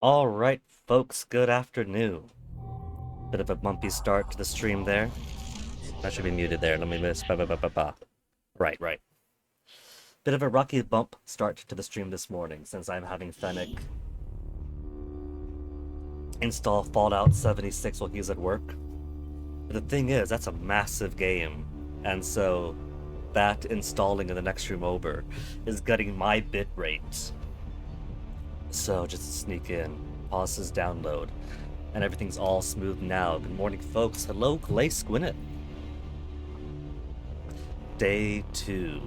Alright, folks, good afternoon. Bit of a bumpy start to the stream there. I should be muted there. Let me miss. Right. Bit of a rocky bump start to the stream this morning since I'm having Fennec install Fallout 76 while he's at work. But the thing is, that's a massive game, and so that installing in the next room over is gutting my bitrate. So just sneak in, pause his download, and everything's all smooth now. Good morning, folks. Hello, Clay Squinnet. Day 2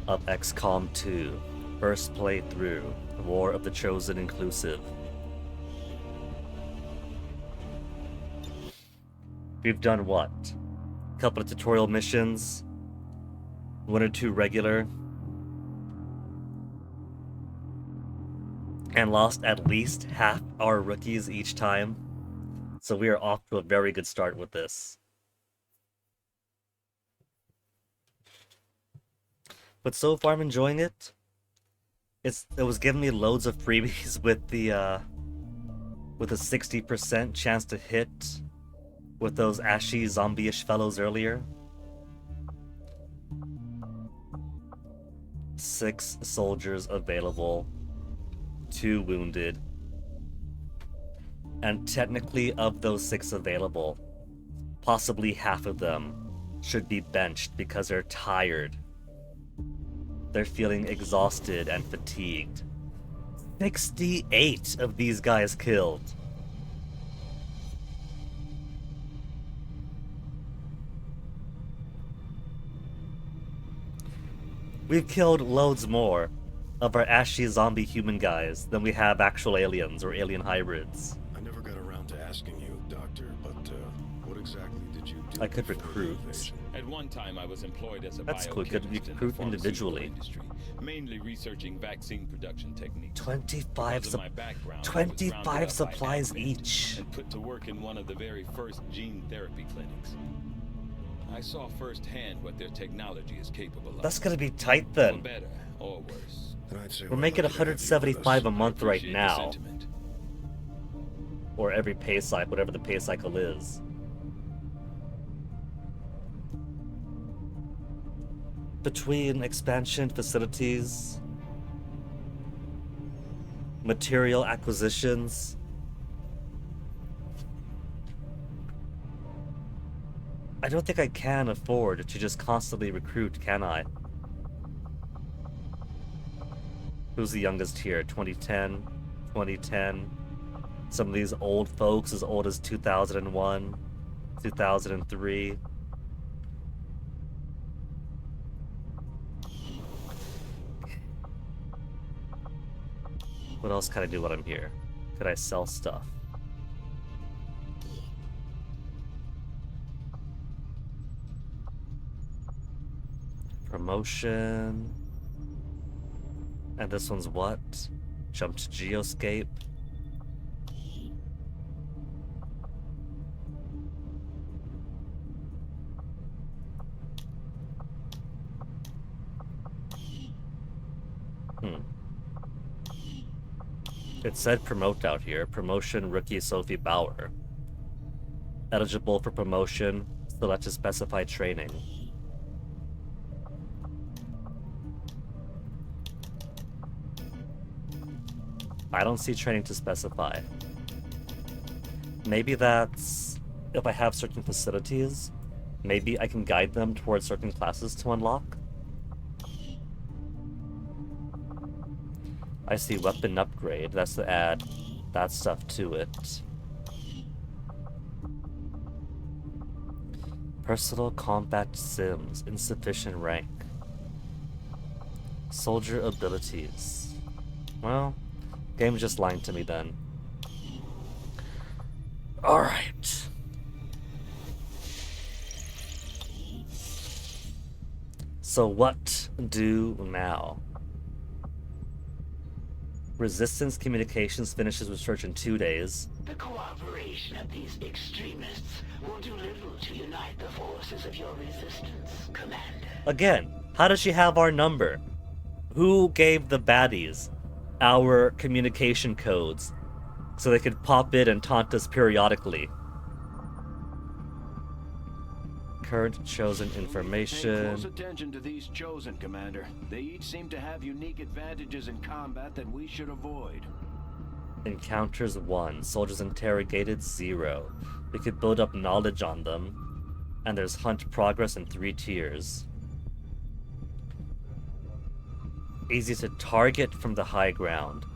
of XCOM 2. First playthrough. War of the Chosen Inclusive. We've done what? A couple of tutorial missions. 1 or 2 regular. And lost at least half our rookies each time. So we are off to a very good start with this. But so far I'm enjoying it. It was giving me loads of freebies with the with a 60% chance to hit with those ashy zombie-ish fellows earlier. 6 soldiers available. 2 wounded. And technically, of those 6 available, possibly half of them should be benched because they're tired. They're feeling exhausted and fatigued. 68 of these guys killed. We've killed loads more of our ashy zombie human guys than we have actual aliens or alien hybrids. I never got around to asking you, Doctor, but what exactly did you do? I could recruit. At one time, I was employed as a That's cool. Could biochemist in the recruit pharmaceutical individually. industry, mainly researching vaccine production techniques. 25 Because of my background, I was 25 rounded up by supplies ACMET each. and put to work in one of the very first gene therapy clinics. I saw firsthand what their technology is capable of. That's gonna be tight For then. better or worse. And I'd say We're making lucky to have you with 175 a us. month right Appreciate the now. sentiment. Or every pay cycle, whatever the pay cycle is. Between expansion facilities, material acquisitions, I don't think I can afford to just constantly recruit, can I? Who's the youngest here? 2010, 2010. Some of these old folks as old as 2001, 2003. What else can I do while I'm here? Could I sell stuff? Promotion. And this one's what? Jump to Geoscape. It said promote out here. Promotion rookie Sophie Bauer. Eligible for promotion. Select to specify training. I don't see training to specify. Maybe that's if I have certain facilities, maybe I can guide them towards certain classes to unlock. I see weapon upgrade. That's to add that stuff to it. Personal combat sims, insufficient rank. Soldier abilities. Well, game's just lying to me then. Alright. So what do now? Resistance Communications finishes research in 2 days. The cooperation of these extremists will do little to unite the forces of your resistance, Commander. Again, how does she have our number? Who gave the baddies our communication codes so they could pop in and taunt us periodically. Current chosen Pay close information. attention to these chosen, Commander. They each seem to have unique advantages in combat that we should avoid. Encounters 1. Soldiers interrogated 0. We could build up knowledge on them. And there's hunt progress in 3 tiers. Easy to target from the high ground.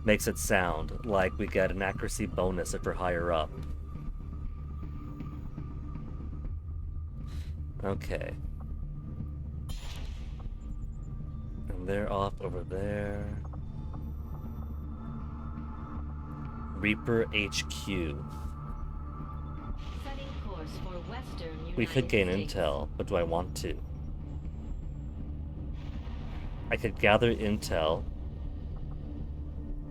Makes it sound like we get an accuracy bonus if we're higher up. Okay. And they're off over there. Reaper HQ. Setting course for Western We could gain United States. intel, but do I want to? I could gather intel.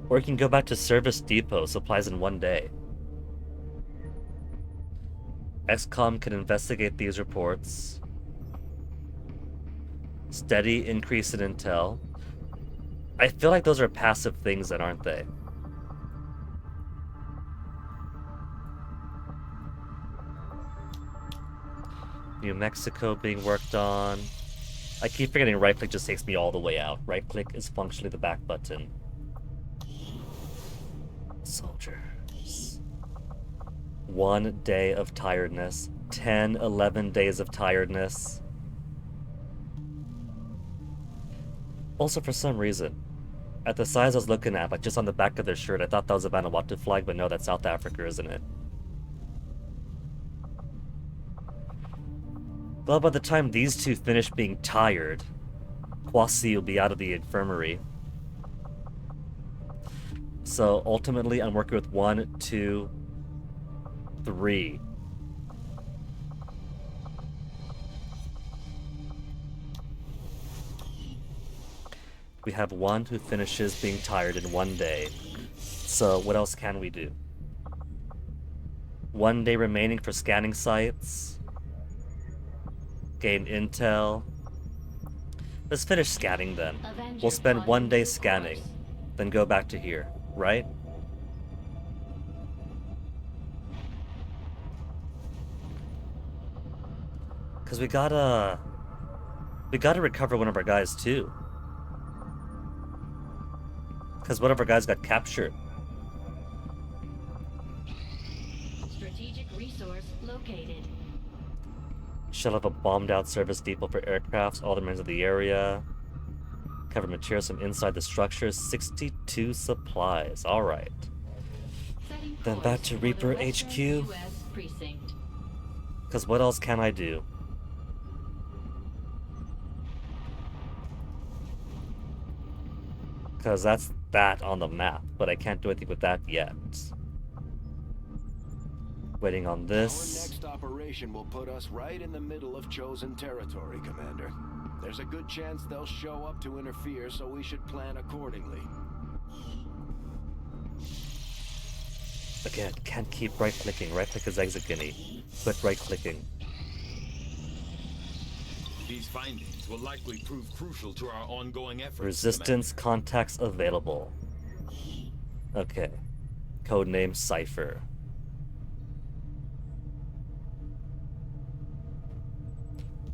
Or we can go back to Service Depot, supplies in 1 day. Xcom can investigate these reports. Steady increase in intel. I feel like those are passive things then, aren't they? New Mexico being worked on. I keep forgetting right click just takes me all the way out. Right click is functionally the back button. Soldiers. 1 day of tiredness. 10, 11 days of tiredness. Also, for some reason, at the size I was looking at, like just on the back of their shirt, I thought that was a Vanuatu flag, but no, that's South Africa, isn't it? Well, by the time these two finish being tired, Kwasi will be out of the infirmary. So ultimately, I'm working with 1, 2, 3. We have 1 who finishes being tired in 1 day. So what else can we do? 1 day remaining for scanning sites. Gain intel. Let's finish scanning then. We'll spend 1 day scanning, then go back to here, right? Cause we gotta recover one of our guys too. Cause one of our guys got captured. Strategic resource located. Shall have a bombed out service depot for aircrafts, all the men of the area. Cover materials from inside the structure, 62 supplies. Alright. Setting Then course back to for the Reaper Western HQ. US precinct. Cause what else can I do? Cause that's that on the map, but I can't do anything with that yet. Waiting on Our this. next operation will put us right in the middle of chosen territory, Commander. There's a good chance they'll show up to interfere, so we should plan accordingly. Again, can't keep right clicking. Right click is exit guinea. Quit right clicking. These findings will likely prove crucial to our ongoing efforts. Resistance contacts available. Okay. Codename Cypher.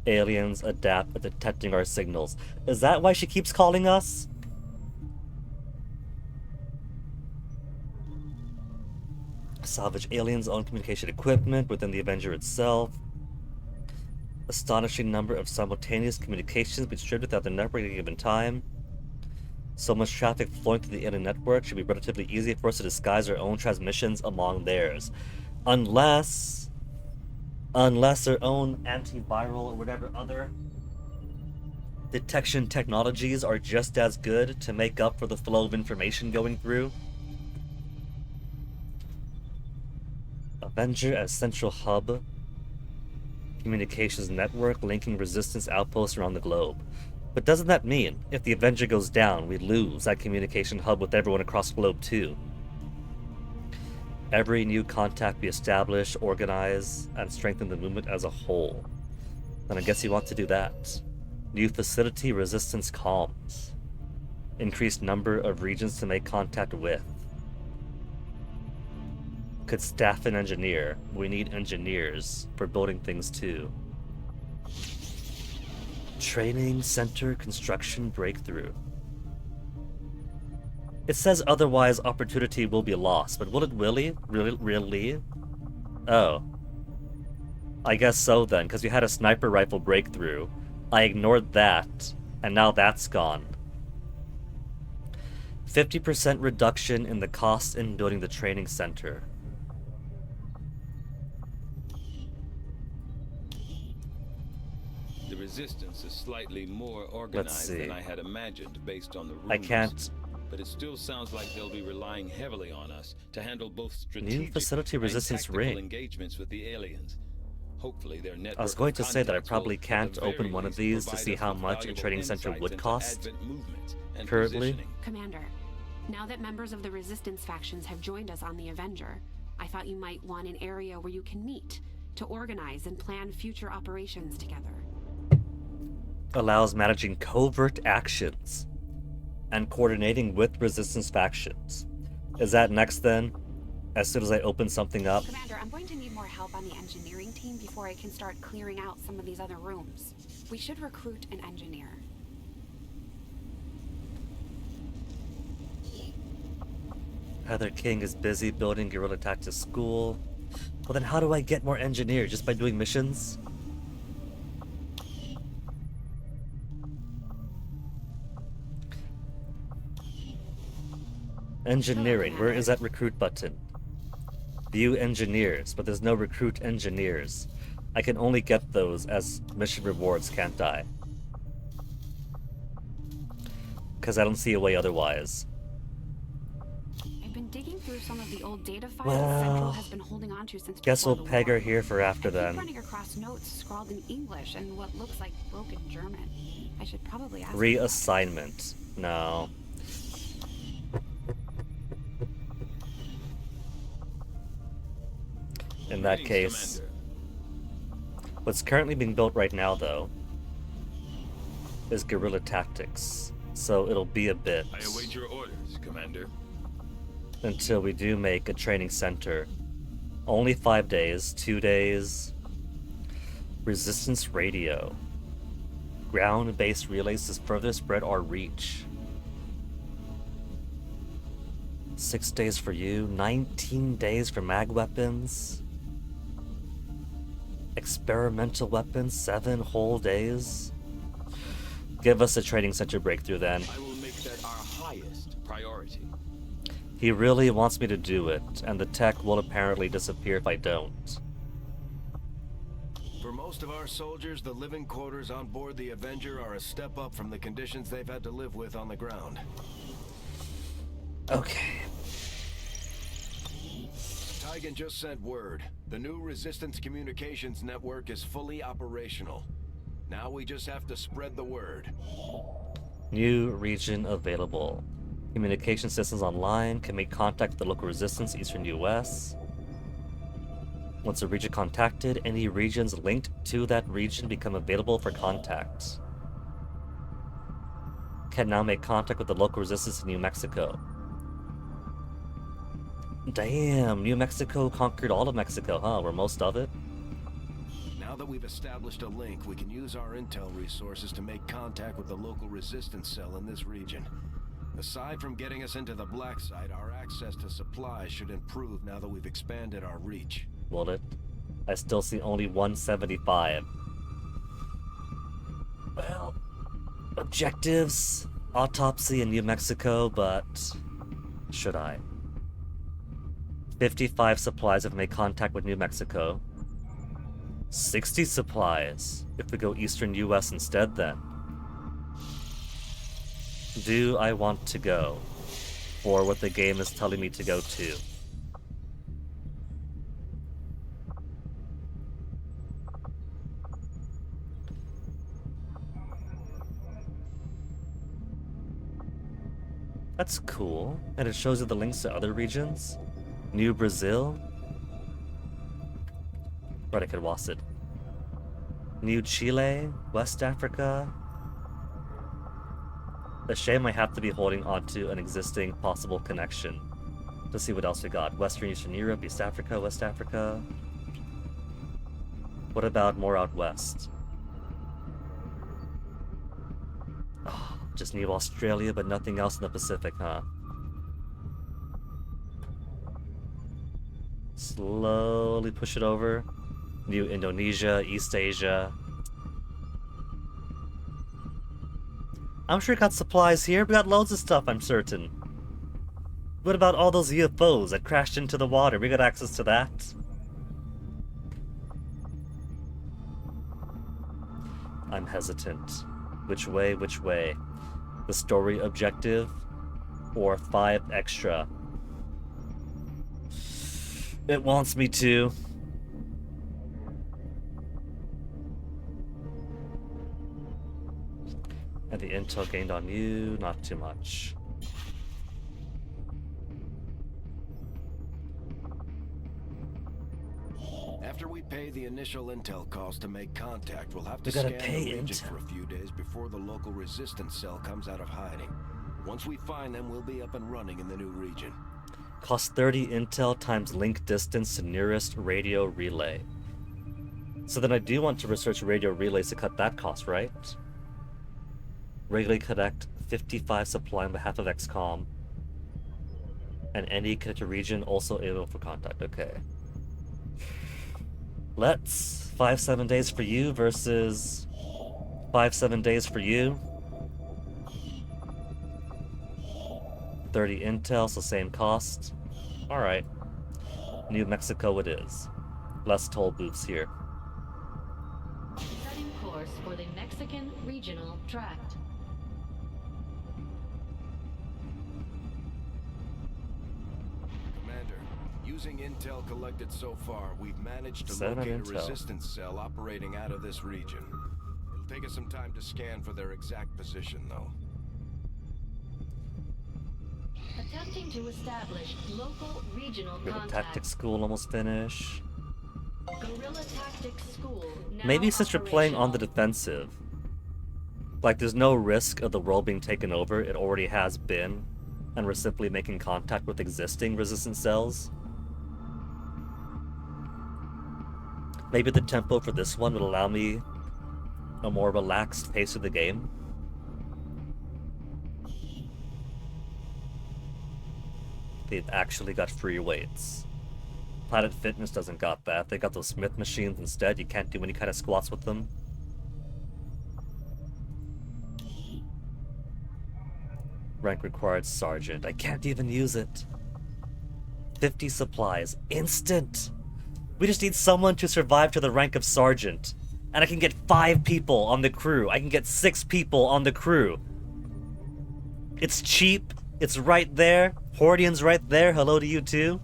Aliens adapt at detecting our signals. Is that why she keeps calling us? Salvage aliens' own communication equipment within the Avenger itself. Astonishing number of simultaneous communications be distributed throughout the network at a given time. So much traffic flowing through the alien network should be relatively easy for us to disguise our own transmissions among theirs. Unless their own antiviral or whatever other detection technologies are just as good to make up for the flow of information going through. Avenger as central hub. Communications network linking resistance outposts around the globe. But doesn't that mean if the Avenger goes down, we lose that communication hub with everyone across the globe too? Every new contact we establish, organize, and strengthen the movement as a whole. Then I guess you want to do that. New facility resistance comms. Increased number of regions to make contact with. Could staff an engineer. We need engineers for building things too. Training center construction breakthrough. It says otherwise opportunity will be lost, but will it really? Really? Oh. I guess so then, because we had a sniper rifle breakthrough. I ignored that, and now that's gone. 50% reduction in the cost in building the training center. The resistance is slightly more organized see. than I had imagined based on the rules. I can't. But it still sounds like they'll be relying heavily on us to handle both strategic New facility and resistance tactical ring. engagements with the aliens. Hopefully their network I was going of to say that I contacts probably will, at can't the very open one of least, these to provide see us how with much a valuable training center insights would into cost advent movement and currently. positioning. Commander, now that members of the Resistance factions have joined us on the Avenger, I thought you might want an area where you can meet to organize and plan future operations together. Allows managing covert actions and coordinating with resistance factions. Is that next then? As soon as I open something up? Commander, I'm going to need more help on the engineering team before I can start clearing out some of these other rooms. We should recruit an engineer. Heather King is busy building guerrilla tactics school. Well then how do I get more engineers? Just by doing missions? Engineering, where is that recruit button? View engineers, but there's no recruit engineers. I can only get those as mission rewards, can't I? Because I don't see a way otherwise. I've been digging through some of the old data files Well, Central has been holding on to since guess before we'll the peg war. her here for after I keep then. running across notes scrawled in English and what looks like broken German. I should probably ask her about it. Reassignment. No. In that Greetings, case, Commander. what's currently being built right now, though, is guerrilla tactics. So it'll be a bit I await your orders, Commander. until we do make a training center. Only 5 days, 2 days. Resistance radio. Ground-based relays to further spread our reach. 6 days for you, 19 days for mag weapons. Experimental weapons, 7 whole days. Give us a training center breakthrough then. I will make that our highest priority. He really wants me to do it, and the tech will apparently disappear if I don't. For most of our soldiers, the living quarters on board the Avenger are a step up from the conditions they've had to live with on the ground. Okay. Tygan just sent word. The new Resistance communications network is fully operational. Now we just have to spread the word. New region available. Communication systems online can make contact with the local resistance, Eastern US. Once a region contacted, any regions linked to that region become available for contact. Can now make contact with the local resistance in New Mexico. Damn, New Mexico conquered all of Mexico, huh? Or most of it? Now that we've established a link, we can use our intel resources to make contact with the local resistance cell in this region. Aside from getting us into the black site, our access to supplies should improve now that we've expanded our reach. Will it? I still see only 175. Well, objectives, autopsy in New Mexico, but should I? 55 supplies have made contact with New Mexico. 60 supplies if we go Eastern US instead then. Do I want to go for what the game is telling me to go to? That's cool. And it shows you the links to other regions. New Brazil. Right, I could was it. New Chile, West Africa. A shame I have to be holding onto an existing possible connection. To see what else we got. Western Eastern Europe, East Africa, West Africa. What about more out west? Oh, just New Australia, but nothing else in the Pacific, huh? Slowly push it over. New Indonesia, East Asia. I'm sure we got supplies here. We got loads of stuff, I'm certain. What about all those UFOs that crashed into the water? We got access to that. I'm hesitant. Which way, which way? The story objective? Or 5 extra? It wants me to. And the intel gained on you, not too much. After we pay the initial intel cost to make contact, we'll have to We gotta scan pay the region intel. for a few days before the local resistance cell comes out of hiding. Once we find them, we'll be up and running in the new region. Cost 30 intel times link distance to nearest radio relay. So then I do want to research radio relays to cut that cost, right? Regularly connect 55 supply on behalf of Xcom. And any connected region also able for contact. Okay. Let's 5-7 days for you versus 5-7 days for you. 30 intel, so same cost. Alright. New Mexico it is. Less toll booths here. Setting course for the Mexican Regional Tract. Commander, using intel collected so far, we've managed to 7 locate a intel. resistance cell operating out of this region. It'll take us some time to scan for their exact position, though. Attempting to establish local regional We have a contact. tactics school almost finished. Guerrilla Tactics School now Maybe since you're playing on the operational. defensive, like there's no risk of the world being taken over, it already has been, and we're simply making contact with existing resistance cells. Maybe the tempo for this one would allow me a more relaxed pace of the game. They've actually got free weights. Planet Fitness doesn't got that. They got those Smith machines instead. You can't do any kind of squats with them. Rank required Sergeant. I can't even use it. 50 supplies. Instant! We just need someone to survive to the rank of Sergeant. And I can get 5 people on the crew. I can get 6 people on the crew. It's cheap. It's right there. Hordian's right there. Hello to you too.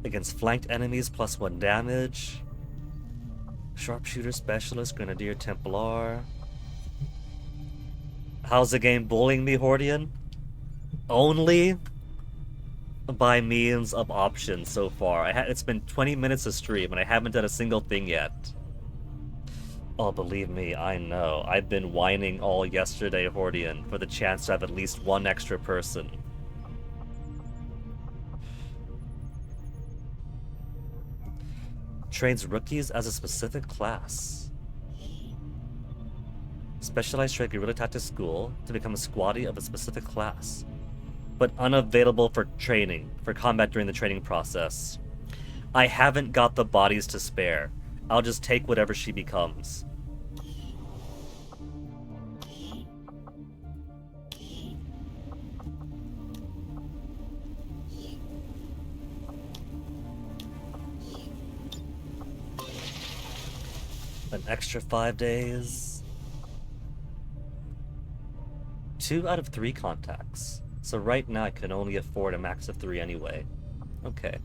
Against flanked enemies, +1 damage. Sharpshooter, Specialist, Grenadier, Templar. How's the game bullying me, Hordian? Only by means of options so far. It's been 20 minutes of stream and I haven't done a single thing yet. Oh, believe me, I know. I've been whining all yesterday, Hordian, for the chance to have at least one extra person. Trains rookies as a specific class. Specialized Trade Guerrilla Tactics School to become a squaddie of a specific class, but unavailable for training, for combat during the training process. I haven't got the bodies to spare. I'll just take whatever she becomes. An extra 5 days. 2 out of 3 contacts. So right now I can only afford a max of 3 anyway. Okay.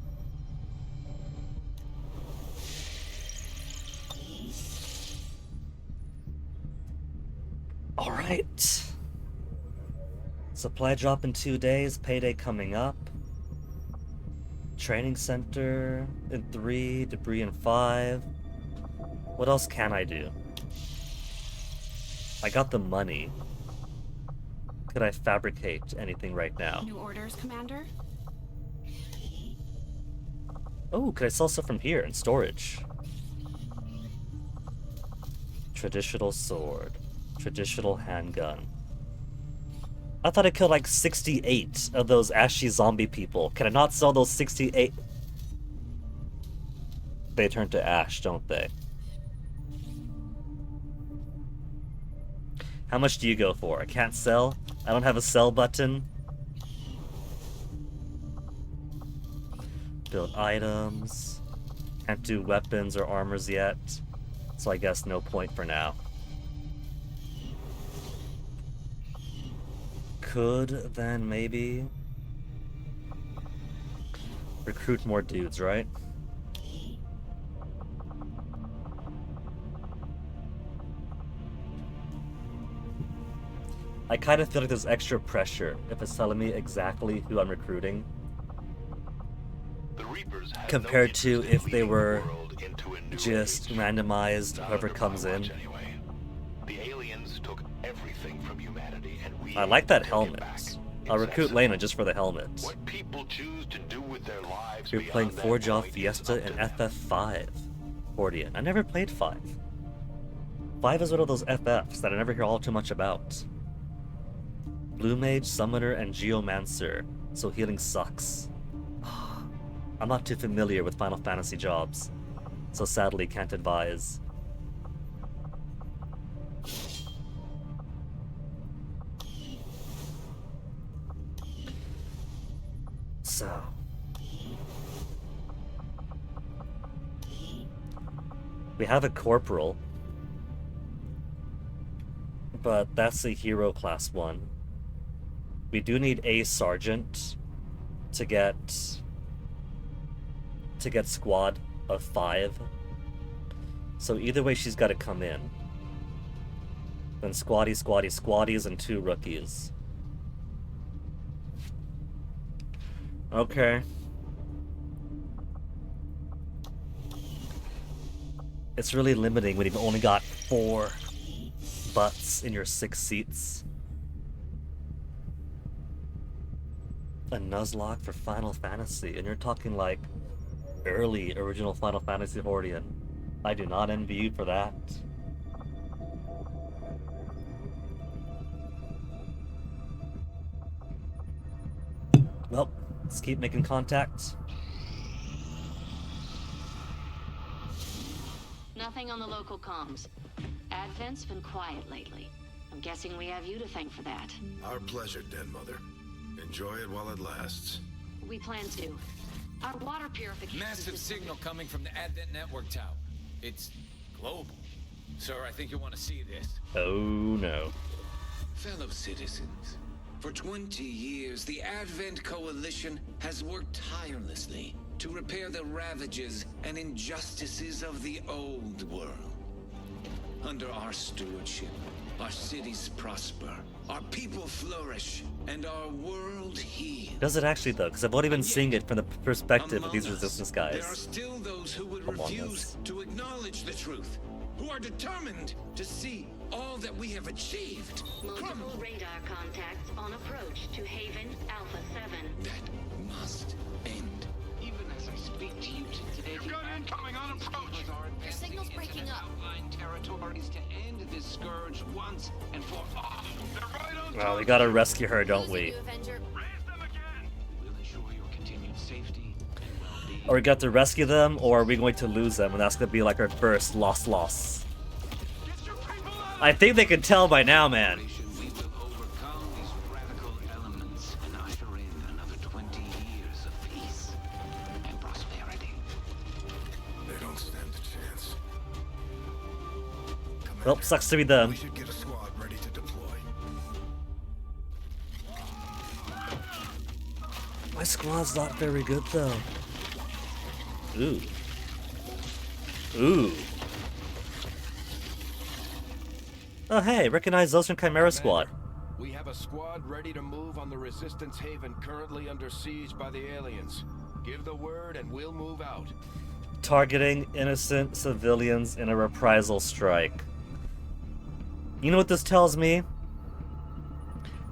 Alright. Supply drop in 2 days, payday coming up. Training center in 3, debris in 5. What else can I do? I got the money. Could I fabricate anything right now? New orders, Commander? Oh, could I sell stuff from here in storage? Traditional sword. Traditional handgun. I thought I killed like 68 of those ashy zombie people. Can I not sell those 68? They turn to ash, don't they? How much do you go for? I can't sell? I don't have a sell button. Build items. Can't do weapons or armors yet. So I guess no point for now. Could then maybe recruit more dudes, right? I kind of feel like there's extra pressure if it's telling me exactly who I'm recruiting compared to if they were just randomized whoever comes in. The aliens took everything from humanity and we I like that helmet. I'll recruit Lena just for the helmet. What people choose to do with their lives. You're playing Forge Off Fiesta and FF5. Fordian. I never played 5. 5 is one of those FFs that I never hear all too much about. Blue Mage, Summoner, and Geomancer, so healing sucks. I'm not too familiar with Final Fantasy jobs, so sadly can't advise. So... we have a Corporal, but that's a Hero Class 1. We do need a Sergeant to get squad of 5. So either way she's got to come in. Then squaddies, and 2 rookies. Okay. It's really limiting when you've only got 4 butts in your 6 seats. A Nuzlocke for Final Fantasy, and you're talking like early original Final Fantasy Hordian. I do not envy you for that. Well, let's keep making contact. Nothing on the local comms. Advent's been quiet lately. I'm guessing we have you to thank for that. Our pleasure, Den Mother. Enjoy it while it lasts. We plan to. Our water purification Massive signal coming from the Advent network tower. It's global. Sir, I think you want to see this. Oh no. Fellow citizens, for 20 years, the Advent Coalition has worked tirelessly to repair the ravages and injustices of the old world. Under our stewardship, our cities prosper, our people flourish, and our world heals. Does it actually though? Because I've only been seeing it from the perspective of these resistance There are guys. still those who would Among refuse us. to acknowledge the truth, who are determined to see all that we have achieved. multiple radar contacts on approach to Haven Alpha 7. That must end. Even as I speak to you today, You've got incoming on approach. Your signal's breaking up. Outlying territories to end this scourge once and for all. They're right on Well, we gotta rescue her, don't we? Raise them again. We'll ensure your continued safety and well-being. Or we got to rescue them, or are we going to lose them, and that's gonna be like our first loss. Get your people out. I think they can tell by now, man. We will overcome these radical elements and usher in another 20 years of peace and prosperity. They don't stand a chance. Well, Commander, sucks to be them. we should get a squad ready to deploy. My squad's not very good, though. Ooh. Ooh. Oh, hey, recognize those from Chimera Squad. We have a squad ready to move on the Resistance Haven currently under siege by the aliens. Give the word and we'll move out. Targeting innocent civilians in a reprisal strike. You know what this tells me?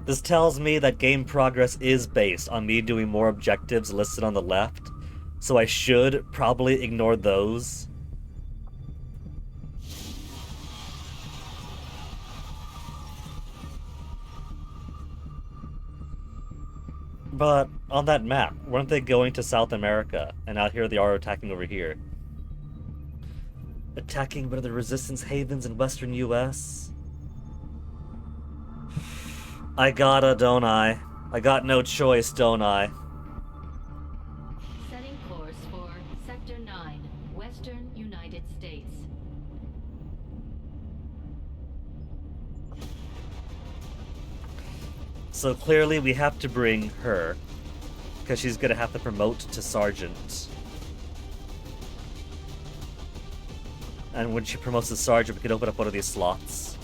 This tells me that game progress is based on me doing more objectives listed on the left, so I should probably ignore those. But on that map, weren't they going to South America? And out here they are attacking over here. Attacking one of the resistance havens in western US? I gotta, don't I? I got no choice, don't I? Setting course for Sector 9, Western United States. So clearly we have to bring her, because she's gonna have to promote to sergeant. And when she promotes to sergeant, we can open up one of these slots.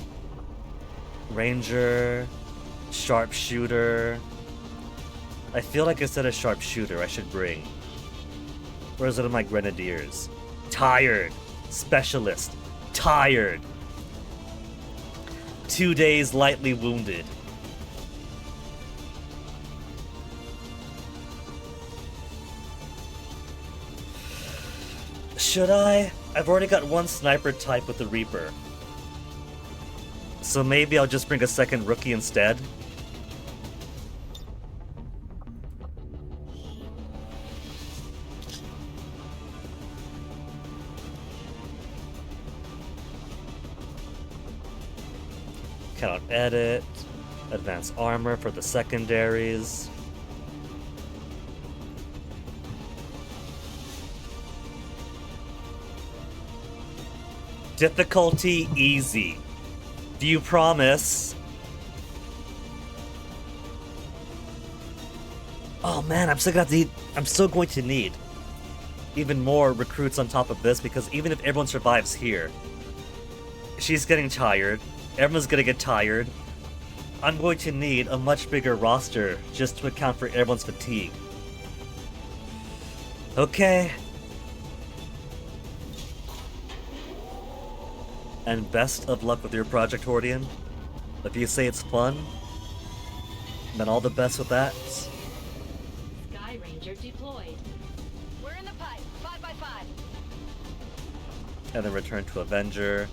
Ranger, sharpshooter. I feel like instead of sharpshooter, I should bring. Or is it in my grenadiers? Tired. Specialist. Tired. 2 days lightly wounded. Should I? I've already got one sniper type with the Reaper. So maybe I'll just bring a second rookie instead. Cannot edit. Advanced armor for the secondaries. Difficulty easy. Do you promise? Oh man, I'm still going to need even more recruits on top of this, because even if everyone survives here, she's getting tired. Everyone's gonna get tired. I'm going to need a much bigger roster just to account for everyone's fatigue. Okay. And best of luck with your project, Hordian. If you say it's fun, then all the best with that. Sky Ranger deployed. We're in the pipe. 5x5. And then return to Avenger.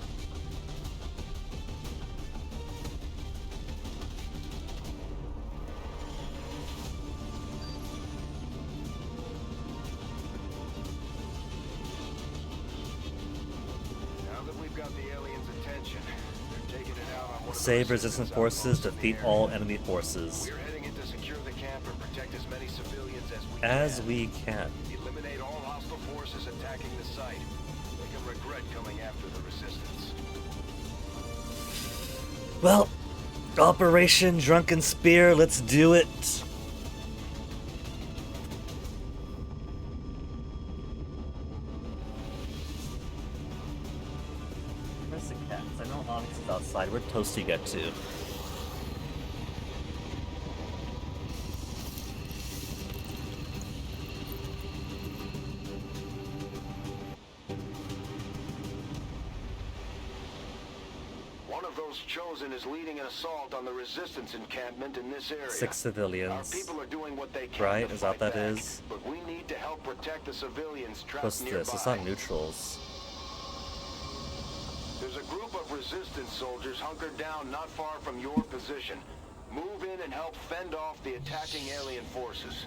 Save resistance forces, defeat all enemy forces. We're heading in to secure the camp and protect as many civilians as we can. Eliminate all hostile forces attacking the site. They can regret coming after the resistance. Well, Operation Drunken Spear, let's do it. Where's the cats? I know Onyx is outside. Where'd Toasty get to? One of those chosen is leading an assault on the resistance encampment in this area. 6 civilians. Our people are doing what they can Right? to Is that fight what that back, is? But we need to help protect the civilians trapped What's nearby. this? It's not neutrals. There's a group of resistance soldiers hunkered down not far from your position. Move in and help fend off the attacking alien forces.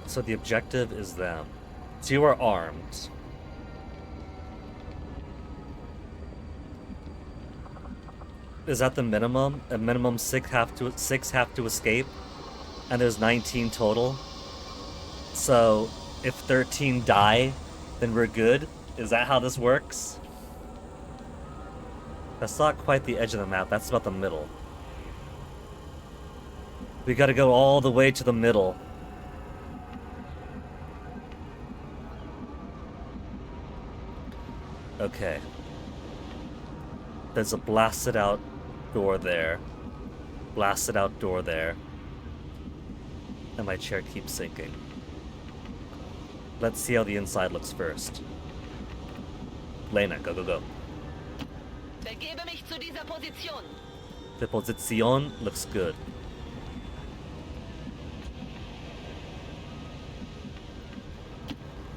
So the objective is them. 2 are armed. Is that the minimum? A minimum 6 have to escape, and there's 19 total. So if 13 die, then we're good. Is that how this works? That's not quite the edge of the map. That's about the middle. We gotta go all the way to the middle. Okay. There's a blasted out door there. Blasted out door there. And my chair keeps sinking. Let's see how the inside looks first. Lena, go, go, go. Begebe mich zu dieser Position. The position looks good.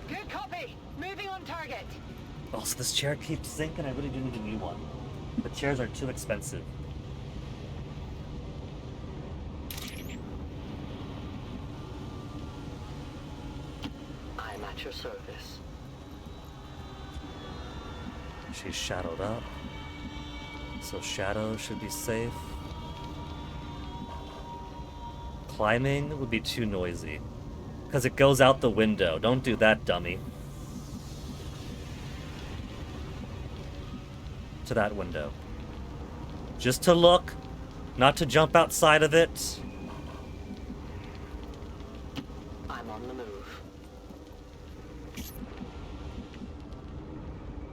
Good copy. Moving on target. Oh, so this chair keeps sinking. I really do need a new one. The chairs are too expensive. I'm at your service. She's shadowed up. So shadow should be safe. Climbing would be too noisy. Because it goes out the window. Don't do that, dummy. To that window. Just to look, not to jump outside of it. I'm on the move.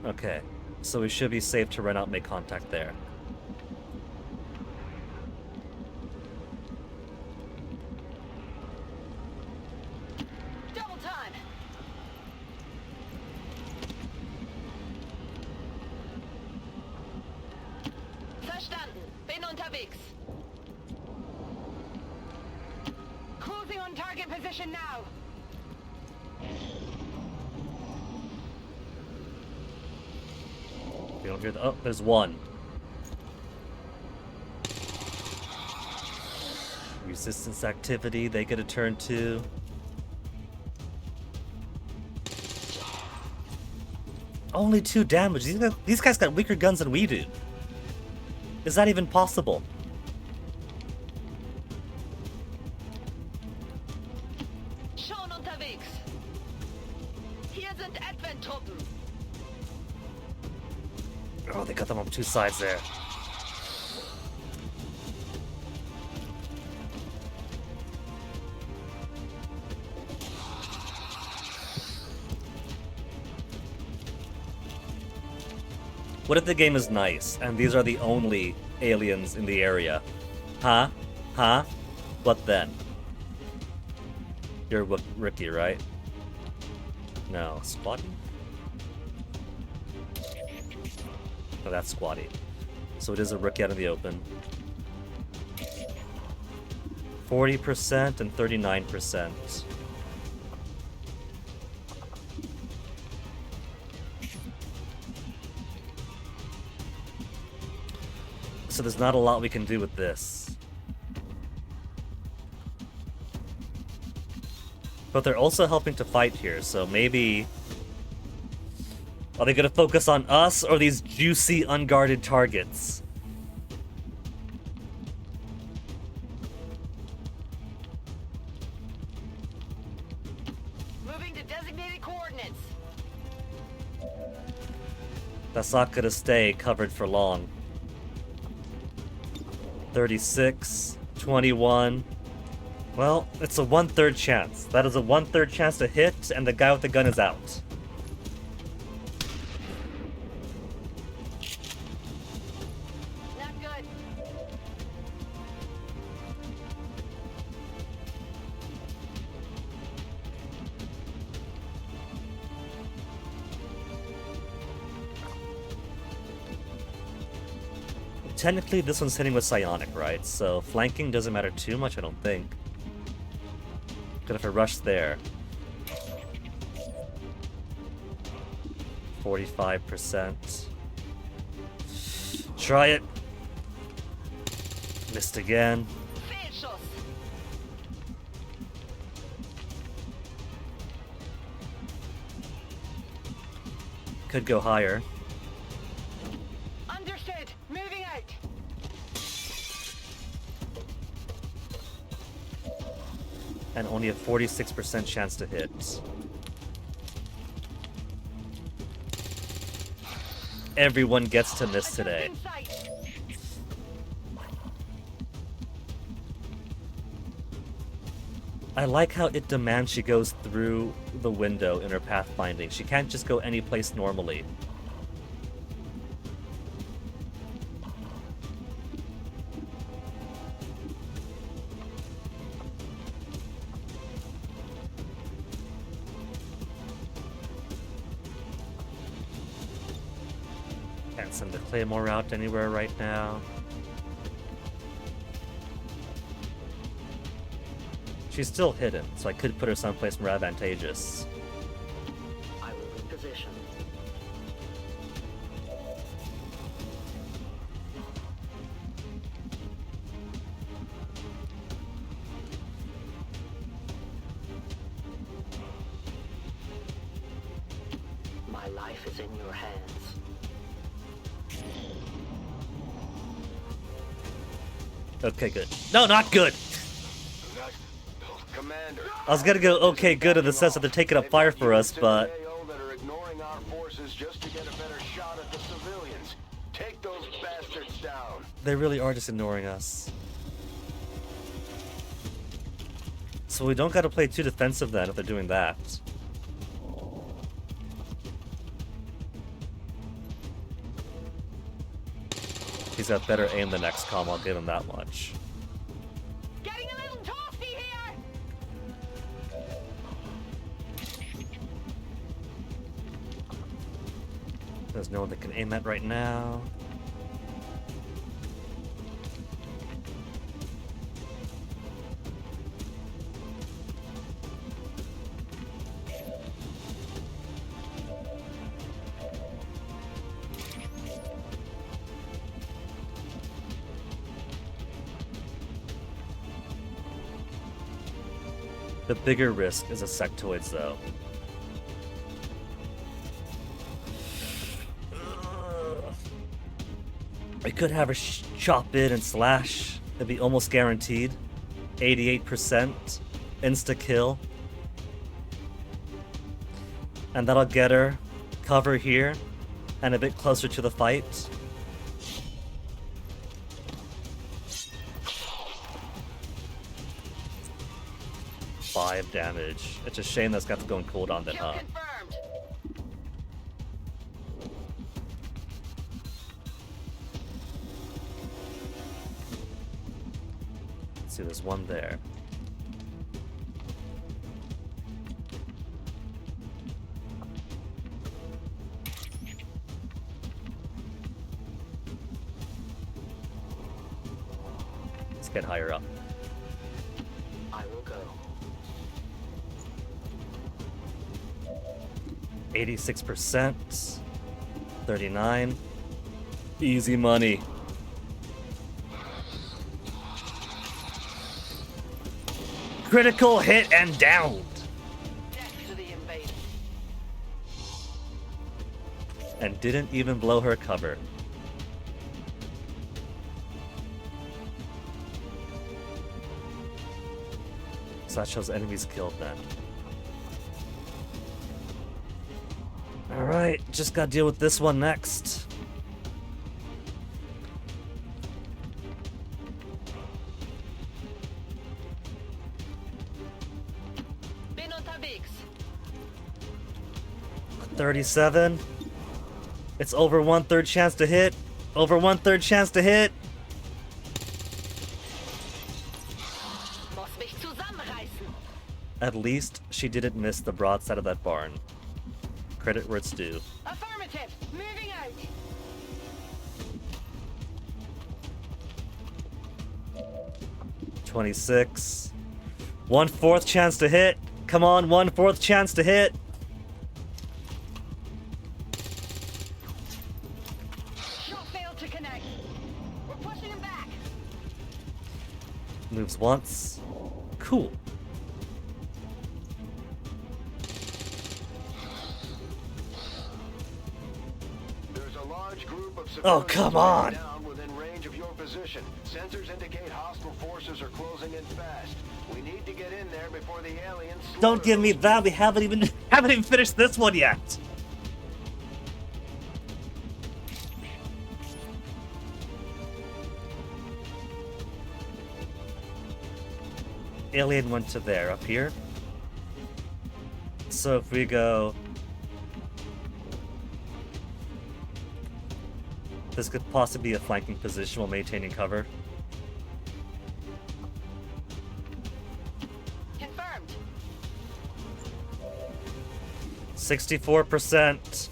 Okay, so we should be safe to run out and make contact there. Double time. Verstanden. Bin unterwegs. Closing on target position now. You don't hear the... Oh, there's one. Resistance activity, they get a turn too. Only 2 damage. These guys got weaker guns than we do. Is that even possible? Schon unterwegs. Hier sind Advent-Truppen. Oh, they got them on 2 sides there. What if the game is nice, and these are the only aliens in the area? Huh? Huh? What then? You're Ricky, right? No, Squatty? Oh, that's Squatty. So it is a rookie out in the open. 40% and 39%. So there's not a lot we can do with this. But they're also helping to fight here, so maybe... Are they gonna focus on us or these juicy, unguarded targets? Moving to designated coordinates. That's not gonna stay covered for long. 36, 21. Well, it's a 1/3 chance. That is a 1/3 chance to hit, and the guy with the gun is out. Not good. Technically, this one's hitting with psionic, right? So flanking doesn't matter too much, I don't think. Good if I rush there. 45%. Try it. Missed again. Fehlschuss. Could go higher. Understood. Moving out. And only a 46% chance to hit. Everyone gets to miss today. In sight. I like how it demands she goes through the window in her pathfinding. She can't just go any place normally. Can't send the Claymore out anywhere right now. She's still hidden, so I could put her someplace more advantageous. I will reposition. My life is in your hands. Okay, good. No, not good! Commander, I was gonna go okay good in the sense that they're taking up fire for us, but... that are ignoring our forces just to get a better shot at the civilians. Take those bastards down. They really are just ignoring us. So we don't gotta play too defensive then if they're doing that. He's got better aim than Xcom, I'll give him that much. Getting a little toasty here! There's no one that can aim at right now. The bigger risk is insectoids, though. I could have her chop in and slash. It'd be almost guaranteed. 88% insta-kill. And that'll get her cover here and a bit closer to the fight. Five damage. It's a shame that's got to go in cooldown then, huh? Confirmed. Let's see, there's one there. Let's get higher up. I will go. 86%. 39. Easy money. Critical hit and downed. Death to the invaders. And didn't even blow her cover. So that shows enemies killed then. Alright, just gotta deal with this one next. Bin unterwegs. 37. It's over 1/3 chance to hit. Over 1/3 chance to hit. Muss mich zusammenreißen. At least she didn't miss the broadside of that barn. Credit where it's due. Affirmative. Moving out. $26. 1/4 chance to hit. Come on, 1/4 chance to hit. Shot failed to connect. We're pushing him back. Moves once. Cool. There's a large group of Oh, come on. down within range of your position. Sensors indicate hostile forces are closing in fast. We need to get in there before the aliens. Don't give me that. We haven't even finished this one yet. Alien went to there, up here. So if we go... This could possibly be a flanking position while maintaining cover. Confirmed. 64%.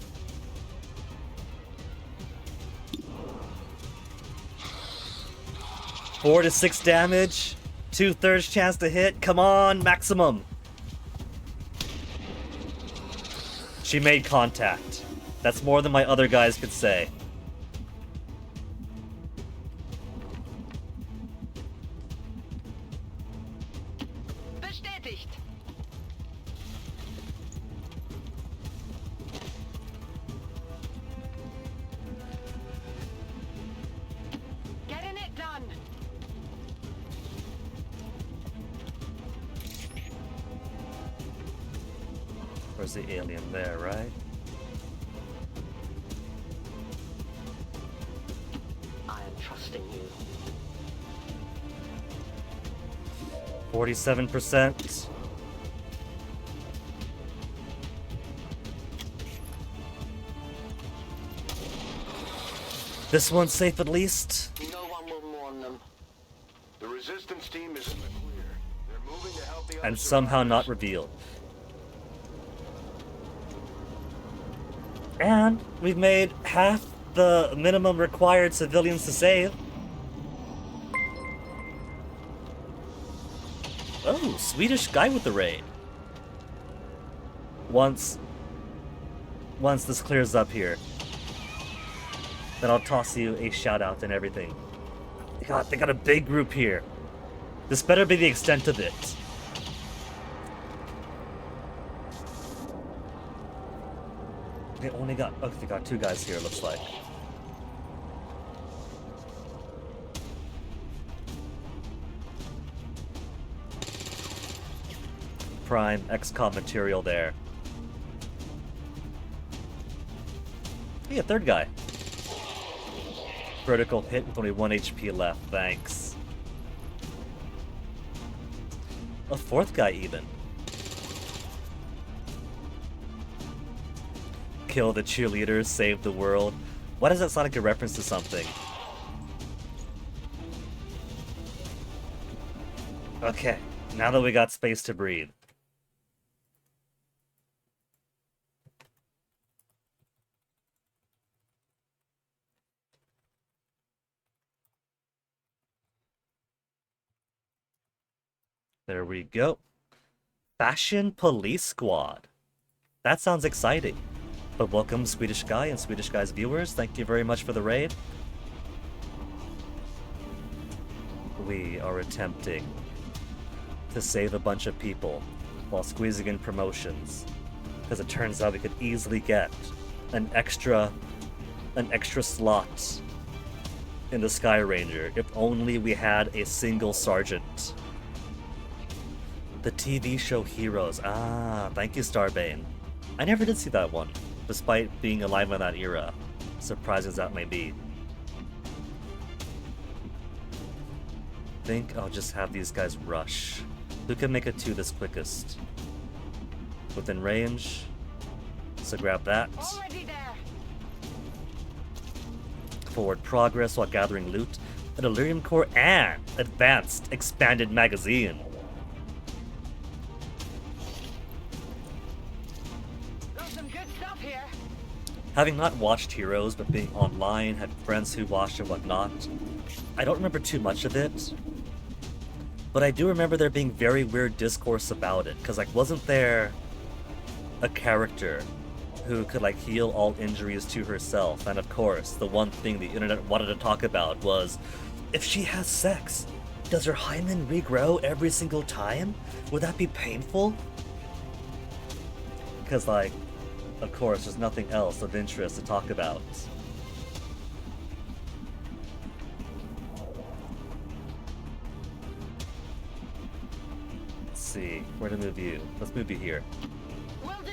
4 to 6 damage. 2/3 chance to hit. Come on, maximum. She made contact. That's more than my other guys could say. Bestätigt. Getting it done. Where's the alien there, right? I am trusting you. 47%. This one's safe at least. No one will mourn them. The resistance team is in the clear. They're moving to help the And other somehow not survivors. revealed. And we've made half the minimum required civilians to save. Oh, Swedish guy with the raid. Once this clears up here, then I'll toss you a shout out and everything. They got a big group here. This better be the extent of it. They only got, oh, they got 2 guys here, it looks like. Prime Xcom material there. Hey, a 3rd guy. Vertical hit with only 1 HP left, thanks. A 4th guy even. Kill the cheerleaders, save the world. Why does that sound like a reference to something? Okay, now that we got space to breathe. There we go. Fashion Police Squad. That sounds exciting. But welcome Swedish Guy and Swedish Guy's viewers. Thank you very much for the raid. We are attempting to save a bunch of people while squeezing in promotions. Because it turns out we could easily get an extra slot in the Sky Ranger if only we had a single sergeant. The TV show Heroes. Ah, thank you, Starbane. I never did see that one, despite being alive in that era, surprising as that may be. Think I'll just have these guys rush. Who can make it to this quickest? Within range, so grab that. Already there. Forward progress while gathering loot, a delirium core, and advanced expanded magazine. Got some good stuff here. Having not watched Heroes, but being online, had friends who watched and whatnot, I don't remember too much of it. But I do remember there being very weird discourse about it, because, like, wasn't there a character who could, like, heal all injuries to herself? And of course, the one thing the internet wanted to talk about was, if she has sex, does her hymen regrow every single time? Would that be painful? Because, like, of course, there's nothing else of interest to talk about. Let's see, where to move you? Let's move you here. Will do.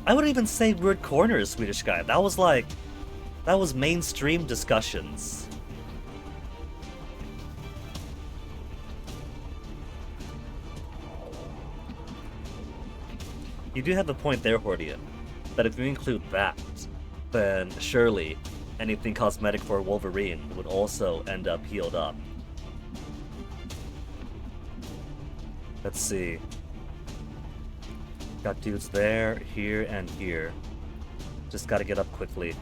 I wouldn't even say weird corners, Swedish Guy. That was mainstream discussions. You do have a point there, Hordian, that if you include that, then surely anything cosmetic for Wolverine would also end up healed up. Let's see. Got dudes there, here, and here. Just gotta get up quickly.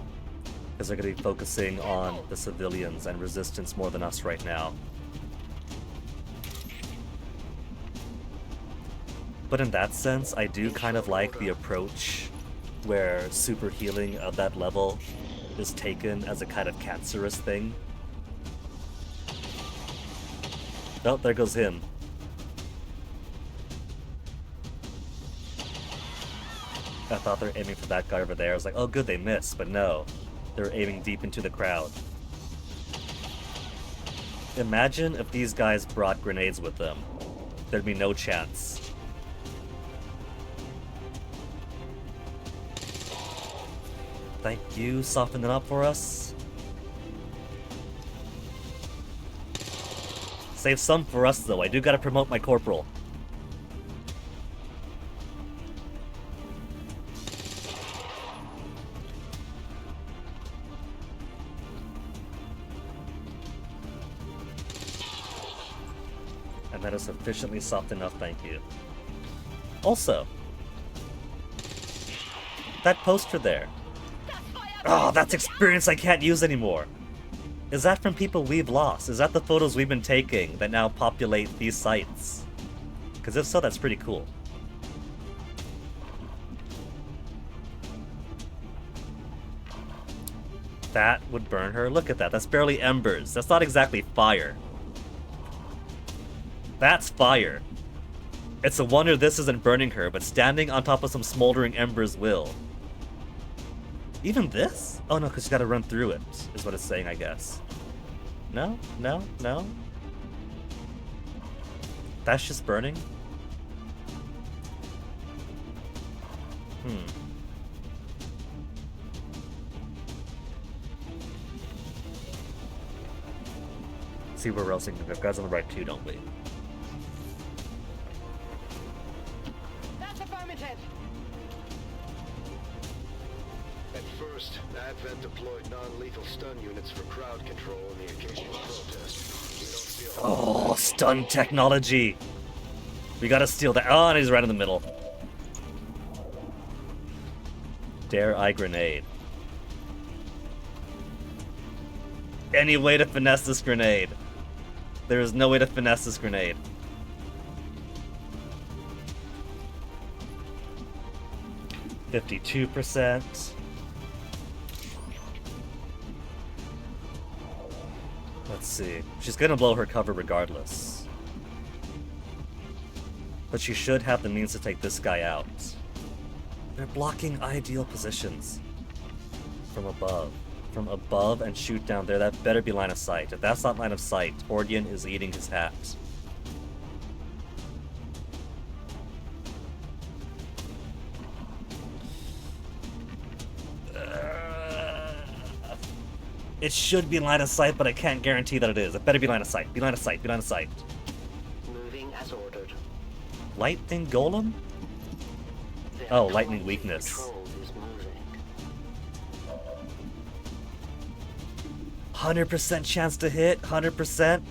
Because they're going to be focusing on the civilians and resistance more than us right now. But in that sense, I do kind of like the approach where super healing of that level is taken as a kind of cancerous thing. Oh, there goes him. I thought they were aiming for that guy over there. I was like, oh good, they missed, but no. They're aiming deep into the crowd. Imagine if these guys brought grenades with them. There'd be no chance. Thank you, soften it up for us. Save some for us though, I do gotta promote my corporal. And that is sufficiently soft enough, thank you. Also, that poster there. Oh, that's experience I can't use anymore. Is that from people we've lost? Is that the photos we've been taking that now populate these sites? Because if so, that's pretty cool. That would burn her. Look at that. That's barely embers. That's not exactly fire. That's fire. It's a wonder this isn't burning her, but standing on top of some smoldering embers will. Even this? Oh no, because you gotta run through it, is what it's saying, I guess. No? No? No? That's just burning? See where else we can go. Guys on the right too, don't we? That's affirmative. At first, Advent deployed non-lethal stun units for crowd control and the occasional protest. We don't see a Oh, stun technology! We gotta steal that. Oh, and he's right in the middle. Dare I grenade? Any way to finesse this grenade? There is no way to finesse this grenade. %52%. Let's see. She's gonna blow her cover regardless. But she should have the means to take this guy out. They're blocking ideal positions. From above. From above and shoot down there. That better be line of sight. If that's not line of sight, Hordian is eating his hat. It should be line of sight, but I can't guarantee that it is. It better be line of sight. Be line of sight. Be line of sight. Moving as ordered. Lightning Golem? Oh, lightning weakness. Control is moving. 100% chance to hit. 100%.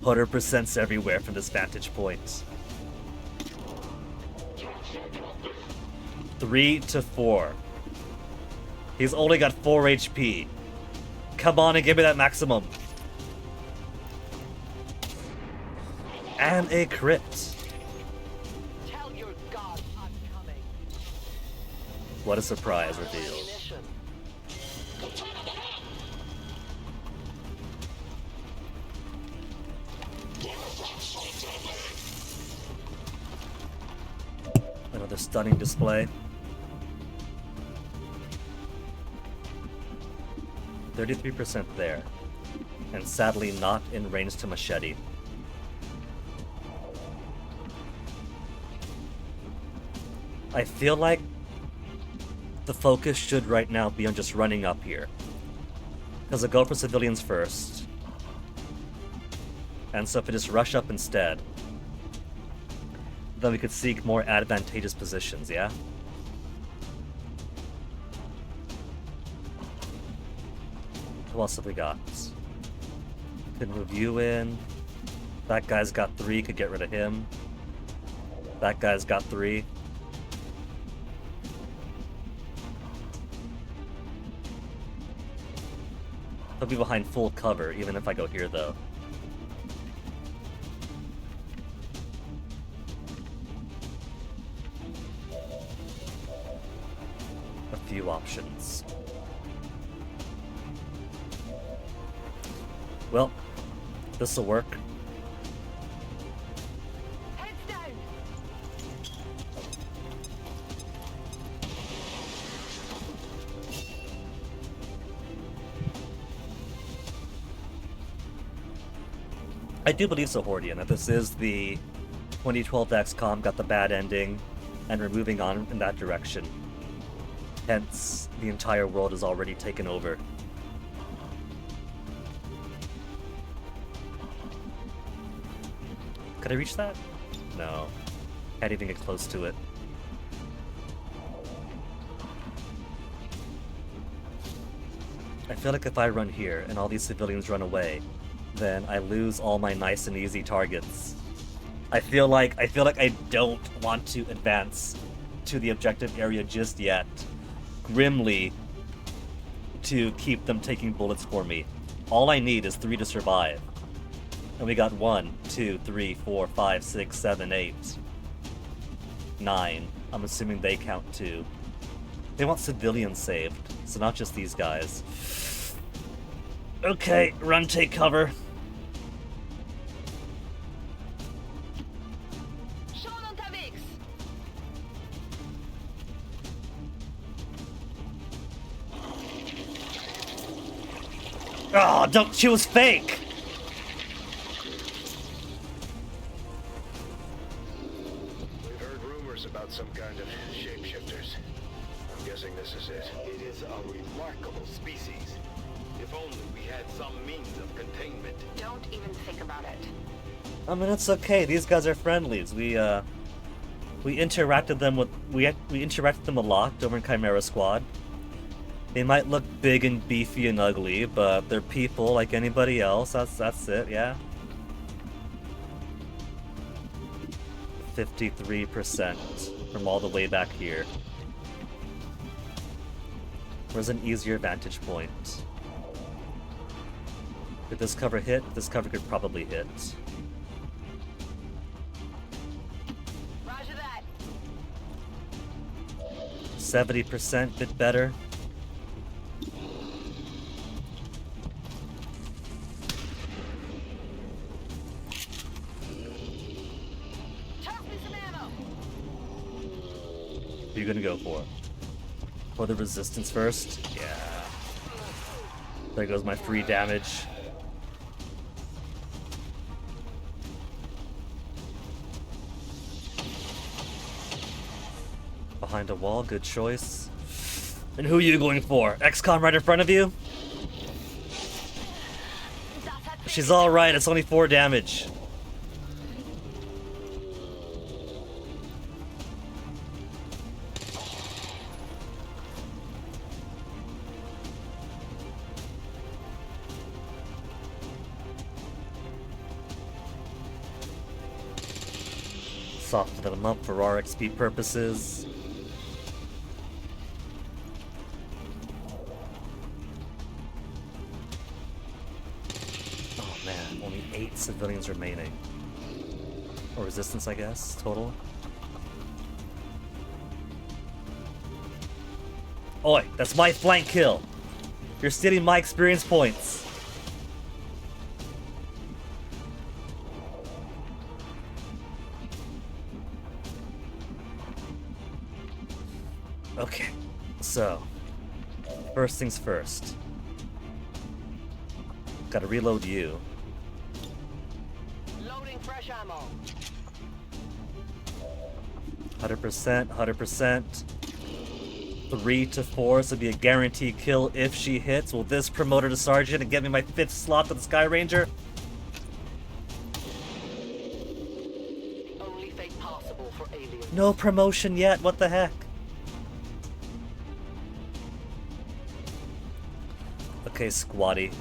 100%'s everywhere from this vantage point. 3 to 4. He's only got 4 HP. Come on and give me that maximum. And a crit. Tell your god I'm coming. What a surprise reveal. Another stunning display. 33% there, and sadly not in range to machete. I feel like the focus should right now be on just running up here. Because I go for civilians first. And so if I just rush up instead, then we could seek more advantageous positions, yeah? Who else have we got? Could move you in. That guy's got 3, could get rid of him. That guy's got 3. I'll be behind full cover, even if I go here, though. A few options. Well, this'll work. Heads down. I do believe so, Hordian, that this is the 2012 Xcom got the bad ending, and we're moving on in that direction. Hence, the entire world is already taken over. Could I reach that? No. Can't even get close to it. I feel like if I run here and all these civilians run away, then I lose all my nice and easy targets. I feel like I don't want to advance to the objective area just yet, grimly, to keep them taking bullets for me. All I need is 3 to survive. And we got 1, 2, 3, 4, 5, 6, 7, 8, 9. I'm assuming they count too. They want civilians saved, so not just these guys. Okay, run, take cover. Oh, don't, she was fake! We've heard rumors about some kind of shapeshifters. I'm guessing this is it. It is a remarkable species. If only we had some means of containment. Don't even think about it. I mean, it's okay. These guys are friendlies. We interacted them with we interacted them a lot over in Chimera Squad. They might look big and beefy and ugly, but they're people like anybody else. That's it, yeah. 53% from all the way back here. Where's an easier vantage point? Could this cover hit? This cover could probably hit. Roger that. 70%, bit better. Who are you gonna go for? For the resistance first? Yeah. There goes my free damage. Behind a wall, good choice. And who are you going for? Xcom right in front of you? She's alright, it's only 4 damage. Soften them up for our XP purposes. Oh man, only 8 civilians remaining. Or resistance, I guess, total. Oi, that's my flank kill. You're stealing my experience points. Okay, so, first things first. Gotta reload you. Loading fresh ammo. 100%, 100%. 3 to 4, so it'd be a guaranteed kill if she hits. Will this promote her to sergeant and get me my 5th slot to the Sky Ranger? Only fate possible for aliens. No promotion yet, what the heck? Okay, Squatty.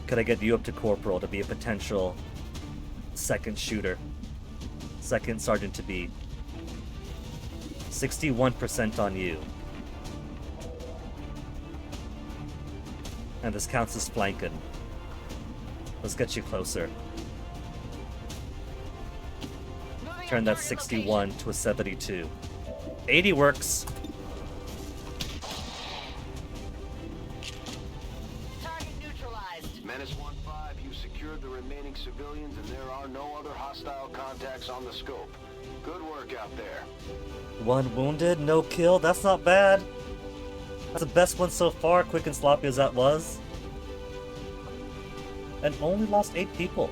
Could I get you up to Corporal to be a potential second shooter? Second Sergeant to be. 61% on you. And this counts as flanking. Let's get you closer. Turn that 61 to a 72. 80 works. Target neutralized. Menace 1-5, you secured the remaining civilians and there are no other hostile contacts on the scope. Good work out there. 1 wounded, no kill. That's not bad. That's the best one so far, quick and sloppy as that was. And only lost 8 people.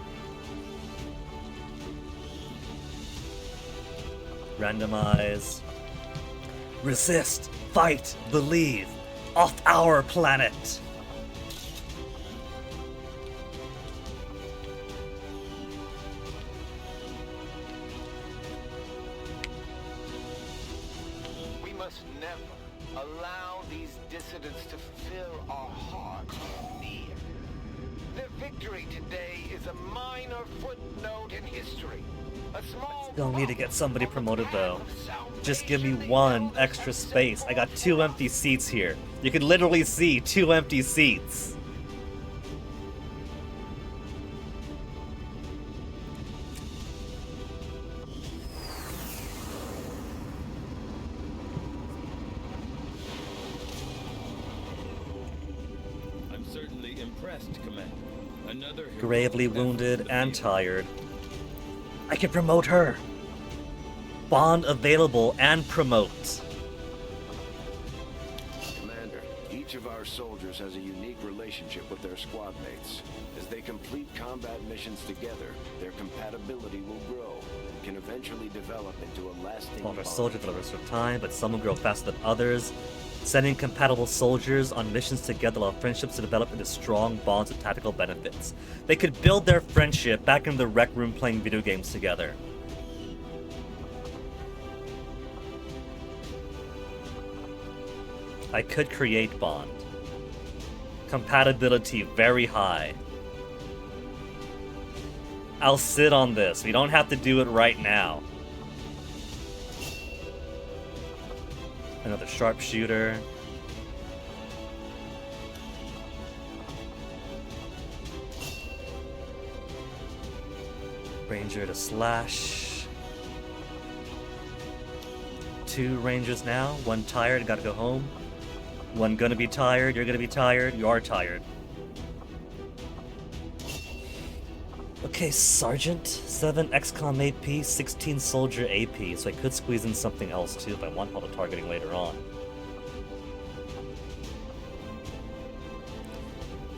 Randomize. Resist, fight, believe. Off our planet. We must never allow these dissidents to fill our hearts with fear. Their victory today is a minor footnote in history. A small Still need to get somebody promoted though. Just give me 1 extra space. I got 2 empty seats here. You can literally see 2 empty seats. I'm certainly impressed, Commander. Another Gravely wounded and tired. I can promote her. Bond available and promote. Commander, each of our soldiers has a unique relationship with their squad mates. As they complete combat missions together, their compatibility will grow and can eventually develop into a lasting All our bond. soldiers will rest of time, but some will grow faster than others. Sending compatible soldiers on missions together allow friendships to develop into strong bonds with tactical benefits. They could build their friendship back in the rec room playing video games together. I could create bond. Compatibility very high. I'll sit on this. We don't have to do it right now. Another sharpshooter. Ranger to slash. 2 rangers now. 1 tired, gotta go home. 1 gonna be tired, you're gonna be tired, you are tired. Okay, Sergeant. 7 Xcom AP, 16 Soldier AP, so I could squeeze in something else too if I want auto targeting later on.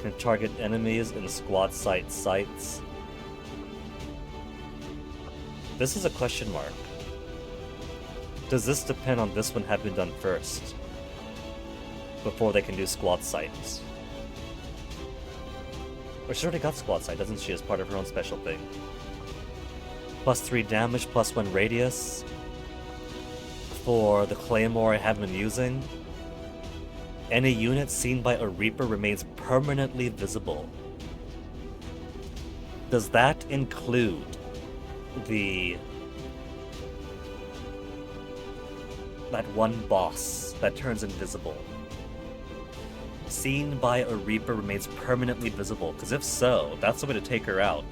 Can target enemies in squad site sites. This is a question mark. Does this depend on this one having been done first? Before they can do squad sites? Or she already got squad sight, doesn't she, as part of her own special thing? +3 damage, +1 radius. For the claymore I haven't been using. Any unit seen by a Reaper remains permanently visible. Does that include that one boss that turns invisible? Seen by a Reaper remains permanently visible, because if so, that's the way to take her out.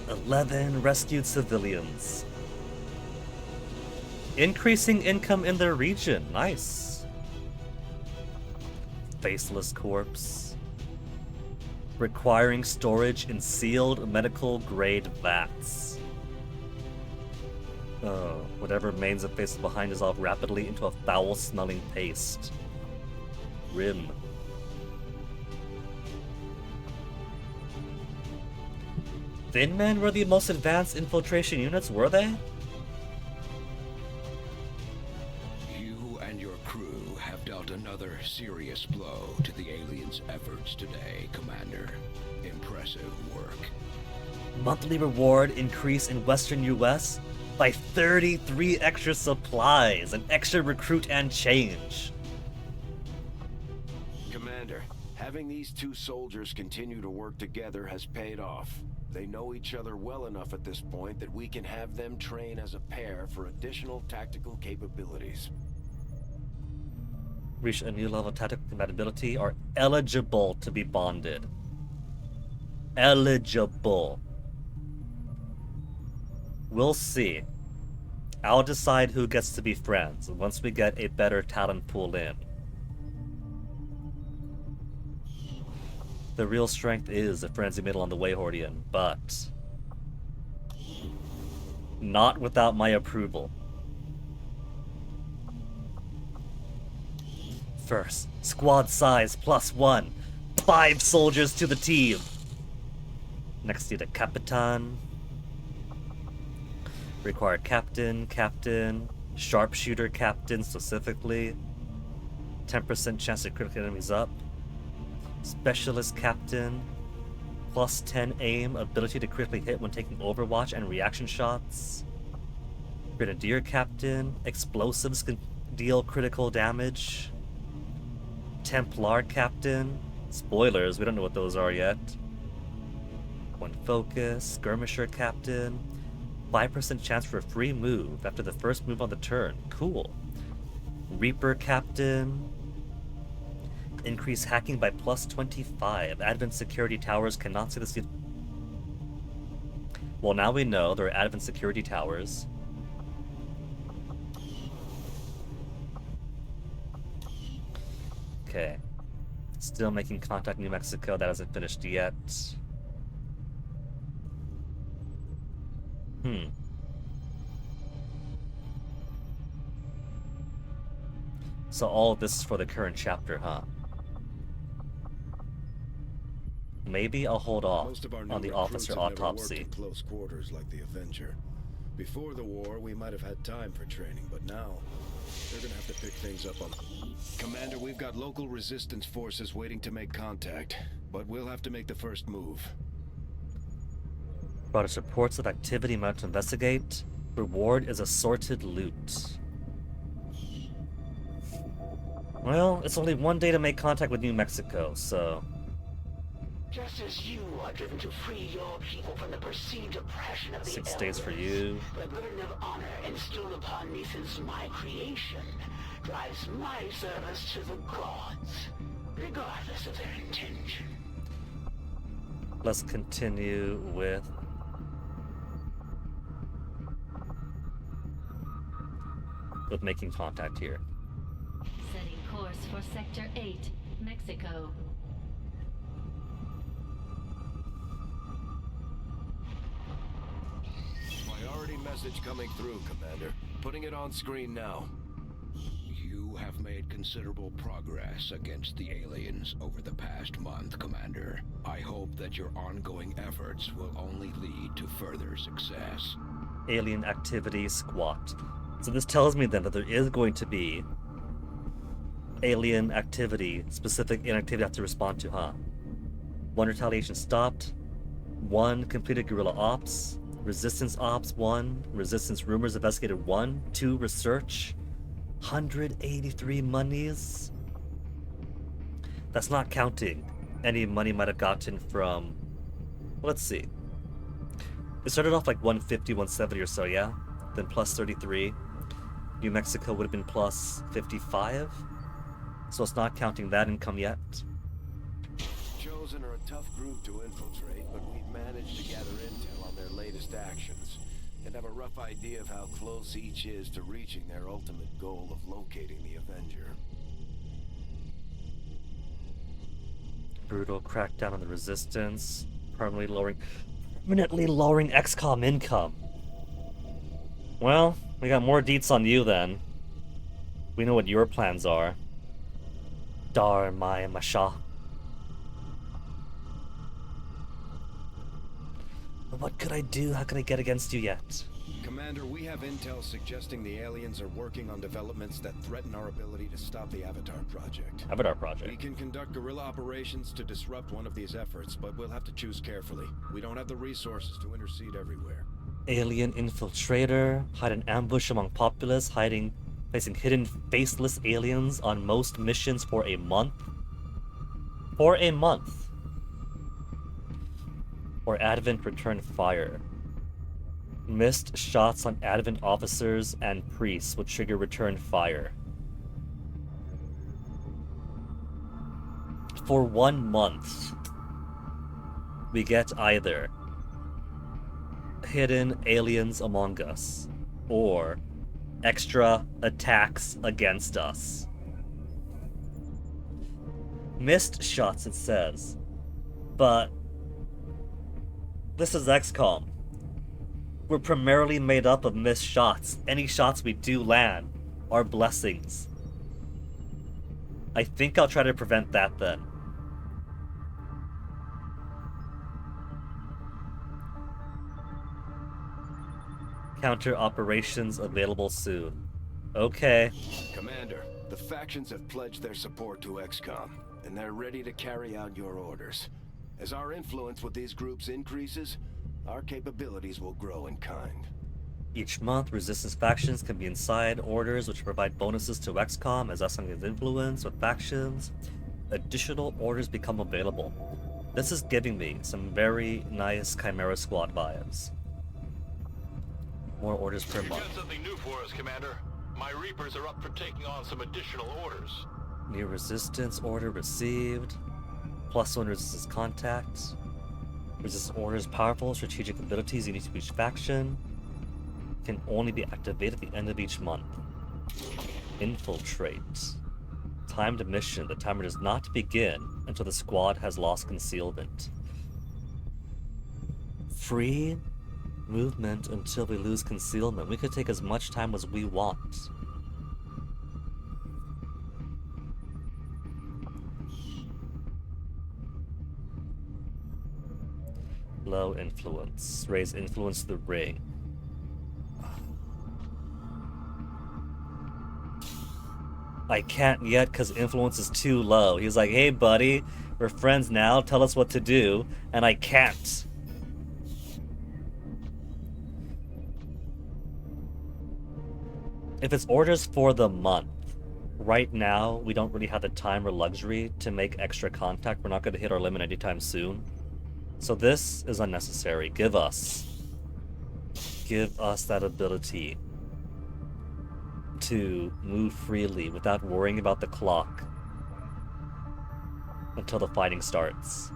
"11 rescued civilians. Increasing income in their region. Nice. Faceless corpse. Requiring storage in sealed medical grade vats. Whatever remains of faces behind dissolve rapidly into a foul smelling paste. Rim. Thin Men were the most advanced infiltration units, were they? You and your crew have dealt another serious blow to the aliens' efforts today, Commander. Impressive work. Monthly reward increase in Western US by 33 extra supplies, an extra recruit and change. Commander, having these 2 soldiers continue to work together has paid off. They know each other well enough at this point that we can have them train as a pair for additional tactical capabilities. Reach a new level of tactical compatibility, are eligible to be bonded. Eligible. We'll see. I'll decide who gets to be friends once we get a better talent pool in. The real strength is the frenzy middle on the Wayhordian, but not without my approval. First, squad size +1. 5 soldiers to the team. Next to the Capitan. Required captain, sharpshooter captain specifically. 10% chance to critical enemies up. Specialist captain. +10 aim, ability to critically hit when taking overwatch and reaction shots. Grenadier captain, explosives can deal critical damage. Templar captain, spoilers, we don't know what those are yet. 1 focus, skirmisher captain, 5% chance for a free move after the first move on the turn, cool. Reaper captain, increase hacking by +25, advent security towers cannot see the Well, now we know there are advent security towers. Okay. Still making contact New Mexico. That hasn't finished yet. So all of this is for the current chapter, huh? Maybe I'll hold off on the officer autopsy. In close quarters like the Avenger. Before the war, we might have had time for training, but now they're gonna have to pick things up on. Commander, we've got local resistance forces waiting to make contact, but we'll have to make the first move. Brought us reports of activity meant to investigate. Reward is assorted loot. Well, it's only 1 day to make contact with New Mexico, so... Just as you are driven to free your people from the perceived oppression of the 6 days for elders, you. the burden of honor instilled upon me since my creation drives my service to the gods, regardless of their intention. Let's continue with... making contact here. Setting course for Sector 8, Mexico. Priority message coming through, Commander. Putting it on screen now. You have made considerable progress against the aliens over the past month, Commander. I hope that your ongoing efforts will only lead to further success. Alien activity squat. So this tells me then that there is going to be alien activity, specific inactivity I have to respond to, huh? 1 retaliation stopped, 1 completed guerrilla ops, resistance ops 1, resistance rumors investigated 1, 2 research, 183 monies. That's not counting any money might have gotten from, let's see. It started off like 150, 170 or so, yeah? Then plus 33. New Mexico would have been plus 55. So it's not counting that income yet. Chosen are a tough group to infiltrate, but we've managed to gather intel on their latest actions and have a rough idea of how close each is to reaching their ultimate goal of locating the Avenger. Brutal crackdown on the resistance, permanently lowering Xcom income. Well, we got more deets on you then. We know what your plans are. Dar my Masha. What could I do? How can I get against you yet? Commander, we have intel suggesting the aliens are working on developments that threaten our ability to stop the Avatar Project. Avatar Project? We can conduct guerrilla operations to disrupt one of these efforts, but we'll have to choose carefully. We don't have the resources to intercede everywhere. Alien infiltrator, hide an ambush among populace, placing hidden faceless aliens on most missions for a month. For a month. or Advent return fire. Missed shots on Advent officers and priests would trigger return fire. For 1 month, we get either hidden aliens among us or extra attacks against us. Missed shots, it says. But this is XCOM. We're primarily made up of missed shots. Any shots we do land are blessings. I think I'll try to prevent that then. Counter operations available soon. Okay. Commander, the factions have pledged their support to Xcom, and they're ready to carry out your orders. As our influence with these groups increases, our capabilities will grow in kind. Each month, resistance factions can be inside orders which provide bonuses to XCOM as XCOM gains influence with factions. Additional orders become available. This is giving me some very nice Chimera Squad vibes. More orders per month. Got something new for us, Commander. My Reapers are up for taking on some additional orders. New resistance order received. +1 resistance contact. Resistance orders powerful strategic abilities unique to each faction. Can only be activated at the end of each month. Infiltrate. Timed mission. The timer does not begin until the squad has lost concealment. Free movement until we lose concealment. We could take as much time as we want. Low influence. Raise influence to the ring. I can't yet because influence is too low. He's like, hey buddy, we're friends now, tell us what to do, and I can't. If it's orders for the month, right now we don't really have the time or luxury to make extra contact. We're not going to hit our limit anytime soon. So this is unnecessary. Give us that ability to move freely without worrying about the clock until the fighting starts.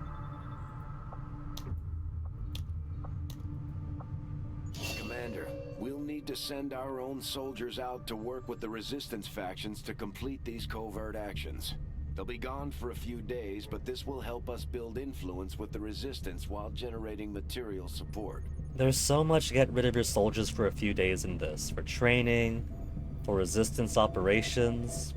Commander, we'll need to send our own soldiers out to work with the resistance factions to complete these covert actions. They'll be gone for a few days, but this will help us build influence with the resistance while generating material support. There's so much to get rid of your soldiers for a few days in this. For training, for resistance operations.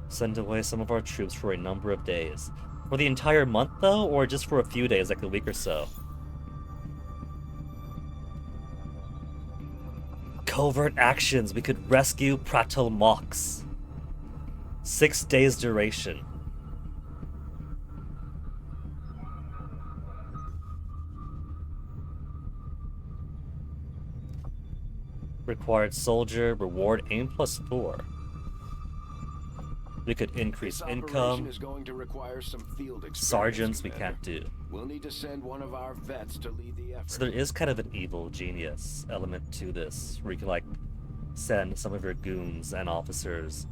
Send away some of our troops for a number of days. For the entire month, though, or just for a few days, like a week or so? Covert actions. We could rescue Prato Mox. 6 days duration. Required soldier, reward aim +4. We could increase income. Is going to require some field experience, Sergeants we Commander. can't do. We'll need to send one of our vets to lead the effort. So there is kind of an evil genius element to this, where you can like send some of your goons and officers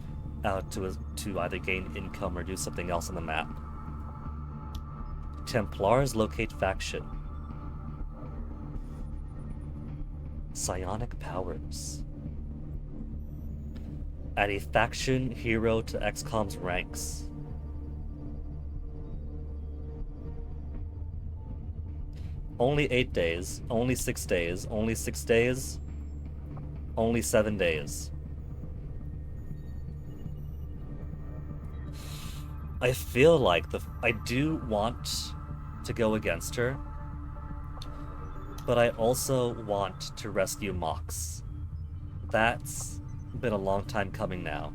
out to either gain income or do something else on the map. Templars locate faction. Psionic powers. Add a faction hero to XCOM's ranks. Only 8 days, only 6 days, only 6 days, only 7 days. I feel like I do want to go against her, but I also want to rescue Mox. That's been a long time coming now.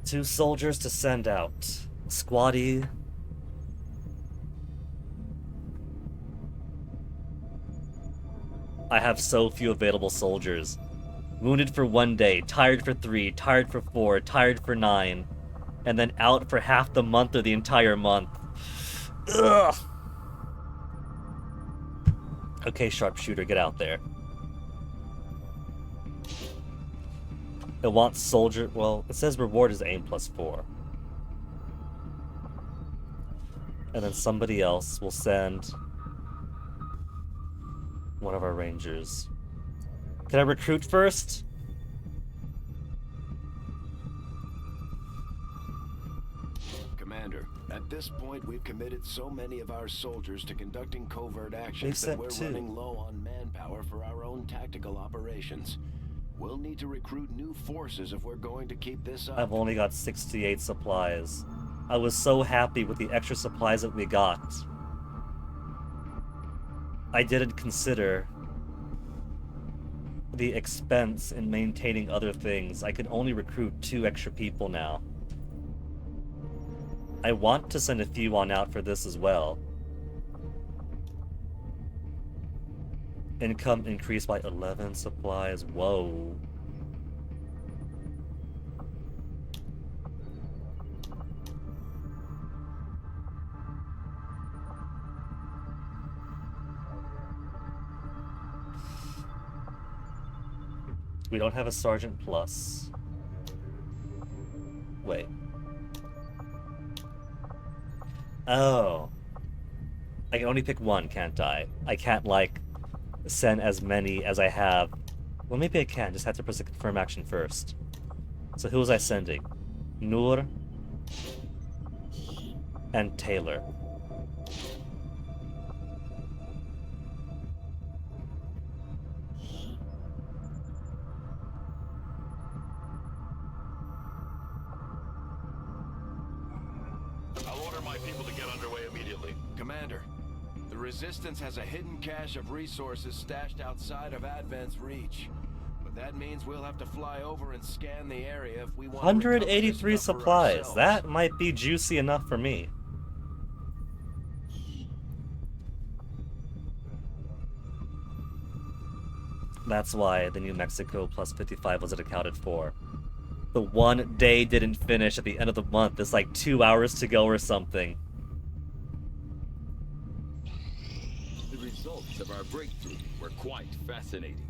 Two soldiers to send out. Squatty. I have so few available soldiers. Wounded for 1 day, tired for 3, tired for 4, tired for 9, and then out for half the month or the entire month. Ugh. Okay, sharpshooter, get out there. It wants soldier. Well, it says reward is aim +4. And then somebody else will send one of our rangers. Can I recruit first? Commander, at this point we've committed so many of our soldiers to conducting covert actions that we're running low on manpower for our own tactical operations. We'll need to recruit new forces if we're going to keep this up. I've only got 68 supplies. I was so happy with the extra supplies that we got. I didn't consider the expense in maintaining other things. I could only recruit 2 extra people now. I want to send a few on out for this as well. Income increased by 11 supplies. Whoa. We don't have a Sergeant Plus. Wait. Oh. I can only pick one, can't I? I can't, like, send as many as I have. Well, maybe I can. Just have to press the confirm action first. So who was I sending? Noor and Taylor. I'll order my people to get underway immediately. Commander, the Resistance has a hidden cache of resources stashed outside of Advent's reach. But that means we'll have to fly over and scan the area if we want 183 supplies. That might be juicy enough for me. That's why the New Mexico plus 55 wasn't accounted for. The 1 day didn't finish at the end of the month. There's like 2 hours to go or something. The results of our breakthrough were quite fascinating.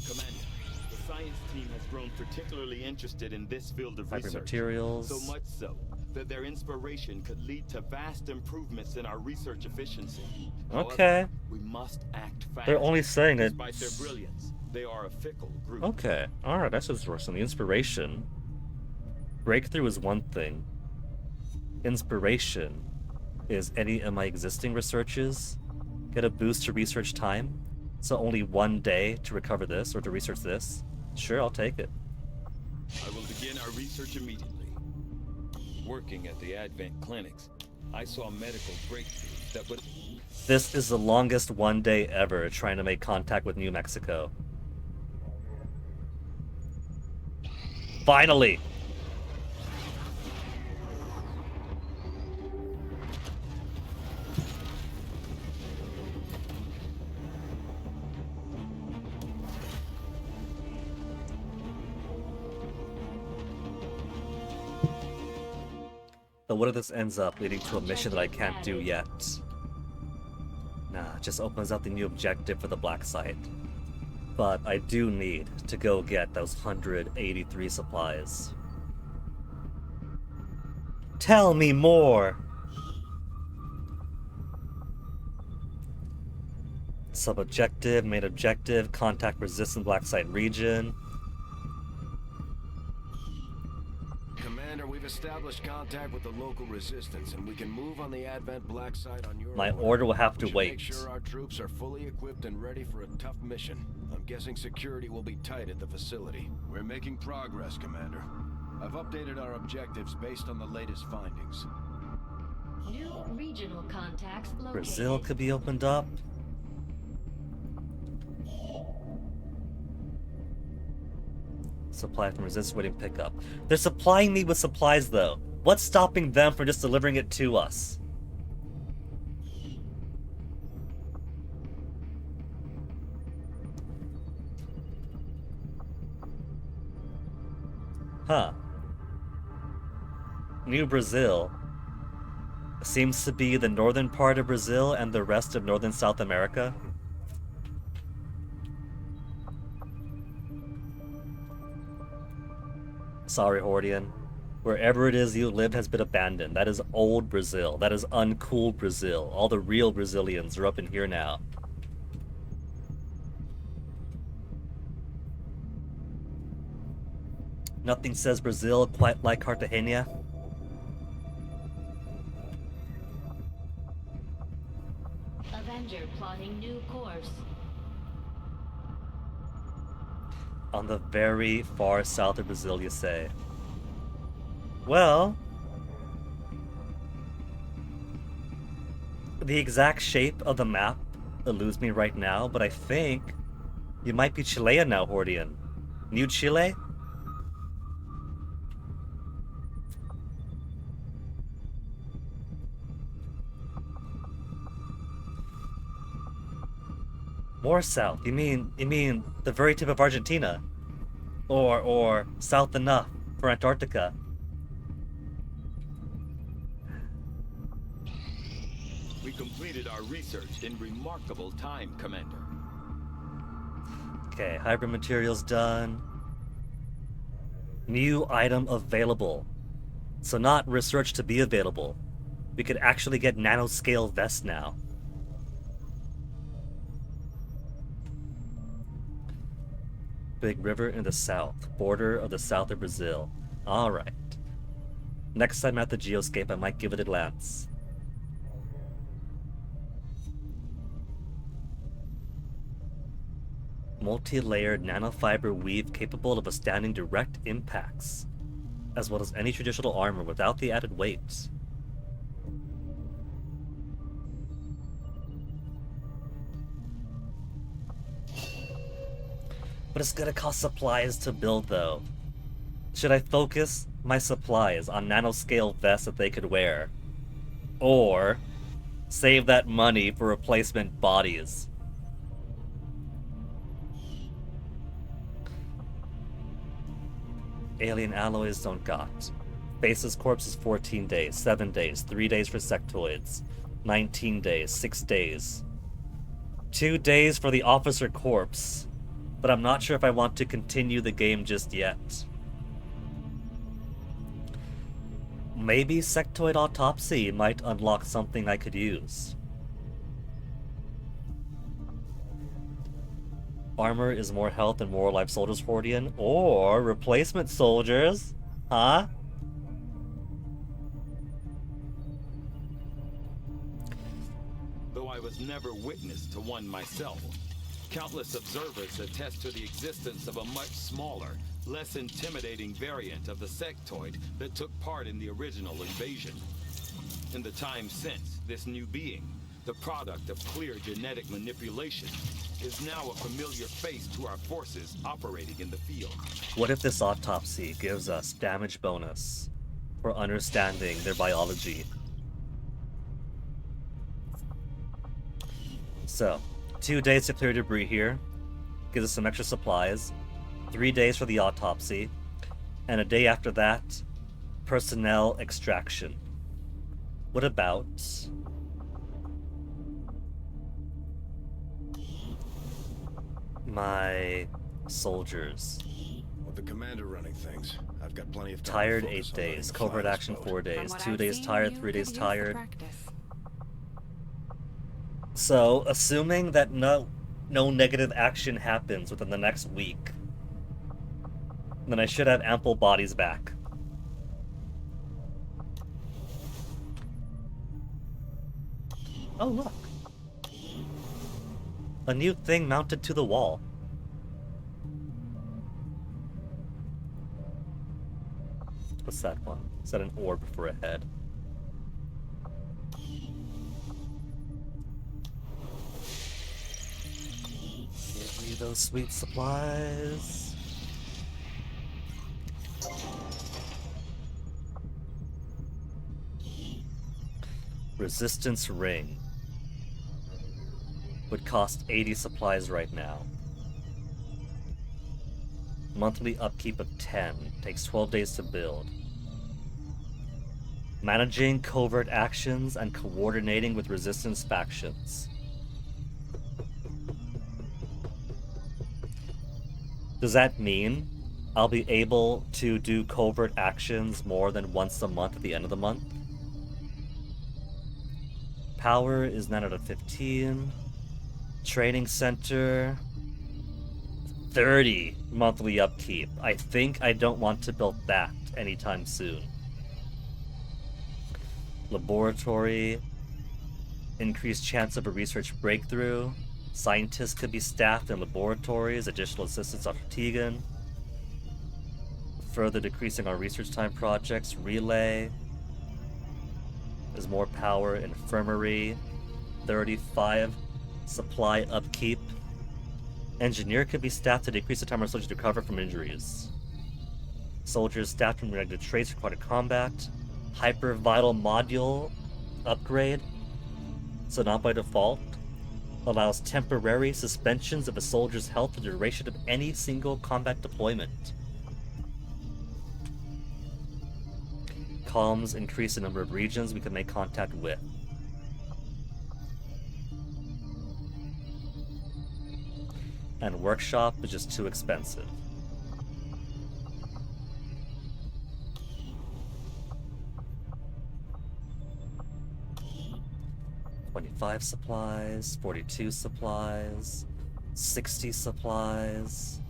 Commander, the science team has grown particularly interested in this field of research. Materials. So much so that their inspiration could lead to vast improvements in our research efficiency. Okay. However, we must act fast. They're only saying it. Despite their brilliance, they are a fickle group. Okay. Alright, that's just worse than the inspiration. Breakthrough is one thing. Inspiration is any of my existing researches get a boost to research time. So only 1 day to recover this or to research this. Sure, I'll take it. I will begin our research immediately. Working at the Advent clinics, I saw medical breakthroughs that would... This is the longest 1 day ever trying to make contact with New Mexico. Finally! But what if this ends up leading to a mission that I can't do yet? Nah, it just opens up the new objective for the black site. But I do need to go get those 183 supplies. Tell me more! Sub-objective, main objective, contact resistant black site region. Commander, we've established contact with the local resistance, and we can move on the Advent black site on your My order will have to Should wait. Make sure our troops are fully equipped and ready for a tough mission. I'm guessing security will be tight at the facility. We're making progress, Commander. I've updated our objectives based on the latest findings. New regional contacts located. Brazil could be opened up. Supply from resistance waiting pickup. They're supplying me with supplies though. What's stopping them from just delivering it to us? Huh. New Brazil seems to be the northern part of Brazil and the rest of northern South America. Sorry, Hordian. Wherever it is you live has been abandoned. That is old Brazil. That is uncool Brazil. All the real Brazilians are up in here now. Nothing says Brazil quite like Cartagena. Avenger plotting new course. On the very far south of Brazil, you say? Well, the exact shape of the map eludes me right now, but I think you might be Chilean now, Hordian. New Chile? More south? You mean the very tip of Argentina? Or south enough for Antarctica? We completed our research in remarkable time, Commander. Okay, hybrid materials done. New item available. So not research to be available. We could actually get nanoscale vests now. Big river in the south, border of the south of Brazil. Alright. Next time at the geoscape, I might give it a glance. Multi-layered nanofiber weave capable of withstanding direct impacts, as well as any traditional armor without the added weight. But it's gonna cost supplies to build, though. Should I focus my supplies on nanoscale vests that they could wear? Or save that money for replacement bodies? Alien alloys don't got. Faceless corpse is 14 days, 7 days, 3 days for sectoids, 19 days, 6 days. 2 days for the officer corpse. But I'm not sure if I want to continue the game just yet. Maybe sectoid autopsy might unlock something I could use. Armor is more health and more life soldiers, Hordian, or replacement soldiers, huh? Though I was never witness to one myself, countless observers attest to the existence of a much smaller, less intimidating variant of the sectoid that took part in the original invasion. In the time since, this new being, the product of clear genetic manipulation, is now a familiar face to our forces operating in the field. What if this autopsy gives us damage bonus for understanding their biology? So, 2 days to clear debris here, gives us some extra supplies, 3 days for the autopsy, and a day after that, personnel extraction. What about my soldiers? With the commander running things, I've got plenty of time. Tired to 8 focus on letting days, the covert files action explode. 4 days, From what 2 I've days seen, tired, you 3 days could use the tired. practice. So, assuming that no negative action happens within the next week, then I should have ample bodies back. Oh, look. A new thing mounted to the wall. What's that one? Is that an orb for a head? Give me those sweet supplies. Resistance ring. Would cost 80 supplies right now. Monthly upkeep of 10. Takes 12 days to build. Managing covert actions and coordinating with resistance factions. Does that mean I'll be able to do covert actions more than once a month at the end of the month? Power is 9 out of 15. Training center, 30 monthly upkeep. I think I don't want to build that anytime soon. Laboratory, increased chance of a research breakthrough. Scientists could be staffed in laboratories, additional assistance on Tegan. Further decreasing our research time projects. Relay. There's more power. Infirmary, 35 supply upkeep. Engineer could be staffed to decrease the time our soldiers recover from injuries. Soldiers staffed from related traits required to combat. Hyper vital module upgrade. So not by default. Allows temporary suspensions of a soldier's health for the duration of any single combat deployment. Comms increase the number of regions we can make contact with. And workshop is just too expensive. $25 supplies, 42 supplies, 60 supplies.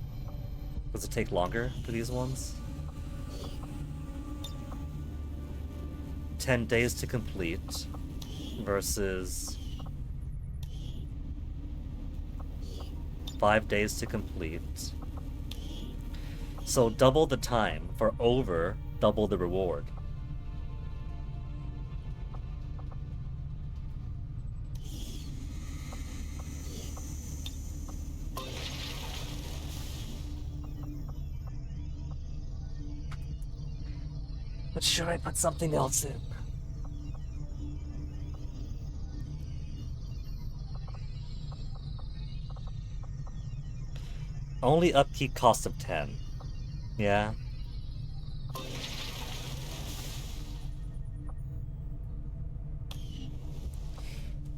Does it take longer for these ones? 10 days to complete versus 5 days to complete. So double the time for over double the reward. But should I put something else in? Only upkeep cost of 10. Yeah.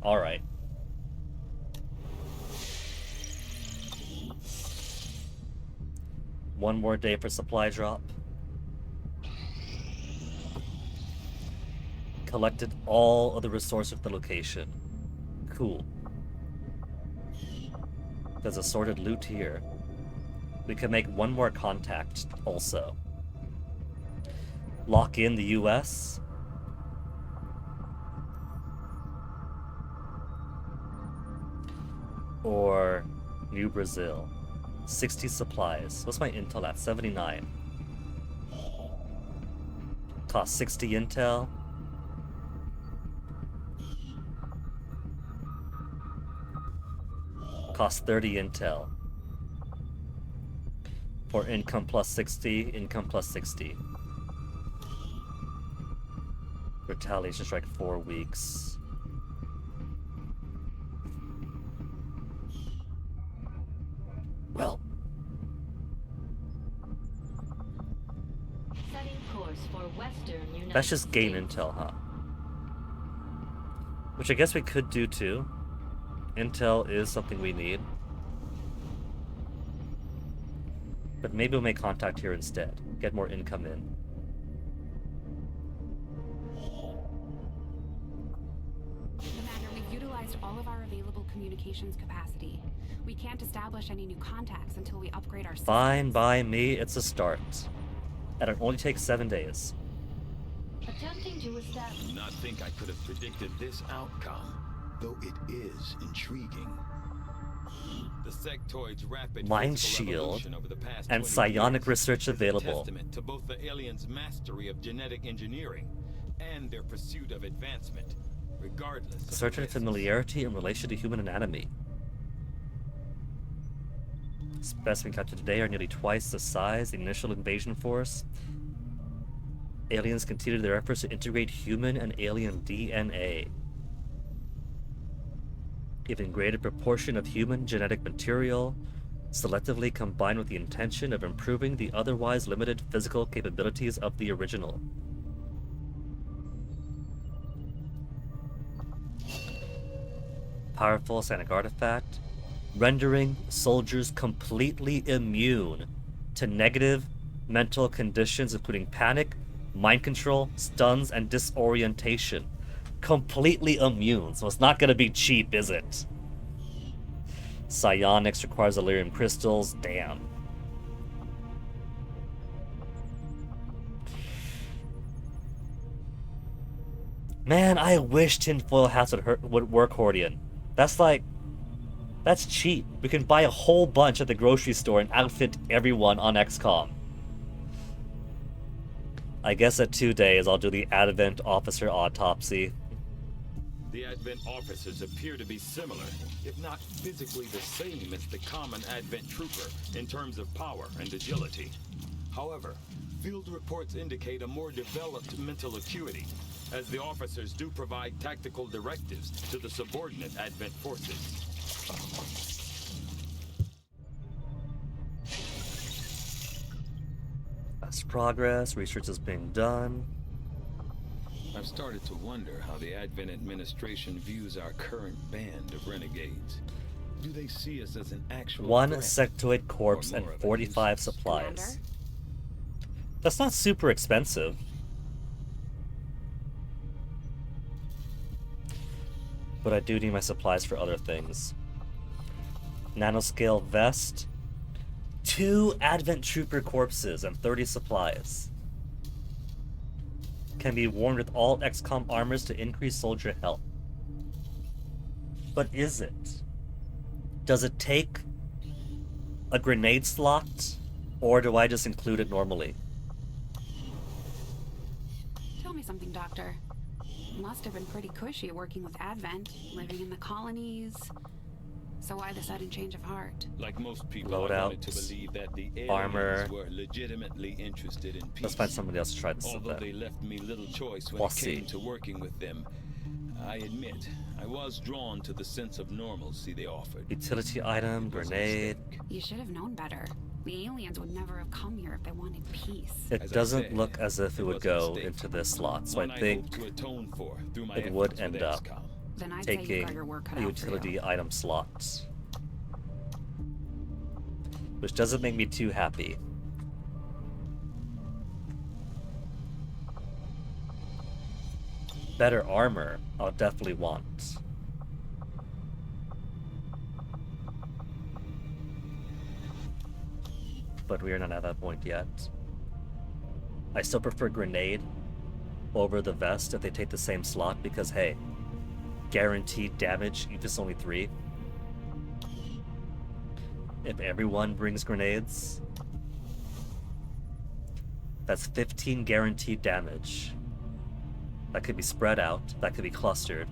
Alright. One more day for supply drop. Collected all of the resources at the location. Cool. There's assorted loot here. We can make one more contact also. Lock in the US. Or New Brazil. 60 supplies. What's my intel at? 79. Cost 60 intel. Cost 30 intel. For income plus 60, income plus 60. Retaliation strike 4 weeks. Well. Setting course for Western United That's just gain States. intel, huh? Which I guess we could do too. Intel is something we need. But maybe we'll make contact here instead. Get more income in. Commander, we've utilized all of our available communications capacity. We can't establish any new contacts until we upgrade our systems. Fine by me, it's a start. And it only takes 7 days. Attempting to establish. Do not think I could have predicted this outcome. Though it is intriguing. The sectoid's rapid Mind physical shield evolution over the past and 20 psionic years research is a available. testament to both the aliens' mastery of genetic engineering and their pursuit of advancement, regardless of Certain risks. familiarity in relation to human anatomy. Specimen captured today are nearly twice the size of the initial invasion force. Aliens continued their efforts to integrate human and alien DNA. even greater proportion of human genetic material, selectively combined with the intention of improving the otherwise limited physical capabilities of the original. Powerful psionic artifact, rendering soldiers completely immune to negative mental conditions including panic, mind control, stuns, and disorientation. Completely immune, so it's not gonna be cheap, is it? Psionics requires Illyrium crystals, damn. Man, I wish tinfoil hats would work, Hordian. That's cheap. We can buy a whole bunch at the grocery store and outfit everyone on XCOM. I guess at 2 days I'll do the Advent Officer Autopsy. The Advent officers appear to be similar, if not physically the same as the common Advent trooper in terms of power and agility. However, field reports indicate a more developed mental acuity, as the officers do provide tactical directives to the subordinate Advent forces. That's progress, research is being done. I've started to wonder how the Advent administration views our current band of renegades. Do they see us as an actual 1 threat, sectoid corpse and 45 supplies. Commander? That's not super expensive. But I do need my supplies for other things. Nanoscale vest. 2 Advent Trooper corpses and 30 supplies. Can be worn with all XCOM armors to increase soldier health. But is it? Does it take a grenade slot? Or do I just include it normally? Tell me something, Doctor. Must have been pretty cushy working with Advent, living in the colonies. So why the sudden change of heart? Like most people, I wanted to Loadouts, believe that the aliens armor. were legitimately interested in peace. Let's find somebody else to try this with. Although they left me little choice when it came to working with them, I admit I was drawn to the sense of normalcy they offered. Utility item, grenade. You should have known better. The aliens would never have come here if they wanted peace. It doesn't look as if it would go into this slot, so I think it would end up Then I'd say you got taking your work cut the out for you. utility item slots. Which doesn't make me too happy. Better armor, I'll definitely want. But we are not at that point yet. I still prefer grenade over the vest if they take the same slot because, hey, guaranteed damage if it's only 3. If everyone brings grenades, that's 15 guaranteed damage. That could be spread out, that could be clustered.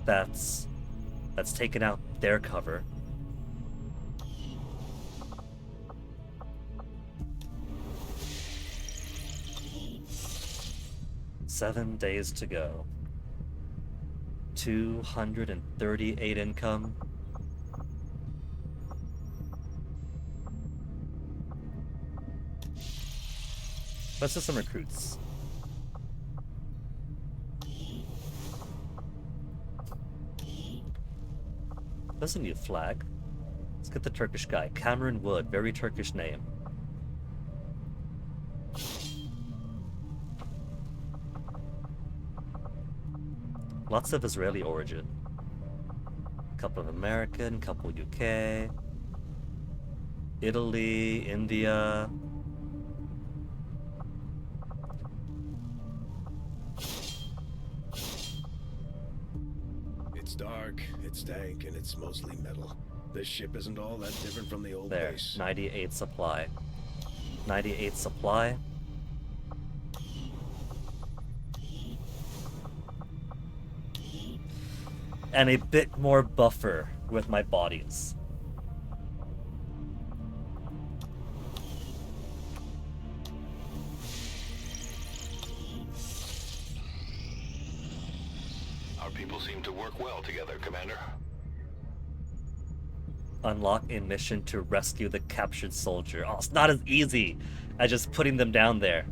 That's taken out their cover. Seven days to go. 238 income. Let's do some recruits. Doesn't need a flag. Let's get the Turkish guy. Cameron Wood, very Turkish name. Lots of Israeli origin. Couple of American, couple UK. Italy, India. It's dark, it's dank, and it's mostly metal. This ship isn't all that different from the old There, base. 98 supply. 98 supply. And a bit more buffer with my bodies. Our People seem to work well together, Commander. Unlock a mission to rescue the captured soldier. Oh, it's not as easy as just putting them down there.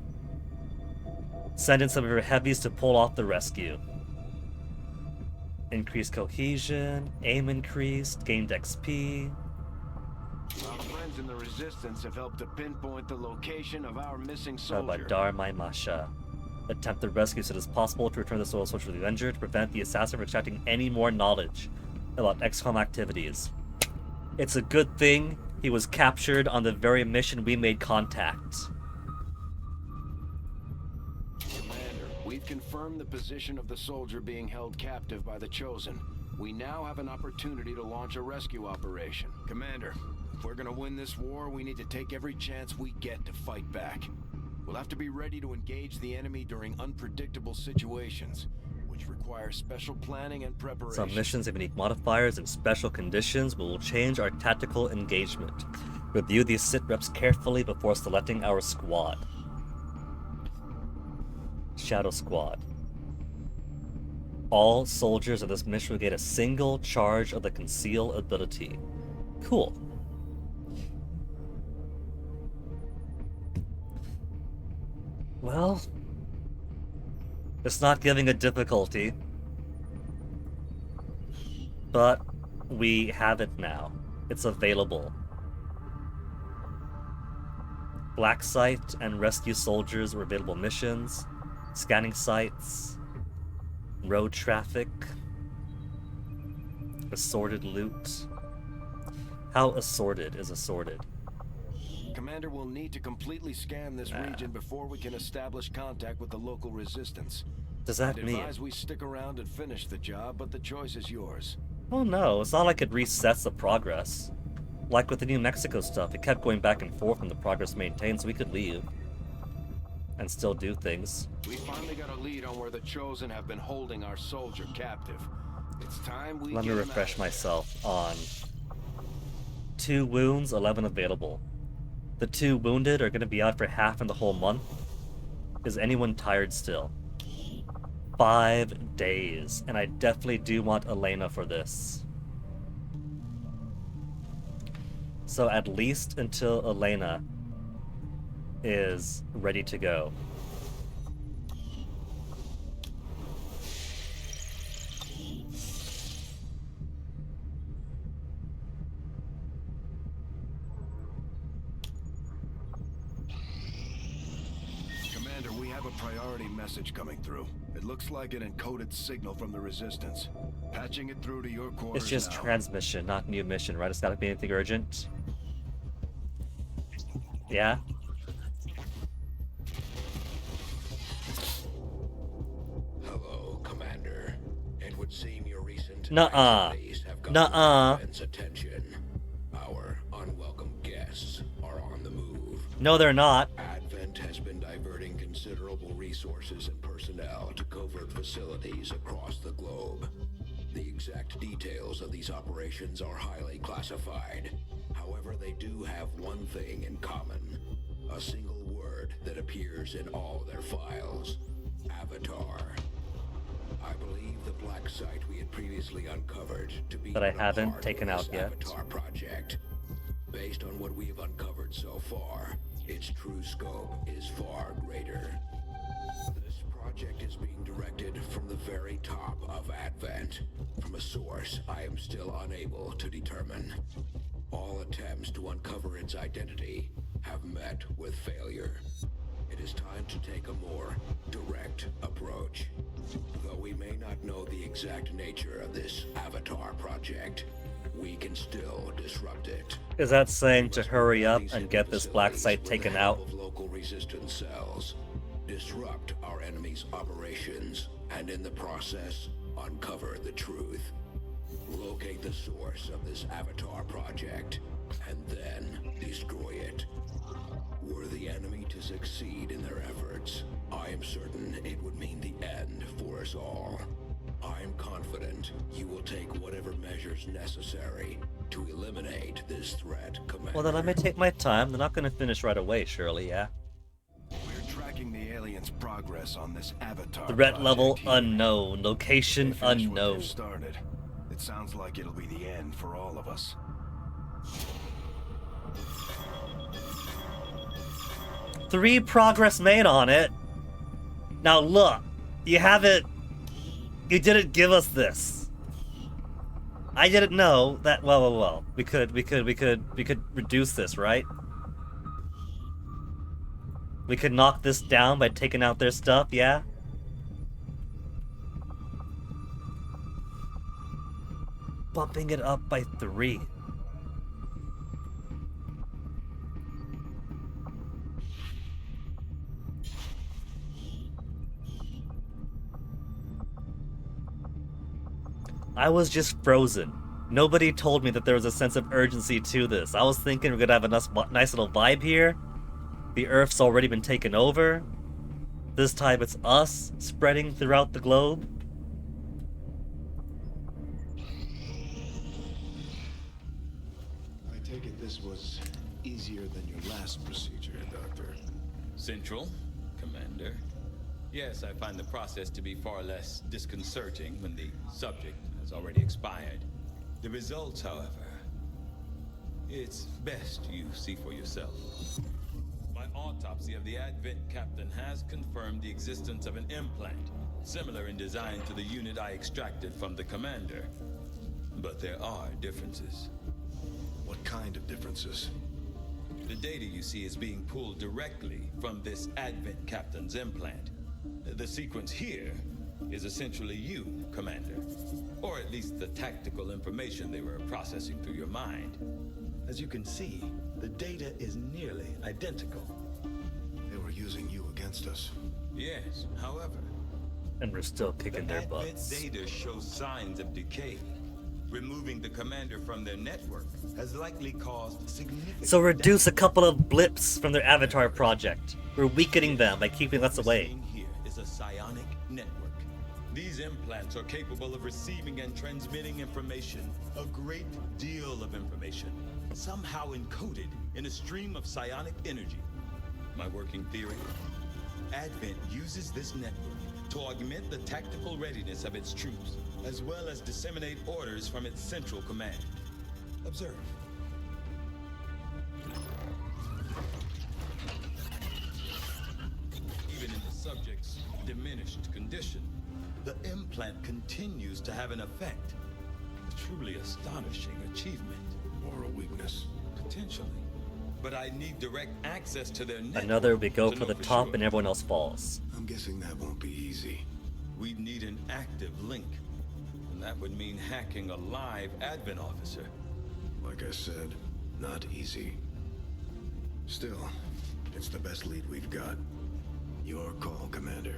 Send in some of your heavies to pull off the rescue. Increased cohesion, aim increased, gained XP. Our friends in the Resistance have helped to pinpoint the location of our missing soldier. Badar my Masha. Attempt the rescue as soon as possible to return the soil soldier to the Avenger to prevent the assassin from extracting any more knowledge about Xcom activities. It's a good thing he was captured on the very mission we made contact. Commander, we've confirmed the position of the soldier being held captive by the Chosen. We now have an opportunity to launch a rescue operation. Commander, if we're gonna win this war, we need to take every chance we get to fight back. We'll have to be ready to engage the enemy during unpredictable situations, which require special planning and preparation. Some missions have unique modifiers and special conditions will change our tactical engagement. Review these sit-reps carefully before selecting our squad. Shadow Squad. All soldiers of this mission will get a single charge of the Conceal ability. Cool. Well, it's not giving a difficulty, but we have it now. It's available. Black Site and Rescue Soldiers were available missions, scanning sites, road traffic, assorted loot. How assorted is assorted? Commander will need to completely scan this region before we can establish contact with the local resistance. Does that I'd mean? advise we stick around and finish the job, but the choice is yours. Oh no, it's not like it resets the progress. Like with the New Mexico stuff, it kept going back and forth and the progress maintained, so we could leave. And still do things. We finally got a lead on where the Chosen have been holding our soldier captive. It's time we Let me get him refresh out of myself on 2 wounds, 11 available. The 2 wounded are going to be out for half in the whole month. Is anyone tired still? 5 days, and I definitely do want Elena for this. So at least until Elena is ready to go. Commander, we have a priority message coming through. It looks like an encoded signal from the Resistance. Patching it through to your quarters It's just now. transmission, not new mission, right? It's gotta be anything urgent. Yeah? Hello, Commander. It would seem your recent Nuh-uh. activities have gotten Nuh-uh. Advent's attention. Our unwelcome guests are on the move. No, they're not. Advent has been diverting considerable resources and personnel to covert facilities across the globe. The exact details of these operations are highly classified. However, they do have one thing in common. A single word that appears in all their files. Avatar. I believe the black site we had previously uncovered to be That I but a haven't part taken of out this yet. Avatar project. Based on what we've uncovered so far, its true scope is far greater. This project is being directed from the very top of Advent, from a source I am still unable to determine. All attempts to uncover its identity have met with failure. It is time to take a more direct approach. Though we may not know the exact nature of this Avatar project, we can still disrupt it. Is that saying to hurry up and get this black site taken out? Of local resistance cells, disrupt our enemy's operations, and in the process, uncover the truth. Locate the source of this Avatar project, and then destroy it. Were the enemy to succeed in their efforts, I am certain it would mean the end for us all. I am confident you will take whatever measures necessary to eliminate this threat, Commander. Well, then let me take my time. They're not going to finish right away, surely, yeah? We're tracking the alien Aliens' progress on this Avatar Threat level project here. unknown. Location They finish what unknown. they've started. It sounds like it'll be the end for all of us. 3 progress made on it. Now look, you didn't give us this. I didn't know that. Well. We could reduce this, right? We could knock this down by taking out their stuff, yeah? Bumping it up by 3. I was just frozen. Nobody told me that there was a sense of urgency to this. I was thinking we're gonna have a nice little vibe here. The Earth's already been taken over. This time it's us spreading throughout the globe. I take it this was easier than your last procedure, Doctor. Central, Commander. Yes, I find the process to be far less disconcerting when the subject has already expired. The results, however, it's best you see for yourself. My autopsy of the Advent captain has confirmed the existence of an implant, similar in design to the unit I extracted from the commander. But there are differences. What kind of differences? The data you see is being pulled directly from this Advent captain's implant. The sequence here is essentially you, Commander. Or at least the tactical information they were processing through your mind. As you can see, the data is nearly identical. They were using you against us. Yes, however, And we're still kicking their Advent butts. data shows signs of decay. Removing the commander from their network has likely caused significant So reduce a couple of blips from their Avatar project. We're weakening them by keeping us away. Seeing here is a psionic network. These implants are capable of receiving and transmitting information, a great deal of information, somehow encoded in a stream of psionic energy. My working theory? Advent uses this network to augment the tactical readiness of its troops, as well as disseminate orders from its central command. Observe. Even in the subject's diminished condition, the implant continues to have an effect. A truly astonishing achievement. Or a weakness. Potentially. But I need direct access to their network. Another we go to for know the top sure. and everyone else falls. I'm guessing that won't be easy. We'd need an active link. And that would mean hacking a live Advent officer. Like I said, not easy. Still, it's the best lead we've got. Your call, Commander.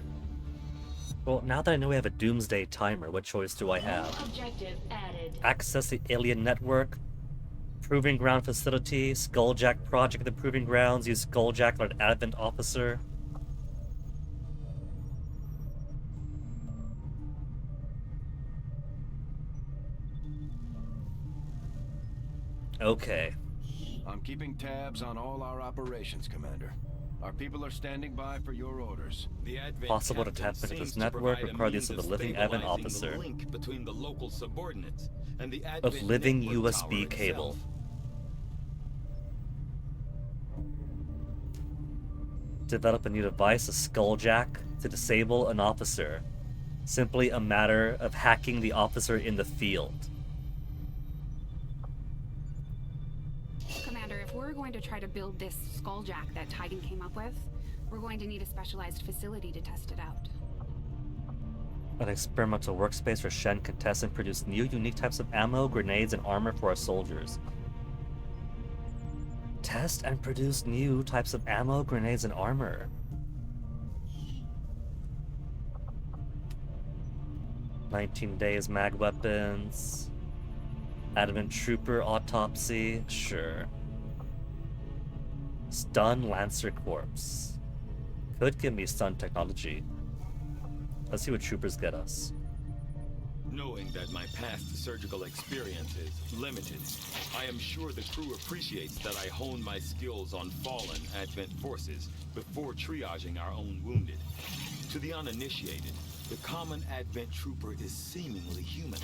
Well, now that I know we have a doomsday timer, what choice do I have? Objective added. Access the alien network, Proving Ground facility, Skulljack project at the Proving Grounds, use Skulljack on an Advent officer. Okay. I'm keeping tabs on all our operations, Commander. Our people are standing by for your orders. The Advent Possible to captain tap into this seems to network, provide a require the use means of the living Advent stabilizing officer. The link between the local subordinates and the Of Advent living network USB tower cable. itself. Develop a new device, a Skulljack, to disable an officer. Simply a matter of hacking the officer in the field. Commander, if we're going to try to build this Skulljack that Titan came up with, we're going to need a specialized facility to test it out. An experimental workspace where Shen can test and produce new unique types of ammo, grenades, and armor for our soldiers. Test and produce new types of ammo, grenades, and armor. "19 days mag weapons. Adamant Trooper autopsy, sure. Stun Lancer Corpse. Could give me stun technology. Let's see what troopers get us. Knowing that my past surgical experience is limited, I am sure the crew appreciates that I hone my skills on fallen Advent forces before triaging our own wounded. To the uninitiated, the common Advent trooper is seemingly human.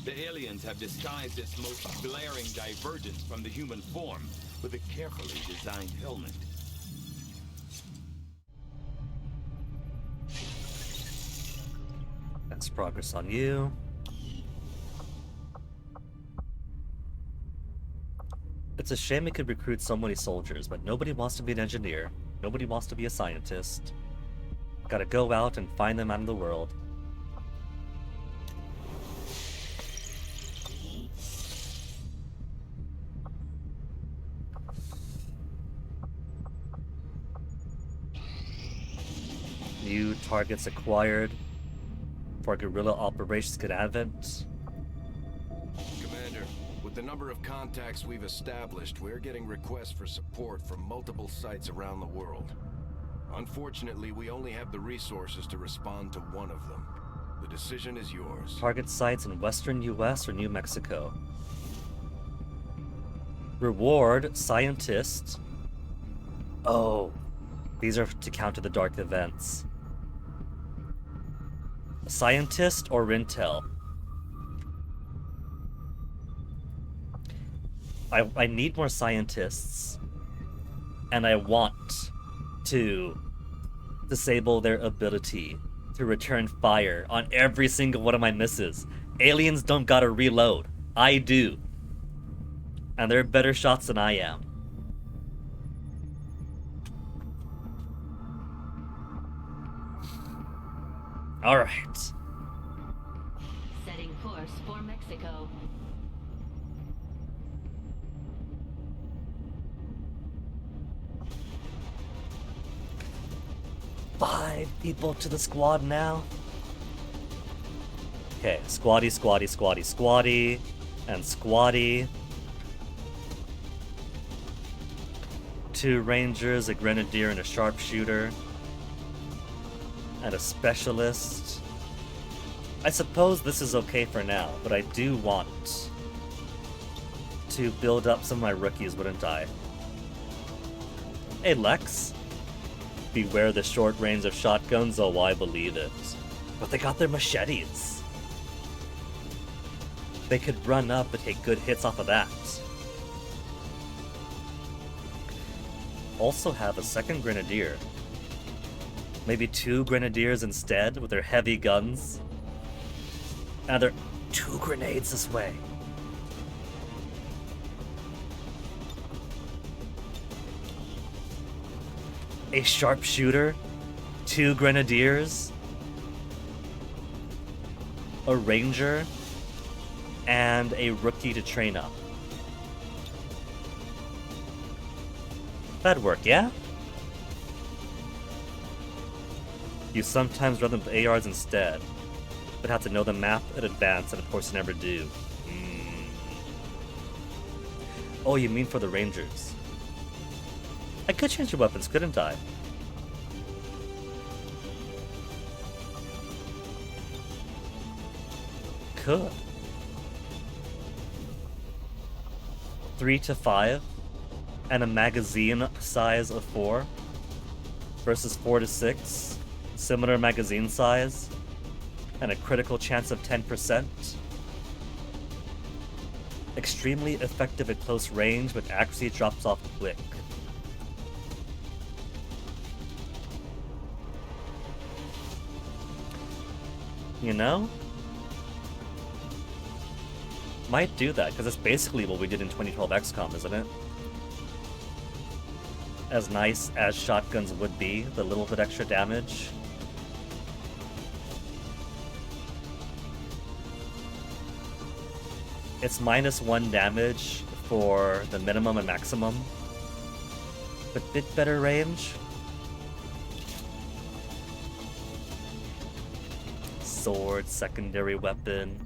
The aliens have disguised its most glaring divergence from the human form with a carefully designed helmet. Next progress on you. It's a shame we could recruit so many soldiers, but nobody wants to be an engineer. Nobody wants to be a scientist. Gotta go out and find them out in the world. New targets acquired for guerrilla operations at Advent. Commander, with the number of contacts we've established, we're getting requests for support from multiple sites around the world. Unfortunately, we only have the resources to respond to one of them. The decision is yours. Target sites in western US or New Mexico. Reward scientist. Oh, these are to counter the dark events. Scientist or Intel? I need more scientists, and I want to disable their ability to return fire on every single one of my misses. Aliens don't gotta reload. I do. And they're better shots than I am. Alright. Setting course for Mexico. Five people to the squad now. Okay, squatty, squatty, squatty, squatty, and squatty. 2 rangers, a grenadier, and a sharpshooter. And a specialist. I suppose this is okay for now, but I do want to build up some of my rookies, wouldn't I? Hey, Lex. Beware the short range of shotguns, oh, I believe it. But they got their machetes. They could run up and take good hits off of that. Also have a second grenadier. Maybe 2 grenadiers instead with their heavy guns. And there are 2 grenades this way. A sharpshooter, 2 grenadiers, a ranger, and a rookie to train up. That'd work, yeah? You sometimes run them with ARs instead, but have to know the map in advance, and of course you never do. Oh, you mean for the rangers. I could change your weapons, couldn't I? Could. 3 to 5, and a magazine size of 4, versus 4 to 6, similar magazine size, and a critical chance of 10%. Extremely effective at close range, but accuracy drops off quick. You know? Might do that, because it's basically what we did in 2012 Xcom, isn't it? As nice as shotguns would be, the little bit extra damage. It's -1 damage for the minimum and maximum, but bit better range. Sword, secondary weapon.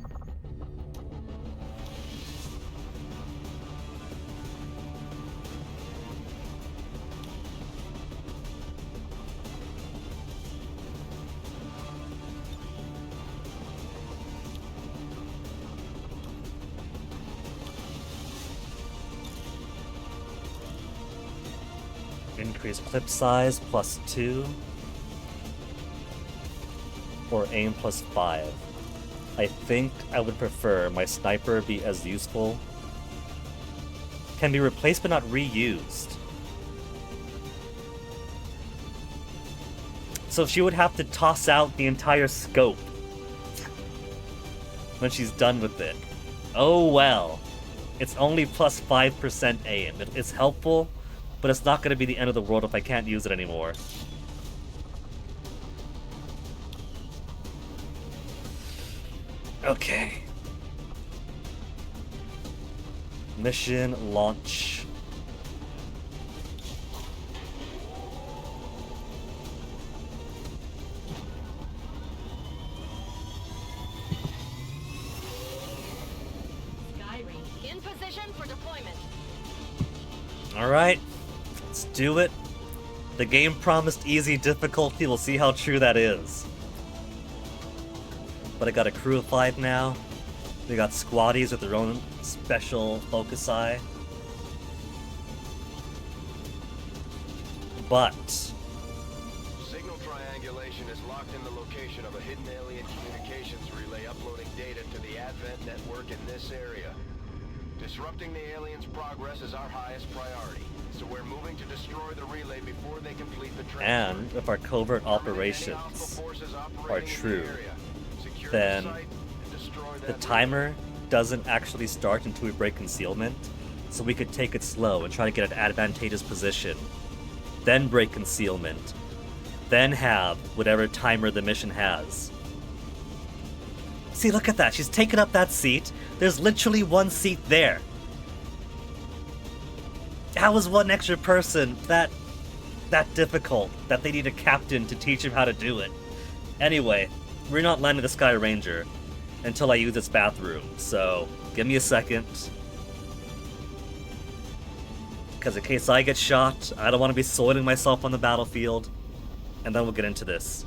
Increase clip size +2. Or aim +5. I think I would prefer my sniper be as useful. Can be replaced but not reused. So she would have to toss out the entire scope when she's done with it. Oh well. It's only +5% aim. It's helpful, but it's not going to be the end of the world if I can't use it anymore. Okay. Mission launch. In position for deployment. Alright, let's do it. The game promised easy difficulty, we'll see how true that is. But I got a crew of 5 now. We got squaddies with their own special focusi. But Signal triangulation is locked in the location of a hidden alien communications relay uploading data to the Advent network in this area. Disrupting the aliens' progress is our highest priority, so we're moving to destroy the relay before they complete the transfer. and if our covert operations are true, then the timer doesn't actually start until we break concealment, so we could take it slow and try to get an advantageous position, then break concealment, then have whatever timer the mission has. See, look at that. She's taken up that seat. There's literally one seat there. How is one extra person that difficult that they need a captain to teach him how to do it? Anyway, we're not landing the Sky Ranger until I use its bathroom, so give me a second. Because in case I get shot, I don't want to be soiling myself on the battlefield. And then we'll get into this.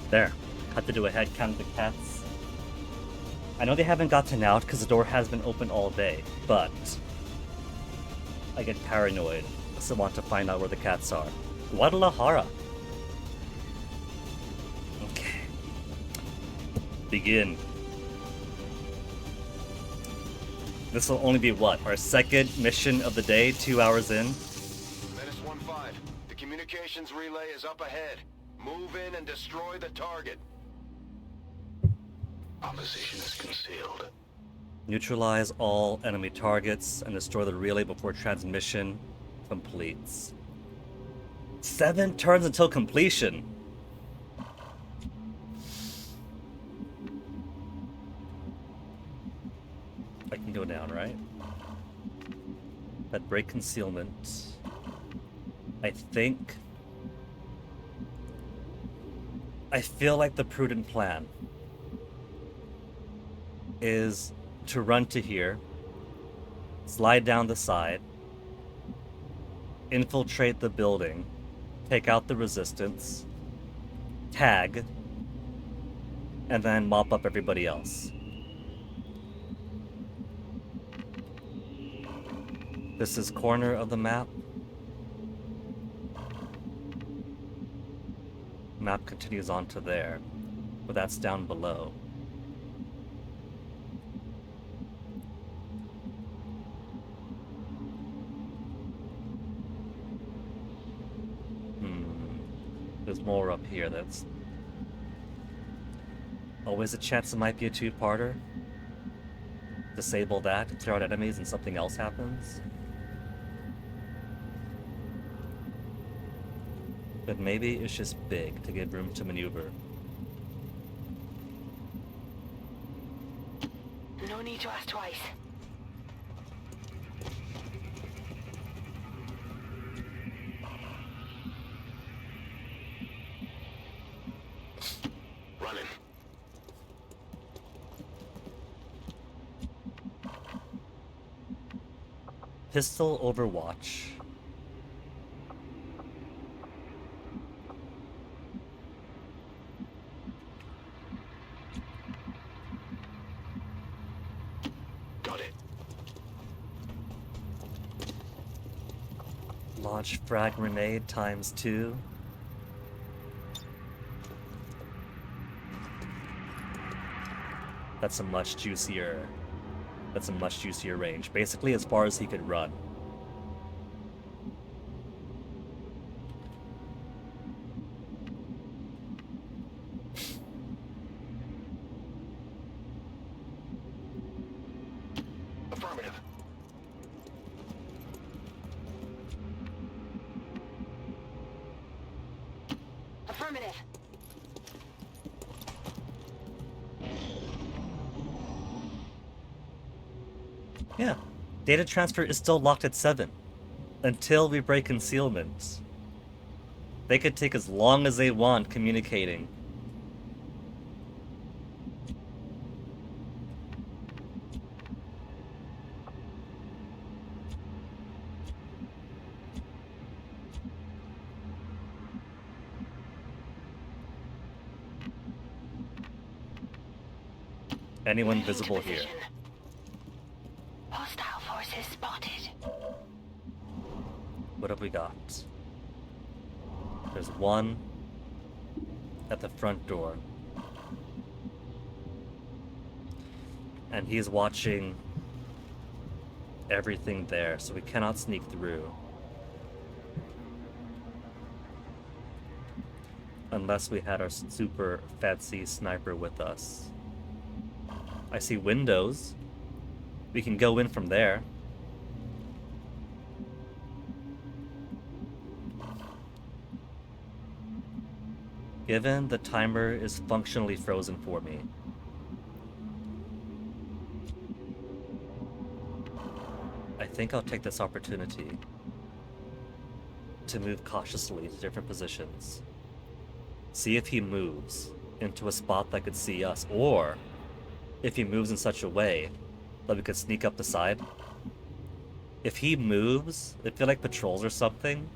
There. Had to do a head count of the cats. I know they haven't gotten out because the door has been open all day, but I get paranoid, so want to find out where the cats are. Guadalajara. Okay. Begin. This will only be what? Our second mission of the day, 2 hours in? Menace 1-5. The communications relay is up ahead. Move in and destroy the target. Opposition is concealed. Neutralize all enemy targets and destroy the relay before transmission completes. 7 turns until completion. I can go down, right? That break concealment. I feel like the prudent plan is to run to here, slide down the side, infiltrate the building, take out the resistance, tag, and then mop up everybody else. This is corner of the map. Map continues on to there, but that's down below. There's more up here. That's always a chance it might be a two-parter. Disable that, clear out enemies, and something else happens. But maybe it's just big to give room to maneuver. No need to ask twice. Running. Pistol Overwatch. Got it. Launch frag grenade ×2. That's a much juicier range. Basically as far as he could run. Affirmative. Affirmative. Yeah. Data transfer is still locked at 7. Until we break concealment. They could take as long as they want communicating. Anyone visible here? Hostile forces spotted. What have we got? There's one at the front door. And he's watching everything there, so we cannot sneak through. Unless we had our super fancy sniper with us. I see windows. We can go in from there. Given the timer is functionally frozen for me. I think I'll take this opportunity to move cautiously to different positions. See if he moves into a spot that could see us, or if he moves in such a way that we could sneak up the side. If he moves, if they're like patrols or something,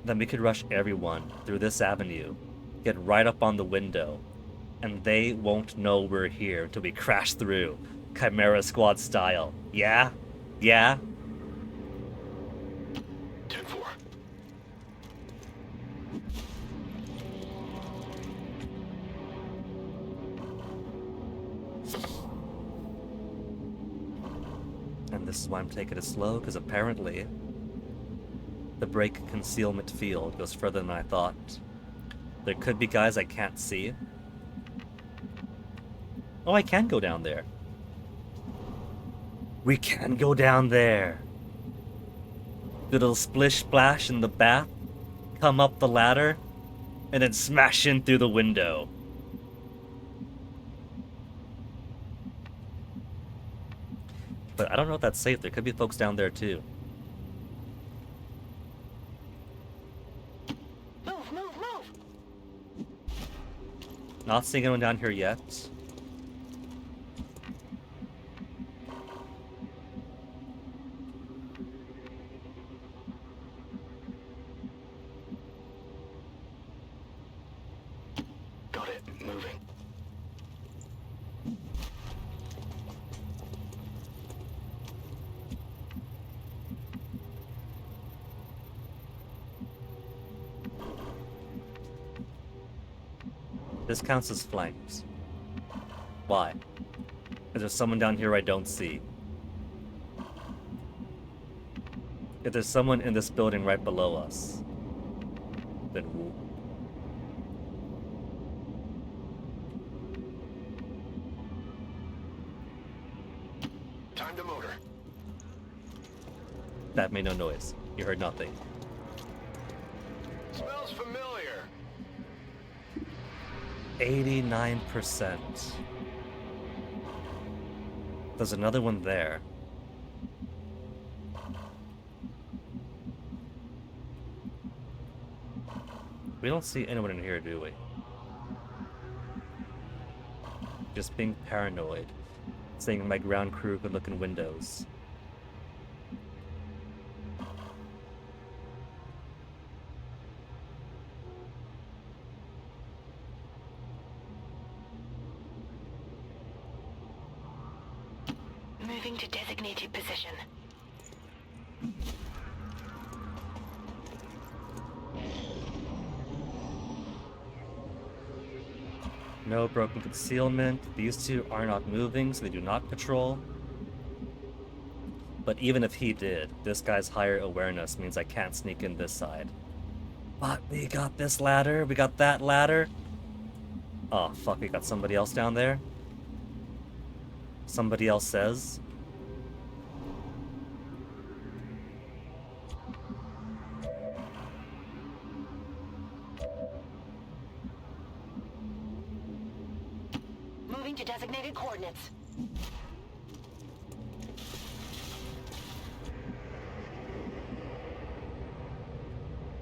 then we could rush everyone through this avenue get right up on the window, and they won't know we're here until we crash through, Chimera Squad style. Yeah? Yeah? 10-4. And this is why I'm taking it slow, because apparently the break concealment field goes further than I thought. There could be guys I can't see. Oh, I can go down there. We can go down there. Do a little splish splash in the bath, come up the ladder, and then smash in through the window. But I don't know if that's safe. There could be folks down there too. Move, move, move! Not seeing anyone down here yet. Got it. Moving. This counts as flanked. Why? Is there someone down here I don't see? If there's someone in this building right below us, then woo. Time to motor. That made no noise. You heard nothing. Smells familiar. 89%. There's another one there. We don't see anyone in here, do we? Just being paranoid. Saying my ground crew could look in windows. Moving to designated position. No broken concealment. These two are not moving, so they do not patrol. But even if he did, this guy's higher awareness means I can't sneak in this side. But we got this ladder, we got that ladder. Oh, fuck, we got somebody else down there. Somebody else says. Moving to designated coordinates.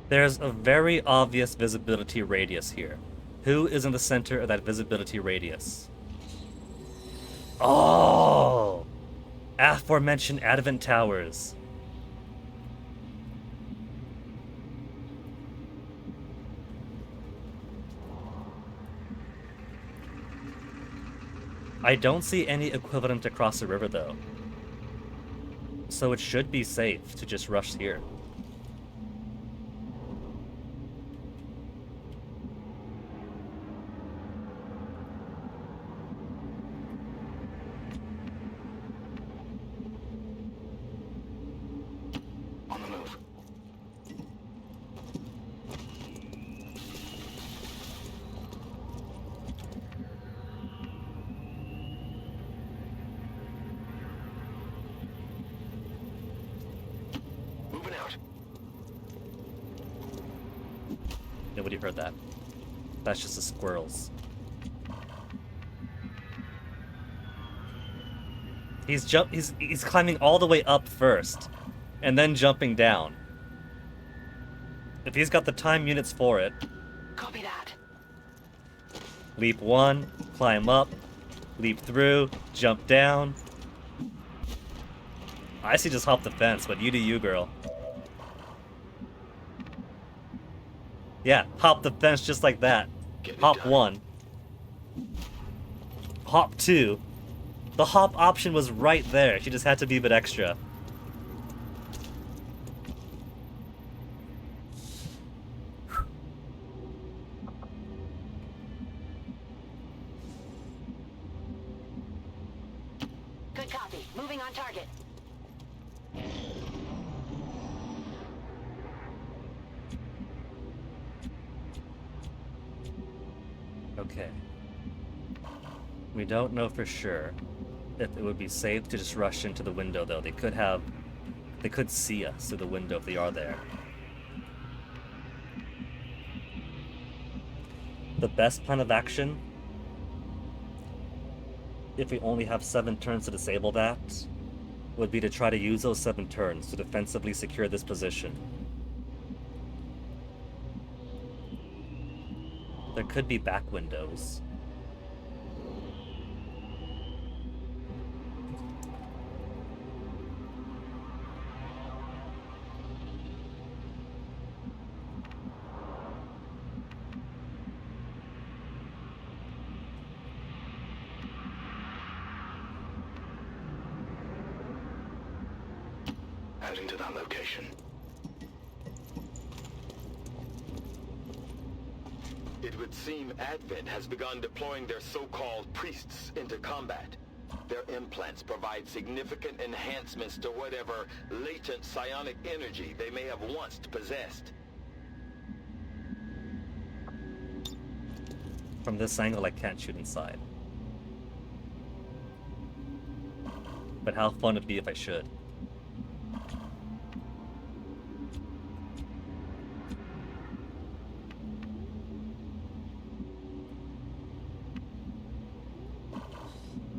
There's a very obvious visibility radius here. Who is in the center of that visibility radius? Oh! Aforementioned Advent Towers. I don't see any equivalent across the river, though. So it should be safe to just rush here. On the move. Moving out. Nobody heard that. That's just the squirrels. He's climbing all the way up first, and then jumping down. If he's got the time units for it. Copy that. Leap 1, climb up, leap through, jump down. I see just hop the fence, but you do you, girl. Yeah, hop the fence just like that. Get it Hop done. 1. Hop 2. The hop option was right there. She just had to be a bit extra. Good copy. Moving on target. Okay. We don't know for sure if it would be safe to just rush into the window, though. They could see us through the window if they are there. The best plan of action, if we only have 7 turns to disable that, would be to try to use those 7 turns to defensively secure this position. There could be back windows. Heading to that location. It would seem Advent has begun deploying their so-called priests into combat. Their implants provide significant enhancements to whatever latent psionic energy they may have once possessed. From this angle, I can't shoot inside. But how fun it'd be if I should.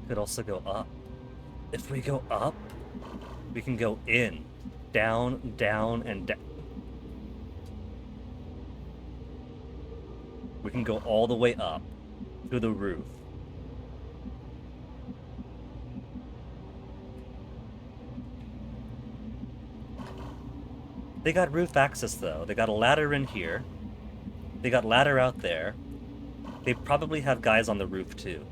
Could also go up. If we go up, we can go in, down, down, and down. We can go all the way up to the roof. They got roof access though. They got a ladder in here. They got ladder out there. They probably have guys on the roof too.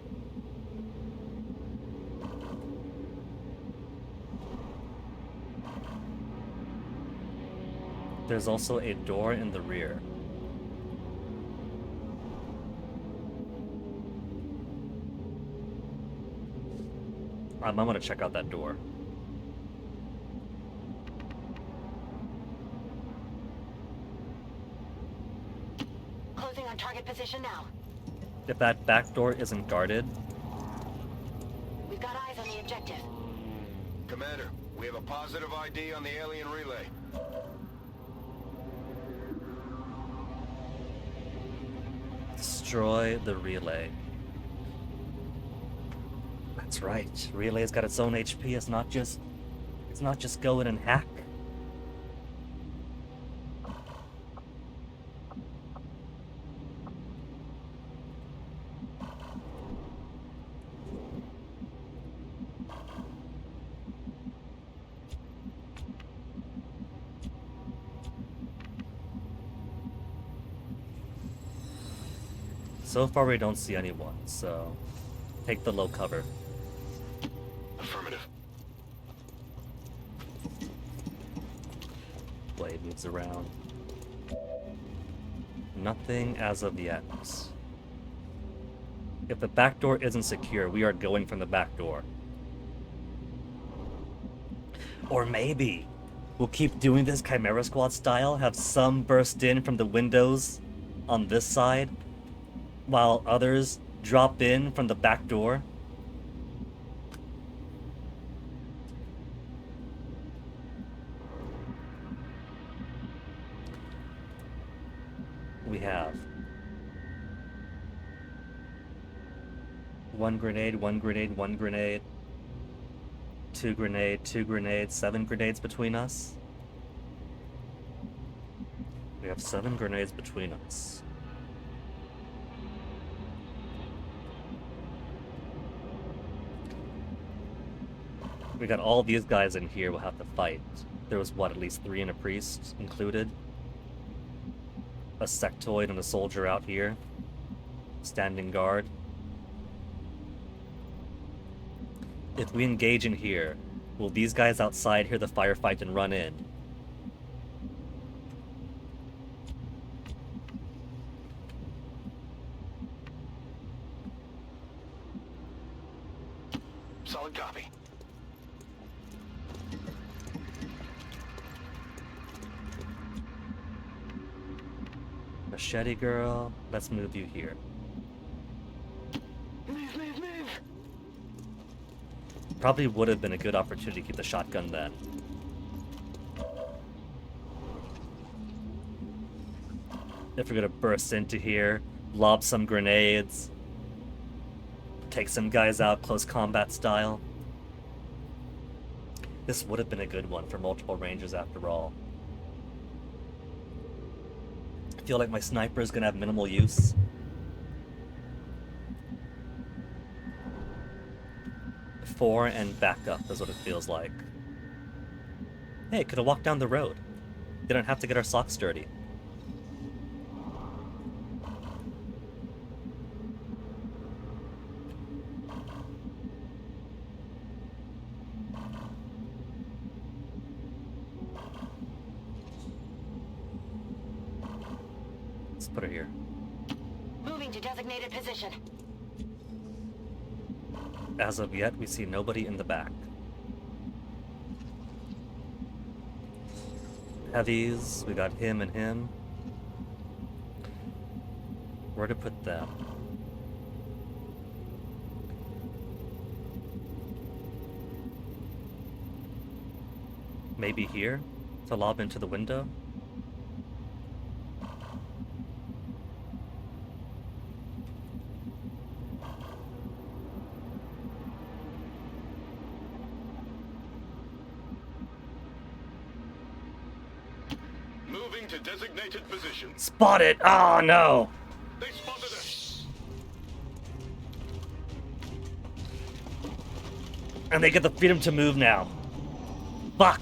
There's also a door in the rear. I'm gonna check out that door. Closing on target position now. If that back door isn't guarded, We've got eyes on the objective. Commander, we have a positive ID on the alien relay. destroy the relay. That's right. Relay's got its own HP. It's not just go in and hack. So far we don't see anyone, so take the low cover. Affirmative. Blade moves around. Nothing as of yet. If the back door isn't secure, we are going from the back door. Or maybe we'll keep doing this Chimera Squad style, have some burst in from the windows on this side, while others drop in from the back door. We have one grenade, one grenade, one grenade, two grenades, 7 grenades between us. We have 7 grenades between us. We got all these guys in here we'll have to fight. There was, what, at least 3 and a priest included? A sectoid and a soldier out here. Standing guard. If we engage in here, will these guys outside hear the firefight and run in? Solid copy. Machete girl, let's move you here. Move, move, move! Probably would have been a good opportunity to keep the shotgun then. If we're gonna burst into here, lob some grenades, take some guys out close combat style. This would have been a good one for multiple rangers after all. I feel like my sniper is gonna have minimal use. Fore and back up is what it feels like. Hey, could have walked down the road. Didn't have to get our socks dirty. Let's put her here. Moving to designated position. As of yet, we see nobody in the back. Heavies, we got him and him. Where to put them? Maybe here? To lob into the window? Moving to designated position. Spotted! Oh no! They spotted us. And they get the freedom to move now. Fuck!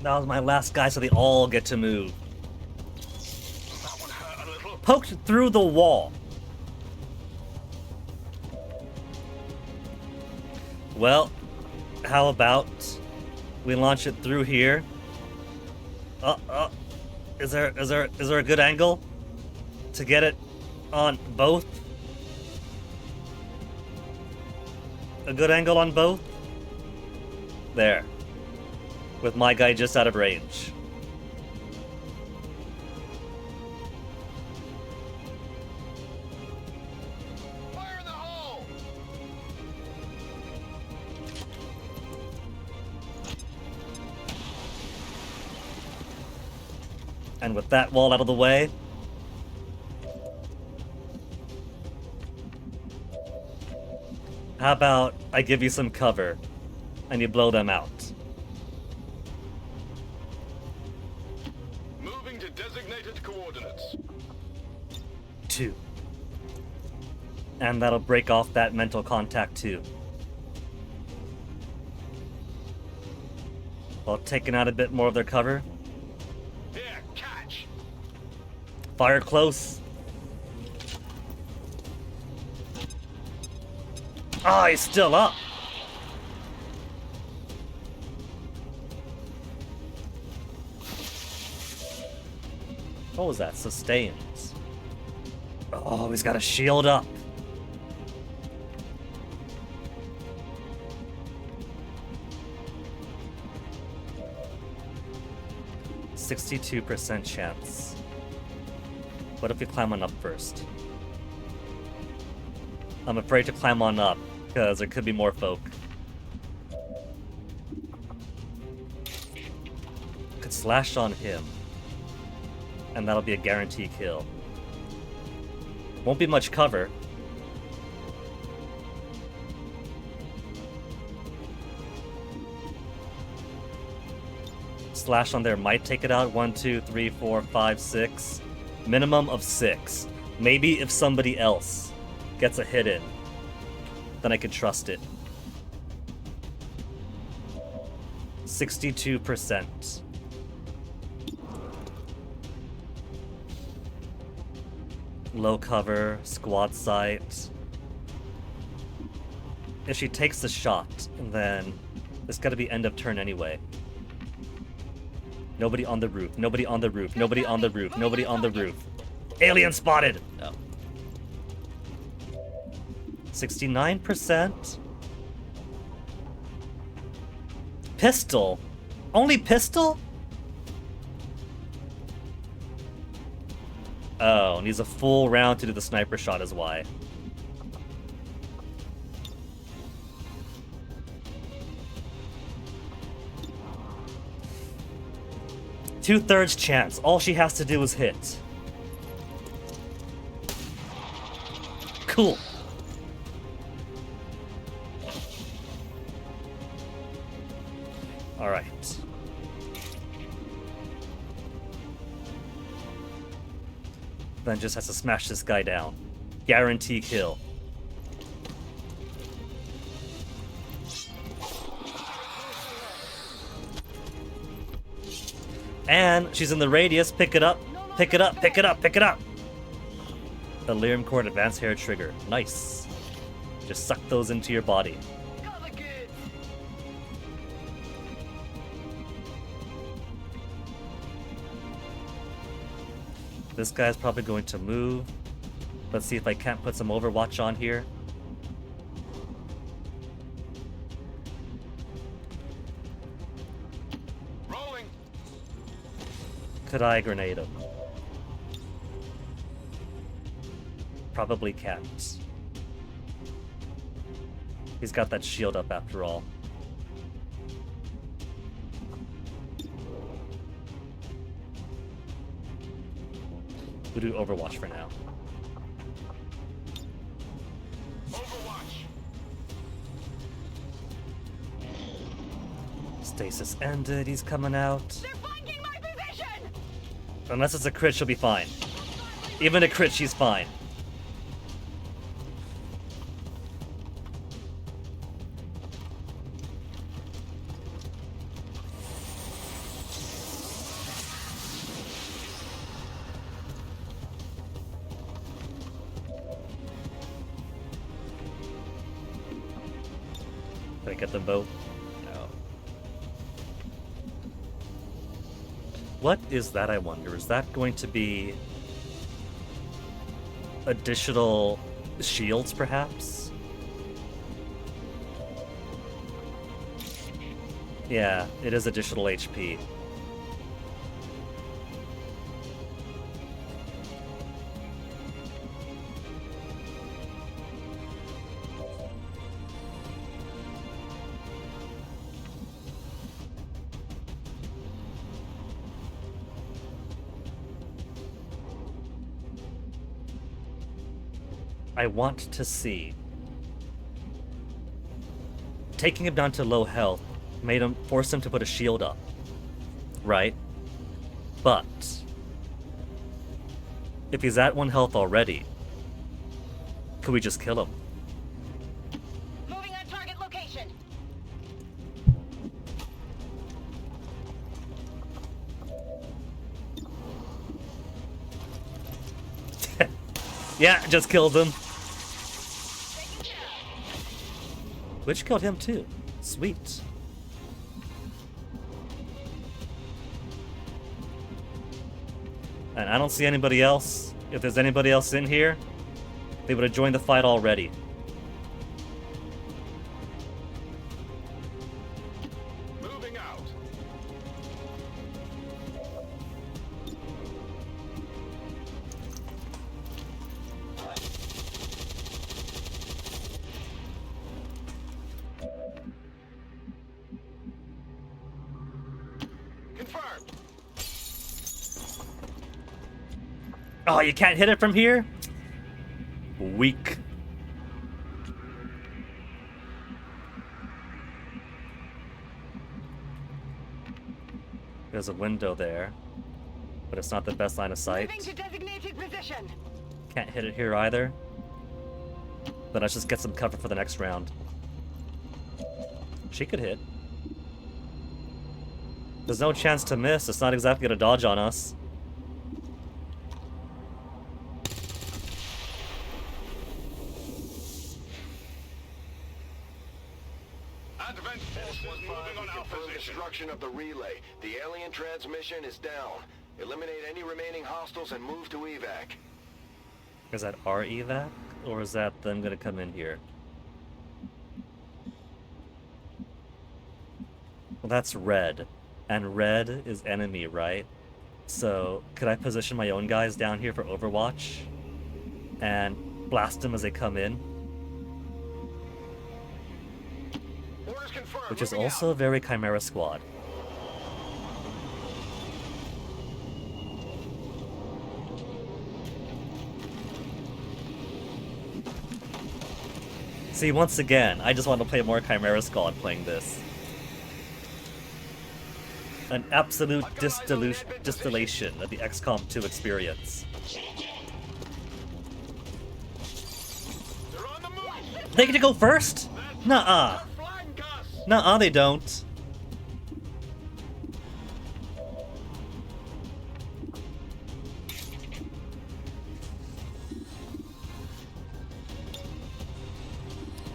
That was my last guy, so they all get to move. That one hurt a little. Poked through the wall. Well, how about we launch it through here? Is there a good angle to get it on both? A good angle on both? There. With my guy just out of range. Fire in the hole! And with that wall out of the way, how about I give you some cover and you blow them out? Moving to designated coordinates. 2. And that'll break off that mental contact too. While taking out a bit more of their cover. Here, catch. Fire close. Ah, he's still up. What was that? Sustains. Oh, he's got a shield up. %62% chance. What if we climb on up first? I'm afraid to climb on up, because there could be more folk. Could slash on him. And that'll be a guarantee kill. Won't be much cover. slash on there might take it out. 1, 2, 3, 4, 5, 6. Minimum of 6. Maybe if somebody else gets a hit in, then I could trust it. 62%. Low cover, squad sight. If she takes the shot, then it's gotta be end of turn anyway. Nobody on the roof, nobody on the roof, nobody on the roof, nobody on the roof. Alien spotted! Oh. 69%? Pistol? Only pistol? Oh, needs a full round to do the sniper shot is why. Two-thirds chance. All she has to do is hit. Cool. All right. Then just has to smash this guy down. Guarantee kill. And she's in the radius. Pick it up. Pick it up. Pick it up. Pick it up. Delirium Core Advanced Hair Trigger. Nice. Just suck those into your body. This guy's probably going to move. Let's see if I can't put some Overwatch on here. Rolling. Could I grenade him? Probably can't. He's got that shield up after all. We'll do Overwatch for now. Overwatch. Stasis ended, he's coming out. They're flanking my position! Unless it's a crit, she'll be fine. Even a crit, she's fine. Did I get them both? No. What is that, I wonder? Is that going to be additional shields, perhaps? Yeah, it is additional HP. I want to see. Taking him down to low health forced him to put a shield up. Right? But if he's at 1 health already, could we just kill him? Moving on target location. Yeah, just killed him. Which killed him too. Sweet. And I don't see anybody else. If there's anybody else in here, they would have joined the fight already. Moving out. Confirmed. Oh, you can't hit it from here? Weak. There's a window there, but it's not the best line of sight. Moving to designated position. Can't hit it here either. But let's just get some cover for the next round. She could hit. There's no chance to miss. It's not exactly gonna dodge on us. Advent forces moving on our position. Destruction of the relay. The alien transmission is down. Eliminate any remaining hostiles and move to evac. Is that our evac? Or is that them gonna come in here? Well, that's red. And red is enemy, right? So, could I position my own guys down here for Overwatch? And blast them as they come in? Orders confirmed. Which is Moving also out. very Chimera Squad. See, once again, I just want to play more Chimera Squad playing this. An absolute distillation of the XCOM 2 experience. They're on the move. They get to go first? Nuh-uh. Flank us. Nuh-uh, they don't.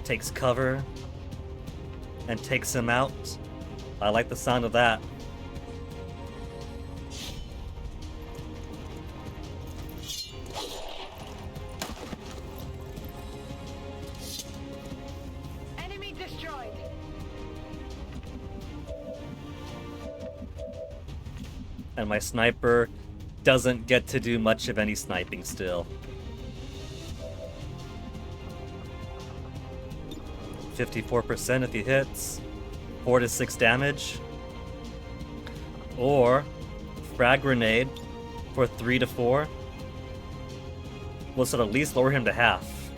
Takes cover and takes him out. I like the sound of that. Enemy destroyed. And my sniper doesn't get to do much of any sniping still. 54% if he hits, 4 to 6 damage, or frag grenade for 3 to 4. Will at least lower him to half.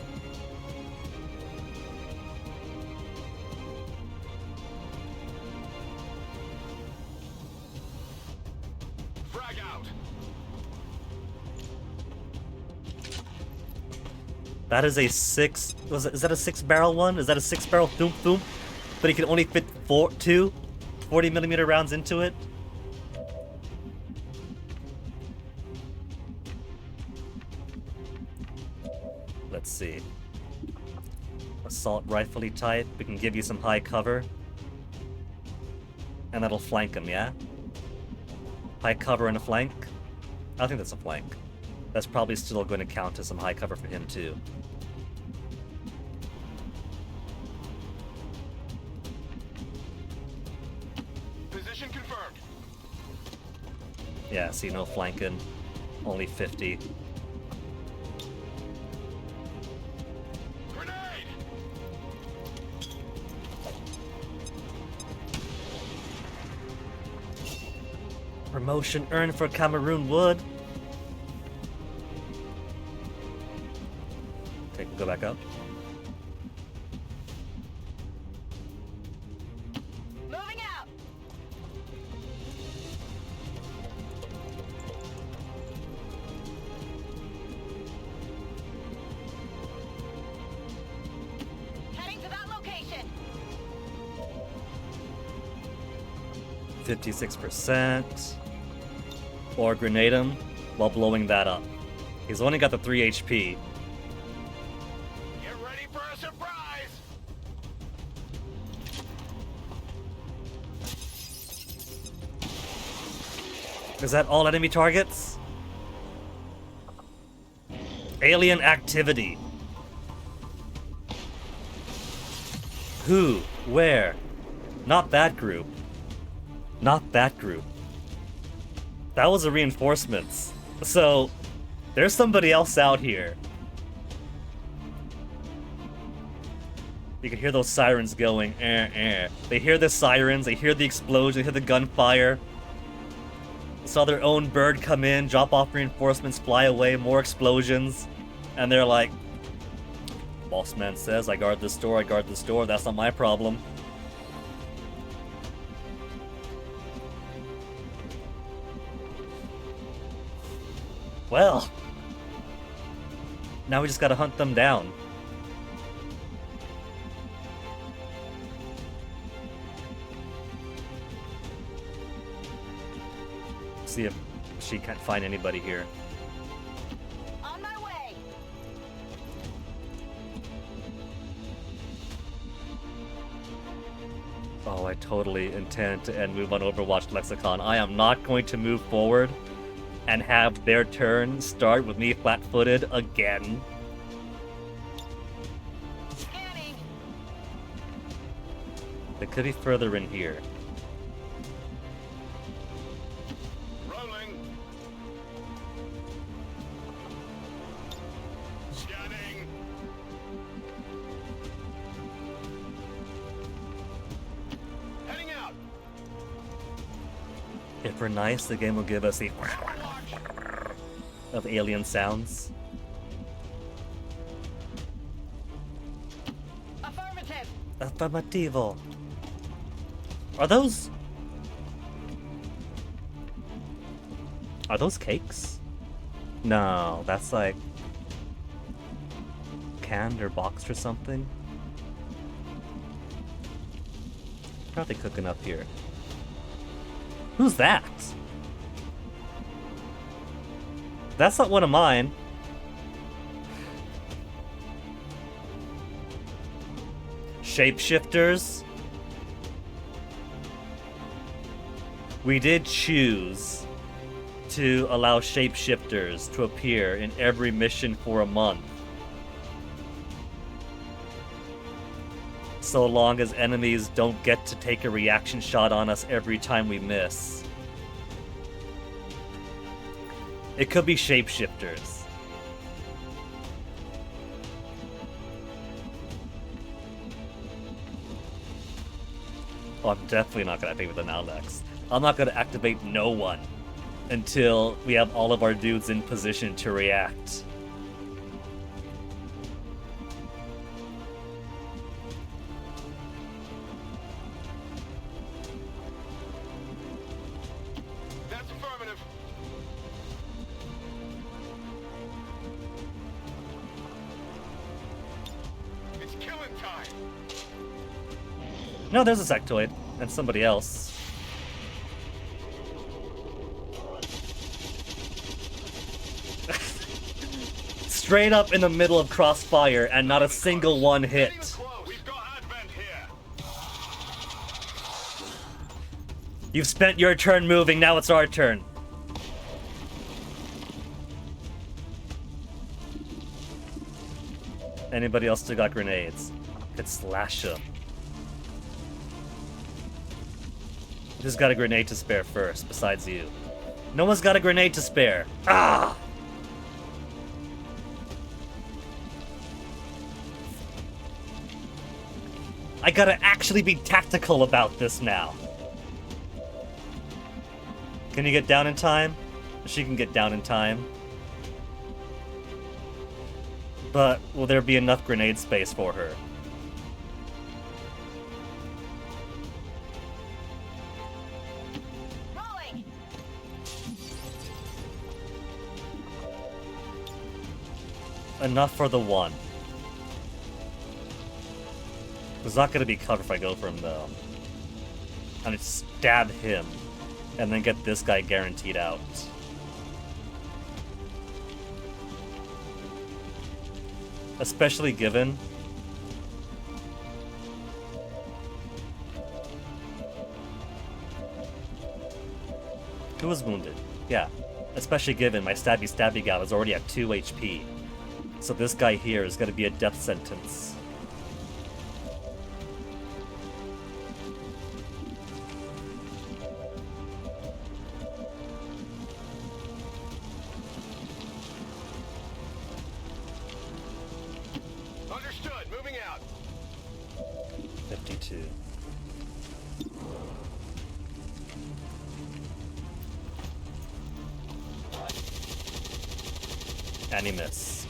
Frag out. That is a 6. Is that a 6-barrel one? Is that a 6-barrel thump thump? But he can only fit 2 40mm rounds into it? Let's see. Assault rifle-y type. We can give you some high cover. And that'll flank him, yeah? High cover and a flank? I think that's a flank. That's probably still going to count as some high cover for him, too. Position confirmed. Yeah, see, no flanking. Only 50. Grenade. Promotion earned for Cameroon Wood. Okay, go back up. Moving out. Heading to that location. 56%. Or grenade him while blowing that up. He's only got the 3 HP. Get ready for a surprise. Is that all enemy targets? Alien activity. Who? Where? Not that group. Not that group. That was a reinforcements. So, there's somebody else out here. You can hear those sirens going, They hear the sirens, they hear the explosion, they hear the gunfire. Saw their own bird come in, drop off reinforcements, fly away, more explosions. And they're like, boss man says, I guard this door, that's not my problem. Well, now we just gotta hunt them down. See if she can't find anybody here. On my way. Oh, I totally intend to end move on Overwatch Lexicon. I am not going to move forward and have their turn start with me flat-footed again. Scanning. They could be further in here. Rolling. Scanning. Heading out. If we're nice, the game will give us the of alien sounds. Affirmative. Affirmativo. Are those cakes? No, that's like canned or boxed or something. Probably cooking up here. Who's that? That's not one of mine. Shapeshifters? We did choose to allow shapeshifters to appear in every mission for a month. So long as enemies don't get to take a reaction shot on us every time we miss. It could be shapeshifters. Oh, I'm definitely not gonna activate with an Alex. I'm not gonna activate no one until we have all of our dudes in position to react. That's affirmative. It's killing time. No, there's a sectoid. And somebody else. Straight up in the middle of crossfire and not a single one hit. We've got Advent here. You've spent your turn moving, now it's our turn. Anybody else still got grenades? Could slash them. Who's got a grenade to spare first, besides you? No one's got a grenade to spare. Ah! I gotta actually be tactical about this now. Can you get down in time? She can get down in time. But will there be enough grenade space for her? Rolling. Enough for the one. There's not gonna be cover if I go for him though. I'm gonna stab him and then get this guy guaranteed out. Especially given who was wounded? Yeah. Especially given my stabby guy was already at 2 HP. So this guy here is gonna be a death sentence. Understood. Moving out. 52. And he missed.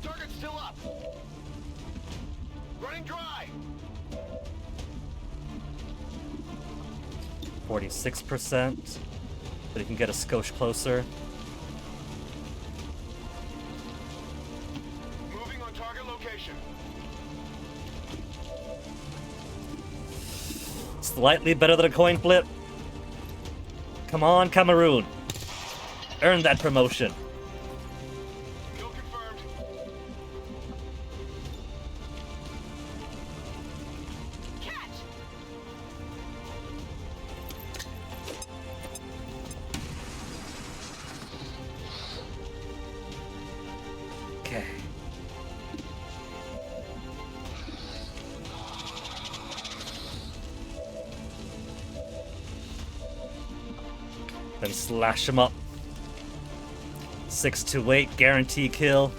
Target's still up. Running dry. 46%. But he can get a skosh closer. Slightly better than a coin flip. Come on, Cameroon. Earn that promotion. Kill confirmed. Catch! Okay. Then slash him up. 6 to 8, guarantee kill.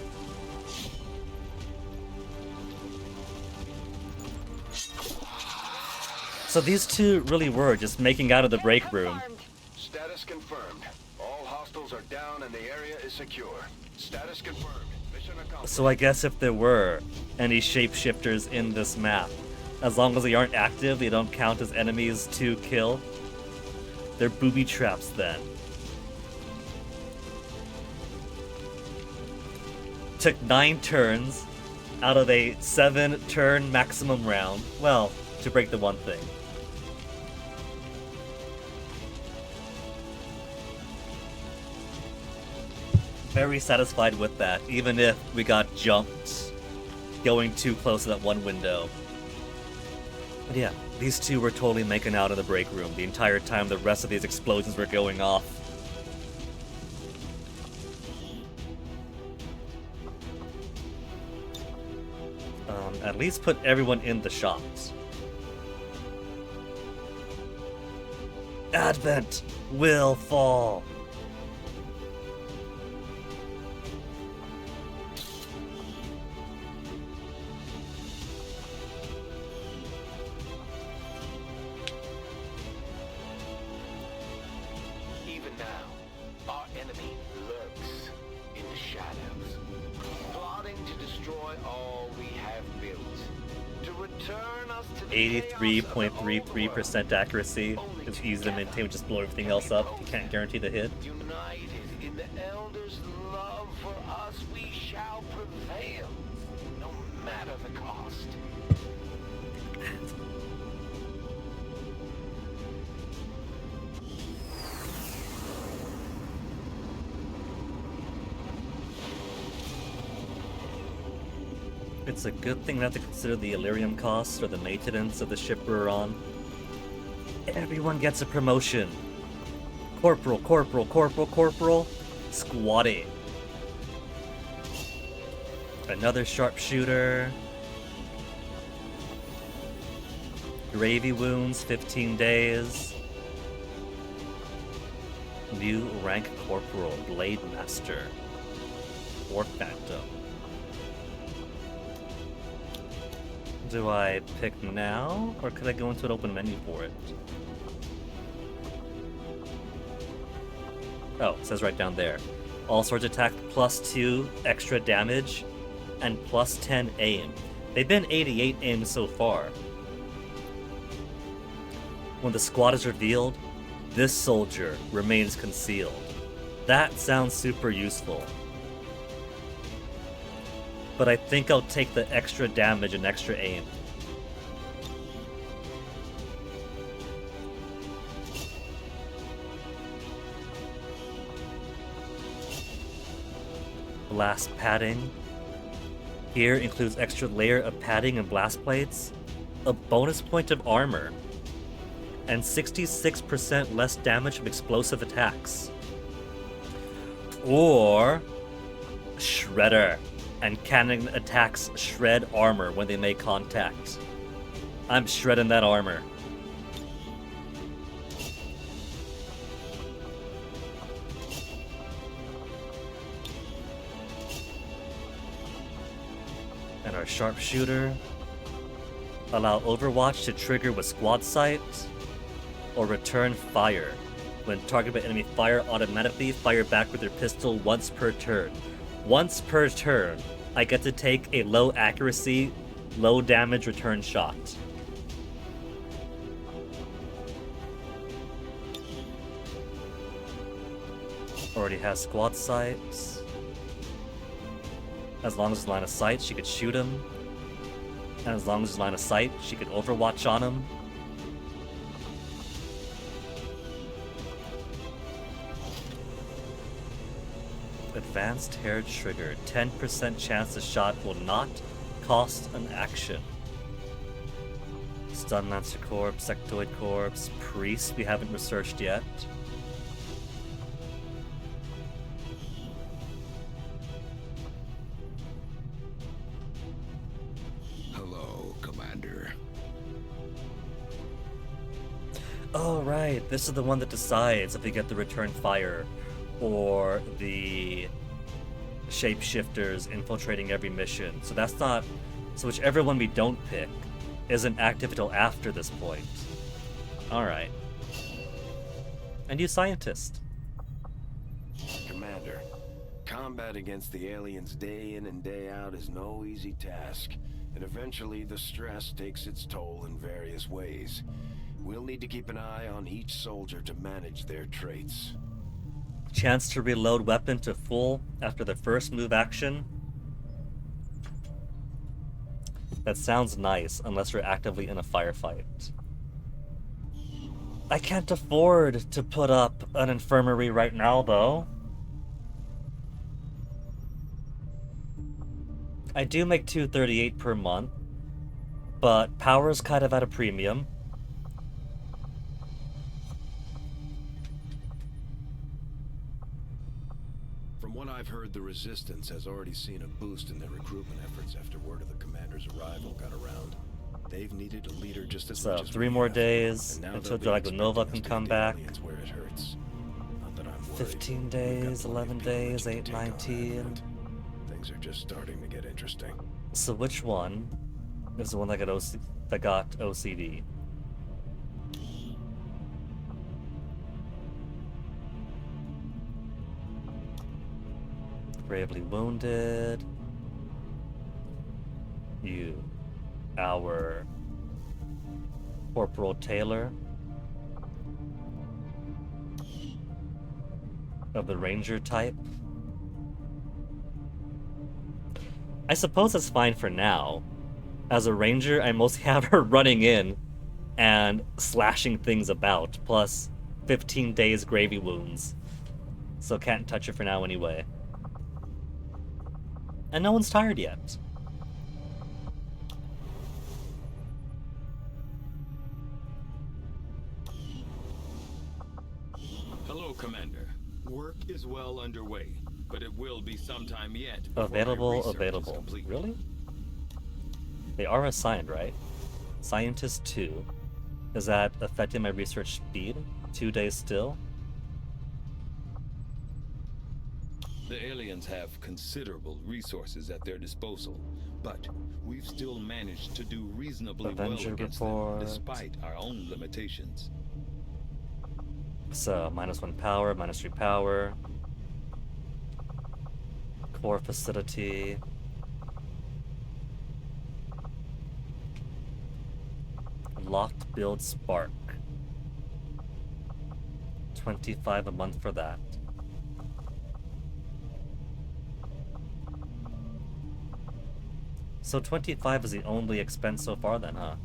So these two really were just making out of the break room. Status confirmed. All hostiles are down and the area is secure. Status confirmed. Mission accomplished. So I guess if there were any shapeshifters in this map, as long as they aren't active, they don't count as enemies to kill. They're booby traps then. Took 9 turns out of a 7-turn maximum round. Well, to break the one thing. Very satisfied with that, even if we got jumped going too close to that one window. But yeah, these two were totally making out in the break room the entire time the rest of these explosions were going off. At least put everyone in the shops. Advent will fall. Even now, our enemy lurks in the shadows, plotting to destroy all we have built, to return us to the 83.33% accuracy. It's easy to maintain, just blow everything else up. You can't guarantee the hit. United in the Elder's love for us, we shall prevail, no matter the cost. It's a good thing not to consider the Illyrium costs or the maintenance of the ship we're on. Everyone gets a promotion. Corporal, corporal, corporal, corporal. Squatty. Another sharpshooter. Gravy wounds, 15 days. New rank corporal, blade master. War phantom. Do I pick now, or could I go into an open menu for it? Oh, it says right down there. All swords attack +2 extra damage and +10 aim. They've been 88 aim so far. When the squad is revealed, this soldier remains concealed. That sounds super useful. But I think I'll take the extra damage and extra aim. Blast padding. Here includes extra layer of padding and blast plates, a bonus point of armor, and 66% less damage from explosive attacks. Or Shredder. And cannon attacks shred armor when they make contact. I'm shredding that armor. And our sharpshooter. Allow Overwatch to trigger with squad sight. Or return fire. When targeted by enemy fire, automatically fire back with your pistol once per turn. Once per turn, I get to take a low accuracy, low damage return shot. Already has squad sights. As long as it's line of sight, she could shoot him. And as long as it's line of sight, she could overwatch on him. Advanced hair trigger. 10% chance the shot will not cost an action. Stun Lancer Corps, Sectoid Corps, Priest we haven't researched yet. Hello, Commander. Oh right, this is the one that decides if we get the return fire or the shapeshifters infiltrating every mission. So that's not... So whichever one we don't pick isn't active until after this point. Alright. A new scientist. Commander, combat against the aliens day in and day out is no easy task, and eventually the stress takes its toll in various ways. We'll need to keep an eye on each soldier to manage their traits. Chance to reload weapon to full after the first move action. That sounds nice, unless you're actively in a firefight. I can't afford to put up an infirmary right now, though. I do make $238 per month, but power's kind of at a premium. From what I've heard, the Resistance has already seen a boost in their recruitment efforts after word of the commander's arrival got around. They've needed a leader just as much as 3 we more have, days and now until they'll be Dragonova expecting can come us to hit the back. aliens where it hurts. Not that I'm worried. 15 We've got days, plenty of 11 people days, ready to 8, take on 19. Advent. Things are just starting to get interesting. So which one is the one that got OCD? Gravely wounded. You. Our Corporal Taylor of the Ranger type. I suppose that's fine for now. As a Ranger, I mostly have her running in and slashing things about, plus 15 days gravy wounds. So can't touch her for now anyway. And no one's tired yet. Hello, Commander. Work is well underway, but it will be some time yet. Available. Really? They are assigned, right? Scientist 2. Is that affecting my research speed? 2 days still? The aliens have considerable resources at their disposal, but we've still managed to do reasonably Avenger well against report. them, despite our own limitations. So, -1 power, -3 power. Core facility. Locked build spark. 25 a month for that. So 25 is the only expense so far then, huh?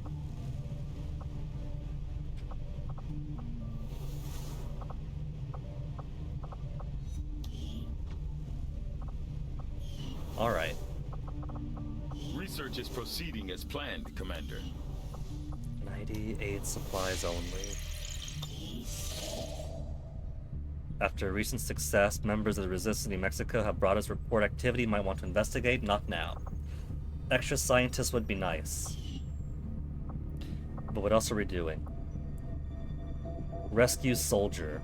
Alright. Research is proceeding as planned, Commander. 98 supplies only. After recent success, members of the Resistance in New Mexico have brought us report activity might want to investigate, not now. Extra scientists would be nice. But what else are we doing? Rescue soldier.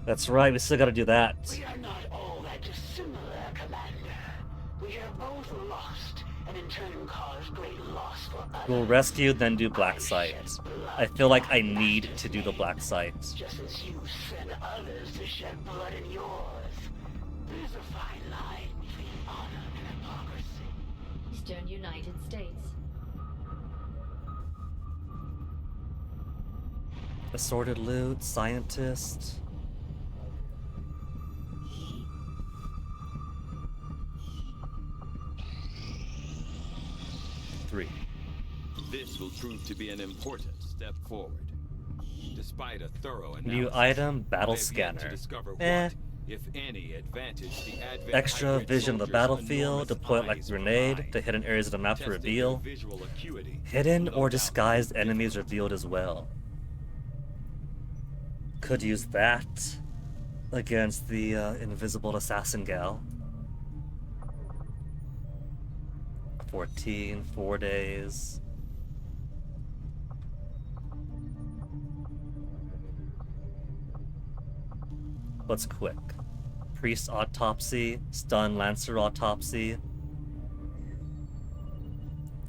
That's right, we still gotta do that. We are not all that dissimilar, Commander. We have both lost, and in turn caused great loss for others. We'll rescue, then do black site. I feel like I need to do the black site. Just as you sent others to shed blood in yours. There's a fine line between honor and hypocrisy. Eastern United States. Assorted loot, scientist. This will prove to be an important step forward. Despite a thorough analysis, New item, battle I have yet to scanner. discover Eh, what if any advantage the Advent Extra hybrid vision of the soldiers' battlefield, enormous deploy it like a eyes grenade provide. to hidden areas of the map to Testing reveal. their visual acuity Hidden will or no doubt disguised prove enemies difficult. revealed as well. Could use that against the invisible assassin gal. 14, 4 days. What's quick? Priest autopsy, stun lancer autopsy.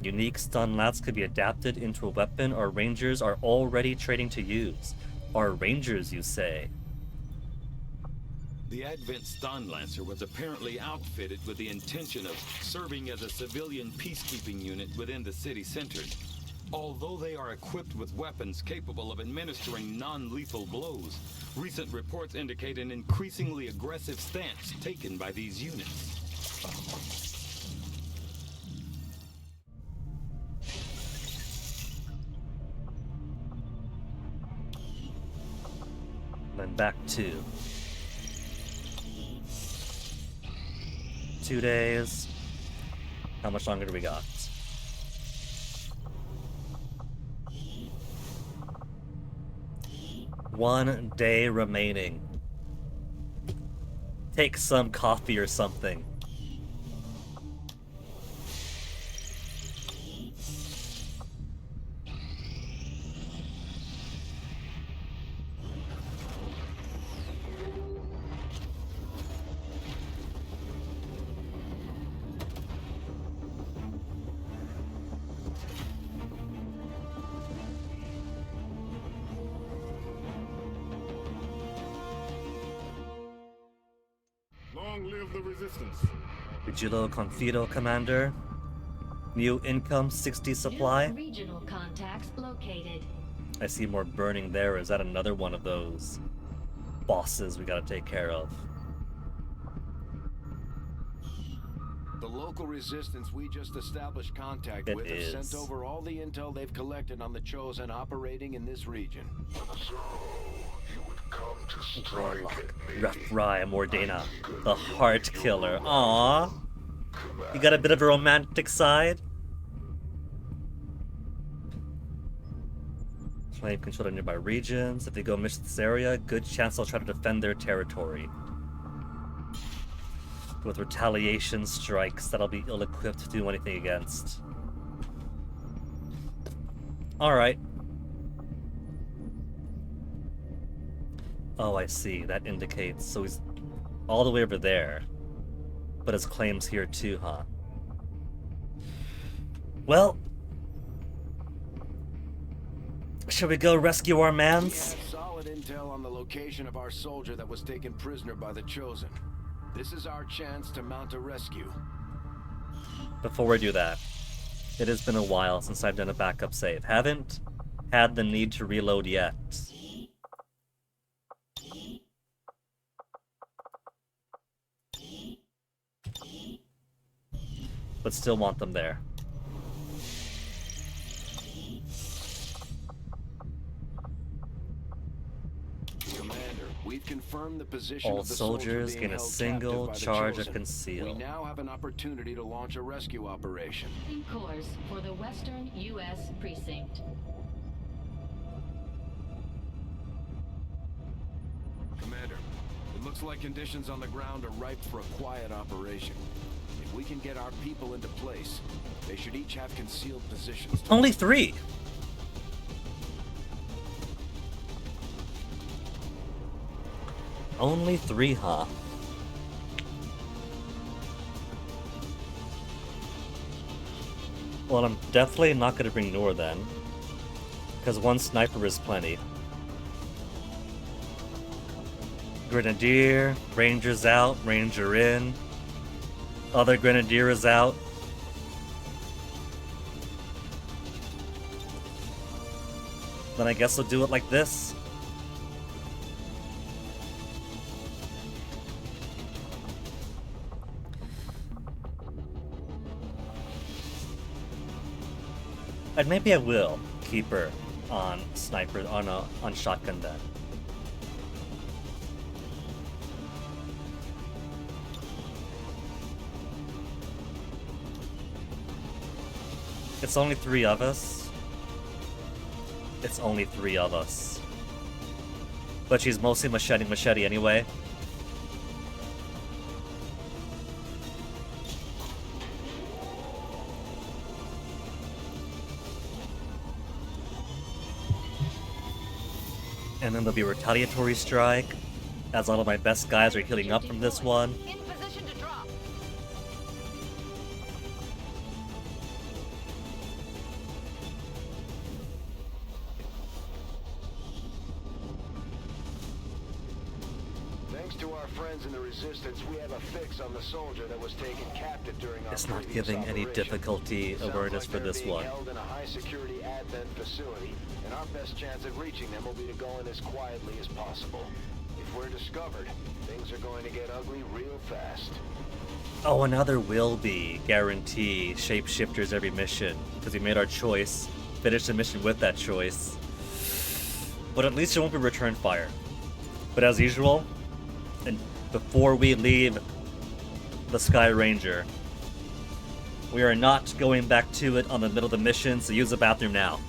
Unique stun lance could be adapted into a weapon our rangers are already training to use. Our rangers, you say? The Advent Stun Lancer was apparently outfitted with the intention of serving as a civilian peacekeeping unit within the city center. Although they are equipped with weapons capable of administering non-lethal blows, recent reports indicate an increasingly aggressive stance taken by these units. Then back to 2 days. How much longer do we got? One day remaining. Take some coffee or something. Long live the resistance. Vigilo Confido, Commander. New income 60 supply. New regional contacts located. I see more burning there. Is that another one of those bosses we gotta take care of? The local resistance we just established contact It with have is. sent over all the intel they've collected on the Chosen operating in this region. So, you would come to strike at me. Refrai Mordena, the heart killer. Aww. You got a bit of a romantic side? Claim control of nearby regions. If they go mission this area, good chance they'll try to defend their territory. With retaliation strikes that I'll be ill-equipped to do anything against. Alright. Oh, I see. That indicates... So he's all the way over there. But his claim's here too, huh? Well... Shall we go rescue our We mans? have solid intel on the location of our soldier that was taken prisoner by the Chosen. This is our chance to mount a rescue. Before we do that, it has been a while since I've done a backup save. Haven't had the need to reload yet. But still want them there. Commander, we've confirmed the position All of the soldiers soldier being gain a held single captive by the charge of Chosen. conceal. We now have an opportunity to launch a rescue operation. In course for the Western U.S. Precinct. Commander, it looks like conditions on the ground are ripe for a quiet operation. If we can get our people into place, they should each have concealed positions. Only 3! Only 3, huh? Well, I'm definitely not gonna bring Noor then. Because one sniper is plenty. Grenadier, Ranger's out, Ranger in. Other Grenadier is out. Then I guess we'll do it like this. And maybe I will keep her on sniper on shotgun then. It's only 3 of us. It's only 3 of us. But she's mostly machete anyway. And then there'll be a retaliatory strike, as all of my best guys are healing up from this one. In position to drop. Thanks to our friends in the Resistance, we have a fix on the soldier that was taken captive during our It's not previous giving any operation. difficulty Sounds awareness like for they're this being one. held in a high-security Advent facility, and our best chance at reaching them will be to go in as quietly as possible. If we're discovered, things are going to get ugly real fast. Oh, and now there will be, guarantee, shapeshifters every mission, because we made our choice, finished the mission with that choice. But at least it won't be return fire. But as usual, and before we leave the Sky Ranger, we are not going back to it on the middle of the mission, so use the bathroom now.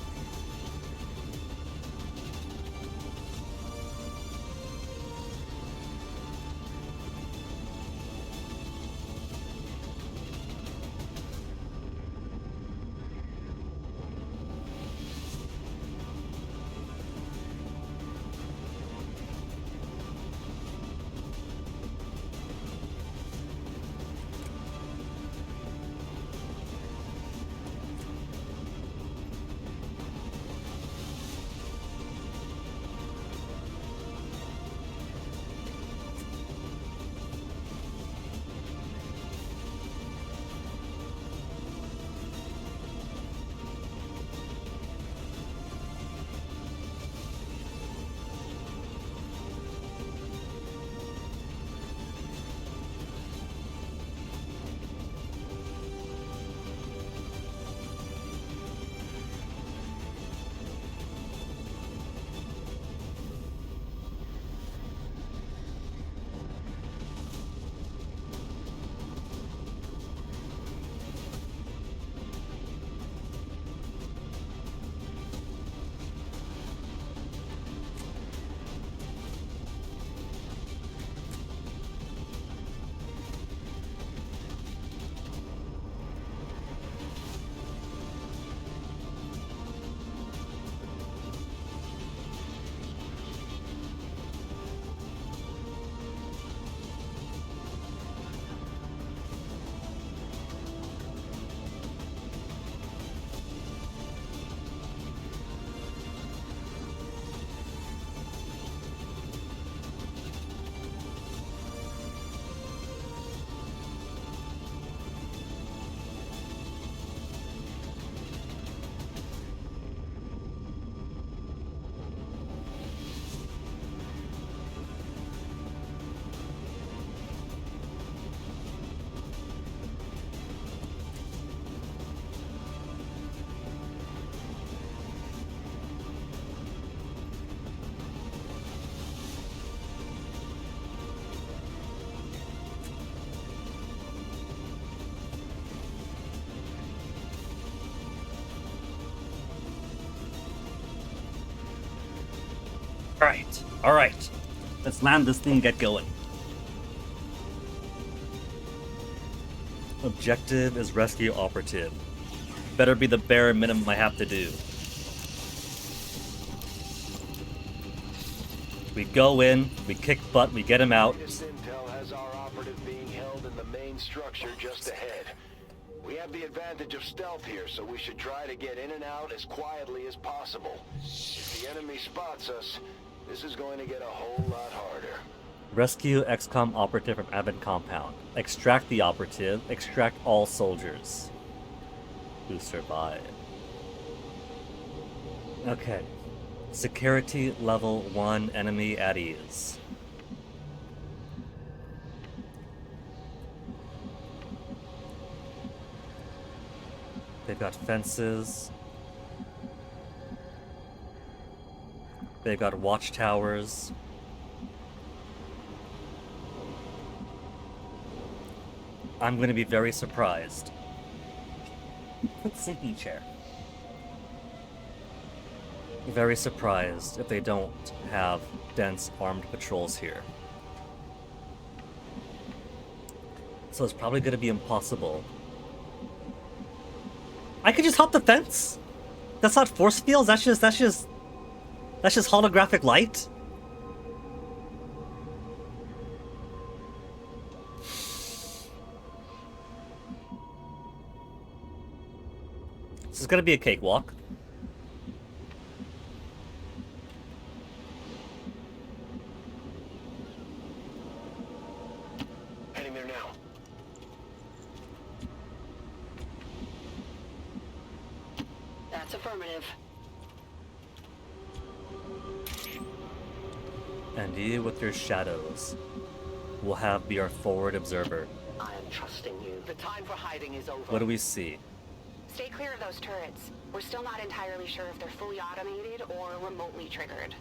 Alright. Let's land this thing and get going. Objective is rescue operative. Better be the bare minimum I have to do. We go in, we kick butt, we get him out. Latest intel has our operative being held in the main structure just ahead. We have the advantage of stealth here, so we should try to get in and out as quietly as possible. If the enemy spots us, this is going to get a whole lot harder. Rescue Xcom operative from Advent compound. Extract the operative. Extract all soldiers who survive. Okay. Security level 1 enemy at ease. They've got fences. They've got watchtowers. I'm going to be very surprised Sinking chair. Very surprised if they don't have dense armed patrols here. So it's probably gonna be impossible. I could just hop the fence? That's not force fields, that's just holographic light? This is gonna be a cakewalk. Heading there now. That's affirmative. And you with your shadows will have be our forward observer. I am trusting you. The time for hiding is over. What do we see? Stay clear of those turrets. We're still not entirely sure if they're fully automated or remotely triggered.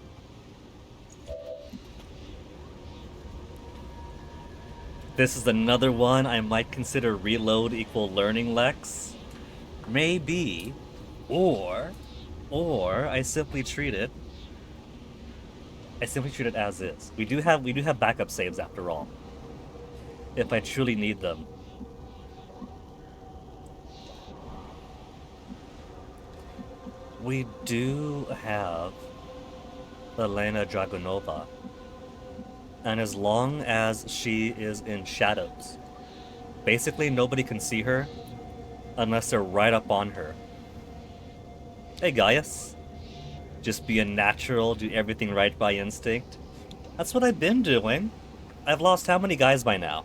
This is another one I might consider reload equal learning Lex. Maybe. Or I simply treat it as is. We do have backup saves after all. If I truly need them. We do have Elena Dragunova. And as long as she is in shadows, basically nobody can see her unless they're right up on her. Hey Gaius. Just be a natural, do everything right by instinct. That's what I've been doing. I've lost how many guys by now?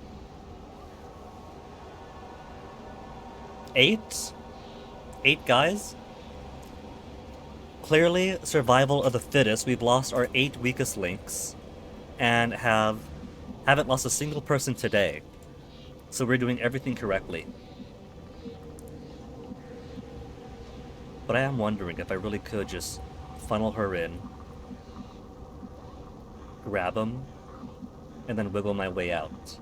8? 8 guys? Clearly, survival of the fittest. We've lost our 8 weakest links. And haven't lost a single person today. So we're doing everything correctly. But I am wondering if I really could just funnel her in, grab him, and then wiggle my way out.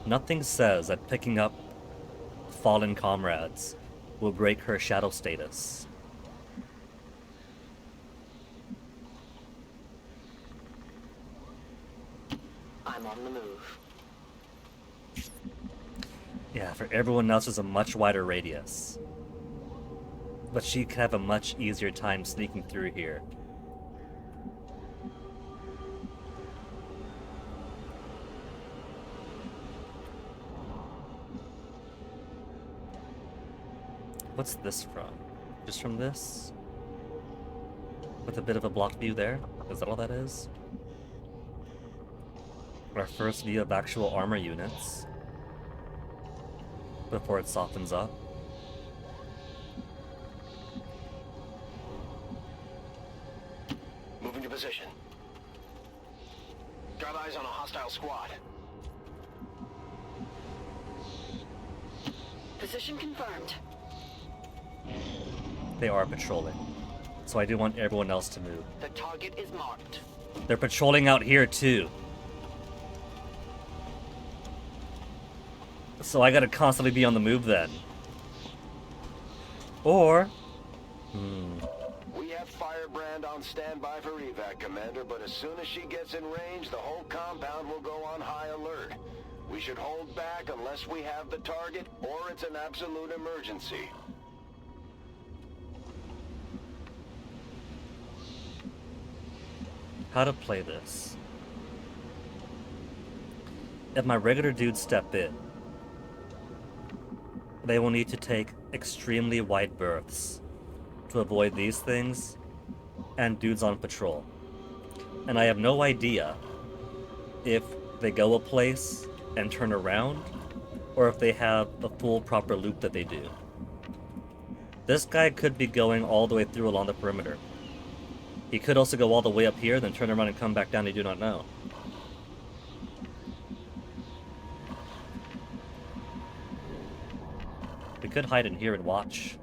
Nothing says that picking up fallen comrades will break her shadow status. I'm on the move. Yeah, for everyone else, there's a much wider radius. But she could have a much easier time sneaking through here. What's this from? Just from this? With a bit of a blocked view there? Is that all that is? Our first view of actual armor units. Before it softens up. Moving to position. Got eyes on a hostile squad. Position confirmed. They are patrolling. So I do want everyone else to move. The target is marked. They're patrolling out here too. So I gotta constantly be on the move then. Or... We have Firebrand on standby for evac, Commander, but as soon as she gets in range, the whole compound will go on high alert. We should hold back unless we have the target, or it's an absolute emergency. How to play this. If my regular dudes step in, they will need to take extremely wide berths to avoid these things and dudes on patrol. And I have no idea if they go a place and turn around or if they have a full proper loop that they do. This guy could be going all the way through along the perimeter. He could also go all the way up here, then turn around and come back down, I do not know. We could hide in here and watch.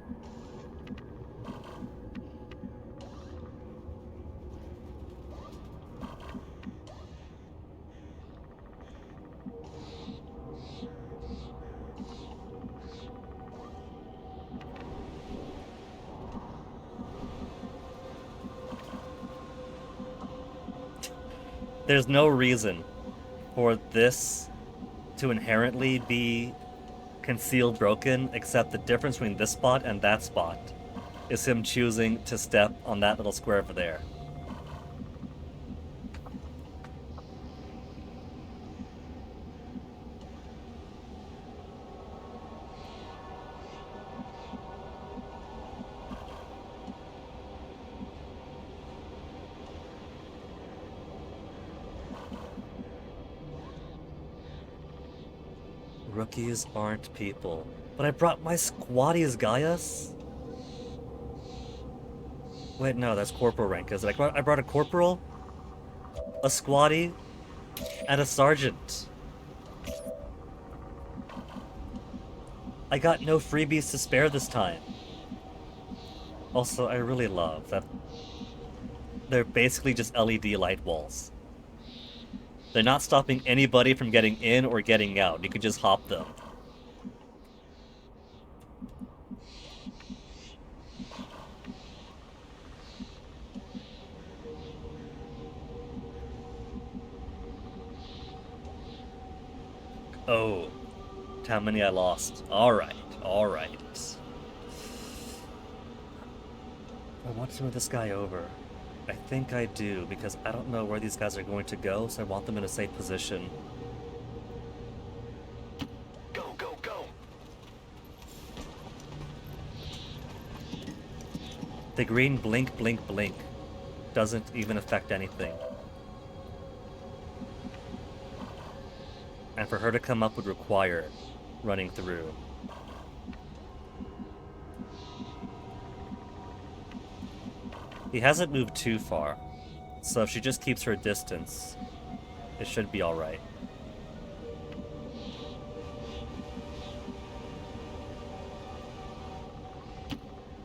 There's no reason for this to inherently be concealed broken, except the difference between this spot and that spot is him choosing to step on that little square over there. Rookies aren't people. But I brought my squatties, Gaius? Wait, no, that's corporal rank, is it? I brought a corporal, a squatty, and a sergeant. I got no freebies to spare this time. Also, I really love that they're basically just LED light walls. They're not stopping anybody from getting in or getting out. You can just hop them. Oh, how many I lost. Alright, alright. I want to move this guy over. I think I do, because I don't know where these guys are going to go, so I want them in a safe position. Go, go, go! The green blink, blink, blink doesn't even affect anything. And for her to come up would require running through. He hasn't moved too far, so if she just keeps her distance, it should be alright.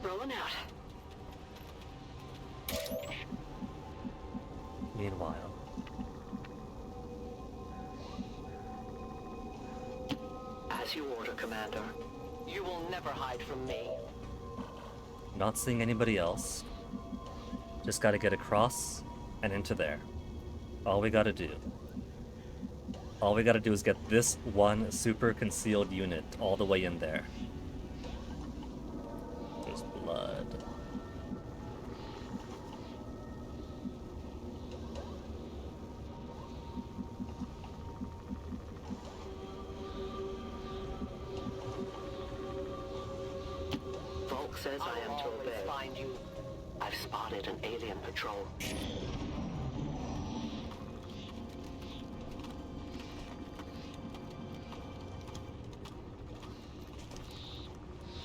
Rolling out. Meanwhile, As you order, Commander. You will never hide from me. not seeing anybody else. Just gotta get across and into there. All we gotta do. All we gotta do is get this one super concealed unit all the way in there. There's blood. Volk says I am to obey. Find you. I've spotted an alien patrol.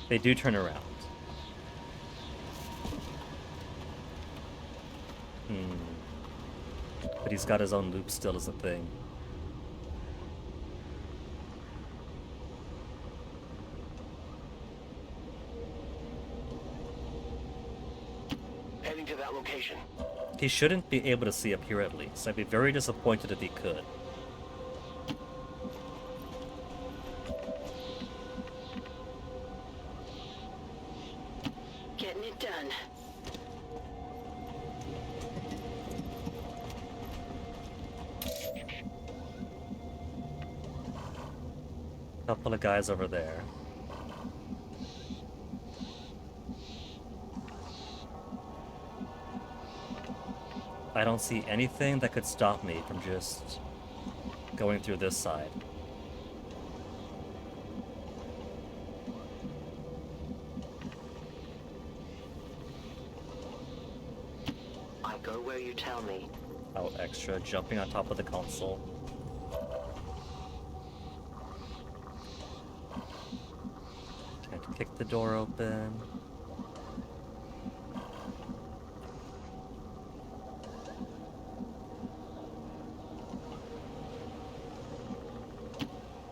They do turn around. But he's got his own loop still as a thing. Heading to that location. He shouldn't be able to see up here at least. I'd be very disappointed if he could. Getting it done. Couple of guys over there. I don't see anything that could stop me from just going through this side. I go where you tell me. Oh, extra jumping on top of the console. Can't kick the door open.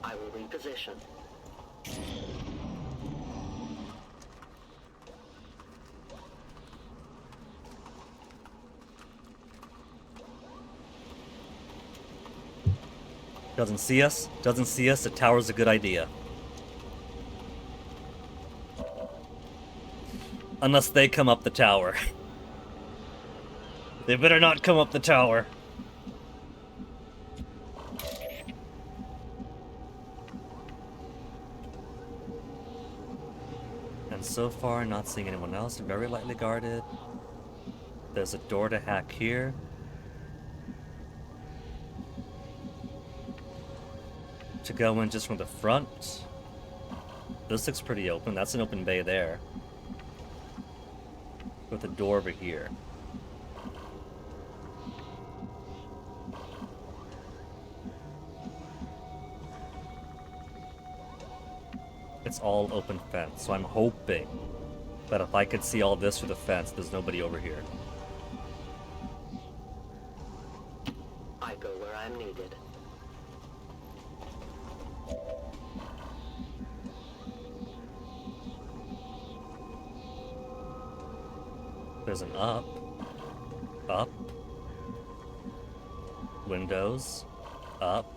I will reposition. Doesn't see us? Doesn't see us? The tower's a good idea. Unless they come up the tower. They better not come up the tower. So far, not seeing anyone else. Very lightly guarded. There's a door to hack here. To go in just from the front. This looks pretty open. That's an open bay there. With a door over here. It's all open fence, so I'm hoping that if I could see all this through the fence, there's nobody over here. I go where I'm needed. There's an up. Up. Windows. Up.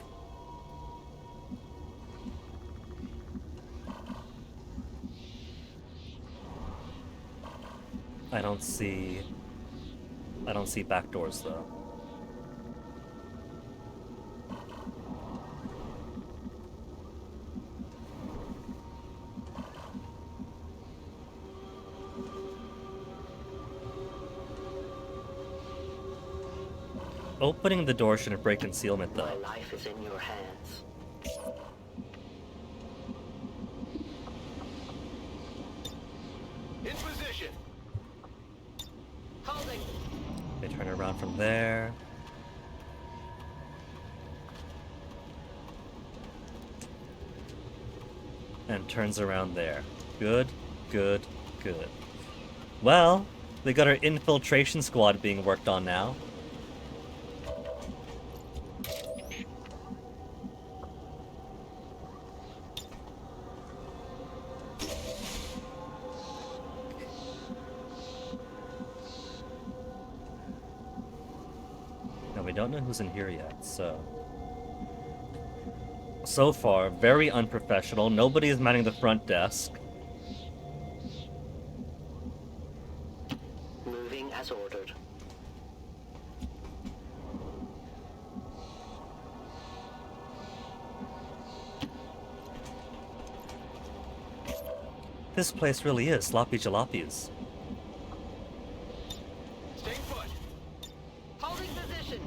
I don't see back doors though. Opening the door shouldn't break concealment though. My life is in your hands. In position. Holding. They turn around from there. And turns around there. Good, good, good. Well, they got our infiltration squad being worked on now. Now we don't know who's in here yet, so... So far, very unprofessional. Nobody is manning the front desk. Moving as ordered. This place really is sloppy jalopies. Stay put. Holding position.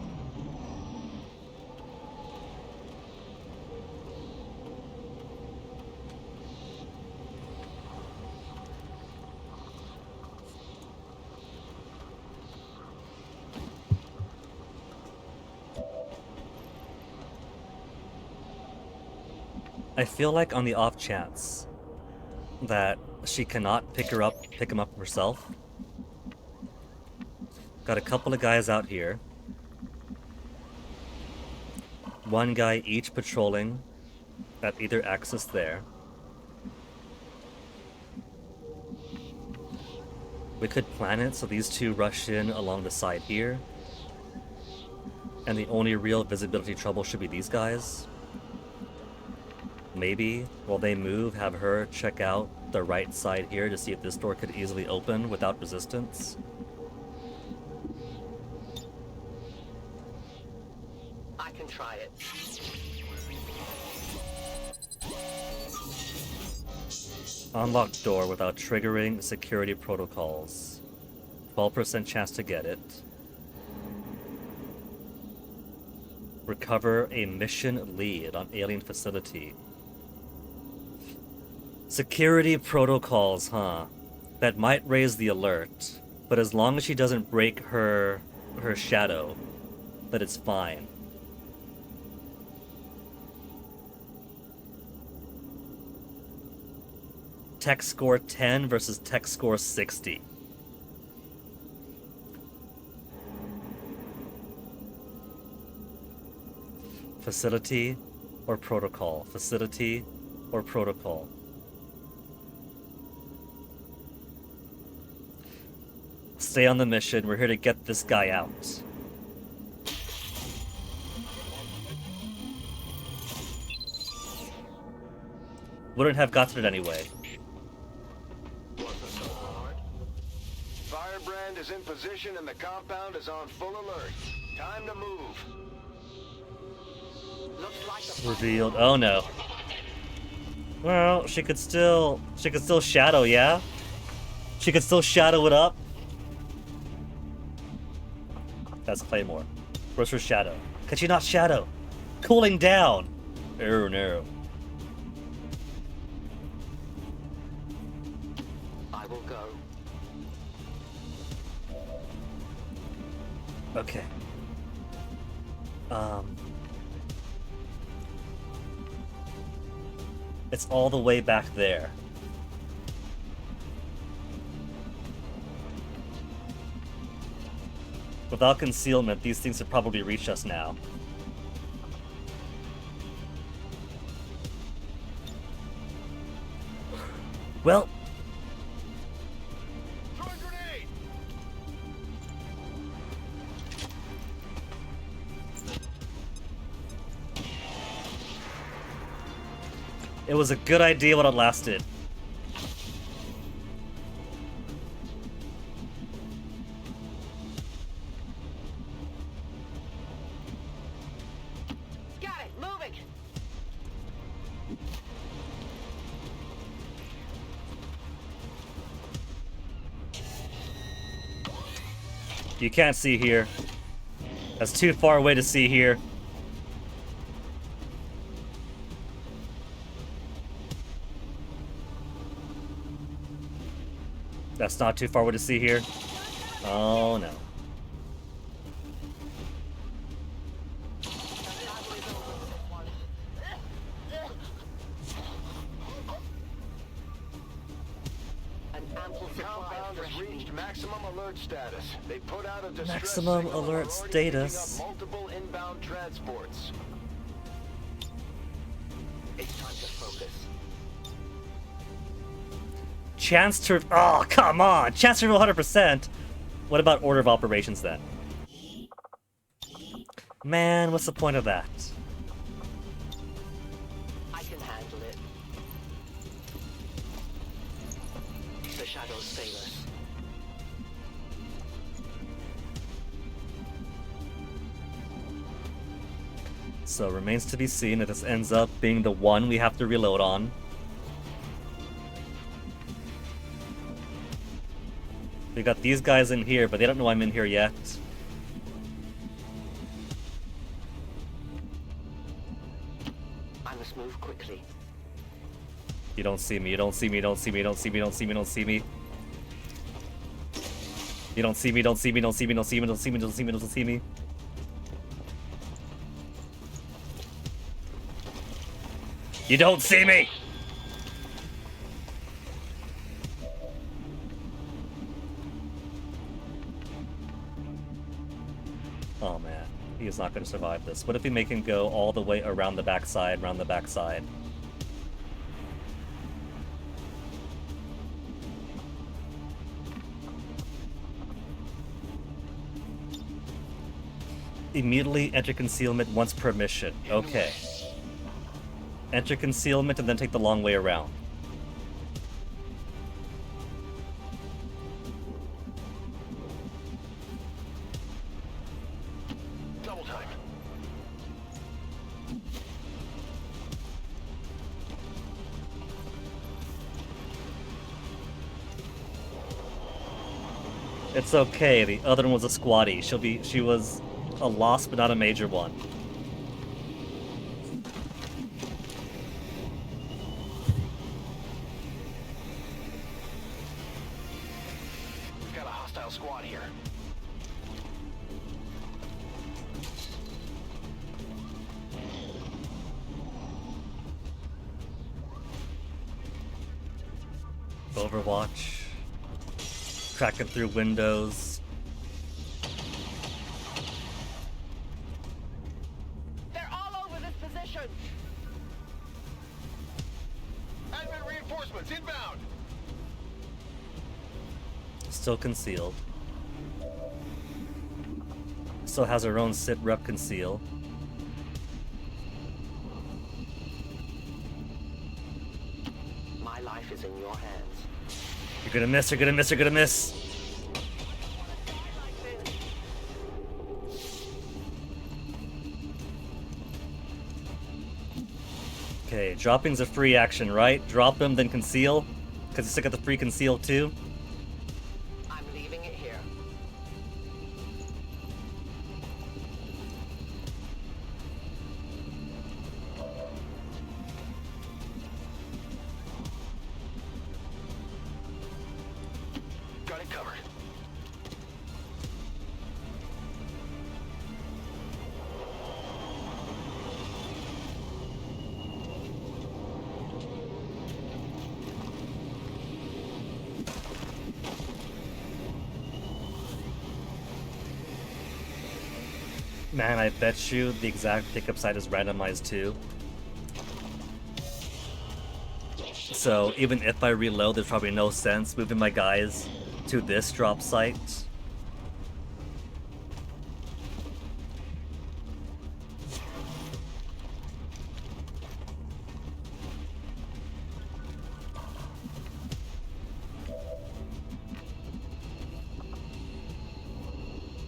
I feel like on the off chance that she cannot pick him up herself. Got a couple of guys out here. One guy each patrolling at either axis there. We could plan it so these two rush in along the side here. And the only real visibility trouble should be these guys. Maybe, while they move, have her check out the right side here to see if this door could easily open without resistance. I can try it. Unlock door without triggering security protocols. 12% chance to get it. Recover a mission lead on alien facility. Security protocols, huh? That might raise the alert, but as long as she doesn't break her shadow, that it's fine. Tech score 10 versus tech score 60. Facility or protocol? Facility or protocol? Stay on the mission. We're here to get this guy out. Wouldn't have gotten it anyway. Wasn't so hard. Firebrand is in position and the compound is on full alert. Time to move. Looks like the Revealed. Oh no. Well, she could still shadow, yeah? She could still shadow it up. That's Claymore. Where's her shadow? Could she not shadow? Cooling down! Oh no. I will go. Okay. It's all the way back there. Without concealment, these things have probably reached us now. Well... It was a good idea when it lasted. Got it, moving. You can't see here. That's too far away to see here. That's not too far away to see here. Oh no. An ample compound has reached maximum alert status. They put out a distress Maximum signal alert and are already status. picking up multiple inbound transports. It's time to focus. Chance to... Oh, come on! Chance to roll 100%! What about order of operations then? Man, what's the point of that? I can handle it. The shadows fail us. So, remains to be seen if this ends up being the one we have to reload on. We got these guys in here, but they don't know I'm in here yet. I must move quickly. You don't see me, you don't see me, you don't see me, you don't see me, you don't see me, you don't see me. You don't see me, don't see me, don't see me, don't see me, don't see me, don't see me, don't see me. You don't see me! Oh man, he is not going to survive this. What if we make him go all the way around the backside, around the backside? Immediately enter concealment once per mission. Okay. Enter concealment and then take the long way around. Double time. It's okay, the other one was a squatty. She was a loss but not a major one. We've got a hostile squad here. Overwatch. Cracking through windows. They're all over this position. Advent reinforcements inbound. Still concealed. Still has her own sit rep conceal. My life is in your hands. You're gonna miss, you're gonna miss, you're gonna miss! Okay, Okay, dropping's a free action, right? Drop him, then conceal? Because you still got the free conceal too? I'm leaving it here. Got it covered. Man, I bet you the exact pickup site is randomized too. So even if I reload, there's probably no sense moving my guys to this drop site.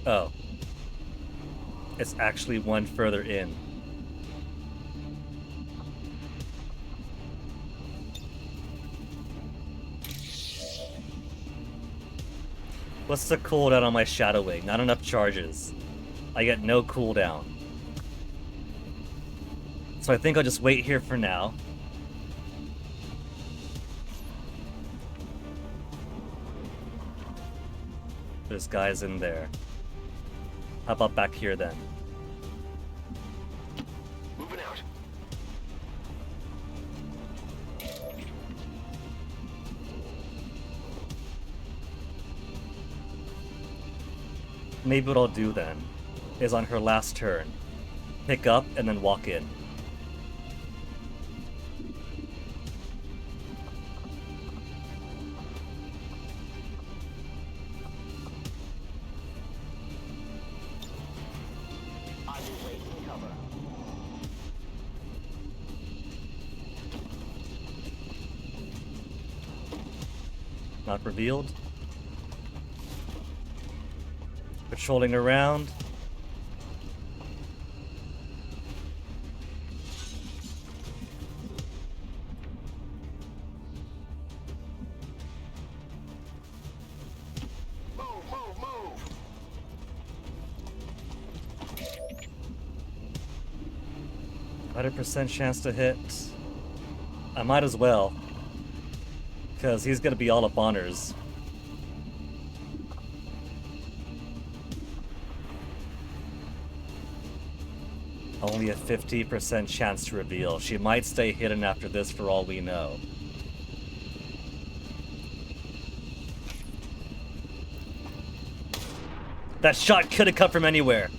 Oh. It's actually one further in. What's the cooldown on my shadowing? Not enough charges. I get no cooldown. So I think I'll just wait here for now. There's guys in there. How about back here then? Moving out. Maybe what I'll do then is on her last turn, pick up and then walk in. I will wait in cover. Not revealed. Patrolling around. Move, move, move. 100% chance to hit. I might as well. Because he's gonna be all up on hers. Only a 50% chance to reveal. She might stay hidden after this for all we know. That shot could have come from anywhere.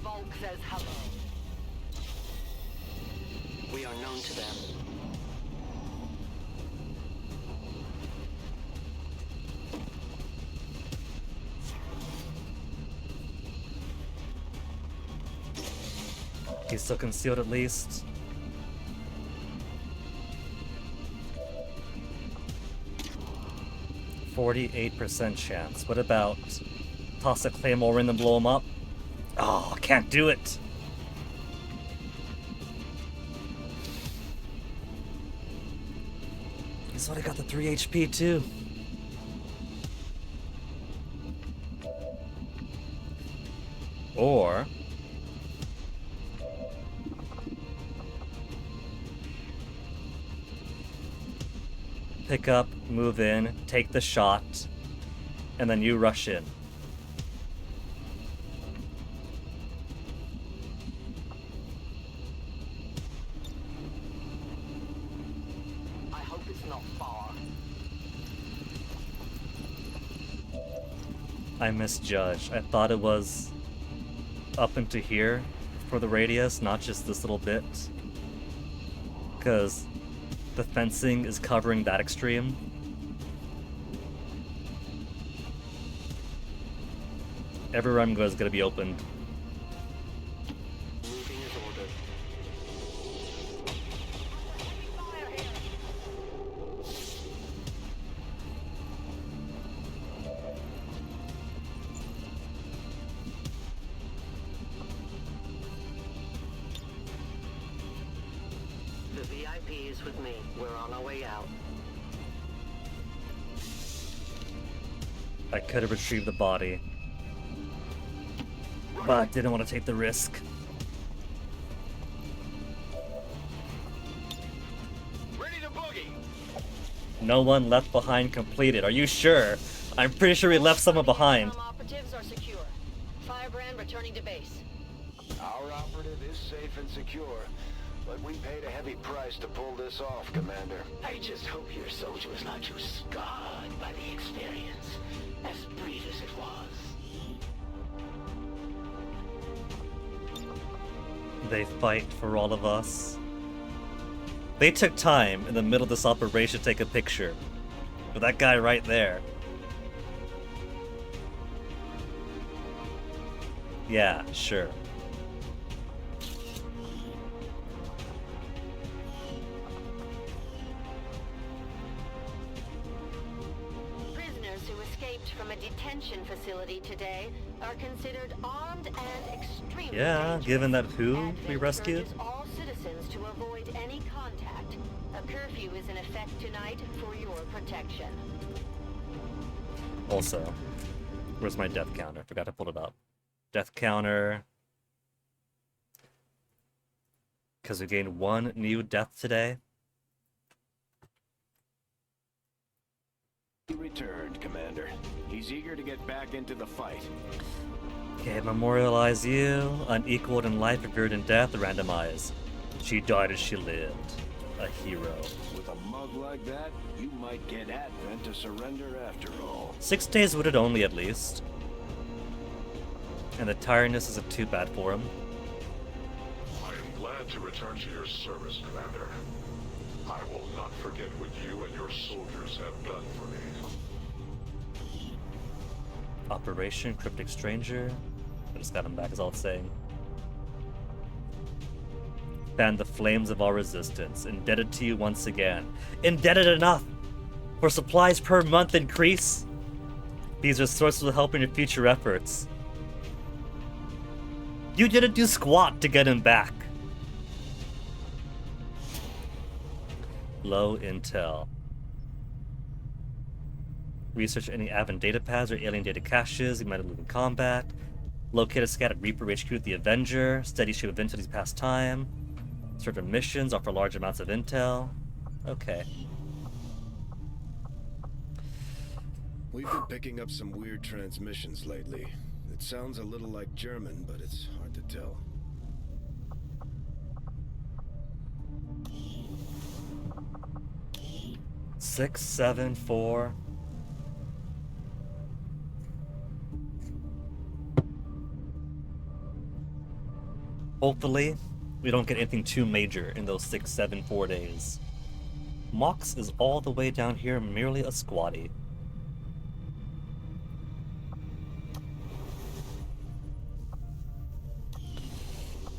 Volk says hello. We are known to them. He's still concealed at least. %48 chance. What about toss a claymore in and blow him up? Oh, can't do it. He's already got the 3 HP too. Or pick up, move in, take the shot, and then you rush in. I hope it's not far. I misjudged. I thought it was up into here for the radius, not just this little bit. Because the fencing is covering that extreme. Every run is going to be opened. Moving is ordered. Leaves with me. We're on our way out. I could have retrieved the body, but didn't want to take the risk. Ready to boogie. No one left behind completed. Are you sure? I'm pretty sure we left someone behind. Xcom operatives are secure. Firebrand returning to base. Our operative is safe and secure, but we paid a heavy price to pull this off, Commander. I just hope your soldier was not too scarred by the experience, as brief as it was. They fight for all of us. They took time in the middle of this operation to take a picture with that guy right there. Yeah, sure. Prisoners who escaped from a detention facility today are considered armed and extremely dangerous. Given that who Advent we rescued? urges all citizens to avoid any contact. A curfew is in effect tonight for your protection. Also, where's my death counter? Forgot to pull it up. Death counter. Because we gained one new death today. He returned, Commander. He's eager to get back into the fight. Okay, memorialize you. Unequaled in life, appeared in death, randomize. She died as she lived. A hero. With a mug like that, you might get Advent to surrender after all. 6 days would it only, at least. And the tiredness isn't too bad for him. I am glad to return to your service, Commander. I will not forget what you and your soldiers have done for me. Operation Cryptic Stranger. I just got him back, is all it's saying. Fan the flames of our resistance. Indebted to you once again. Indebted enough! For supplies per month increase? These resources will help in your future efforts. You didn't do squat to get him back. Low intel. Research any Advent data pads or alien data caches you might have moved in combat. Locate a scattered Reaper HQ at the Avenger. Steady stream of intel these past time. Certain missions offer large amounts of intel. Okay. We've been picking up some weird transmissions lately. It sounds a little like German, but it's hard to tell. Six, 7, 4. Hopefully, we don't get anything too major in those 6, 7, 4 days. Mox is all the way down here, merely a squatty.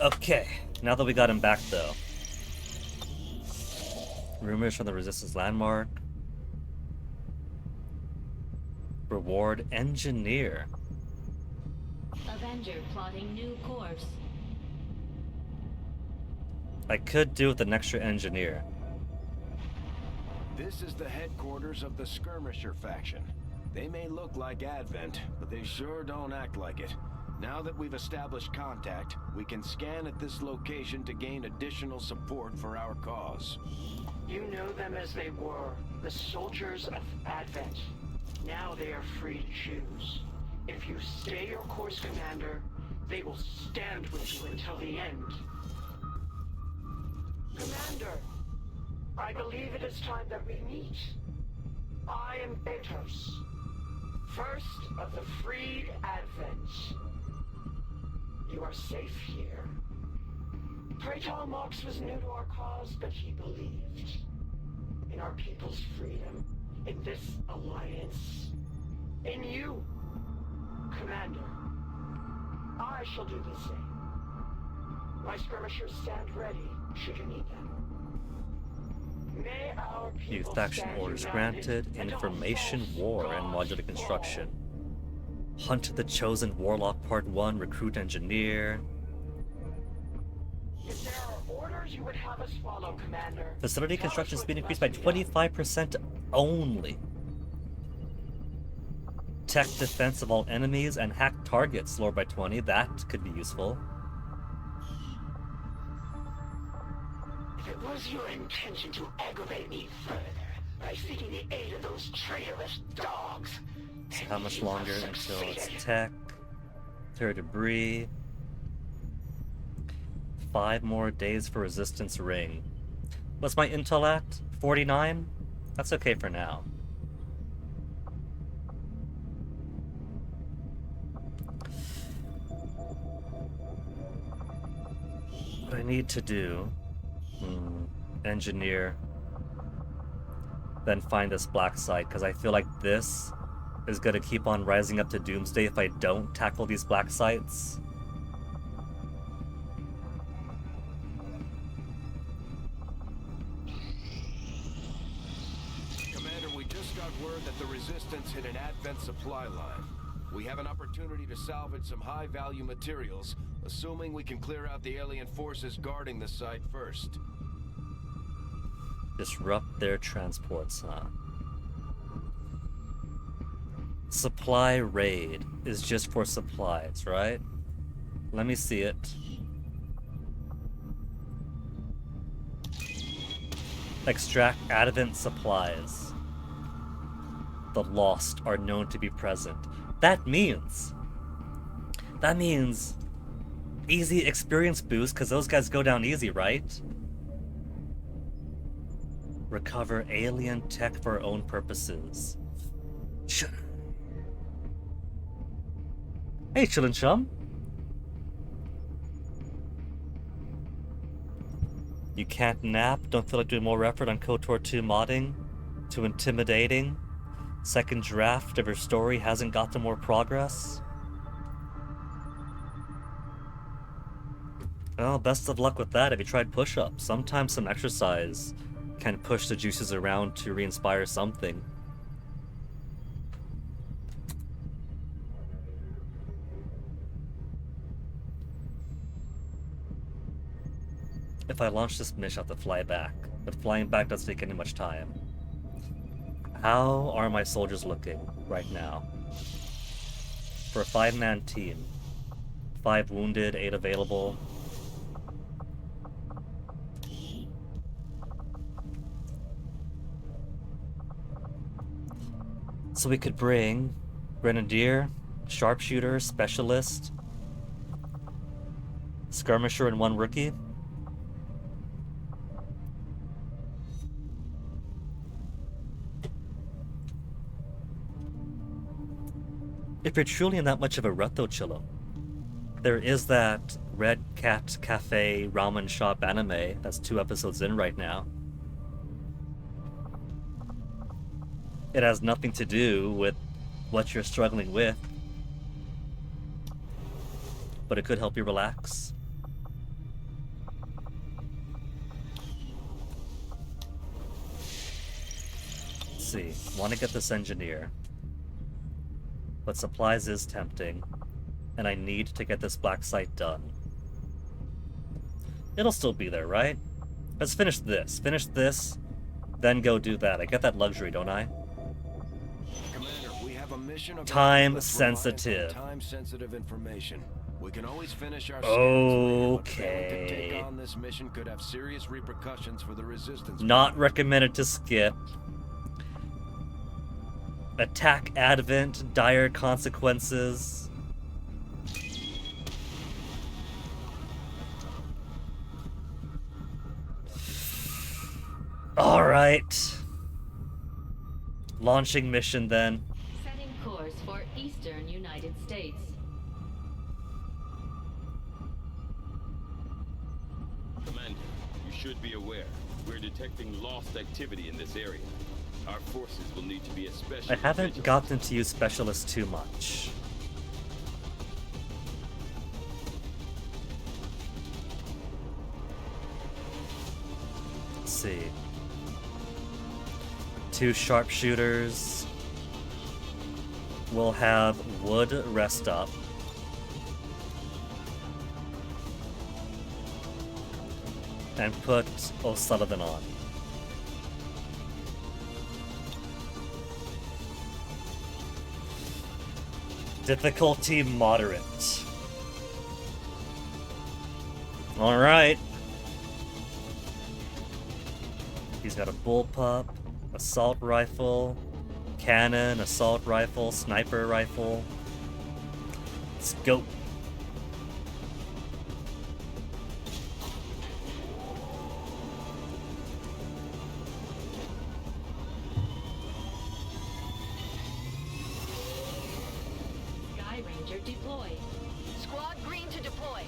Okay, now that we got him back though. Rumors from the Resistance landmark. Reward Engineer. Avenger plotting new course. I could do with an extra engineer. This is the headquarters of the Skirmisher faction. They may look like Advent, but they sure don't act like it. Now that we've established contact, we can scan at this location to gain additional support for our cause. You know them as they were, the soldiers of Advent. Now they are free to choose. If you stay your course, Commander, they will stand with you until the end. Commander, I believe it is time that we meet. I am Betos, first of the freed Advent. You are safe here. Praetor Mox was new to our cause, but he believed in our people's freedom, in this alliance, in you, Commander. I shall do the same. My skirmishers stand ready, should you need them. May our New people faction stand orders united granted. and Information all war and false modular gods construction. Hunt the Chosen Warlock Part 1. Recruit Engineer. If there are orders, you would have us follow, Commander. Facility Tell us construction what speed increased by must be done. 25% only. Tech defense of all enemies and hack targets lowered by 20. That could be useful. If it was your intention to aggravate me further by seeking the aid of those traitorous dogs, So how much longer until it's succeeded. tech? Clear debris. 5 more days for resistance ring. What's my intel at? 49? That's okay for now. What I need to do... engineer. Then find this black site, because I feel like this is going to keep on rising up to doomsday if I don't tackle these black sites. Commander, we just got word that the Resistance hit an Advent supply line. We have an opportunity to salvage some high-value materials, assuming we can clear out the alien forces guarding the site first. Disrupt their transports, huh? Supply raid is just for supplies, right? Let me see it. Extract Advent supplies. The lost are known to be present. That means easy experience boost, because those guys go down easy, right? Recover alien tech for our own purposes. Hey, Chillin' Chum. You can't nap? Don't feel like doing more effort on KOTOR 2 modding? Too intimidating? Second draft of your story hasn't got to more progress? Well, best of luck with that. Have you tried push-ups? Sometimes some exercise can push the juices around to re-inspire something. If I launch this mission, I have to fly back. But flying back doesn't take any much time. How are my soldiers looking right now? For a 5-man team. 5 wounded, 8 available. So we could bring Grenadier, Sharpshooter, Specialist, Skirmisher, and 1 rookie. If you're truly in that much of a rut though, Chillo, there is that Red Cat Cafe Ramen Shop anime that's 2 episodes in right now. It has nothing to do with what you're struggling with, but it could help you relax. Let's see, want to get this engineer, but supplies is tempting, and I need to get this black site done. It'll still be there, right? Let's finish this, then go do that. I get that luxury, don't I? Commander, we have a mission of Time sensitive. Time-sensitive information. We can always finish our Okay. to take on this mission could have serious repercussions for the Resistance. Not recommended to skip. Attack Advent, dire consequences. Alright. Launching mission then. Setting course for Eastern United States. Commander, you should be aware. We're detecting lost activity in this area. Our forces will need to be especially I haven't vigilant. gotten to use Specialist too much. Let's see. 2 sharpshooters. We'll have Wood rest up. and put O'Sullivan on. Difficulty moderate. Alright. He's got a bullpup, assault rifle, cannon, assault rifle, sniper rifle. Let's go. Sky Ranger deployed. Squad green to deploy.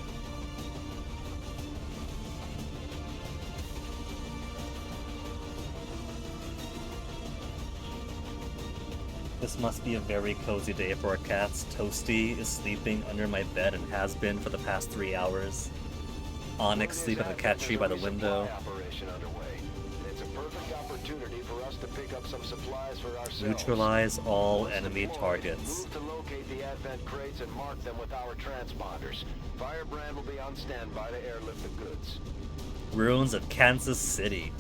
This must be a very cozy day for our cats. Toasty is sleeping under my bed and has been for the past 3 hours. Onyx sleeping on the cat tree by the window. Operation underway. It's a perfect opportunity for us to pick up some supplies for ourselves. Neutralize all enemy targets. Move to locate the advent crates and mark them with our transponders. Firebrand will be on standby to airlift the goods. Ruins of Kansas City.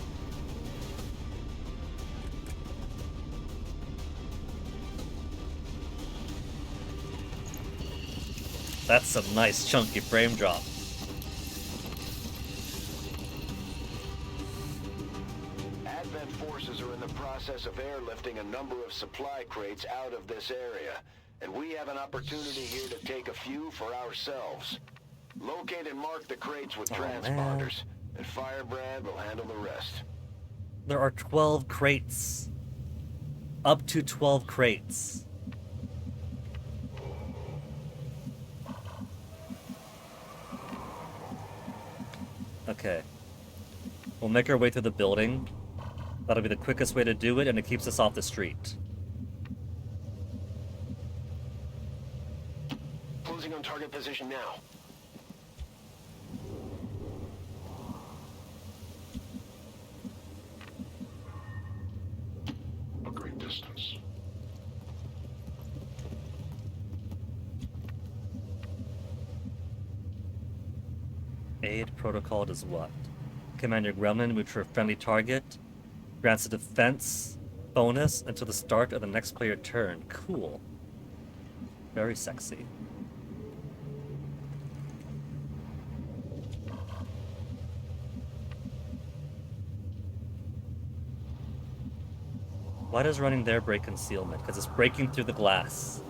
That's some nice chunky frame drop. Advent forces are in the process of airlifting a number of supply crates out of this area, and we have an opportunity here to take a few for ourselves. Locate and mark the crates with transponders, and Firebrand will handle the rest. There are 12 crates. Up to 12 crates. Okay. We'll make our way through the building. That'll be the quickest way to do it, and it keeps us off the street. Closing on target position now. A great distance. Aid protocol does what? Command your gremlin move to a friendly target. Grants a defense bonus until the start of the next player turn. Cool. Very sexy. Why does running there break concealment? Because it's breaking through the glass.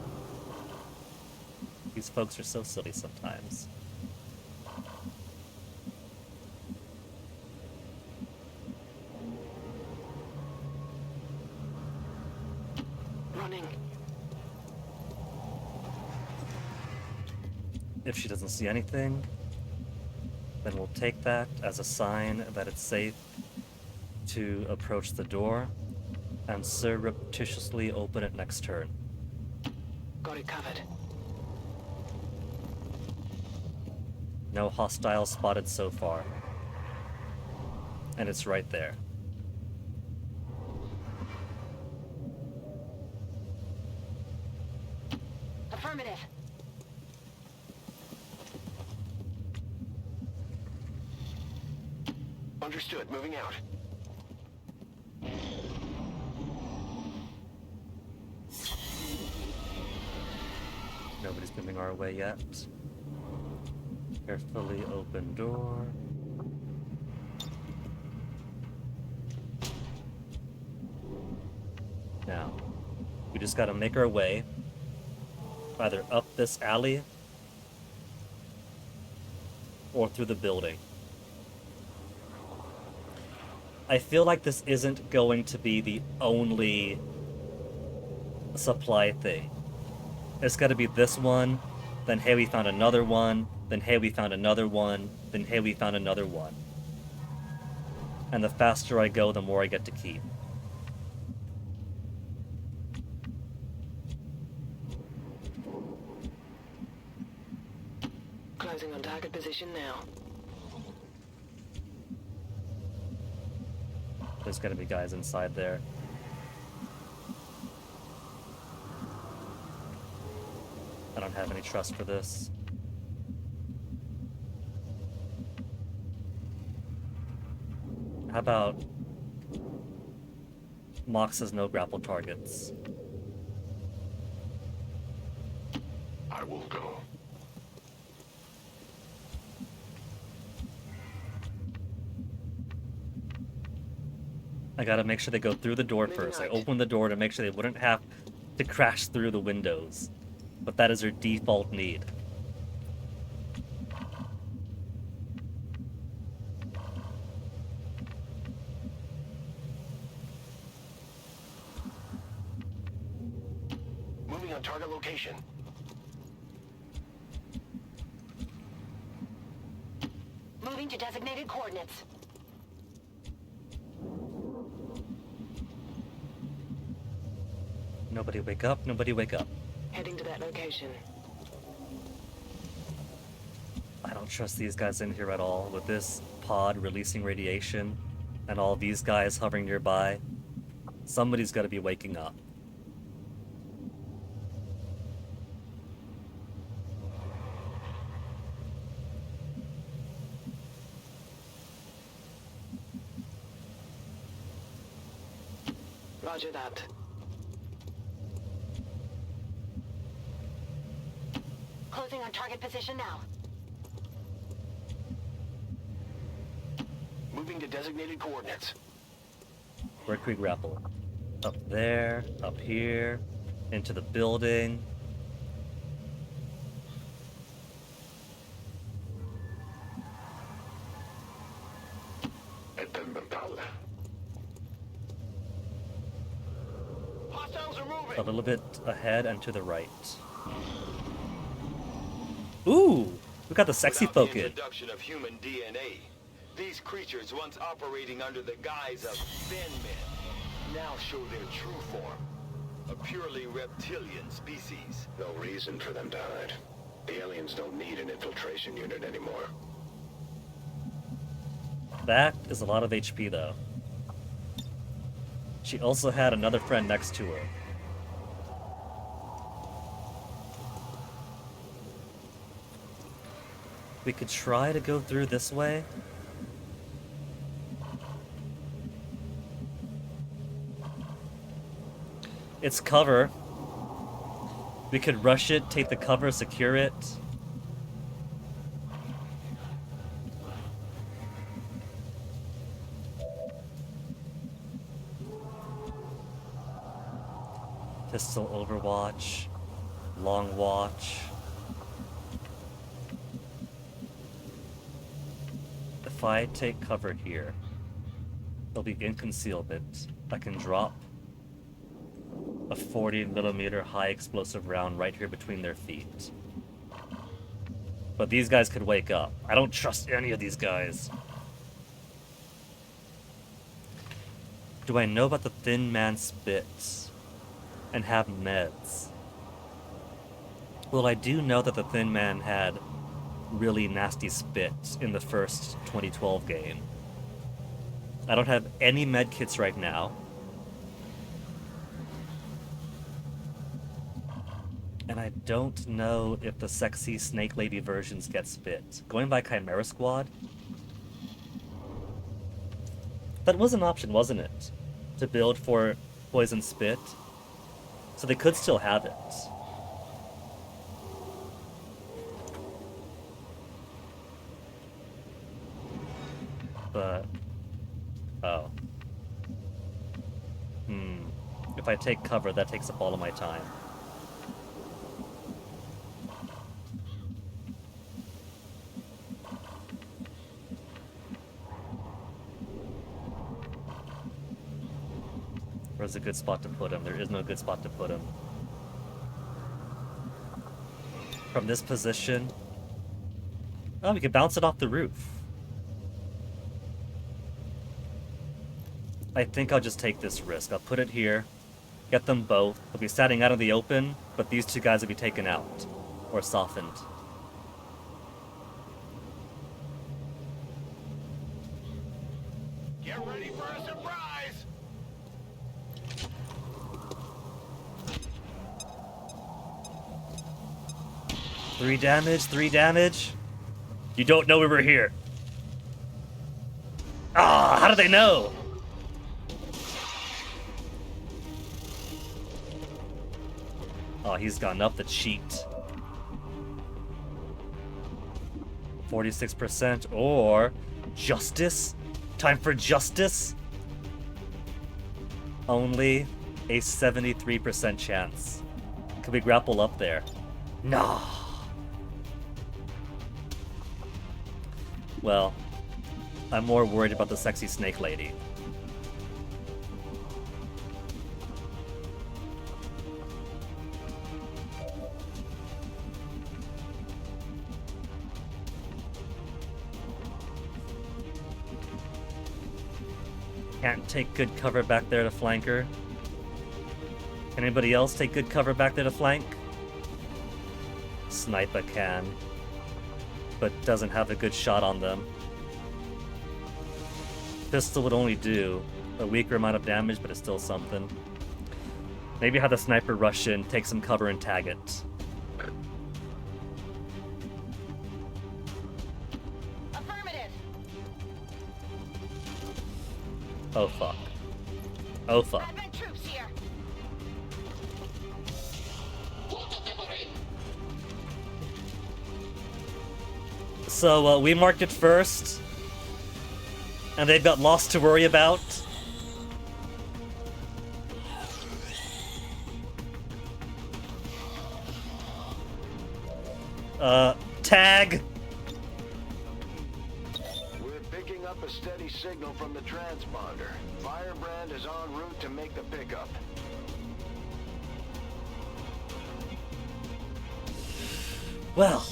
These folks are so silly sometimes. Running. If she doesn't see anything, then we'll take that as a sign that it's safe to approach the door and surreptitiously open it next turn. Got it covered. No hostiles spotted so far. And it's right there. Affirmative. Understood. Moving out. Nobody's moving our way yet. Carefully open door. Now, we just gotta make our way either up this alley or through the building. I feel like this isn't going to be the only supply thing. It's gotta be this one, then hey we found another one, then hey we found another one, then hey we found another one. And the faster I go, the more I get to keep. Closing on target position now. There's gotta be guys inside there. I don't have any trust for this. How about Mox says no grapple targets? I will go. I gotta make sure they go through the door first. I opened the door to make sure they wouldn't have to crash through the windows. But that is their default need. Moving on target location. Moving to designated coordinates. Nobody wake up, nobody wake up. Heading to that location. I don't trust these guys in here at all. With this pod releasing radiation and all these guys hovering nearby, somebody's gotta be waking up. Roger that. Closing on target position now. Moving to designated coordinates. Where can we grapple? Up there, up here, into the building. Hostiles are moving. A little bit ahead and to the right. Ooh! We got the sexy Without folk the in. introduction of human DNA, these creatures once operating under the guise of thin men now show their true form. A purely reptilian species. No reason for them to hide. The aliens don't need an infiltration unit anymore. That is a lot of HP though. She also had another friend next to her. We could try to go through this way. It's cover. We could rush it, take the cover, secure it. Pistol Overwatch. Long Watch. If I take cover here, they'll be in concealment. I can drop a 40mm high explosive round right here between their feet. But these guys could wake up. I don't trust any of these guys. Do I know about the Thin Man spit and have meds? Well, I do know that the Thin Man had really nasty spit in the first 2012 game. I don't have any med kits right now. And I don't know if the sexy Snake Lady versions get spit. Going by Chimera Squad? That was an option, wasn't it? To build for Poison Spit. So they could still have it. But... oh. If I take cover, that takes up all of my time. Where's a good spot to put him? There is no good spot to put him. From this position... oh, we can bounce it off the roof. I think I'll just take this risk. I'll put it here, get them both. They'll be standing out in the open, but these two guys will be taken out. Or softened. Get ready for a surprise! Three damage. You don't know we were here. Ah! how do they know? Oh, he's gone up the cheat. 46% or justice? Time for justice? Only a 73% chance. Could we grapple up there? No. Well, I'm more worried about the sexy snake lady. Can't take good cover back there to flank her. Anybody else take good cover back there to flank? Sniper can, but doesn't have a good shot on them. Pistol would only do a weaker amount of damage, but it's still something. Maybe have the sniper rush in, take some cover, and tag it. Affirmative. Oh fuck. Oh fuck. Advent troops here. So we marked it first, and they've got lost to worry about. Tag. We're picking up a steady signal from the transponder. Firebrand is en route to make the pickup. Well.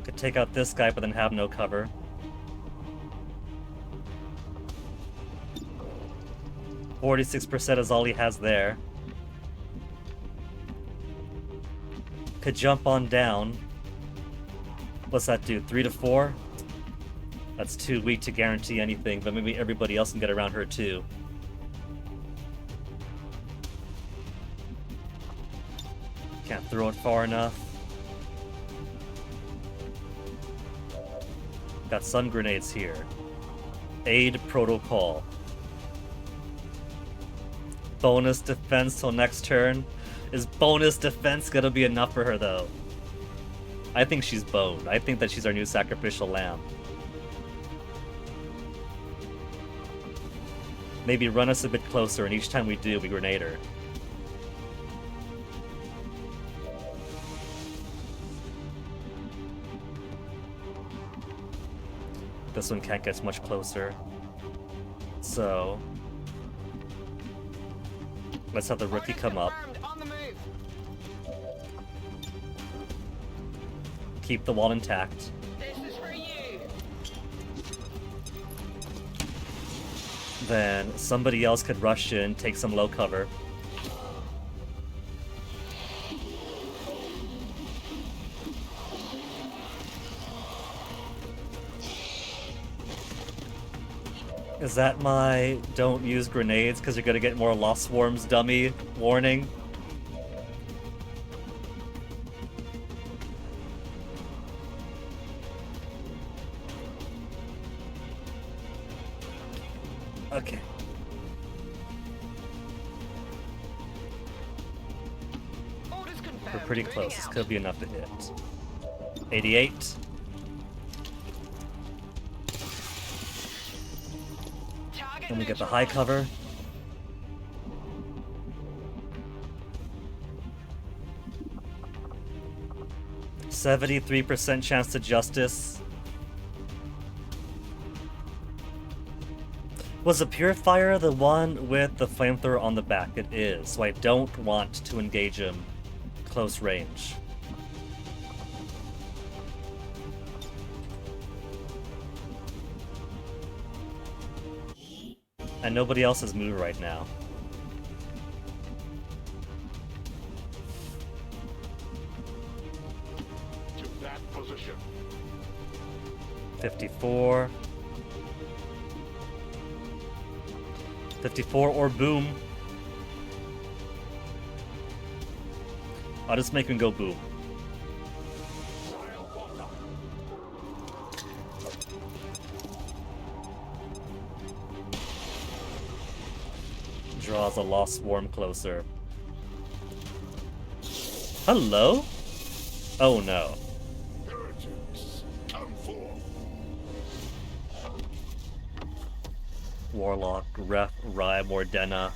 Could take out this guy, but then have no cover. %46% is all he has there. Could jump on down. What's that do? 3 to 4? That's too weak to guarantee anything, but maybe everybody else can get around her too. Can't throw it far enough. Got sun grenades here. Aid protocol. Bonus defense till next turn. Is bonus defense gonna be enough for her though? I think she's boned. I think that she's our new sacrificial lamb. Maybe run us a bit closer, and each time we do, we grenade her. This one can't get much closer. So let's have the rookie come up. Keep the wall intact. This is for you. Then somebody else could rush in, take some low cover. Is that my don't use grenades because you're gonna get more lost swarms dummy warning? Okay. We're pretty close. This could be enough to hit. 88. Then we get the high cover. %73% chance to justice. Was the Purifier the one with the flamethrower on the back? It is, so I don't want to engage him close range. And nobody else has moved right now. To that position. 54. 54 or boom. I'll just make him go boom. Draws a lost swarm closer. Hello? Oh no. Warlock, Ref, Rai, Mordena.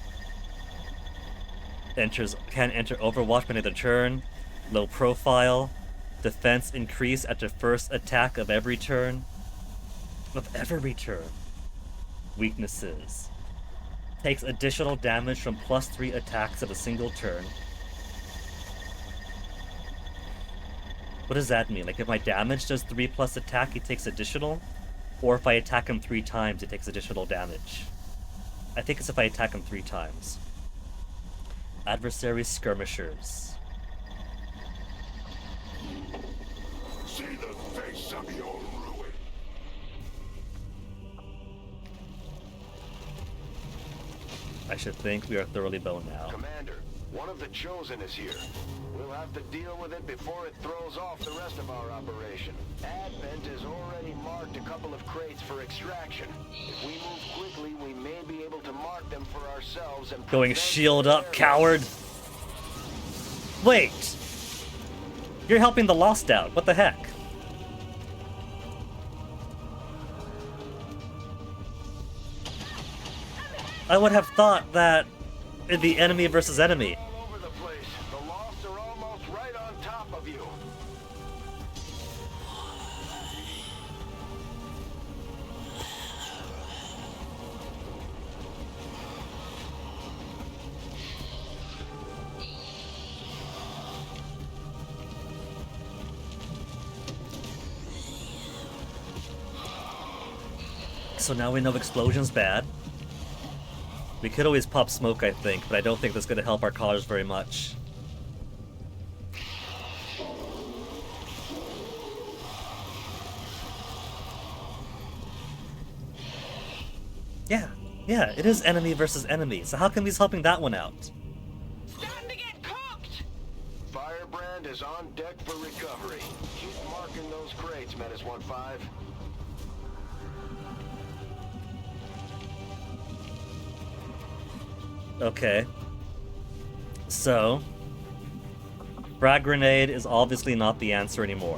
Can't enter Overwatch by the turn. Low profile. Defense increase at the first attack of every turn. Of every turn. Weaknesses. Takes additional damage from +3 attacks of a single turn. What does that mean? Like if my damage does 3+ attack, he takes additional? Or if I attack him 3 times, it takes additional damage? I think it's if I attack him 3 times. Adversary skirmishers. See the face of your ruin. I should think we are thoroughly boned now. Commander, one of the Chosen is here. We'll have to deal with it before it throws off the rest of our operation. Advent has already marked a couple of crates for extraction. If we move quickly, we may be able to mark them for ourselves and... Going shield up, coward! Wait! You're helping the Lost out. What the heck? I would have thought that it'd be enemy versus enemy. All over the place. The Lost are almost right on top of you. So now we know explosion's bad. We could always pop smoke, I think, but I don't think that's going to help our cause very much. Yeah, it is enemy versus enemy, so how come he's helping that one out? Starting to get cooked! Firebrand is on deck for recovery. Keep marking those crates, Menace 1-5. Okay. So, frag grenade is obviously not the answer anymore.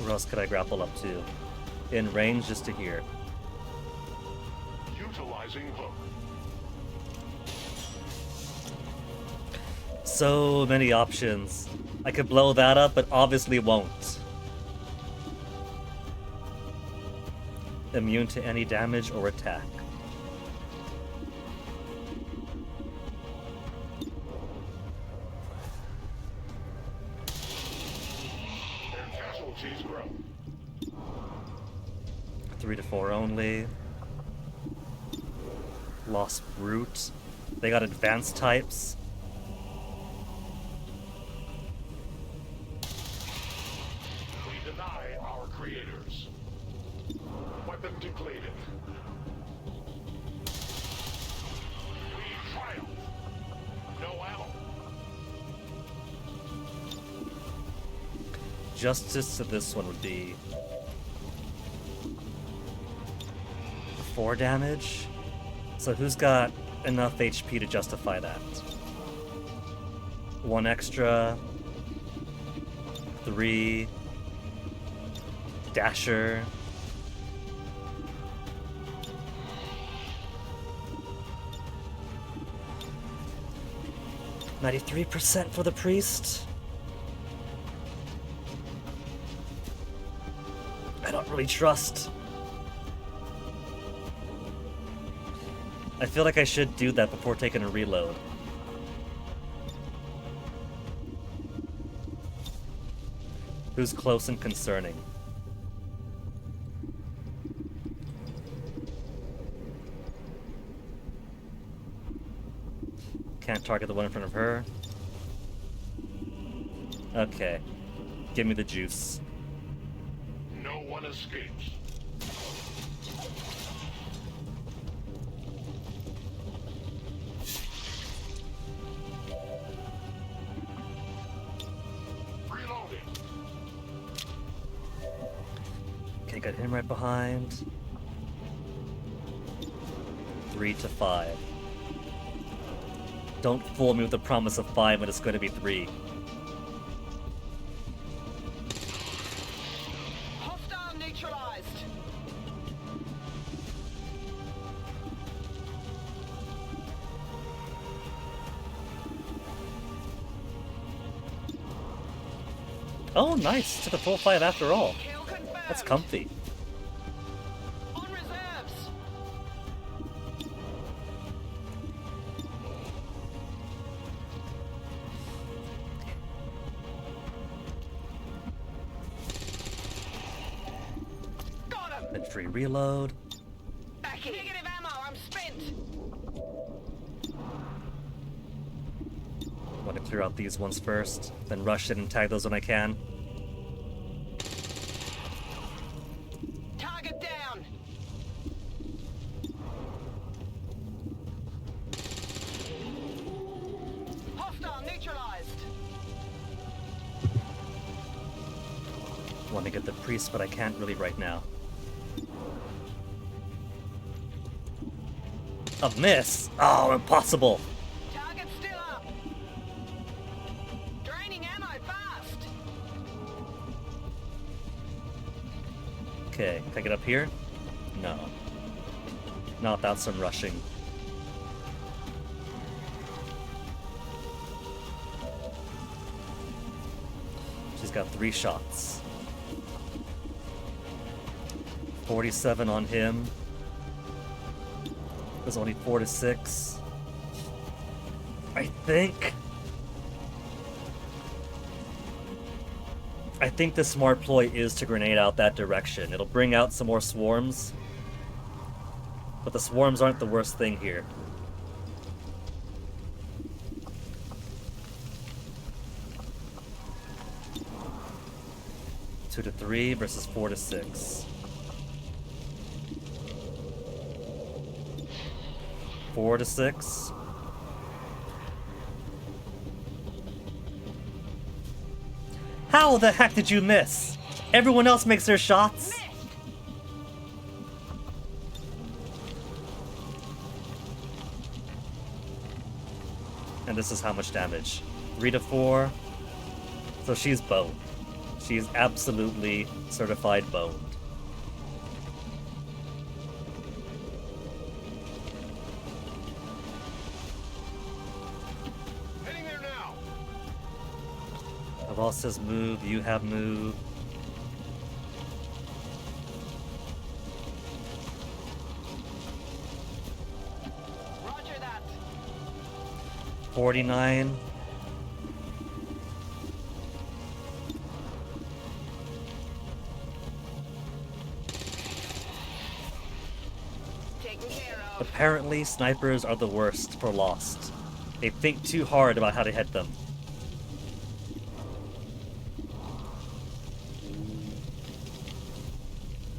Where else could I grapple up to? In range, just to here. Utilizing hook. So many options. I could blow that up, but obviously won't. Immune to any damage or attack. Their casualties grow. 3 to 4 only. Lost Brute. They got advanced types. We deny our creators. Weapon depleted. We triumph. No ammo. Justice to this one would be 4 damage. So who's got enough HP to justify that? 1 extra. 3. Dasher. %93 for the priest. I don't really trust. I feel like I should do that before taking a reload. Who's close and concerning? Can't target the one in front of her. Okay. Give me the juice. No one escapes. Reloading. Okay, got him right behind. 3 to 5. Don't fool me with the promise of 5 when it's going to be 3. Hostile neutralized. Oh, nice! To the full 5 after all. Kill confirmed. That's comfy. On reserves. Got him. Infantry reload. Back in. Negative ammo. I'm spent. Want to clear out these ones first, then rush in and tag those when I can. Target down. Hostile neutralized. Want to get the priest, but I can't really right now. A miss! Oh, impossible! Target still up. Draining ammo fast. Okay, can I get up here? No. Not without some rushing. She's got 3 shots. 47 on him. There's only 4 to 6. I think the smart ploy is to grenade out that direction. It'll bring out some more swarms. But the swarms aren't the worst thing here. Two to 3 versus 4 to 6. 4 to 6. How the heck did you miss? Everyone else makes their shots. And this is how much damage. 3 to 4. So she's boned. She's absolutely certified boned. Heading there now. Aval says move, you have move. Roger that. 49. Taken care of. Apparently, snipers are the worst for Lost. They think too hard about how to hit them.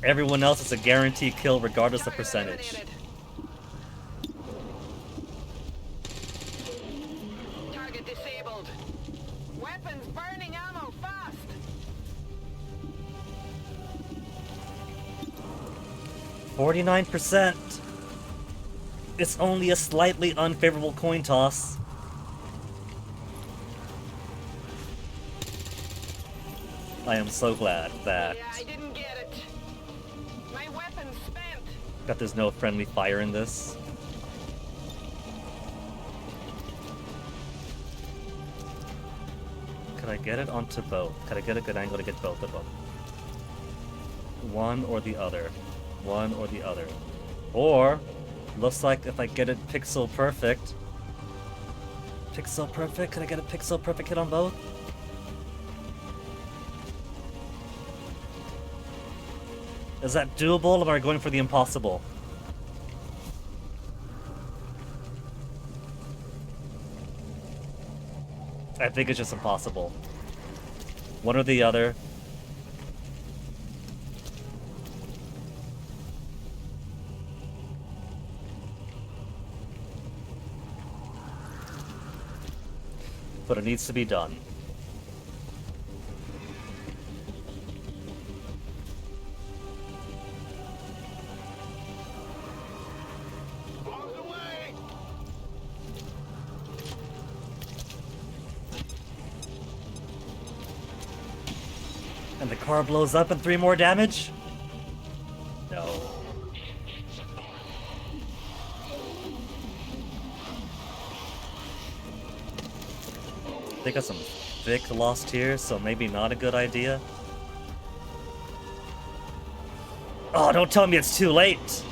Everyone else is a guaranteed kill regardless of percentage. Target disabled. Weapons burning ammo fast. 49%. It's only a slightly unfavorable coin toss. I am so glad that Yeah, I didn't get it. My weapon's spent. there's no friendly fire in this. Could I get it onto both? Could I get a good angle to get both of them? One or the other. One or the other. Or, looks like if I get it pixel perfect. Pixel perfect? Can I get a pixel perfect hit on both? Is that doable, or am I going for the impossible? I think it's just impossible. One or the other. But it needs to be done. And the car blows up and 3 more damage? No. They got some Vic lost here, so maybe not a good idea. Oh, don't tell me it's too late!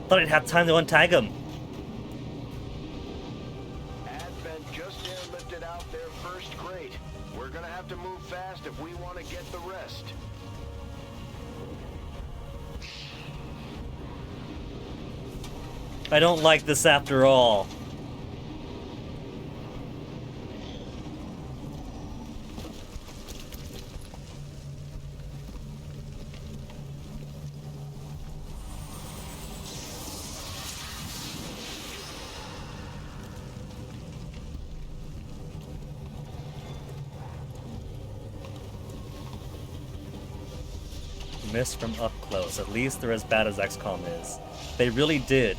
Thought I'd have time to untag him. Advent just airlifted out their first crate. We're gonna have to move fast if we want to get the rest. I don't like this after all. Missed from up close. At least they're as bad as Xcom is. They really did.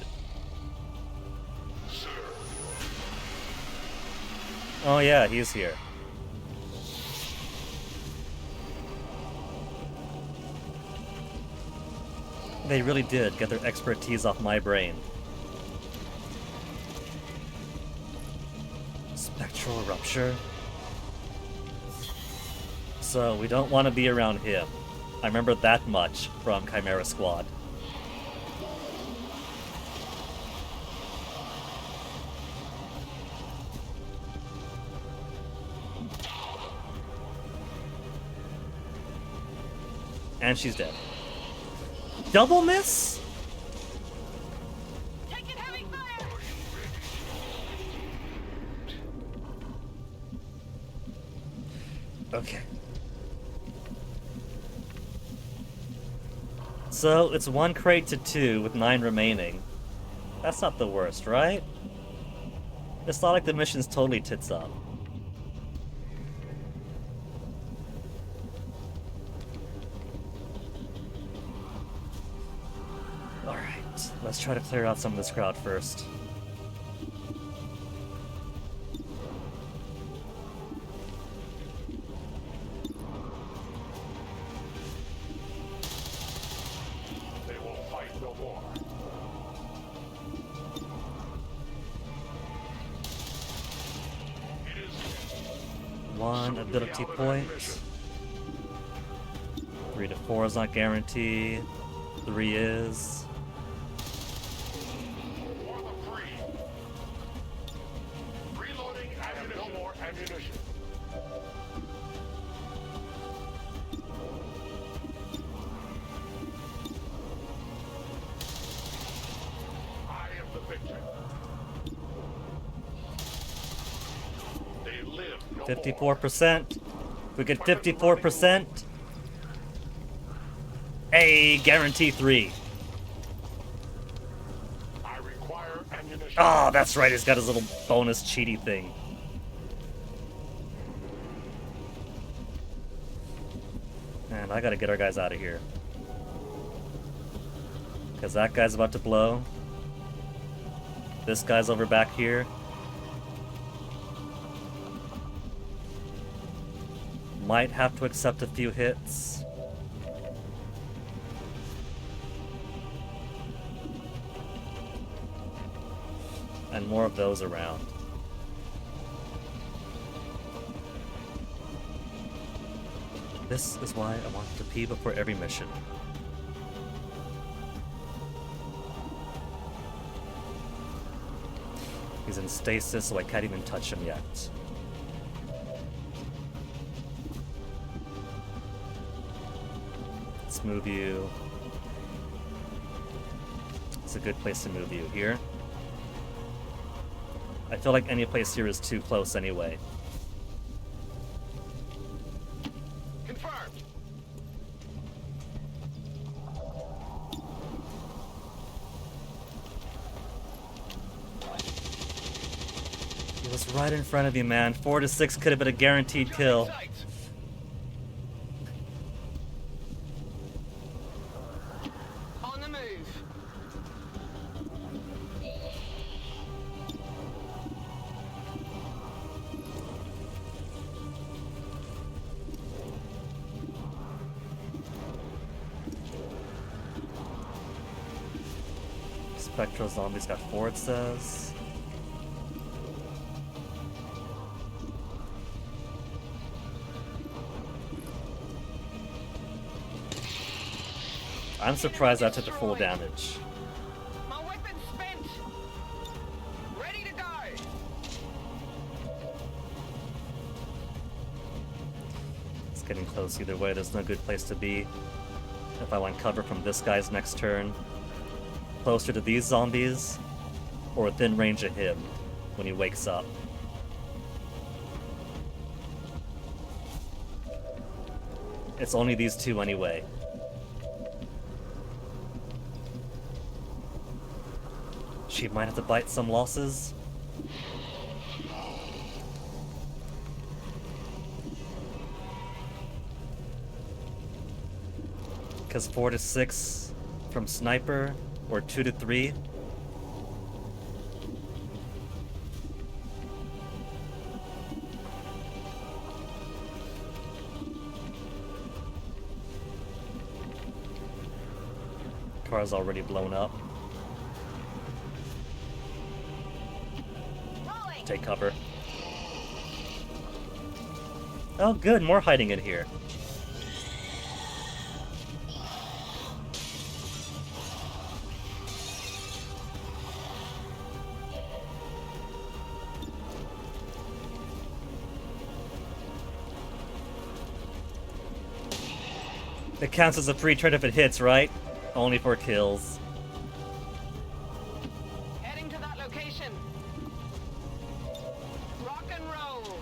Oh yeah, he's here. They really did get their expertise off my brain. Spectral rupture. So we don't want to be around him. I remember that much from Chimera Squad. And she's dead. Double miss? Taking heavy fire! Okay. So, it's 1 crate to 2 with 9 remaining. That's not the worst, right? It's not like the mission's totally tits up. Alright, let's try to clear out some of this crowd first. One ability point. 3 to 4 is not guaranteed. 3 is. Reloading and no more ammunition. I am the victor. They live no 54%. We get 54%. A guarantee 3. I require ammunition. Oh, that's right. He's got his little bonus cheaty thing. And I gotta get our guys out of here. Because that guy's about to blow. This guy's over back here. Might have to accept a few hits. And more of those around. This is why I want to pee before every mission. He's in stasis, so I can't even touch him yet. Let's move you. It's a good place to move you here. I feel like any place here is too close anyway. was right in front of you, man. 4 to 6 could have been a guaranteed kill. On the move. Spectral zombies got 4, it says. I'm surprised that took the full damage. My weapon's spent. Ready to go. It's getting close either way. There's no good place to be. If I want cover from this guy's next turn, closer to these zombies, or within range of him when he wakes up. It's only these two anyway. She might have to bite some losses. Because 4 to 6 from sniper, or 2 to 3. Car's already blown up. Take cover. Oh good, more hiding in here. It counts as a free turn if it hits, right? Only for kills. Heading to that location. Rock and roll.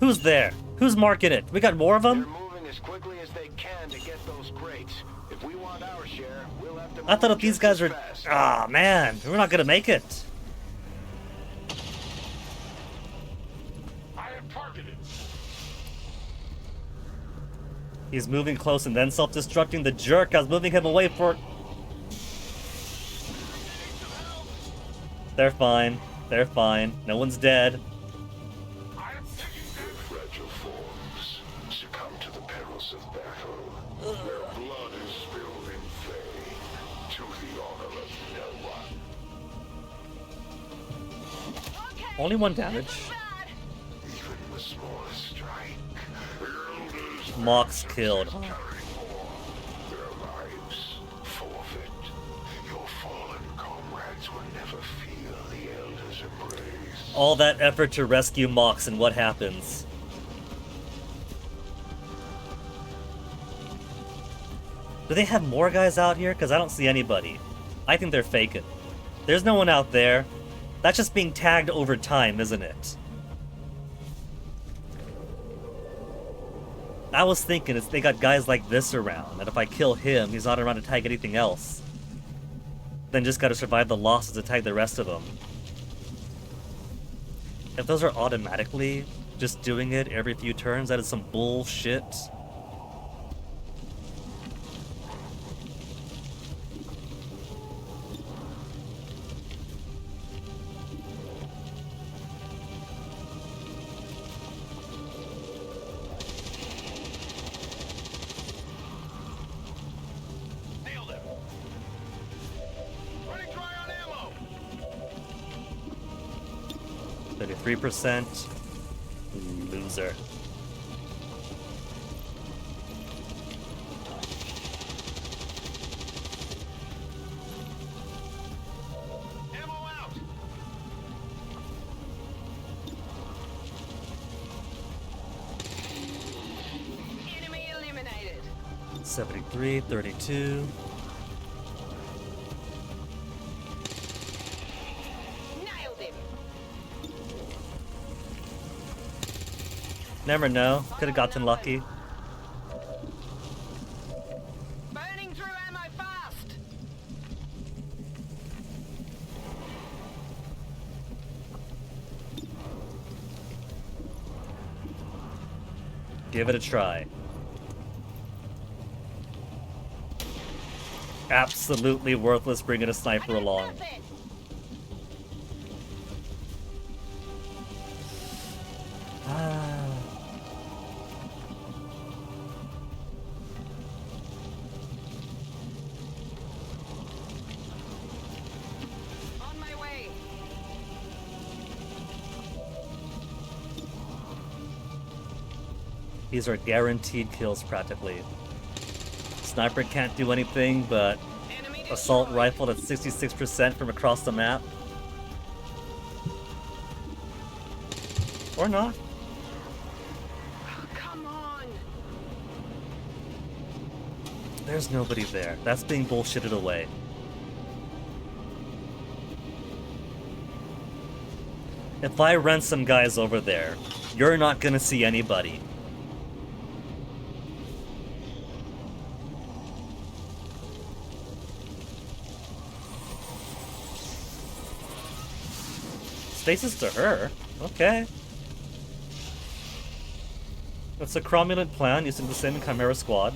Who's there? Who's marking it? We got more of them? They're moving as quickly as they can to get those crates. If we want our share, we'll have to I thought move if these just guys as were... fast. Ah, man. We're not gonna make it. I am targeted. He's moving close and then self-destructing. The jerk. I was moving him away for... They're fine. They're fine. No one's dead. Their fragile forms succumb to the perils of battle. Their blood is spilled in vain, to the honor of no one. Only 1 damage. Even the smallest strike, the elders Mox killed. carry more. Their lives forfeit. Your fallen comrades will never feel the elders' embrace. All that effort to rescue Mox, and what happens? Do they have more guys out here? Because I don't see anybody. I think they're faking. There's no one out there. That's just being tagged over time, isn't it? I was thinking they got guys like this around, and if I kill him, he's not around to tag anything else. Then just gotta survive the losses to tag the rest of them. If those are automatically just doing it every few turns, that is some bullshit. Nailed him. Running dry on ammo. 33%. Loser. Ammo out. Enemy eliminated. 73, 32. Nailed him. Never know. Could have gotten lucky. Burning through ammo fast. Give it a try. Absolutely worthless bringing a sniper along. On my way. These are guaranteed kills practically. Sniper can't do anything, but assault rifle at 66% from across the map. Or not. Come on. There's nobody there. That's being bullshitted away. If I run some guys over there, you're not gonna see anybody. Stasis to her? Okay. It's a cromulent plan using the same Chimera squad.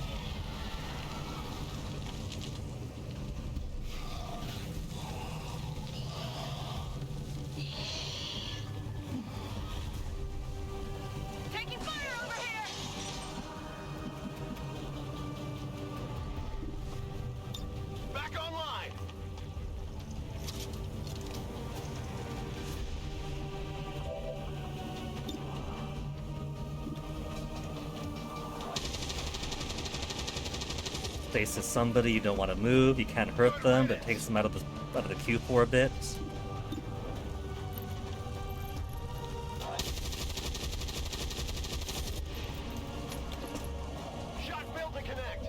Taking fire over here. Back online! Stasis somebody, you don't want to move, you can't hurt them, but it takes them out of the queue for a bit. Shot failed to connect.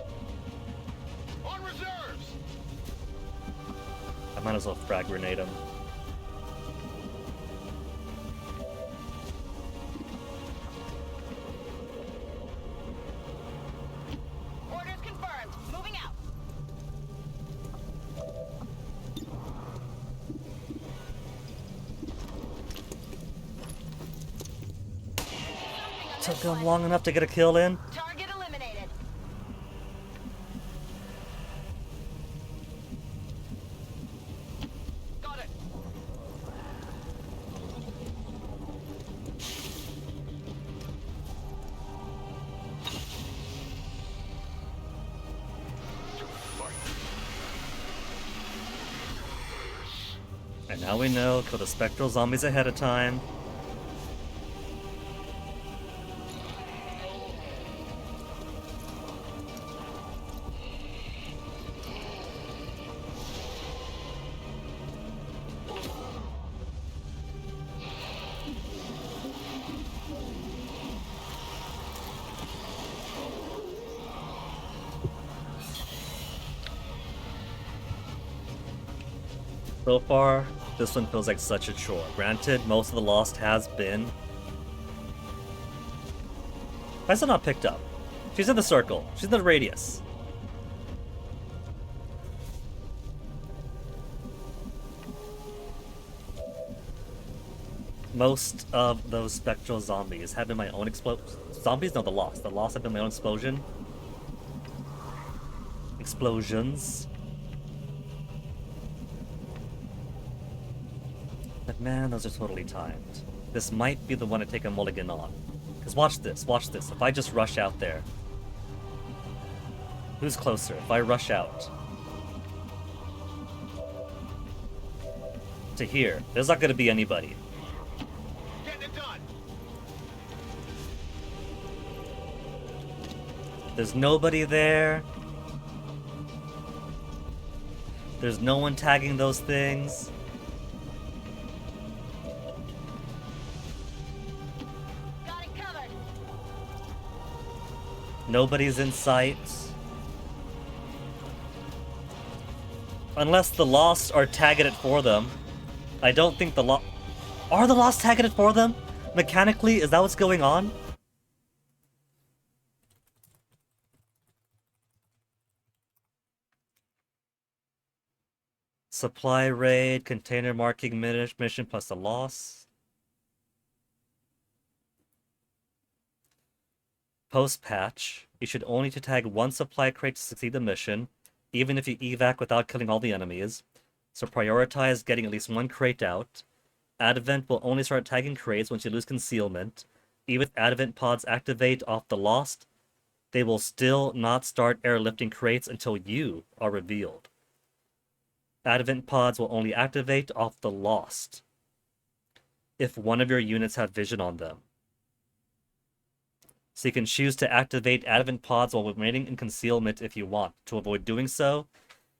On reserves! I might as well frag grenade him. Orders confirmed. Moving out. Took them long enough to get a kill in. Target eliminated. Got it. And now we know, kill the spectral zombies ahead of time. So far, this one feels like such a chore. Granted, most of the lost has been. Why is it not picked up? She's in the circle. She's in the radius. Most of those spectral zombies have been my own zombies? No, the lost. The lost have been my own explosions. But man, those are totally timed. This might be the one to take a mulligan on. Because watch this. If I just rush out there. Who's closer? If I rush out. To here. There's not going to be anybody. Getting it done! There's nobody there. There's no one tagging those things. Nobody's in sight. Unless the Lost are tagging it for them. I don't think the Lost... Are the Lost tagging it for them? Mechanically, is that what's going on? Supply raid, container marking mission plus a loss. Post-patch, you should only to tag one supply crate to succeed the mission, even if you evac without killing all the enemies. So prioritize getting at least one crate out. Advent will only start tagging crates once you lose concealment. Even if Advent pods activate off the Lost, they will still not start airlifting crates until you are revealed. Advent pods will only activate off the Lost if one of your units have vision on them. So you can choose to activate Advent pods while remaining in concealment if you want. To avoid doing so,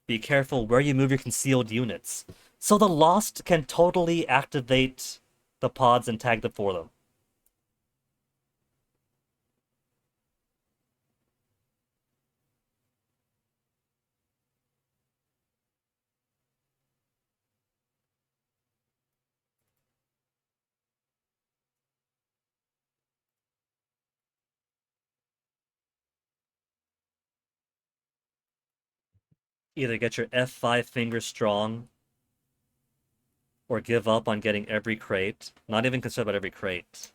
be careful where you move your concealed units. So the Lost can totally activate the pods and tag them for them. Either get your F5 finger strong or give up on getting every crate. Not even concerned about every crate.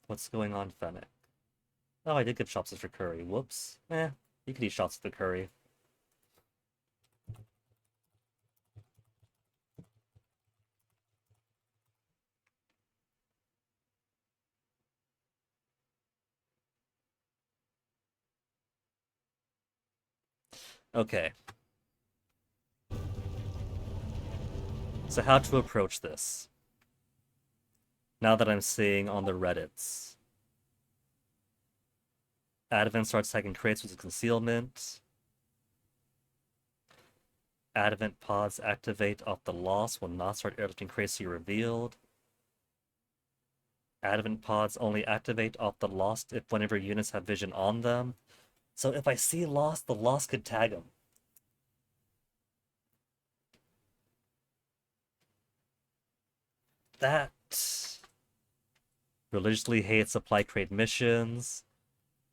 What's going on, Fennec? Oh, I did get shots for curry. Whoops. You could eat shots of the curry. Okay. So how to approach this? Now that I'm seeing on the Reddits. Advent starts tagging crates with concealment. Advent pods activate off the Lost will not start airlifting crates to you revealed. Advent pods only activate off the Lost if one of your units have vision on them. So if I see Lost, the Lost could tag them. That religiously hate supply crate missions.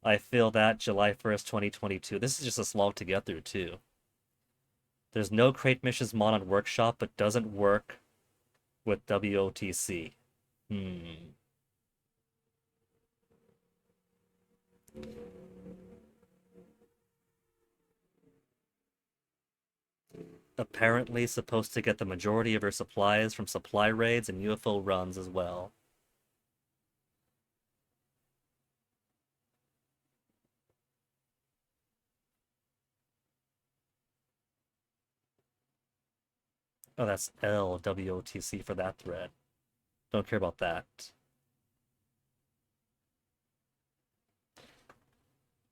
I feel that July 1st, 2022. This is just a slog to get through, too. There's no crate missions mod on Workshop, but doesn't work with WOTC. Apparently supposed to get the majority of your supplies from supply raids and UFO runs as well. Oh, that's LWOTC for that thread. Don't care about that.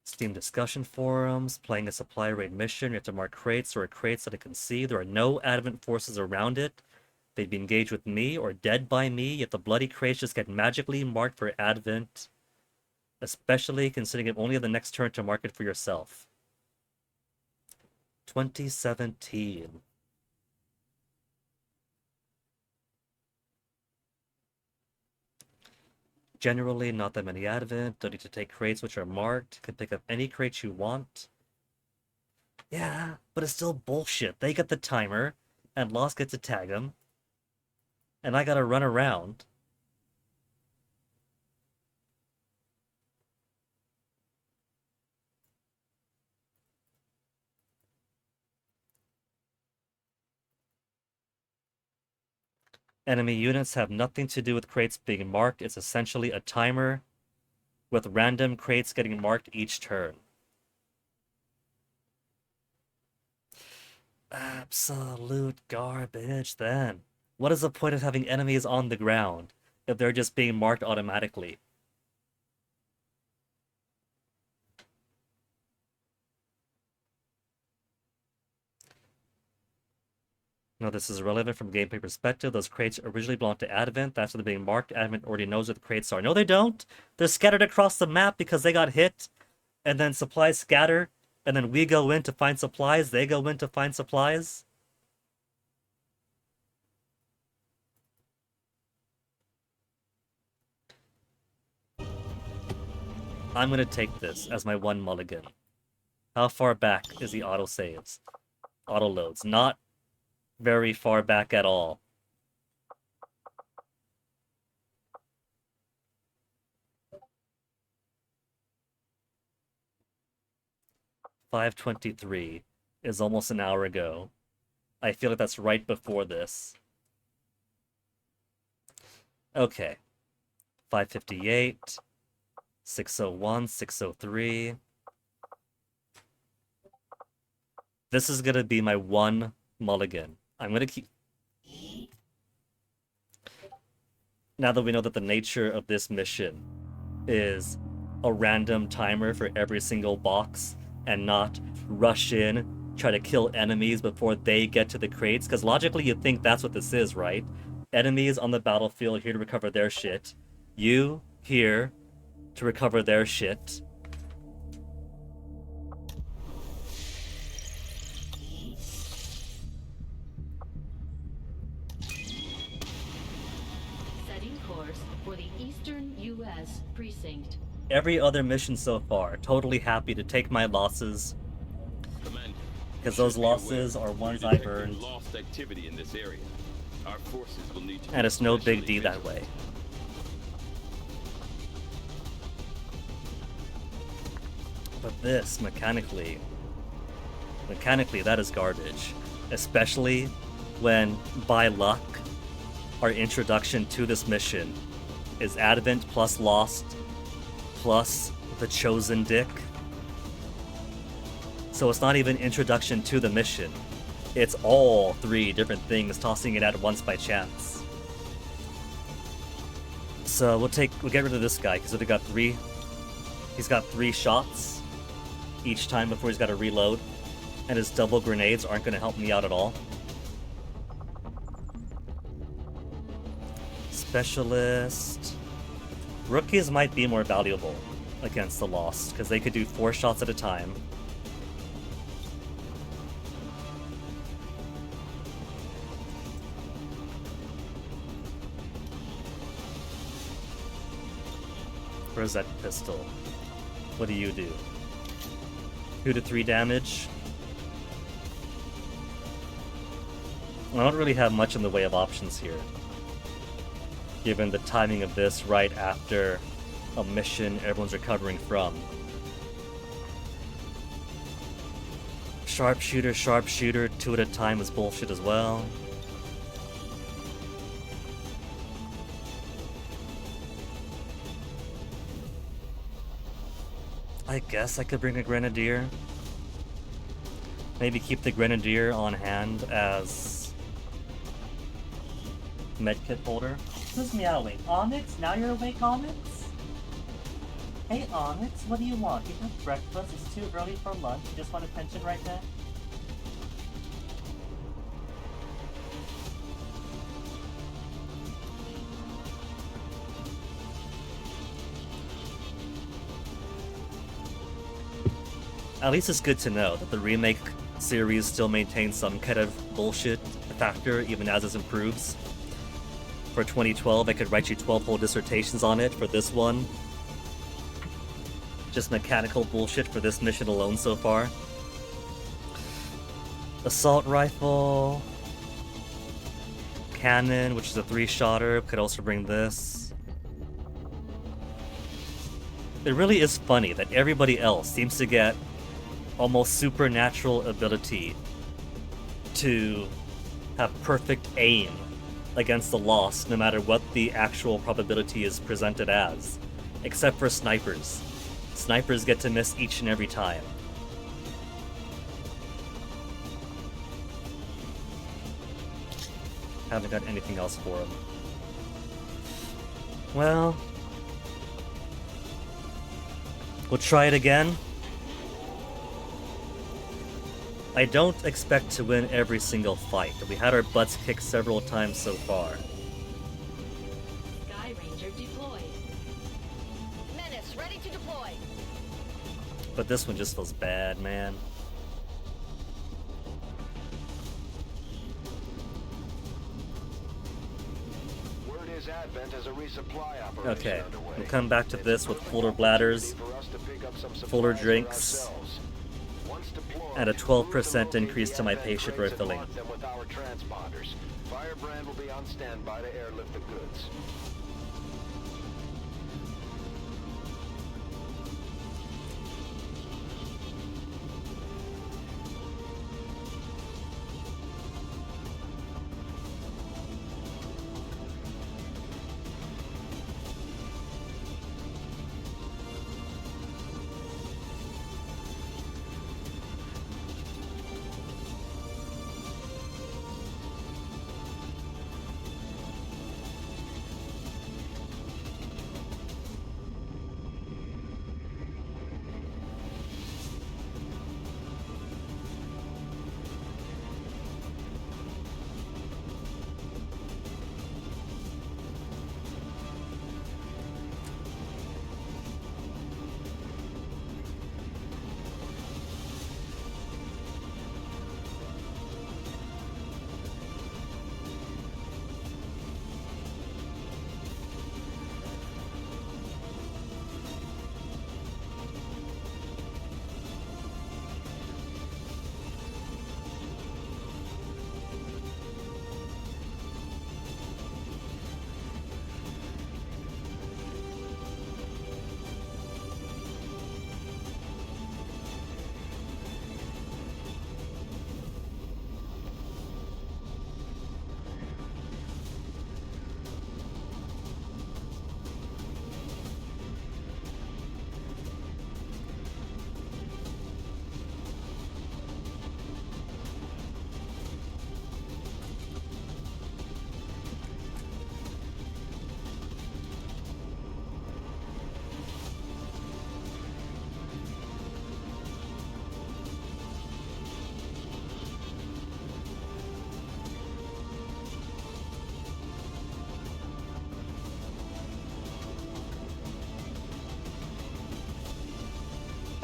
Steam discussion forums, playing a supply raid mission, you have to mark crates or crates that it can see. There are no Advent forces around it. They'd be engaged with me or dead by me, yet the bloody crates just get magically marked for Advent. Especially considering you only have the next turn to mark it for yourself. 2017. Generally, not that many Advent. Don't need to take crates which are marked. Can pick up any crates you want. Yeah, but it's still bullshit. They get the timer, and Lost gets to tag them. And I gotta run around. Enemy units have nothing to do with crates being marked. It's essentially a timer with random crates getting marked each turn. Absolute garbage, then. What is the point of having enemies on the ground if they're just being marked automatically? No, this is relevant from a gameplay perspective. Those crates originally belonged to Advent. That's why they're being marked. Advent already knows where the crates are. No, they don't. They're scattered across the map because they got hit. And then supplies scatter. And then we go in to find supplies. They go in to find supplies. I'm going to take this as my one mulligan. How far back is the auto saves? Auto loads. Not very far back at all. "5:23 is almost an hour ago. I feel like that's right before this. Okay. 5:58, 6:01, 6:03. This is gonna be my one mulligan. I'm gonna keep... Now that we know that the nature of this mission is a random timer for every single box and not rush in, try to kill enemies before they get to the crates, because logically you'd think that's what this is, right? Enemies on the battlefield here to recover their shit. You here to recover their shit. Setting course for the Eastern U.S. Precinct. Every other mission so far, totally happy to take my losses. Because those losses are ones I've earned. Lost activity in this area. Our forces will need to And it's no big deal that way. But this, mechanically, that is garbage. Especially when, by luck, our introduction to this mission is Advent plus Lost plus the Chosen Dick. So it's not even introduction to the mission. It's all three different things tossing it at once by chance. So we'll get rid of this guy because he's got three shots each time before he's got to reload, and his double grenades aren't going to help me out at all. Specialist. Rookies might be more valuable against the Lost because they could do 4 shots at a time. Where's that pistol? What do you do? 2 to 3 damage? I don't really have much in the way of options here, given the timing of this right after a mission everyone's recovering from. Sharpshooter, 2 at a time is bullshit as well. I guess I could bring a Grenadier. Maybe keep the Grenadier on hand as medkit holder. Who's meowing? Onyx? Now you're awake, Onyx? Hey Onyx, what do you want? You have breakfast, it's too early for lunch, you just want a pension right now? At least it's good to know that the remake series still maintains some kind of bullshit factor even as it improves. For 2012, I could write you 12 whole dissertations on it. For this one, just mechanical bullshit for this mission alone so far. Assault rifle. Cannon, which is a 3-shotter, could also bring this. It really is funny that everybody else seems to get almost supernatural ability to have perfect aim against the Lost, no matter what the actual probability is presented as, except for snipers. Snipers get to miss each and every time. Haven't got anything else for him. Well, we'll try it again. I don't expect to win every single fight. We had our butts kicked several times so far. Sky Ranger deployed. Menace ready to deploy. But this one just feels bad, man. Word is Advent has a resupply operation Okay, underway. we'll come back to this with fuller bladders, fuller drinks. Once deployed, and a move to 12% locate increase the to my advent patient crates and refilling. mark them with our transponders. Firebrand will be on standby to airlift the goods.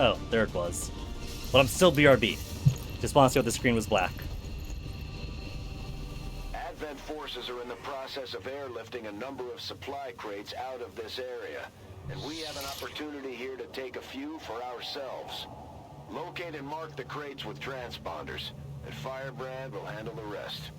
Oh, there it was. But I'm still BRB. Just want to see what the screen was black. Advent forces are in the process of airlifting a number of supply crates out of this area, and we have an opportunity here to take a few for ourselves. Locate and mark the crates with transponders, and Firebrand will handle the rest.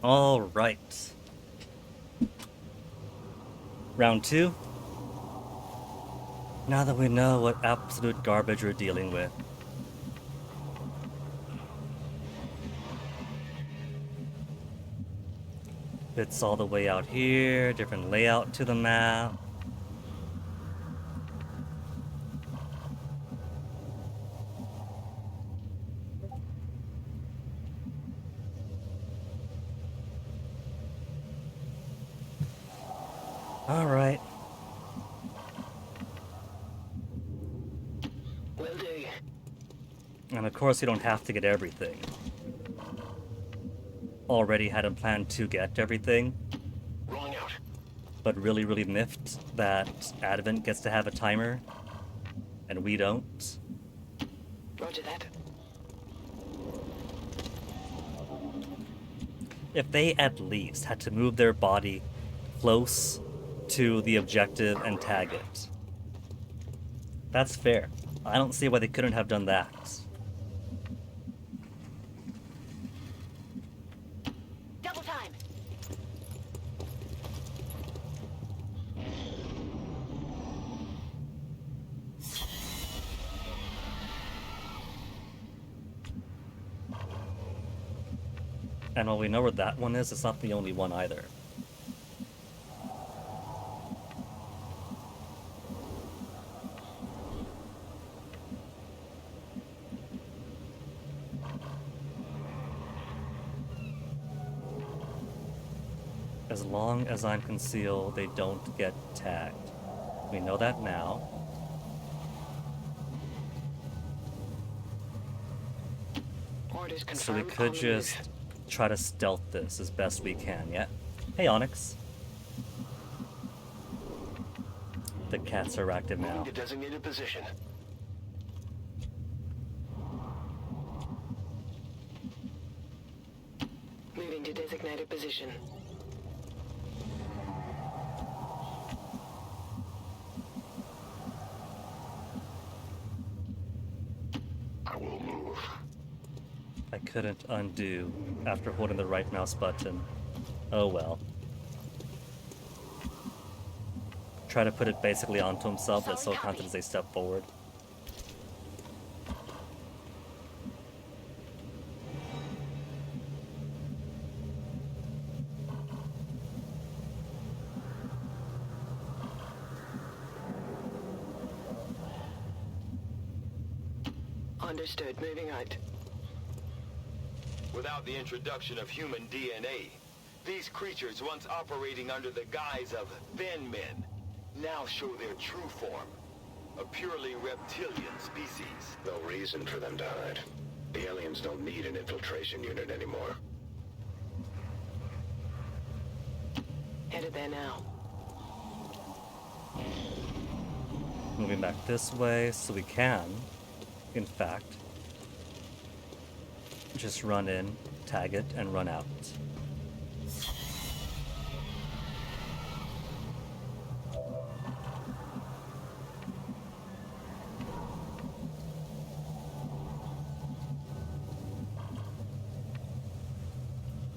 All right. Round 2. Now that we know what absolute garbage we're dealing with. It's all the way out here, different layout to the map. Alright. Will do. And of course, you don't have to get everything. Already had a plan to get everything. Rolling out. But really miffed that Advent gets to have a timer. And we don't. Roger that. If they at least had to move their body close to the objective and tag it. That's fair. I don't see why they couldn't have done that. Double time. And while we know where that one is, it's not the only one either. As long as I'm concealed, they don't get tagged. We know that now. Orders So we confirmed. could just try to stealth this as best we can, yeah? Hey, Onyx. The cats are active now. Moving to designated position. Moving to designated position. I will move. I couldn't undo after holding the right mouse button. Oh well. Try to put it basically onto himself, but still counted as a step forward. Understood. Moving out. Without the introduction of human DNA, these creatures once operating under the guise of thin men now show their true form. A purely reptilian species. No reason for them to hide. The aliens don't need an infiltration unit anymore. Headed there now. Moving back this way, so we can, in fact, just run in, tag it, and run out.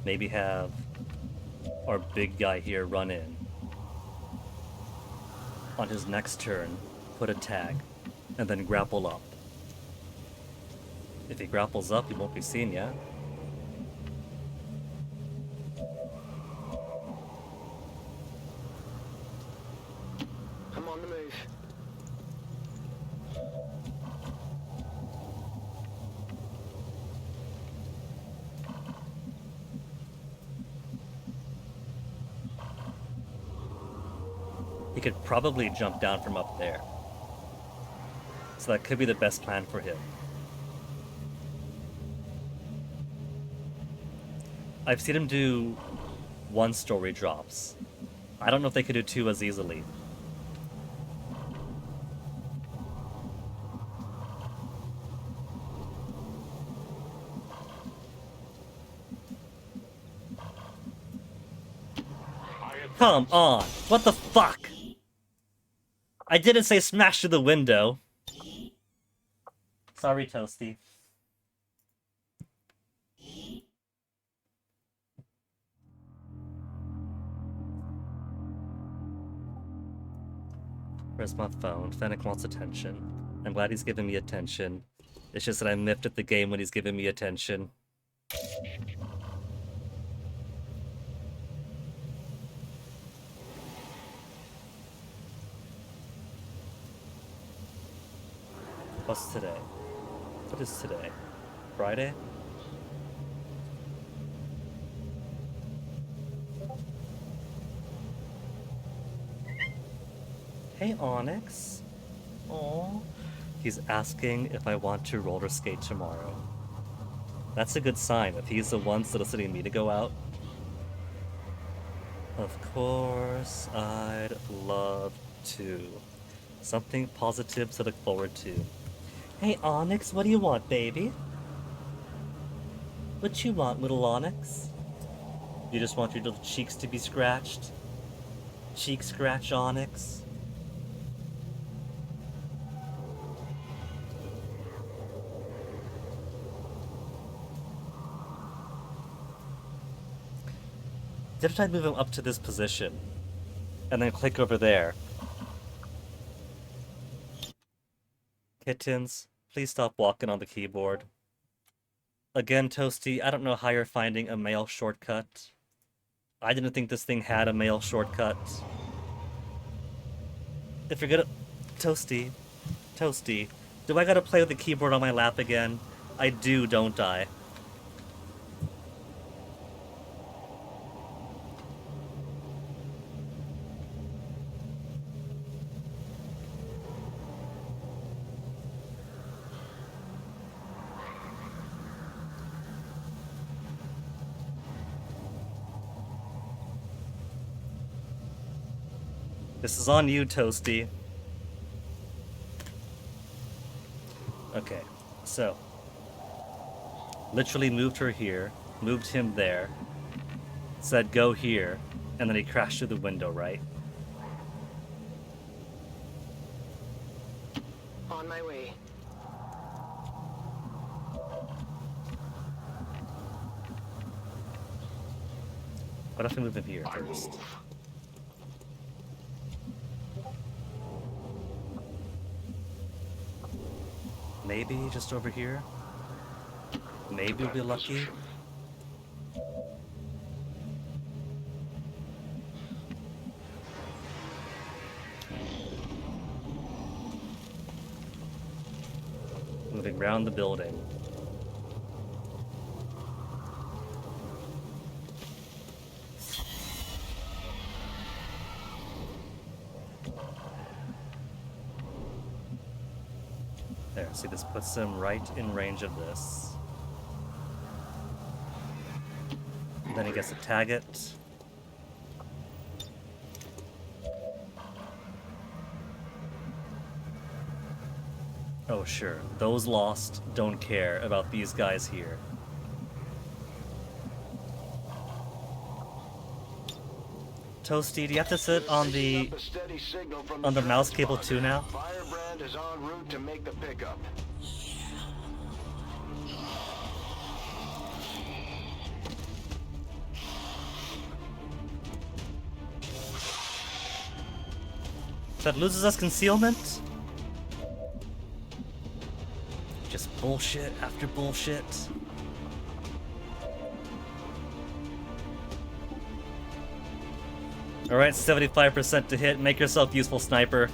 Maybe have our big guy here run in. On his next turn, put a tag, and then grapple up. If he grapples up, he won't be seen yet. I'm on the move. He could probably jump down from up there. So that could be the best plan for him. I've seen him do 1 story drops. I don't know if they could do 2 as easily. Come on! What the fuck? I didn't say smash through the window. Sorry, Toasty. Where's my phone? Fennec wants attention. I'm glad he's giving me attention. It's just that I miffed at the game when he's giving me attention. What's today? What is today? Friday? Hey, Onyx. Aww. He's asking if I want to roller skate tomorrow. That's a good sign, if he's the one soliciting me to go out. Of course, I'd love to. Something positive to look forward to. Hey, Onyx, what do you want, baby? What you want, little Onyx? You just want your little cheeks to be scratched? Cheek scratch, Onyx? Did I move him up to this position? And then click over there. Kittens, please stop walking on the keyboard. Again, Toasty, I don't know how you're finding a mail shortcut. I didn't think this thing had a mail shortcut. If you're gonna... Toasty. Toasty. Do I gotta play with the keyboard on my lap again? I do, don't I? This is on you, Toasty. Okay, so. Literally moved her here, moved him there, said go here, and then he crashed through the window, right? On my way. What if I move him here first? Maybe just over here? Maybe we'll be lucky? Moving around the building. There, see, this puts him right in range of this. And then he gets to tag it. Oh, sure. Those lost don't care about these guys here. Toasty, do you have to sit on the mouse cable too now? Firebrand is en route to make the pickup. That loses us concealment? Just bullshit after bullshit. Alright, 75% to hit. Make yourself useful, sniper.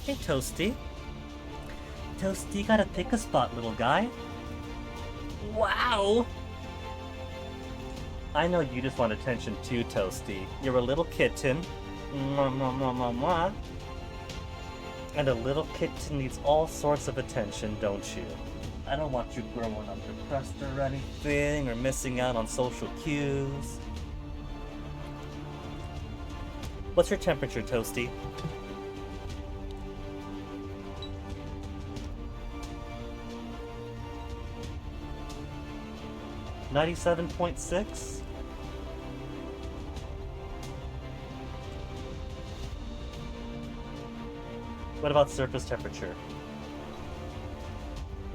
Hey, Toasty. Toasty, you gotta pick a spot, little guy. Wow! I know you just want attention too, Toasty. You're a little kitten. Mwah, mwah, mwah, mwah, mwah. And a little kitten needs all sorts of attention, don't you? I don't want you growing up depressed or anything, or missing out on social cues. What's your temperature, Toasty? $97.6? What about surface temperature?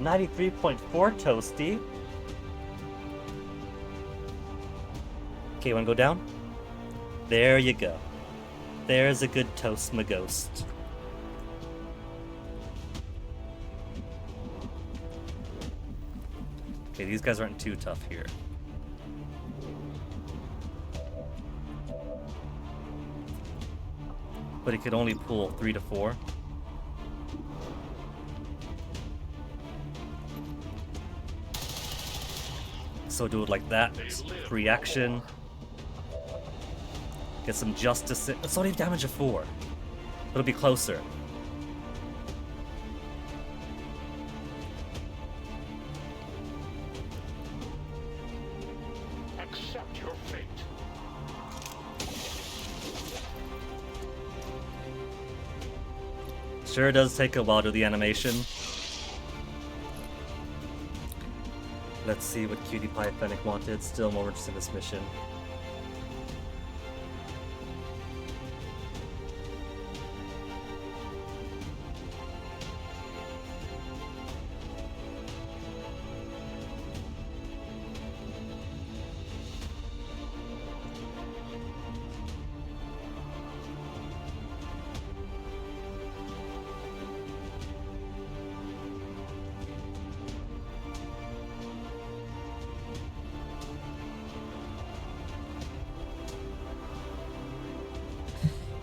93.4 toasty. Okay, wanna go down? There you go. There's a good toast, my ghost. Okay, these guys aren't too tough here. But he could only pull 3 to 4. So do it like that. Reaction. Get some justice. It's only damage of 4. It'll be closer. Accept your fate. Sure does take a while to do the animation. Let's see what Cutie Pie Fennec wanted. Still more interested in this mission.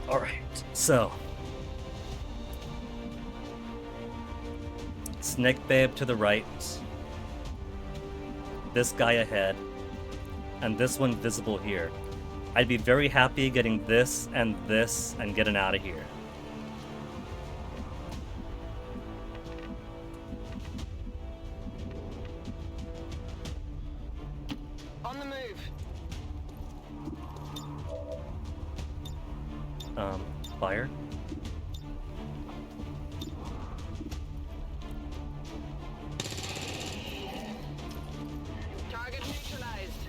Alright, so Snake Babe to the right, this guy ahead, and this one visible here. I'd be very happy getting this and getting out of here. On the move. Fire. Target neutralized.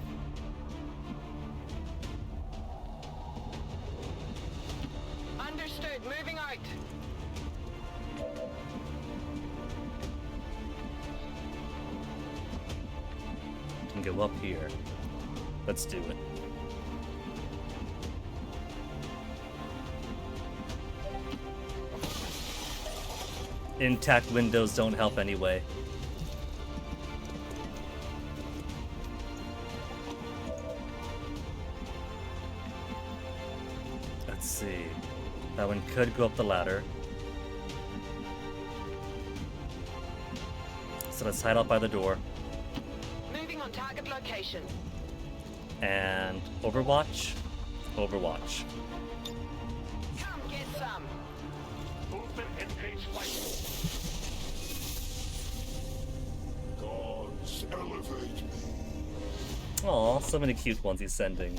Understood. Moving out. Can go up here. Let's do it. Intact windows don't help anyway. Let's see. That one could go up the ladder. So let's hide out by the door. Moving on target location. And Overwatch. Overwatch. Come get some. Movement and pace fight. Gods elevate me. Aw, so many cute ones he's sending.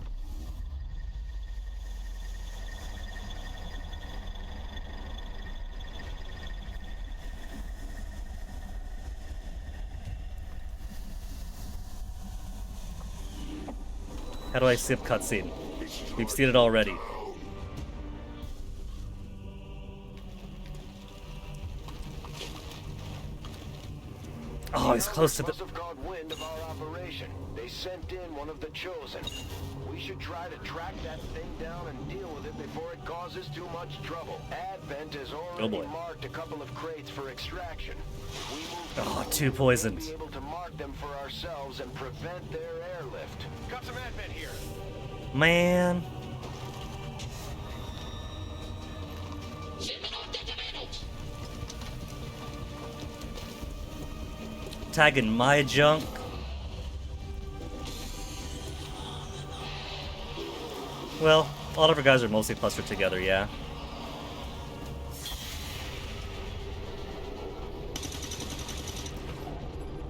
How do I skip cutscene? We've seen it already. Oh, he's close to the... Must have caught wind of our operation. They sent in one of the chosen. We should try to track that thing down and deal with it before it causes too much trouble. Advent has already marked a couple of crates for extraction. We Oh, 2 poisoned. be able to mark them for ourselves and prevent their airlift. Got some advent here. Man. Tagging my junk. Well, all of our guys are mostly clustered together, yeah.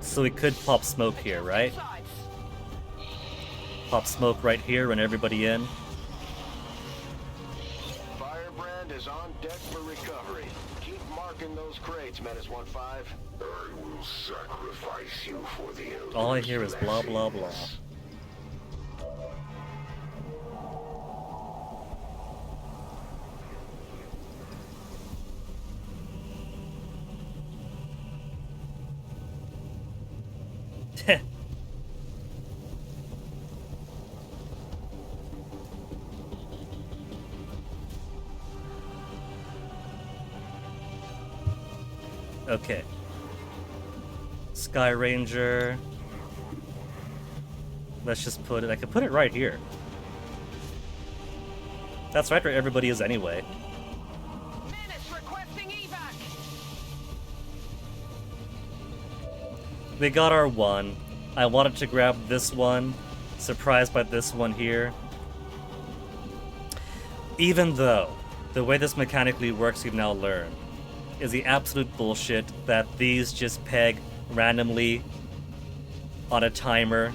So we could pop smoke here, right? Pop smoke right here, run everybody in. Firebrand is on deck for recovery. Keep marking those crates, Menace 1-5. I will sacrifice you for the Elders. All I hear is blah blah blah. Okay. Sky Ranger. Let's just put it... I could put it right here. That's right where everybody is anyway. Menace requesting evac. We got our one. I wanted to grab this one. Surprised by this one here. Even though the way this mechanically works, you've now learned, is the absolute bullshit that these just peg randomly on a timer.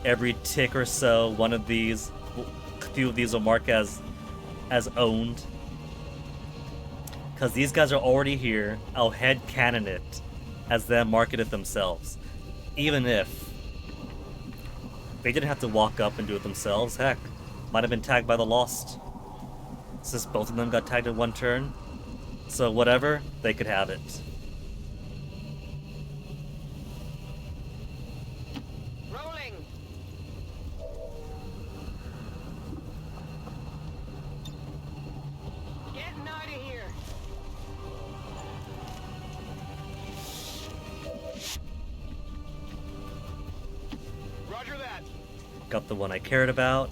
Every tick or so, one of these, a few of these will mark as owned. Because these guys are already here, I'll headcanon it as them market it themselves. Even if they didn't have to walk up and do it themselves, heck, might have been tagged by the Lost. Since both of them got tagged in one turn, so whatever, they could have it. Rolling. Getting out of here. Roger that. Got the one I cared about.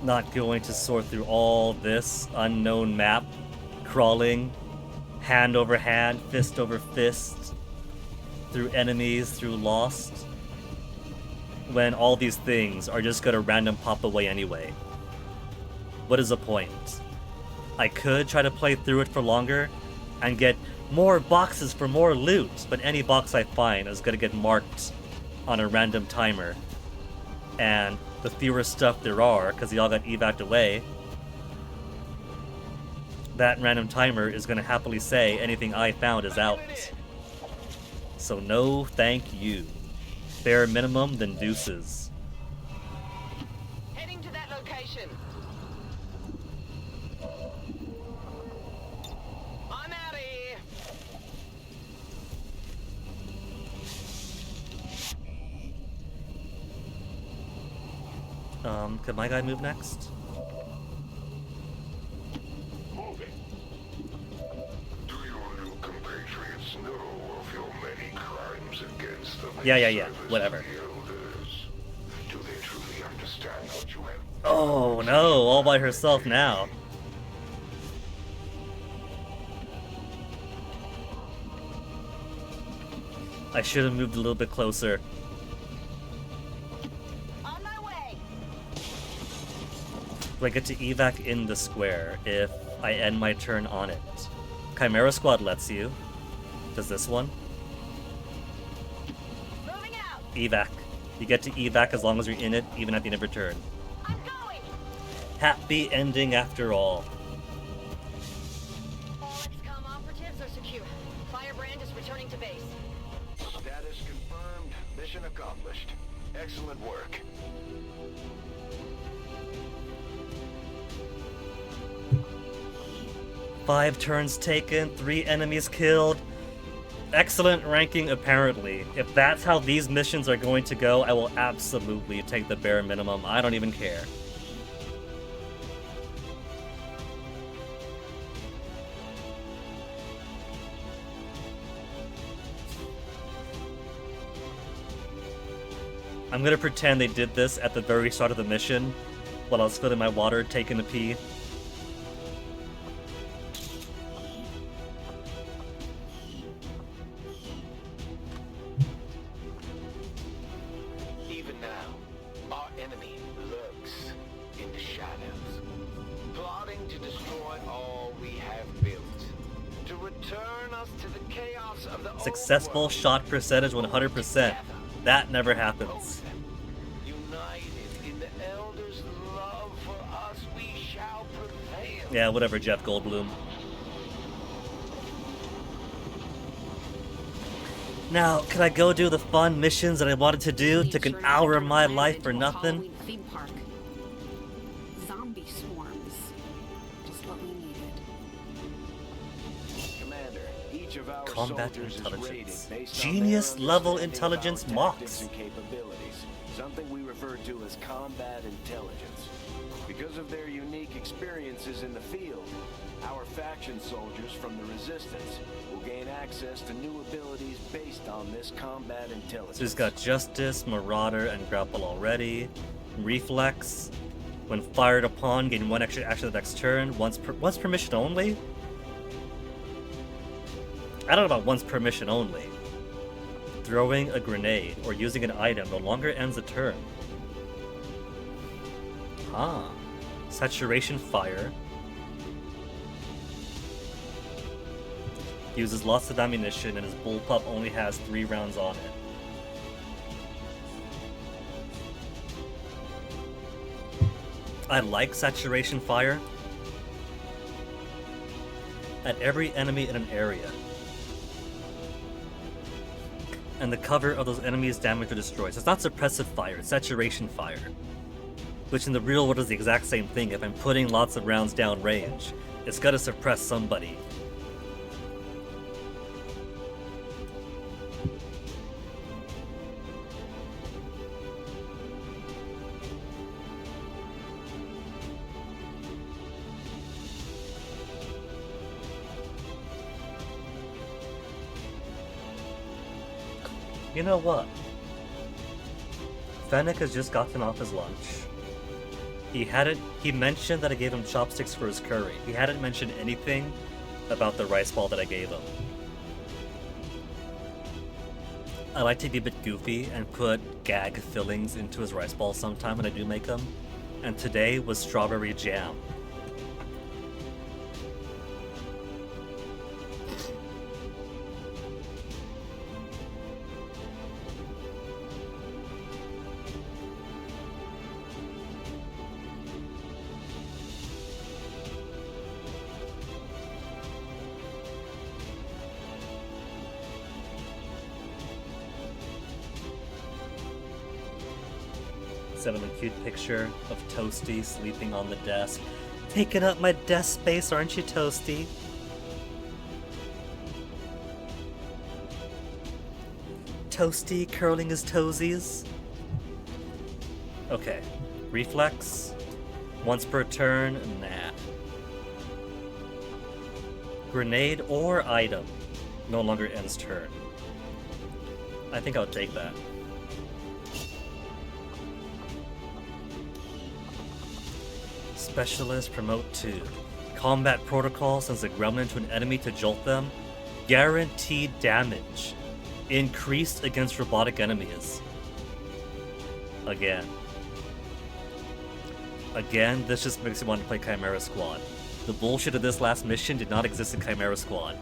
Not going to sort through all this unknown map, crawling, hand over hand, fist over fist, through enemies, through Lost, when all these things are just gonna random pop away anyway. What is the point? I could try to play through it for longer and get more boxes for more loot, but any box I find is gonna get marked on a random timer. And the fewer stuff there are, because they all got evac'd away, that random timer is going to happily say anything I found is out. So no thank you. Bare minimum, then deuces. Heading to that location. I'm out of here. Could my guy move next? Moving. Do your new compatriots know of your many crimes against them? Yeah, whatever. Do they truly understand what you have? Oh no, all by herself now. I should have moved a little bit closer. On my way. Do I get to evac in the square if I end my turn on it? Chimera Squad lets you. Does this one? Moving out. Evac. You get to evac as long as you're in it, even at the end of your turn. I'm going. Happy ending after all. All Xcom operatives are secure. Firebrand is returning to base. Status confirmed. Mission accomplished. Excellent work. Five turns taken, 3 enemies killed. Excellent ranking, apparently. If that's how these missions are going to go, I will absolutely take the bare minimum. I don't even care. I'm gonna pretend they did this at the very start of the mission, while I was filling my water, taking a pee. Even now, our enemy lurks in the shadows, plotting to destroy all we have built, to return us to the chaos of the Successful old shot percentage 100%. That never happens. united in the Elder's love for us, we shall prevail. Yeah, whatever, Jeff Goldblum. Now, can I go do the fun missions that I wanted to do? Took an hour of my life for nothing? Halloween theme park. Zombie swarms. Just what we needed. Commander, each of our Combat soldiers is rated intelligence. based on Genius their level understanding of intelligence our tactics mocks. and capabilities, something we refer to as combat intelligence. Because of their unique experiences in the field, our faction soldiers from the Resistance will gain access to new abilities based on this combat intelligence. So he's got Justice, Marauder, and Grapple already. Reflex. When fired upon, gain 1 extra action the next turn. Once permission only? I don't know about once permission only. Throwing a grenade or using an item no longer ends a turn. Huh. Saturation Fire. Uses lots of ammunition and his bullpup only has 3 rounds on it. I like Saturation Fire. At every enemy in an area. And the cover of those enemies damage or destroy. So it's not Suppressive Fire, it's Saturation Fire. Which in the real world is the exact same thing. If I'm putting lots of rounds down range, it's gotta suppress somebody. You know what? Fennec has just gotten off his lunch. He mentioned that I gave him chopsticks for his curry. He hadn't mentioned anything about the rice ball that I gave him. I like to be a bit goofy and put gag fillings into his rice balls sometime when I do make them. And today was strawberry jam. Sent him a cute picture of Toasty sleeping on the desk. Taking up my desk space, aren't you, Toasty? Toasty curling his toesies. Okay. Reflex. Once per turn, nah. Grenade or item. No longer ends turn. I think I'll take that. Specialist, promote 2. Combat protocol sends a gremlin to an enemy to jolt them. Guaranteed damage. Increased against robotic enemies. Again, this just makes me want to play Chimera Squad. The bullshit of this last mission did not exist in Chimera Squad.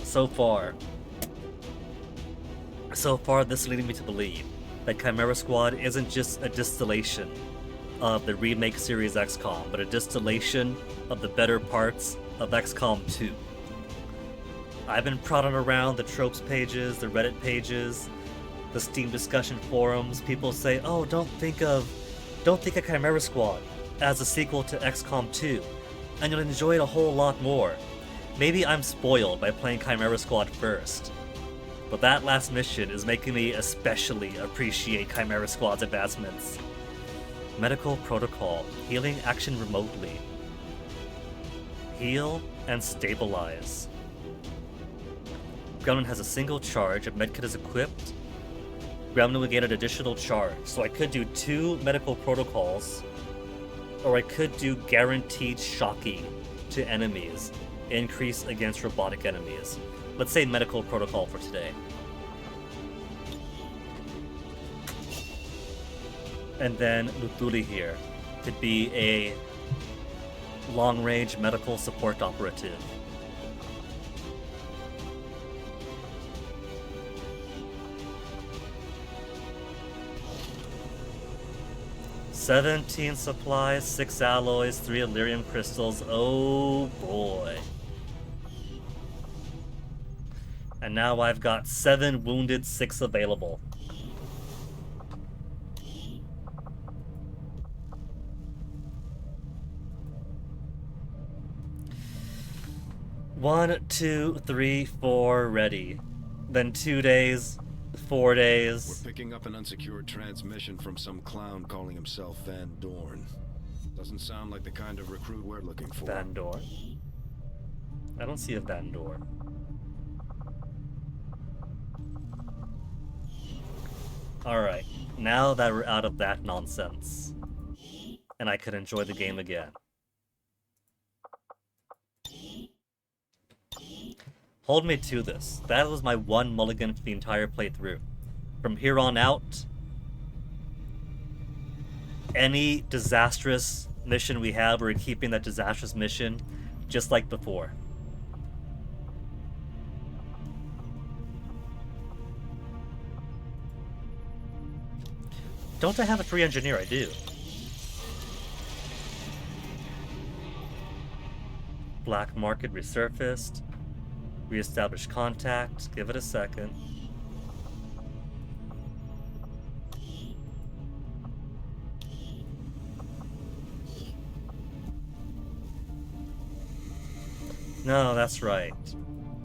So far, this is leading me to believe that Chimera Squad isn't just a distillation of the remake series Xcom, but a distillation of the better parts of Xcom 2. I've been prodding around the tropes pages, the Reddit pages, the Steam discussion forums. People say, oh, don't think of Chimera Squad as a sequel to XCOM 2, and you'll enjoy it a whole lot more. Maybe I'm spoiled by playing Chimera Squad first, but that last mission is making me especially appreciate Chimera Squad's advancements. Medical protocol, healing action remotely. Heal and stabilize. Gremlin has a single charge. If medkit is equipped, Gremlin will get an additional charge. So I could do 2 medical protocols, or I could do guaranteed shocking to enemies. Increase against robotic enemies. Let's say medical protocol for today. And then Luthuli here could be a long-range medical support operative. $17 supplies, 6 alloys, 3 Illyrium crystals. Oh boy. And now I've got 7 wounded, 6 available. One, 2, 3, 4, ready. Then 2 days, 4 days. We're picking up an unsecured transmission from some clown calling himself Van Dorn. Doesn't sound like the kind of recruit we're looking for. Vandor? I don't see a Vandor. Alright, now that we're out of that nonsense, and I can enjoy the game again. Hold me to this. That was my one mulligan for the entire playthrough. From here on out, any disastrous mission we have, we're keeping that disastrous mission just like before. Don't I have a free engineer? I do. Black market resurfaced. Reestablish contact. Give it a second. No, that's right.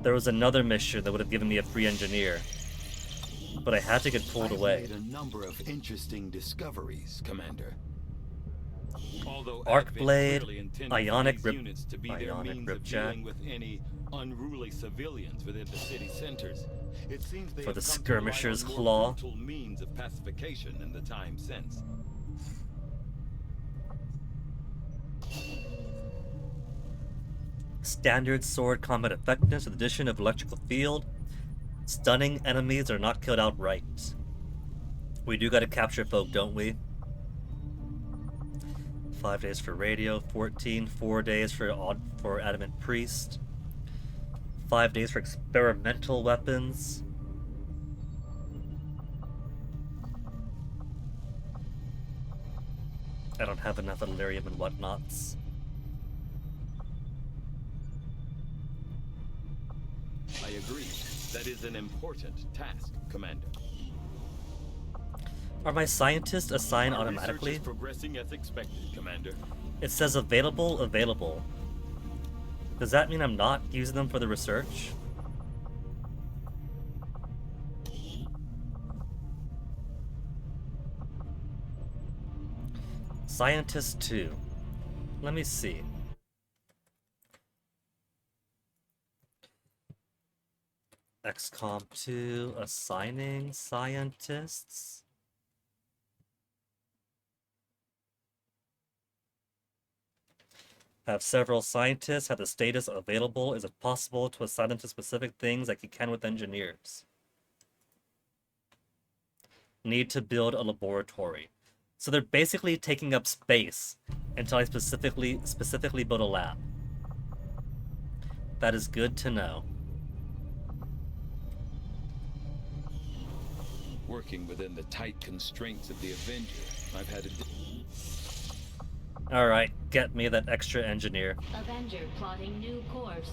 There was another mission that would have given me a free engineer, but I had to get pulled away. I've made a number of interesting discoveries, Commander. Although Arcblade, clearly intended ionic these rip, units to be their ionic means of ripjack dealing with any unruly civilians within the city centers. It seems they for have the come to rely on skirmisher's more claw. brutal means of pacification in the time since. Standard sword combat effectiveness with addition of electrical field. Stunning enemies are not killed outright. We do gotta capture folk, don't we? 5 days for radio, 14, 4 days for adamant priest, 5 days for experimental weapons. I don't have enough delirium and whatnots. I agree. That is an important task, Commander. Are my scientists assigned Our automatically? research is progressing as expected, Commander. It says available, available. Does that mean I'm not using them for the research? Scientist 2. Let me see. Xcom 2, assigning scientists. Have several scientists, have the status available. Is it possible to assign them to specific things like you can with engineers? Need to build a laboratory. So they're basically taking up space until I specifically build a lab. That is good to know. Working within the tight constraints of the Avenger, I've had a... Alright, get me that extra engineer. Avenger plotting new course.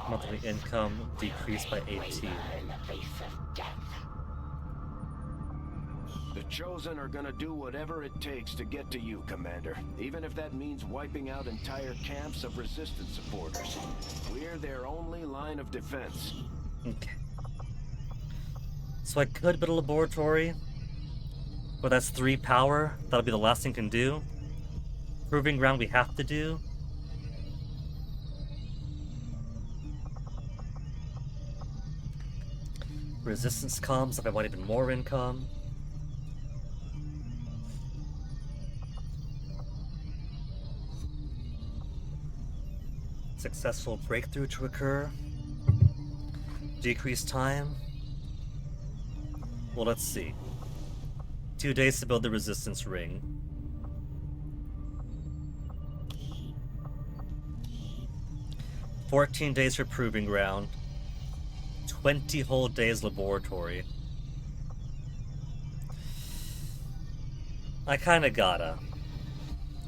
Monthly income decreased by 18. The Chosen are gonna do whatever it takes to get to you, Commander. Even if that means wiping out entire camps of Resistance supporters. We're their only line of defense. Okay. So I could build a laboratory, but that's 3 power. That'll be the last thing I can do. Proving ground we have to do. Resistance comms if I want even more income. Successful breakthrough to occur. Decreased time. Well, let's see. 2 days to build the resistance ring. $14 days for proving ground. 20 whole days laboratory. I kinda gotta.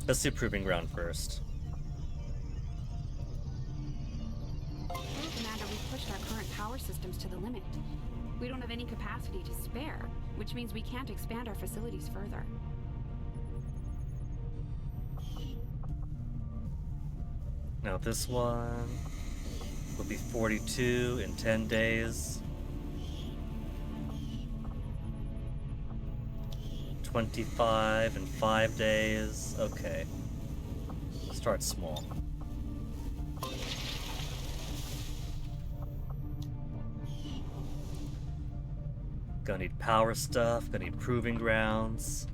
Let's do proving ground first. Commander, we've pushed our current power systems to the limit. We don't have any capacity to spare, which means we can't expand our facilities further. Now this one will be 42 in 10 days. 25 in 5 days. Okay. Start small. Gonna need power stuff, gonna need proving grounds.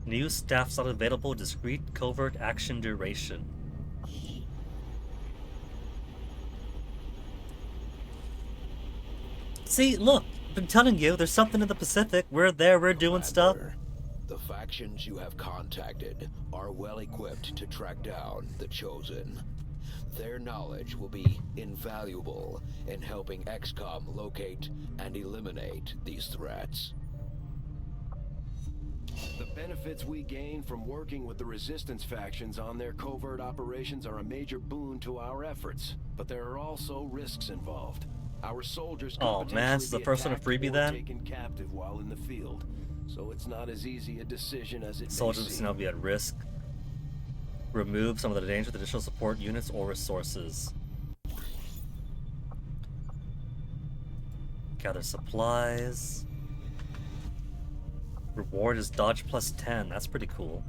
New staff slot available, discrete covert action duration. See, look, I've been telling you, there's something in the Pacific. We're there, we're doing stuff. The factions you have contacted are well equipped to track down the Chosen. Their knowledge will be invaluable in helping Xcom locate and eliminate these threats. The benefits we gain from working with the Resistance factions on their covert operations are a major boon to our efforts, but there are also risks involved. Our soldiers could it's the first one to freebie then? taken captive while in the field, so it's not as easy a decision as it Soldiers may will seem. now be at risk. Remove some of the danger with additional support units or resources. Gather supplies. Reward is dodge plus 10. That's pretty cool.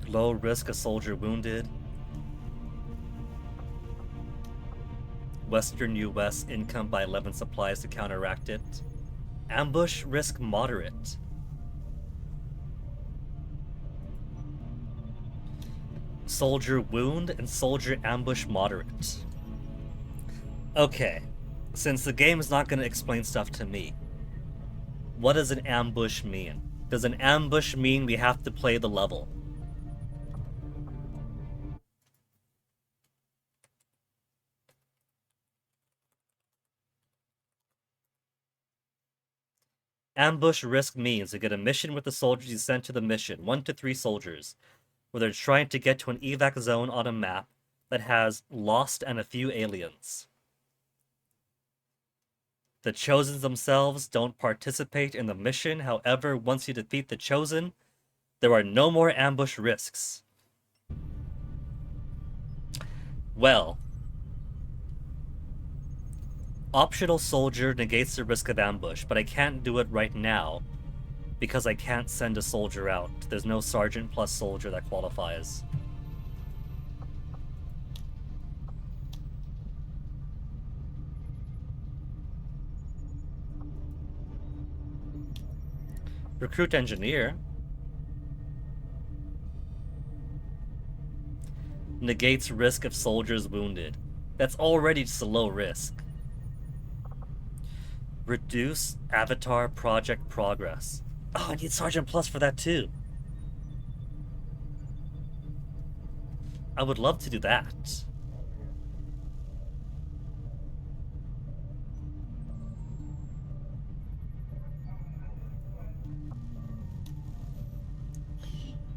Low risk, a soldier wounded. Western US, income by 11 supplies to counteract it. Ambush risk moderate. Soldier wound and soldier ambush moderate. Okay, since the game is not going to explain stuff to me, what does an ambush mean? Does an ambush mean we have to play the level? Ambush risk means to get a mission with the soldiers you sent to the mission, 1 to 3 soldiers, where they're trying to get to an evac zone on a map that has Lost and a few aliens. The Chosen themselves don't participate in the mission, however, once you defeat the Chosen, there are no more ambush risks. Well, optional soldier negates the risk of ambush, but I can't do it right now because I can't send a soldier out. There's no sergeant plus soldier that qualifies. Recruit engineer. Negates risk of soldiers wounded. That's already just a low risk. Reduce avatar project progress. Oh, I need Sergeant Plus for that too. I would love to do that.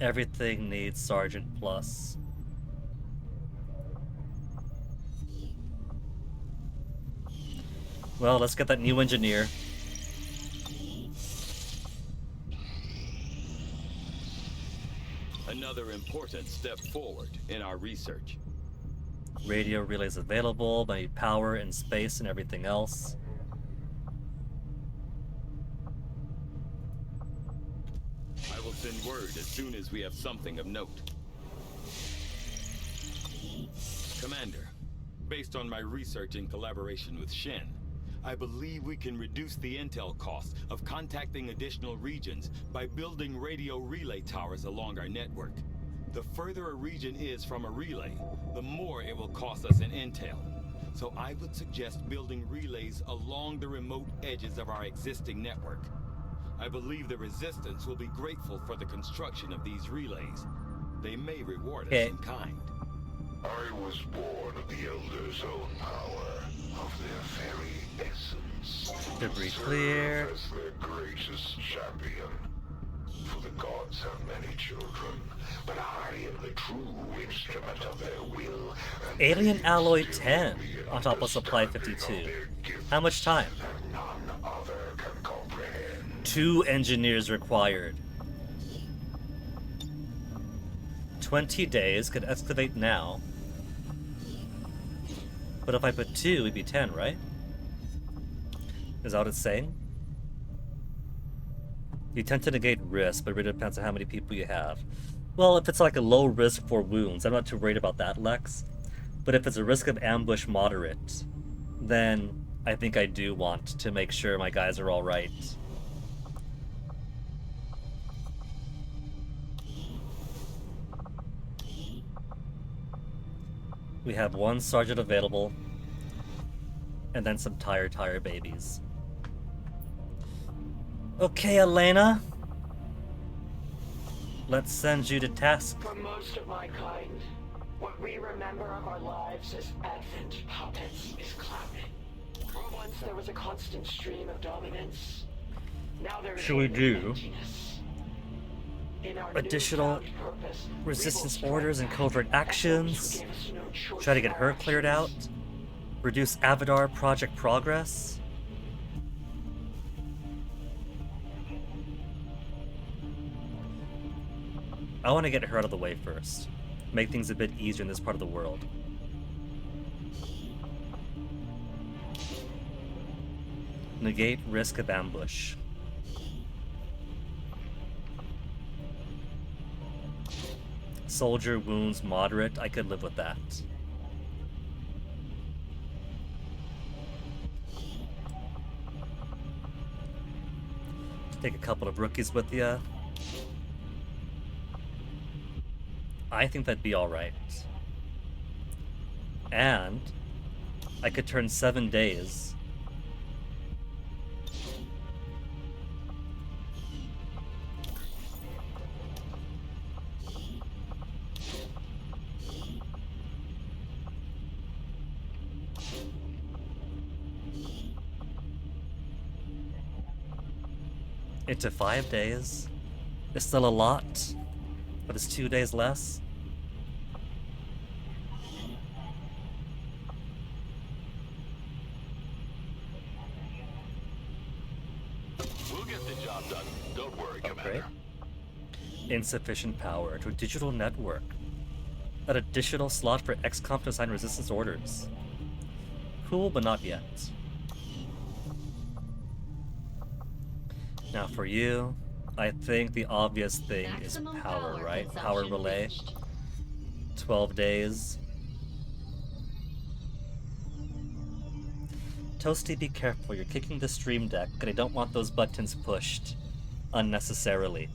Everything needs Sergeant Plus. Well, let's get that new engineer. Another important step forward in our research. Radio relays available, but I need power and space and everything else. I will send word as soon as we have something of note. Commander, based on my research in collaboration with Shen, I believe we can reduce the intel cost of contacting additional regions by building radio relay towers along our network. The further a region is from a relay, the more it will cost us in intel. So I would suggest building relays along the remote edges of our existing network. I believe the Resistance will be grateful for the construction of these relays. They may reward us in kind. I was born of the Elder's own power, of their very essence. Debris clear. As their gracious champion. For the gods have many children, but I am the true instrument of their will. And Alien they Alloy still 10 only on top of Supply understanding 52. of their gifts How much time? that none other can comprehend. 2 engineers required. 20 days, could excavate now. But if I put 2, it'd be 10, right? Is that what it's saying? You tend to negate risk, but it really depends on how many people you have. Well, if it's like a low risk for wounds, I'm not too worried about that, Lex. But if it's a risk of ambush moderate, then I think I do want to make sure my guys are alright. We have 1 sergeant available, and then some tired babies. Okay, Elena. Let's send you to task. For most of my kind, what we remember of our lives as Advent puppets is clouded. For once there was a constant stream of dominance. Now there is Should we only do emptiness. In our additional newfound purpose, resistance we will orders and strike covert back at those who actions? gave us no choice Try to get in her our cleared out? actions. Reduce Avidar project progress? I want to get her out of the way first. Make things a bit easier in this part of the world. Negate risk of ambush. Soldier wounds moderate. I could live with that. Take a couple of rookies with you. I think that'd be alright. And I could turn 7 days. Into 5 days. It's still a lot, but it's 2 days less. We'll get the job done. Don't worry, Commander. Insufficient power to a digital network. An additional slot for Xcom to assign resistance orders. Cool, but not yet. Now for you, I think the obvious thing Maximum is power, right? consumption Power relay. reached. 12 days. Toasty, be careful. You're kicking the stream deck, and I don't want those buttons pushed unnecessarily.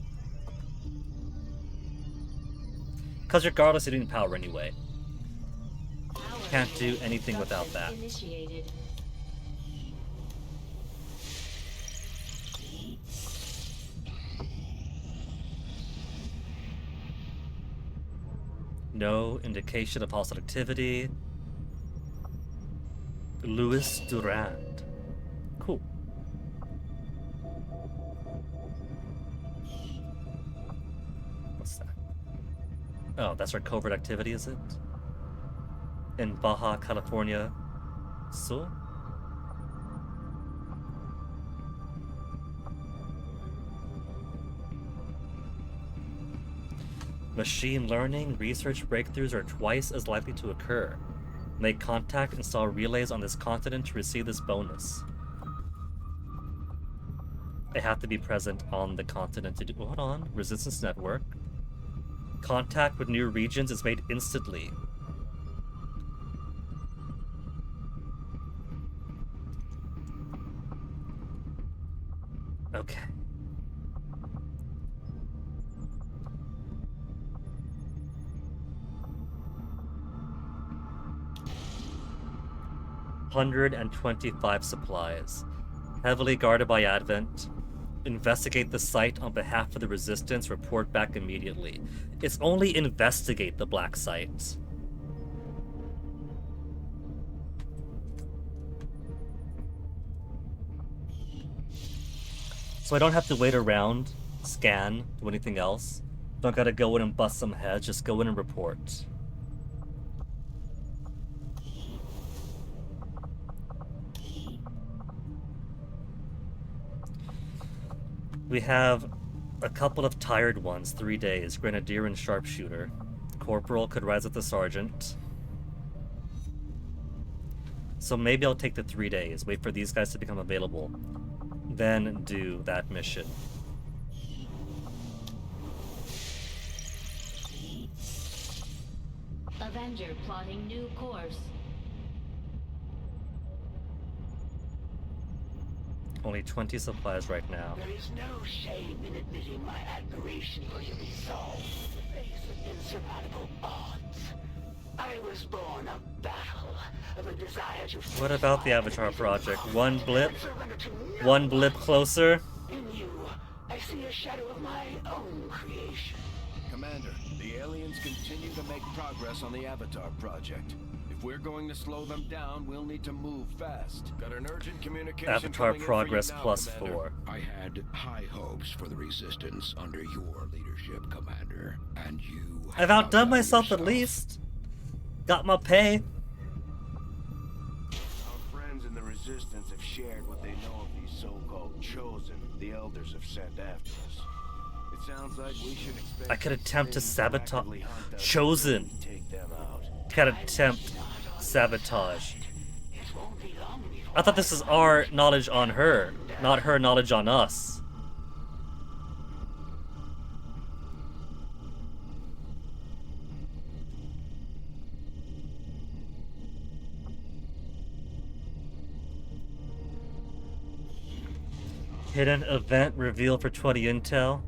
Because regardless, you're doing power anyway. Can't do anything without that. Initiated. No indication of hostile activity. Louis Durand. Cool. What's that? Oh, that's our covert activity, is it? In Baja California Sur? Machine learning research breakthroughs are twice as likely to occur. Make contact, install relays on this continent to receive this bonus. They have to be present on the continent to do. Hold on. Resistance network. Contact with new regions is made instantly. Okay. $125 supplies. Heavily guarded by Advent. Investigate the site on behalf of the Resistance. Report back immediately. It's only investigate the black site. So I don't have to wait around scan, do anything else. Don't gotta go in and bust some heads, just go in and report. We have a couple of tired ones, 3 days, Grenadier and Sharpshooter. Corporal could rise with the Sergeant. So maybe I'll take the 3 days, wait for these guys to become available, then do that mission. Avenger plotting new course. Only 20 supplies right now. There is no shame in admitting my admiration for your resolve in the face of insurmountable odds. I was born a battle of a desire to... What about the Avatar project? One blip closer? In you, I see a shadow of my own creation. Commander, the aliens continue to make progress on the Avatar project. If we're going to slow them down, we'll need to move fast. Got an urgent communication Avatar coming in progress for you now, plus Commander. 4. I had high hopes for the Resistance under your leadership, Commander. And you I've have outdone myself yourself. at least. Got my pay. Our friends in the Resistance have shared what they know of these so-called Chosen the Elders have sent after us. It sounds like we should expect... I could attempt to things sabotage... actively hunt us Chosen. and take them out. Could attempt sabotage. I thought this is our knowledge on her, not her knowledge on us. Hidden event reveal for 20 intel.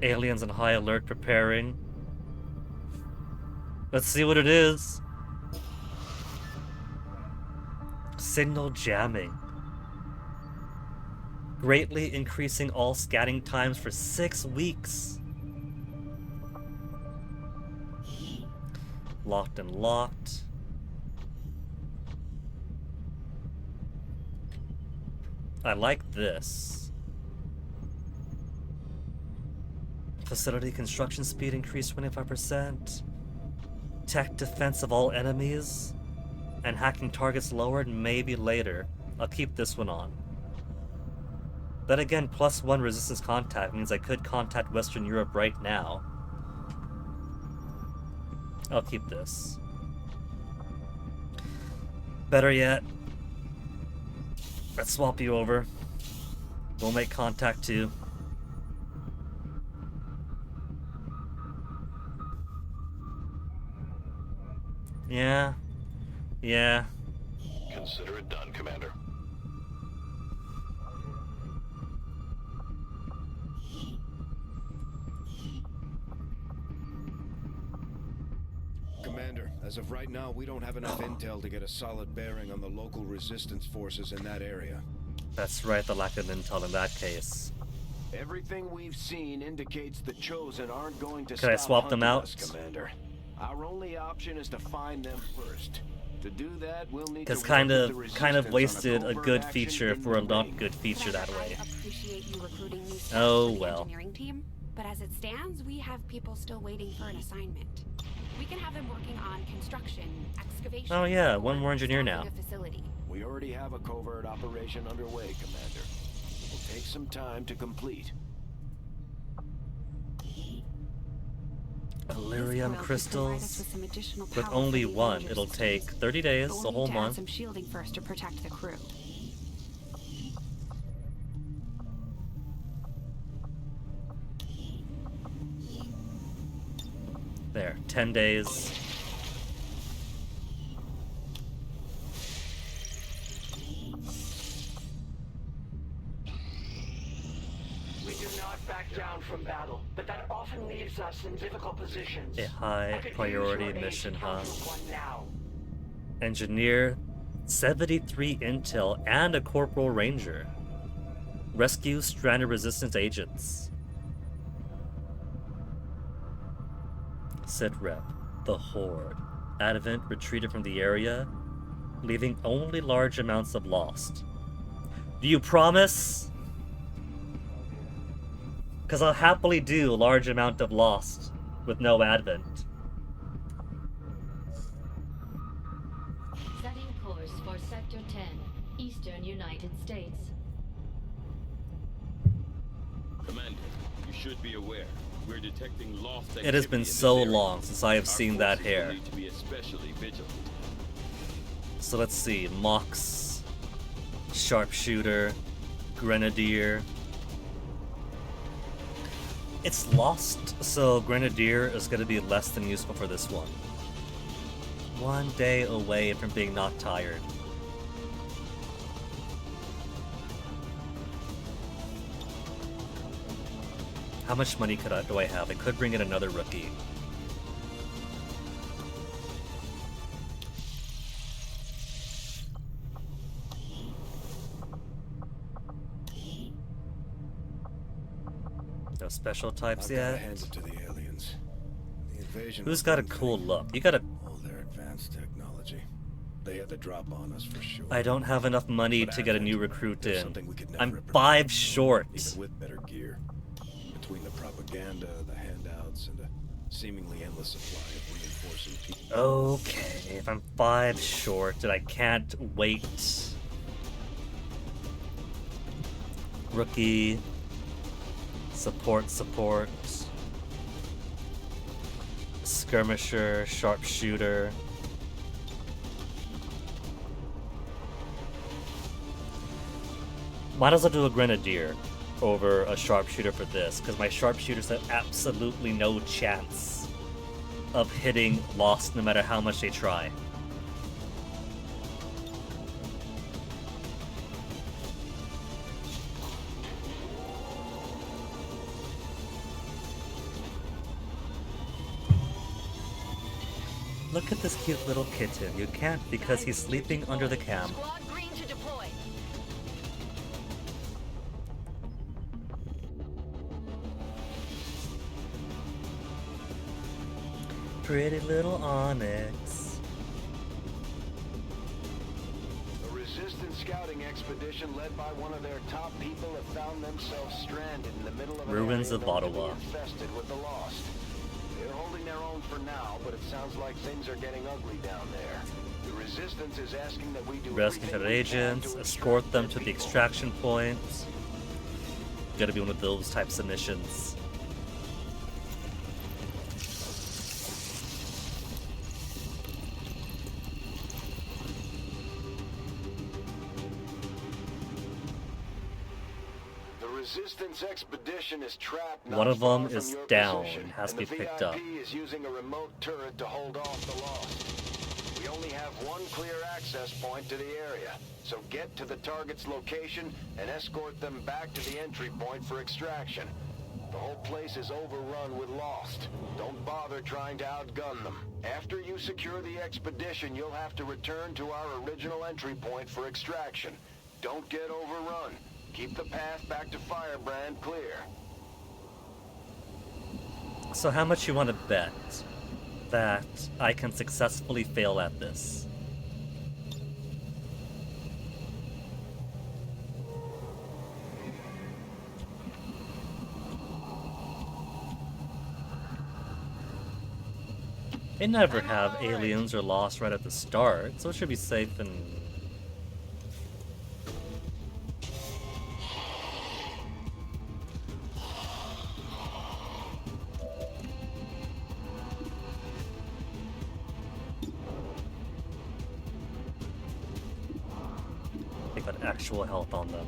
Aliens on high alert preparing. Let's see what it is. Signal jamming. Greatly increasing all scanning times for 6 weeks. Locked and locked. I like this. Facility construction speed increased 25%. Tech defense of all enemies. And hacking targets lowered maybe later. I'll keep this one on. Then again, +1 resistance contact means I could contact Western Europe right now. I'll keep this. Better yet, let's swap you over. We'll make contact too. Yeah. Yeah. Consider it done, Commander. Commander, as of right now, we don't have enough intel to get a solid bearing on the local resistance forces in that area. That's right, the lack of intel in that case. Everything we've seen indicates the Chosen aren't going to Can I stop swap them hunting out? us, Commander. Our only option is to find them first. To do that, we'll need Because to kind work with of the kind of Resistance wasted on a covert good action feature in for a the not ring. good feature that way. I appreciate you recruiting new staff Oh, for the well. engineering team, but as it stands, we have people still waiting for an assignment. We can have them working on construction, excavation. Oh yeah, or one more engineer now. staffing a facility. We already have a covert operation underway, Commander. It will take some time to complete. Delirium This coil could provide us crystals. with some additional With power only for the one, Avenger it'll systems. take 30 days, But a we'll whole need to add month. some shielding first to protect the crew. There, 10 days. We do not back down from battle, but that often leaves us in difficult positions. A high I could priority use your aid mission, to huh? counter one now. Engineer, 73 intel, and a corporal ranger. Rescue stranded resistance agents. Sit rep, the Horde. Advent retreated from the area. leaving only large amounts of lost. Do you promise? Because I'll happily do a large amount of lost with no advent. Setting course for Sector 10, Eastern United States. Commander, you should be aware. We're detecting lost activity It has been in this so area. long since I have Our seen that forces will hair. need to be especially vigilant. So let's see, Mox, Sharpshooter, Grenadier. It's lost, so Grenadier is going to be less than useful for this one. One day away from being not tired. How much money do I have? I could bring in another rookie. No special types yet. Hand it to the aliens. The invasion Who's was got a one cool thing. look? You got a... All their advanced technology. They had the drop on us for sure. I don't have enough money But to get a new Advent, recruit there's in. something we could never I'm prevent, 5 short. even with better gear. Between the propaganda, the handouts, and a seemingly endless supply of reinforcing people. Okay, if I'm 5 short and I can't wait. Rookie. Support. Skirmisher, Sharpshooter. Might as well do a Grenadier over a Sharpshooter for this, because my Sharpshooters have absolutely no chance of hitting Lost no matter how much they try. Look at this cute little kitten. You can't because he's sleeping under the cam. Squad green to deploy. Pretty little Onyx. A resistance scouting expedition led by one of their top people have found themselves stranded in the middle of an Ruins area of known to be Ottawa. infested with the Lost. They're holding their own for now, but it sounds like things are getting ugly down there. The resistance is asking that we do Rescue everything Federal we can agents, to escort extract them their to the people. extraction point. Gotta be one of those types of missions. The resistance expedition is trapped. One not of them far from is your down, position, has to and be the picked VIP up. is using a remote turret to hold off the Lost. We only have one clear access point to the area, so get to the target's location and escort them back to the entry point for extraction. The whole place is overrun with Lost. Don't bother trying to outgun them. After you secure the expedition, you'll have to return to our original entry point for extraction. Don't get overrun. Keep the path back to Firebrand clear. So how much you want to bet that I can successfully fail at this? They never have aliens or Lost right at the start, so it should be safe and... They got actual health on them.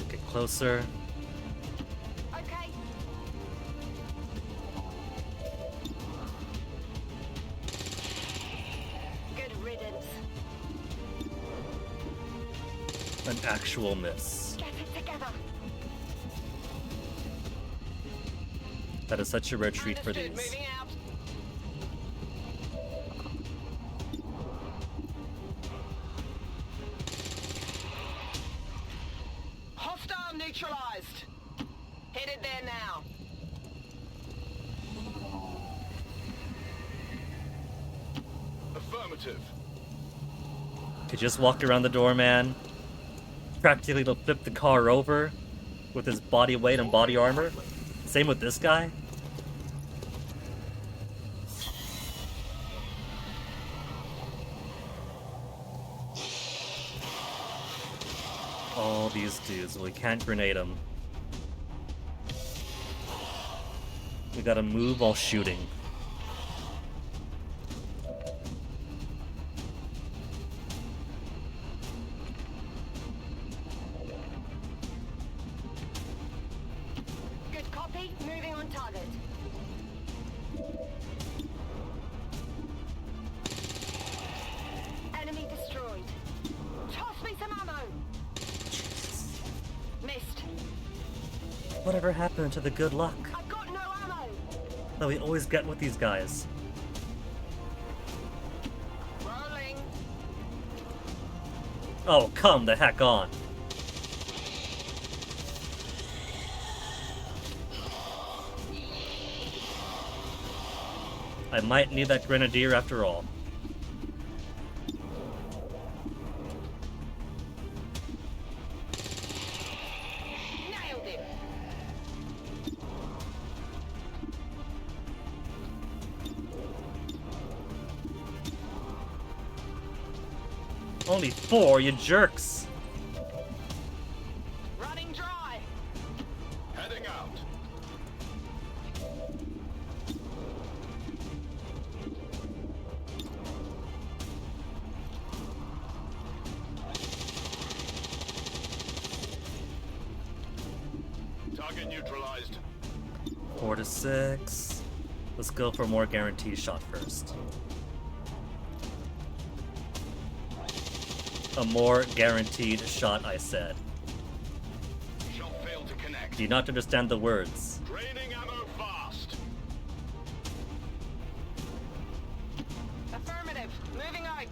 Get closer. Okay. Good riddance. An actual miss. Get it together. That is such a rare treat for Understood. these. Moving out. Hostile neutralized. Headed there now. Affirmative. He just walked around the door, man. Practically to flip the car over with his body weight and body armor. Same with this guy. All these dudes, we can't grenade them. We gotta move while shooting. Good copy. Moving on target. Enemy destroyed. Toss me some ammo. Missed. Whatever happened to the good luck I've got no ammo. that we always get with these guys? Rolling. Oh, come the heck on. I might need that grenadier after all. Nailed it. Only 4, you jerks! Running dry. Heading out. Target neutralized. 4 to 6. Let's go for a more guaranteed shot first. A more guaranteed shot, I said. Shot failed to connect. Do you not understand the words? Draining ammo fast. Affirmative. Moving out.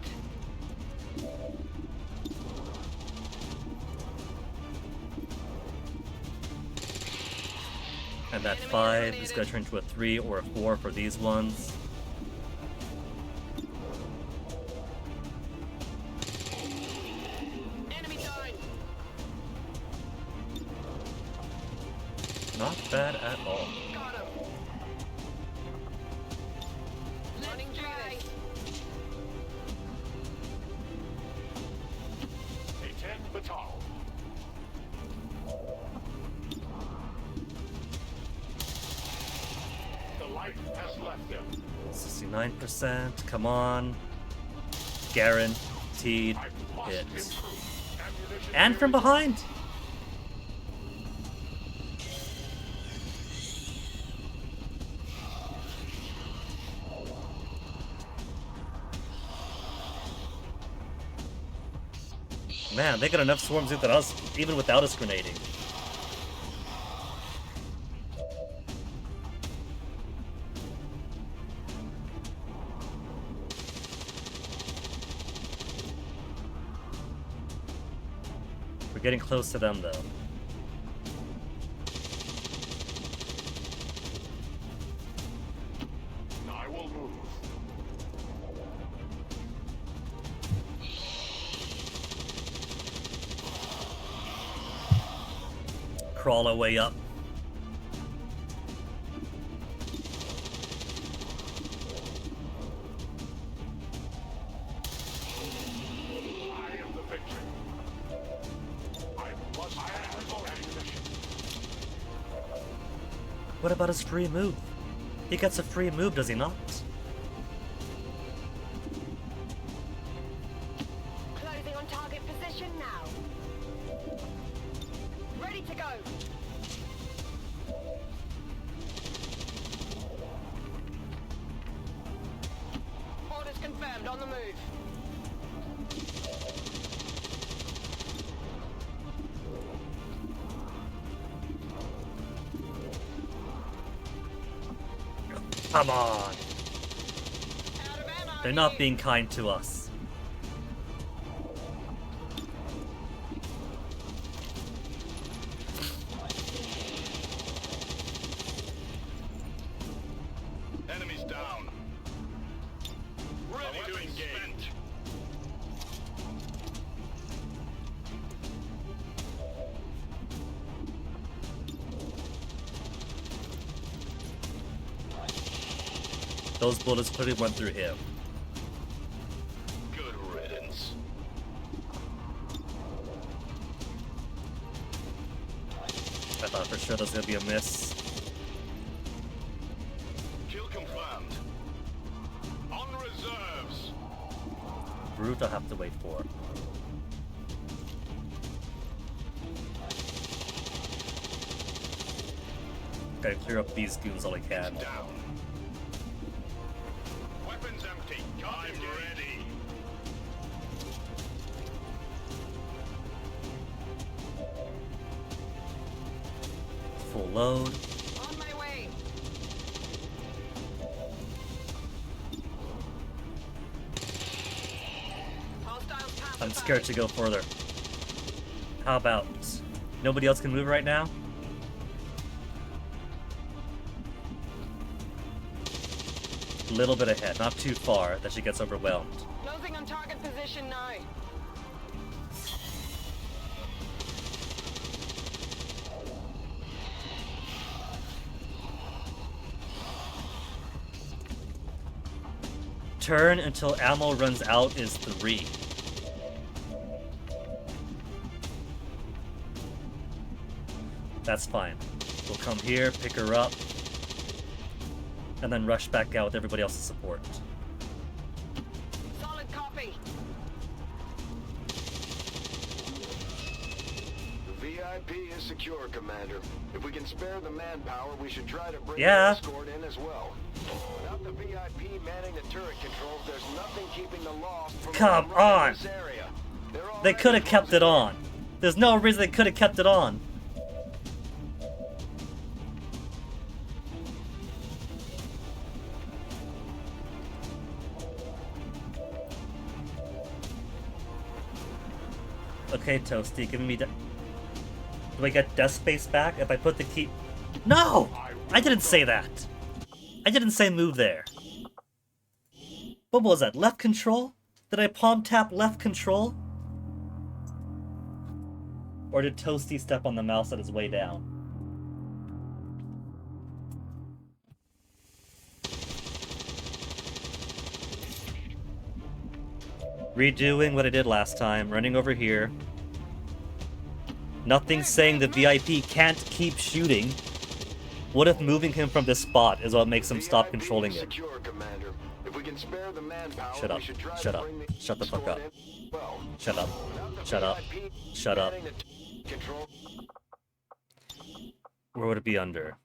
And that 5 is going to turn into a 3 or a 4 for these ones. Enemy down. Not bad at all. Got him. Running dry. A 10 batal. The light has left them. 69%, come on. Guaranteed hit. And from behind! Man, they got enough swarms with us, even without us grenading. We're getting close to them, though. I will move. Crawl our way up. I am the victory. I must have more ammunition. What about his free move? He gets a free move, does he not? Closing on target position now. Ready to go. Orders confirmed. On the move. Come on! Out of ammo. They're not being kind to us. Tanks down. Ready to engage. Those bullets clearly went through him. Good riddance. I thought for sure that was gonna be a miss. Kill confirmed. On reserves. Brute I'll have to wait for. Gotta clear up these goons all I can. Down. Weapons empty. I'm ready. Full load. On my way. Hostiles pacified. I'm scared to go further. How about nobody else can move right now? A little bit ahead, not too far that she gets overwhelmed. Closing on target position now. Turn until ammo runs out is 3. That's fine. We'll come here, pick her up, and then rush back out with everybody else's support. Solid copy. The VIP is secure, Commander. If we can spare the manpower, we should try to bring Yeah. the escort in as well. Without the VIP manning the turret controls, there's nothing keeping the Lost from Come running on! this area. They could have kept it on. There's no reason they could have kept it on. Okay, Toasty, giving me. Do I get death space back if I put the key? No! I didn't say that. I didn't say move there. What was that? Left control? Did I palm tap left control? Or did Toasty step on the mouse on his way down? Redoing what I did last time, running over here. Nothing saying the VIP can't keep shooting. What if moving him from this spot is what makes him stop controlling it? Secure, Commander. If we can spare the manpower, Shut up. we should try Shut to up. bring the Shut the fuck up. escort in as well. Shut up. Without the Shut up. VIP Shut up. manning the control. Where would it be under?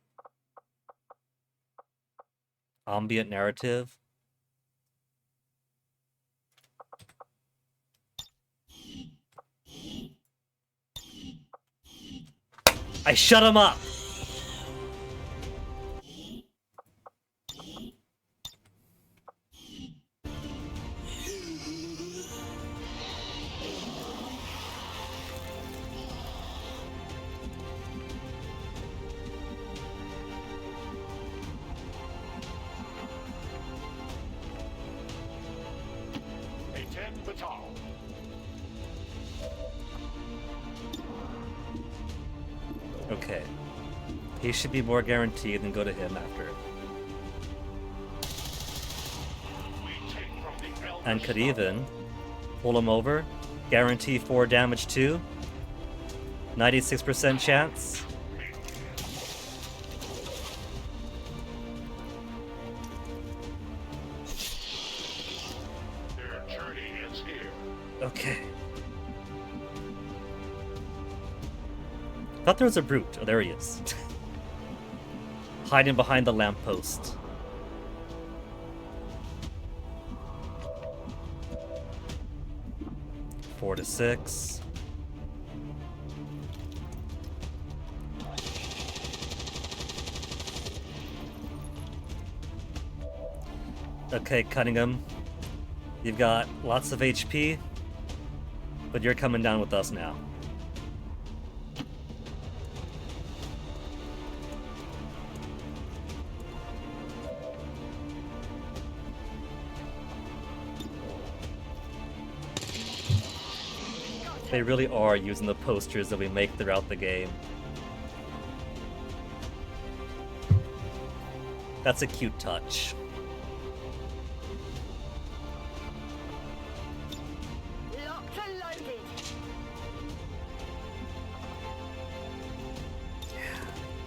Ambient narrative? I shut him up! A 10 batal. Okay. He should be more guaranteed than go to him after. And could even pull him over. Guarantee 4 damage too. 96% chance. Their journey ends here. Okay. Thought there was a brute. Oh, there he is. Hiding behind the lamppost. Four to 6. Okay, Cunningham. You've got lots of HP, but you're coming down with us now. They really are using the posters that we make throughout the game. That's a cute touch. Locked and loaded.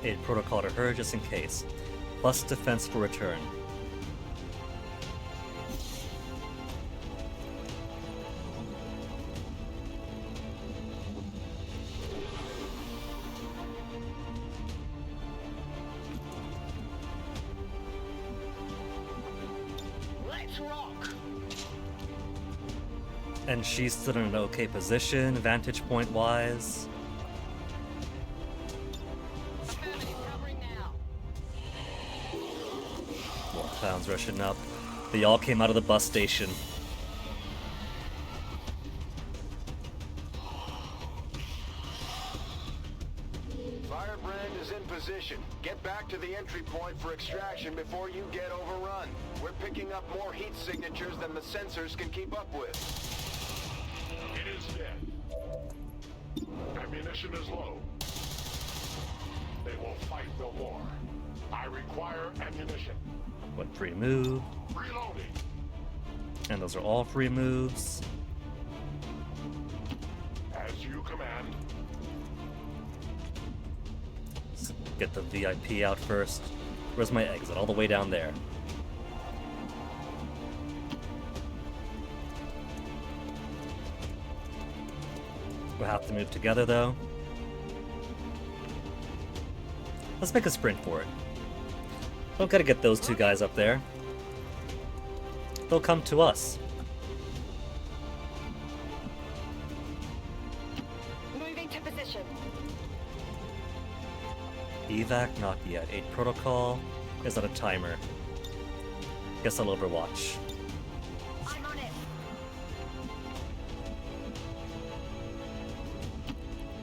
A protocol to her just in case. Plus defense for return. Let's rock! And she's still in an okay position, vantage point wise. More clowns rushing up. They all came out of the bus station. Firebrand is in position. Get back to the entry point for extraction before you get overrun. We're picking up more heat signatures than the sensors can keep up with. It is dead. Ammunition is low. They will fight no more. I require ammunition. One free move. Reloading. And those are all free moves. As you command. Let's get the VIP out first. Where's my exit? All the way down there. We'll have to move together though. Let's make a sprint for it. Don't gotta get those two guys up there. They'll come to us. Moving to position. Evac, not yet. 8 protocol is on a timer. Guess I'll overwatch. I'm on it.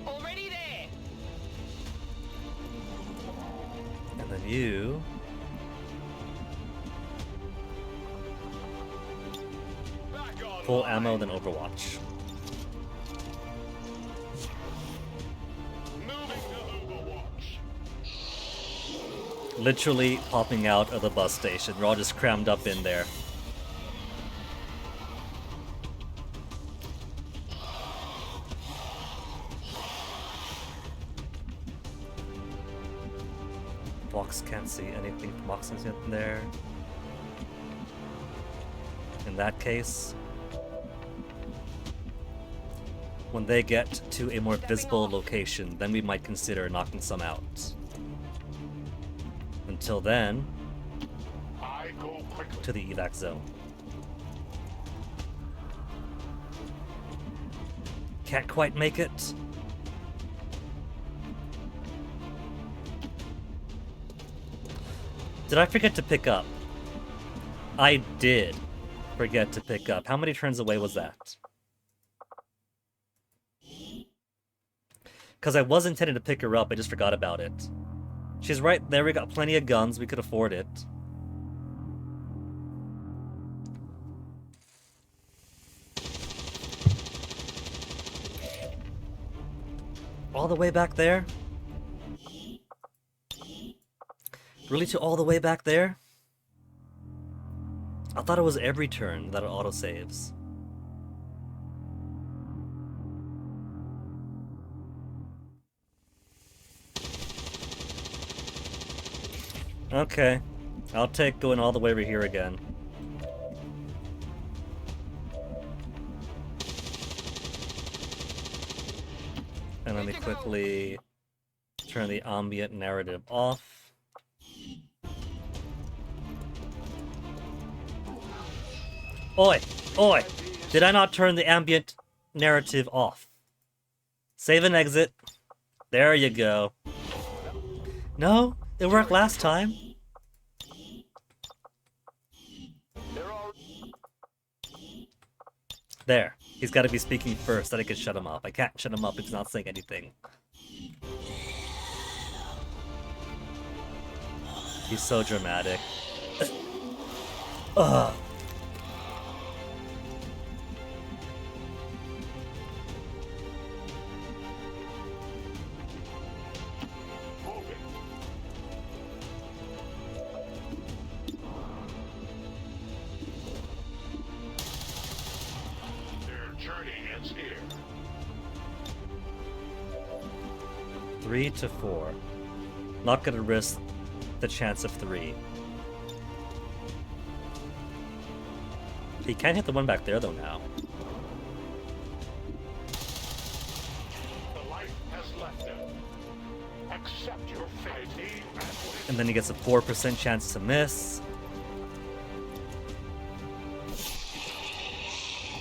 Already there. And then you... full ammo, then overwatch. Literally popping out of the bus station. We're all just crammed up in there. Fox can't see anything from oxygen in there. In that case, when they get to a more visible location, then we might consider knocking some out. Until then, I go quickly. to the evac zone. Can't quite make it. Did I forget to pick up? I did forget to pick up. How many turns away was that? Because I was intending to pick her up, I just forgot about it. She's right there, we got plenty of guns, we could afford it. All the way back there? Really to all the way back there? I thought it was every turn that it autosaves. Okay, I'll take going all the way over here again. And let me quickly turn the ambient narrative off. Oi! Oi! Did I not turn the ambient narrative off? Save and exit. There you go. No? It worked last time. There. He's got to be speaking first, then I can shut him up. I can't shut him up if he's not saying anything. He's so dramatic. Ugh. 3 to 4. Not gonna risk the chance of 3. He can't hit the one back there though now. The light has left him. Accept your fate. And then he gets a 4% chance to miss.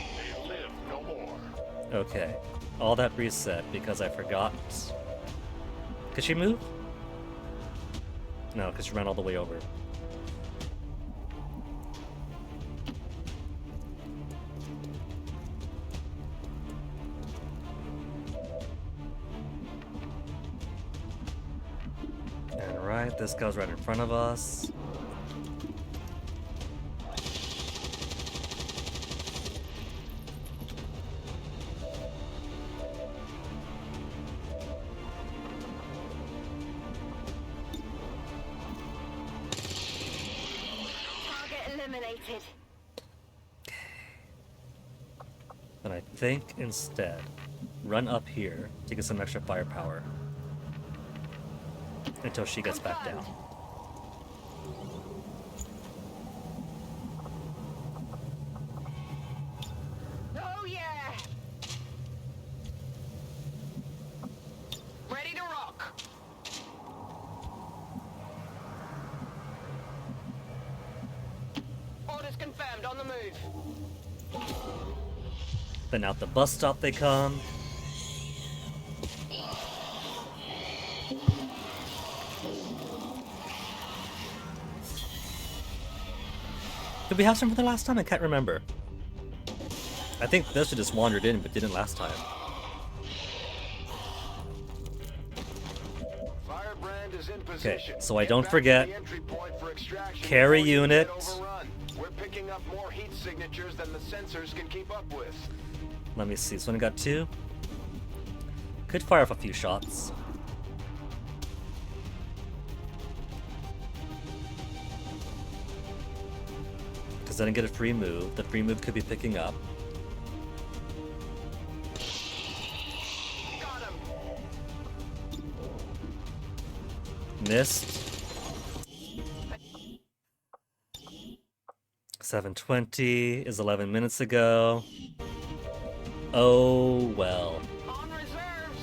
They live no more. Okay. All that reset because I forgot. Could she move? No, because she ran all the way over. Alright, this goes right in front of us. Eliminated. Then I think instead, run up here to get some extra firepower until she gets back down. Oh yeah! Ready to rock. Orders confirmed, on the move. Then out the bus stop they come. Did we have some for the last time? I can't remember. I think this just wandered in but didn't last time. Firebrand is in Okay, position. so I Get don't back to forget, the entry point for extraction carry before you unit. get overrun. We're picking up more heat signatures than the sensors can keep up with. Let me see, so I got 2. Could fire off a few shots. Because I didn't get a free move. The free move could be picking up. Got him. Missed. 7:20 is 11 minutes ago. Oh well. On reserves.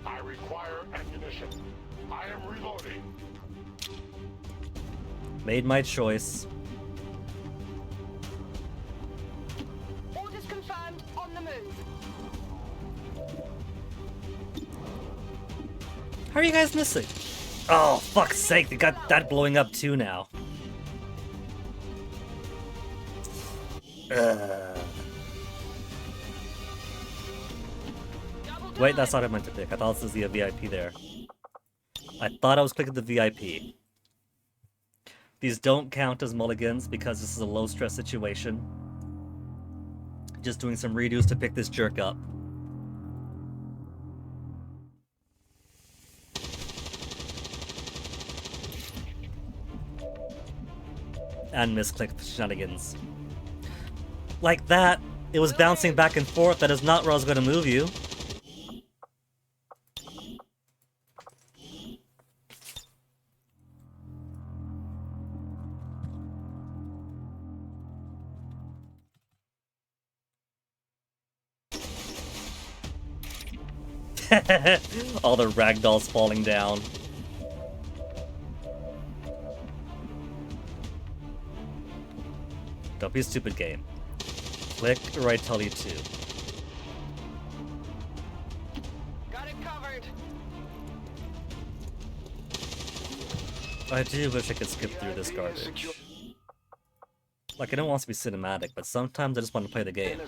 I require ammunition. I am reloading. Made my choice. Orders confirmed, on the move. How are you guys missing? Oh, fuck's sake, they got that blowing up too now. Wait, that's not what I meant to pick. I thought this was the VIP there. I thought I was clicking the VIP. These don't count as mulligans because this is a low stress situation. Just doing some redos to pick this jerk up. And misclick shenanigans. Like that, it was bouncing back and forth. That is not where I was going to move you. All the ragdolls falling down. Don't be a stupid game. Click or I tell you to. Got it covered. I do wish I could skip through this garbage. Like, I don't want it to be cinematic, but sometimes I just want to play the game.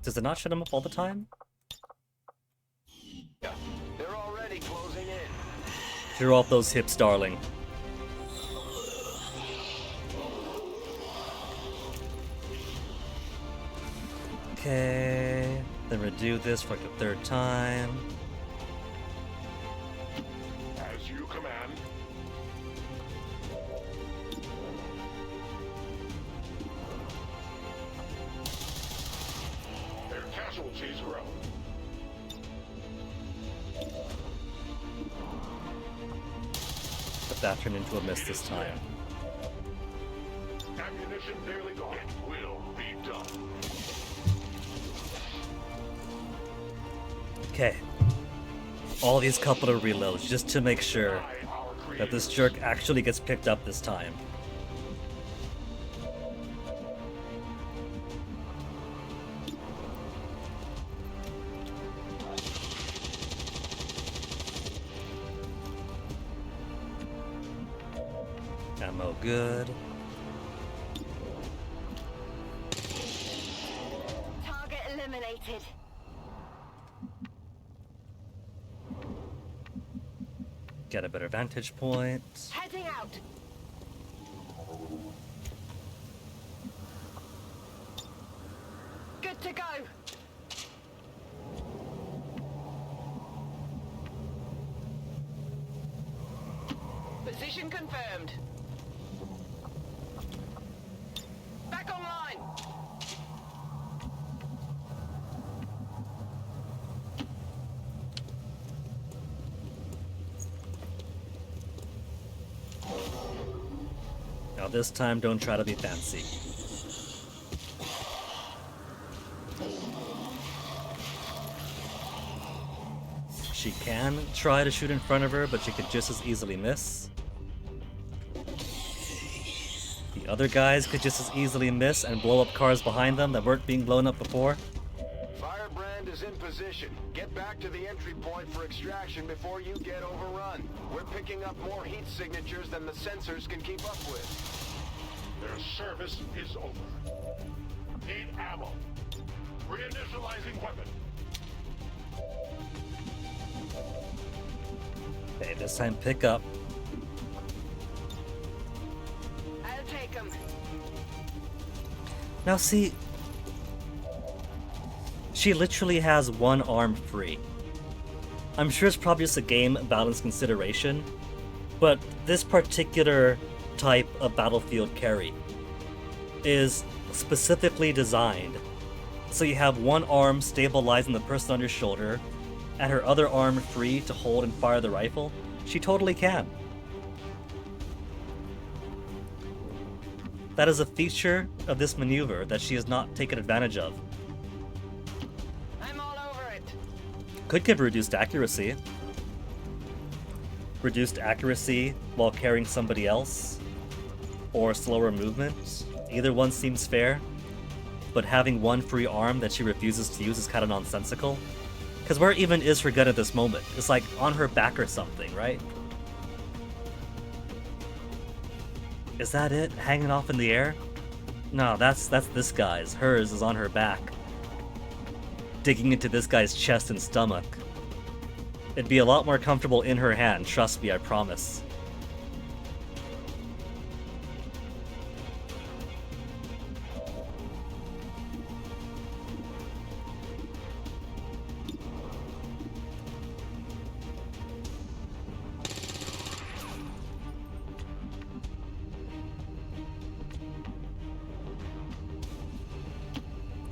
Does it not shut them up all the time? They're already closing in. You're off those hips, darling. Okay, then redo this for like the 3rd time. As you command. but that turned into a miss this time. Ammunition nearly gone. It will be done. Okay. All these couple of reloads just to make sure that this jerk actually gets picked up this time. Ammo good. Target eliminated. Get a better vantage point. Heading out. Good to go. Position confirmed. Back online. Now this time, don't try to be fancy. She can try to shoot in front of her, but she could just as easily miss. The other guys could just as easily miss and blow up cars behind them that weren't being blown up before. Firebrand is in position. Get back to the entry point for extraction before you get overrun. We're picking up more heat signatures than the sensors can keep up with. Their service is over. Need ammo. Reinitializing weapon. Okay, this time pick up. I'll take him. Now see, she literally has one arm free. I'm sure it's probably just a game balance consideration, but this particular type of battlefield carry is specifically designed so you have one arm stabilizing the person on your shoulder and her other arm free to hold and fire the rifle. She totally can. That is a feature of this maneuver that she has not taken advantage of. I'm all over it. Could give reduced accuracy. Reduced accuracy while carrying somebody else, or slower movement. Either one seems fair, but having one free arm that she refuses to use is kind of nonsensical. Because where even is her gun at this moment? It's like on her back or something, right? Is that it? Hanging off in the air? No, that's this guy's. Hers is on her back. Digging into this guy's chest and stomach. It'd be a lot more comfortable in her hand, trust me, I promise.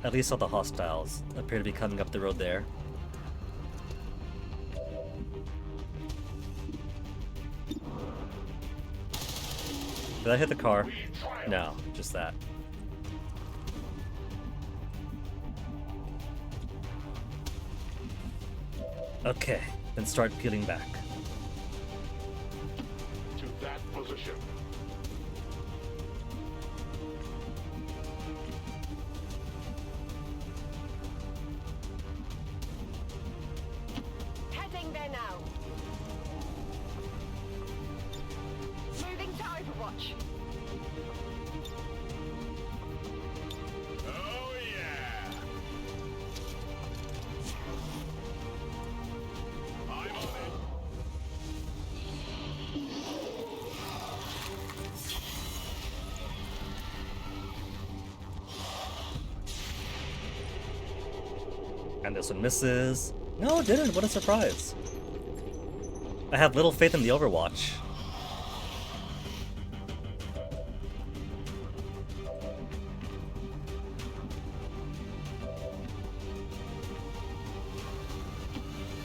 At least all the hostiles appear to be coming up the road there. Did I hit the car? No, just that. Okay, then start peeling back. To that position. Heading there now. Moving to Overwatch. Oh yeah! I'm on it. And this one misses. No, it didn't. What a surprise. I have little faith in the Overwatch.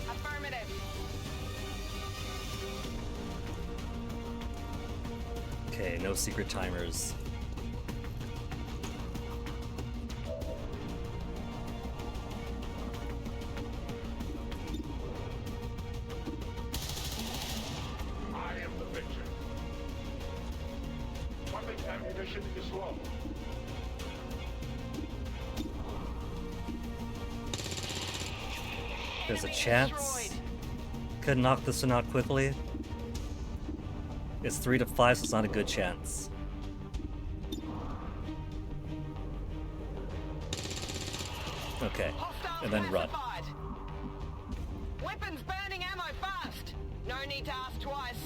Affirmative. Okay, no secret timers. I am the victor. Weapon ammunition is low. There's a chance. Could knock this one out quickly. It's 3 to 5, so it's not a good chance. Okay, and then run. Weapons burning ammo fast. No need to ask twice.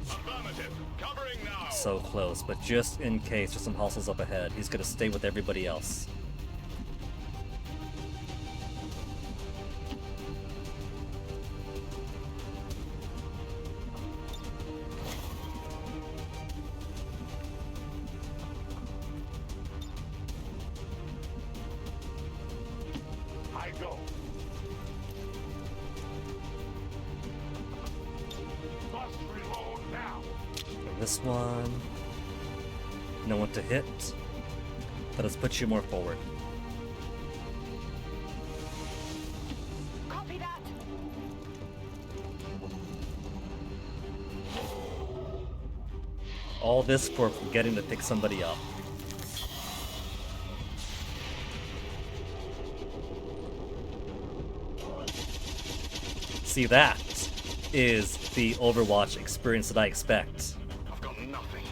Affirmative. Covering now. So close, but just in case there's some hustles up ahead, he's gonna stay with everybody else. I go. Must reload now. And this one, no one to hit. Let us put you more forward. Copy that. All this for forgetting to pick somebody up. See, that is the Overwatch experience that I expect. I've got nothing.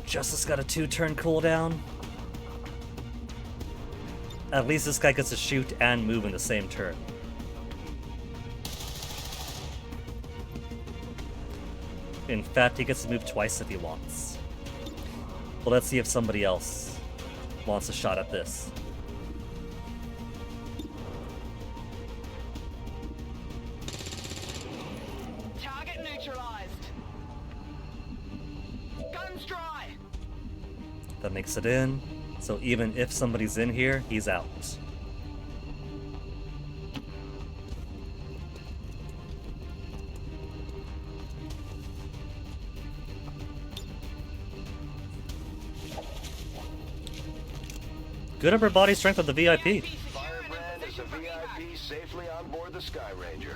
Justice got a 2-turn cooldown. At least this guy gets to shoot and move in the same turn. In fact, he gets to move twice if he wants. But let's see if somebody else wants a shot at this. Target neutralized. Guns dry. That makes it in. So even if somebody's in here, he's out. Good upper body strength of the VIP. Firebrand is a VIP safely on board the Sky Ranger.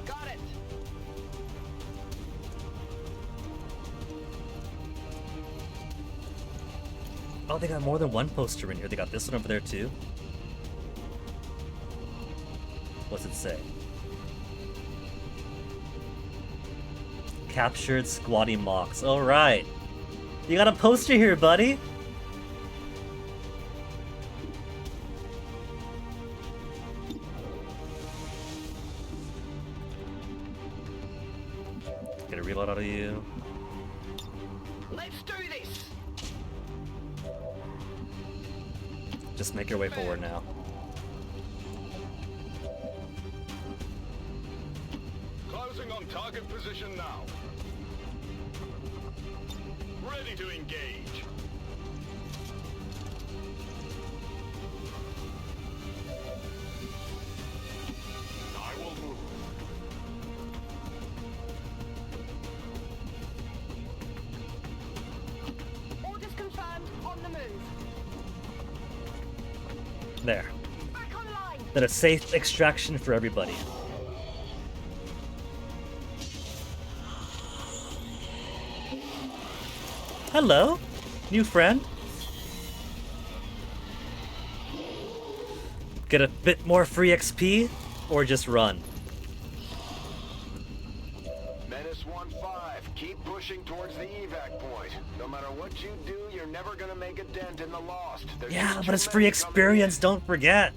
Got it. Oh, they got more than one poster in here. They got this one over there too. What's it say? Captured Squatty Mox. Alright. You got a poster here, buddy. Get a reload out of you. Let's do this. Just make your way forward now. Closing on target position now. Ready to engage. I will move. Orders confirmed. On the move. There. Back online. Then a safe extraction for everybody. Hello, new friend. Get a bit more free XP, or just run. Menace 1-5, keep pushing towards the evac point. No matter what you do, you're never gonna make a dent in the lost. There's Yeah, just but it's too free many coming experience, don't forget.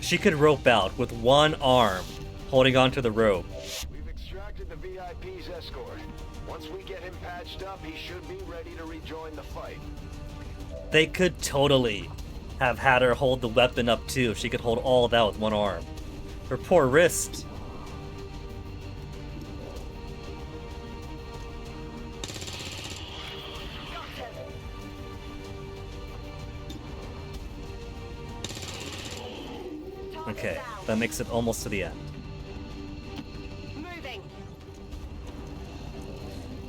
She could rope out with one arm, holding onto the rope. We've extracted the VIP's escort. Once we get him patched up, he should be ready to rejoin the fight. They could totally have had her hold the weapon up too. She could hold all that with one arm. Her poor wrist. Okay, that makes it almost to the end. Moving.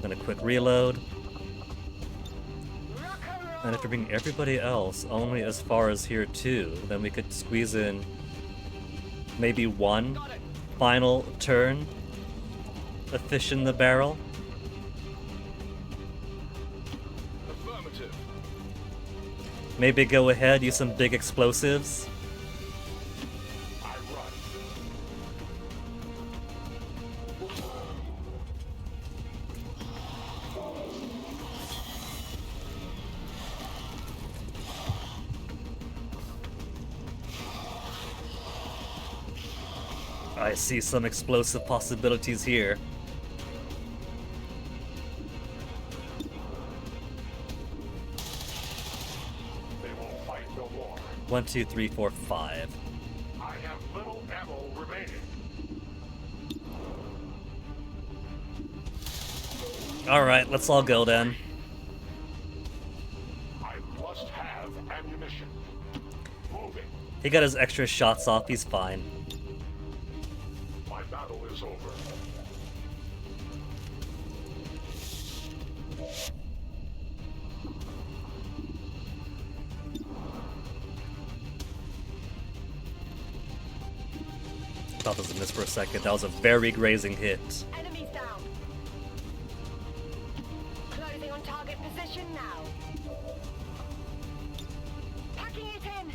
Then a quick reload. And if we bring everybody else only as far as here too, then we could squeeze in maybe one final turn. A fish in the barrel. Affirmative. Maybe go ahead, use some big explosives. I see some explosive possibilities here. They will fight no more. 1, 2, 3, 4, 5. I have little ammo remaining. Alright, let's all go then. I must have ammunition. Moving. He got his extra shots off, he's fine. My battle is over. Thought this was a miss for a second. That was a very grazing hit. Enemies down. Closing on target position now. Packing it in.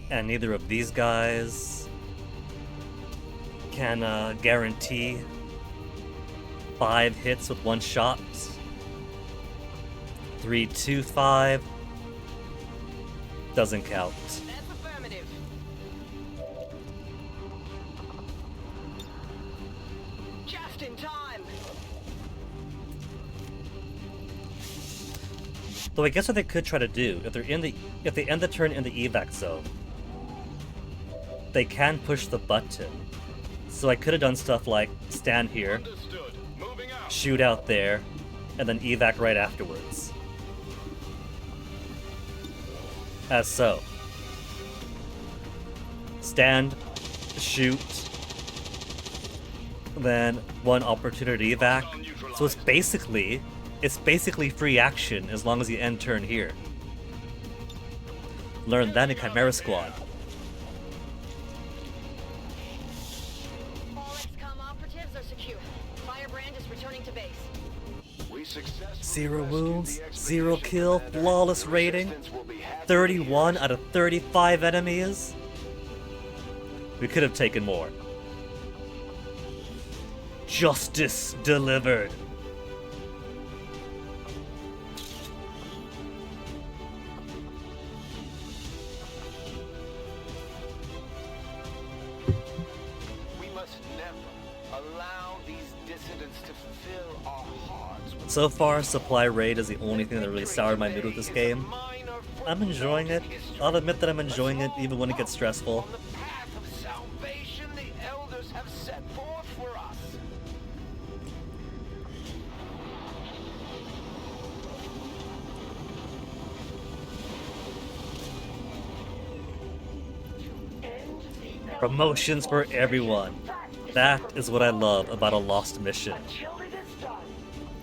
And neither of these guys can guarantee 5 hits with one shot. 3, 2, 5 doesn't count. That's affirmative. Just in time. Though I guess what they could try to do, if they end the turn in the evac zone, they can push the button. So I could have done stuff like stand here, shoot out there, and then evac right afterwards. As so. Stand, shoot, then one opportunity evac. So it's basically free action as long as you end turn here. Learn that in Chimera Squad. All Xcom operatives are secure. Firebrand is returning to base. 0 wounds, 0 kill, flawless rating, 31 out of 35 enemies. We could have taken more. Justice delivered. We must never allow these dissidents to fill our hearts with So far, supply raid is the only thing that really soured my mood with this game. I'm enjoying it. I'll admit that I'm enjoying it even when it gets stressful. the path of salvation the elders have set forth for us. Promotions for everyone. That is what I love about a lost mission. Until it is done,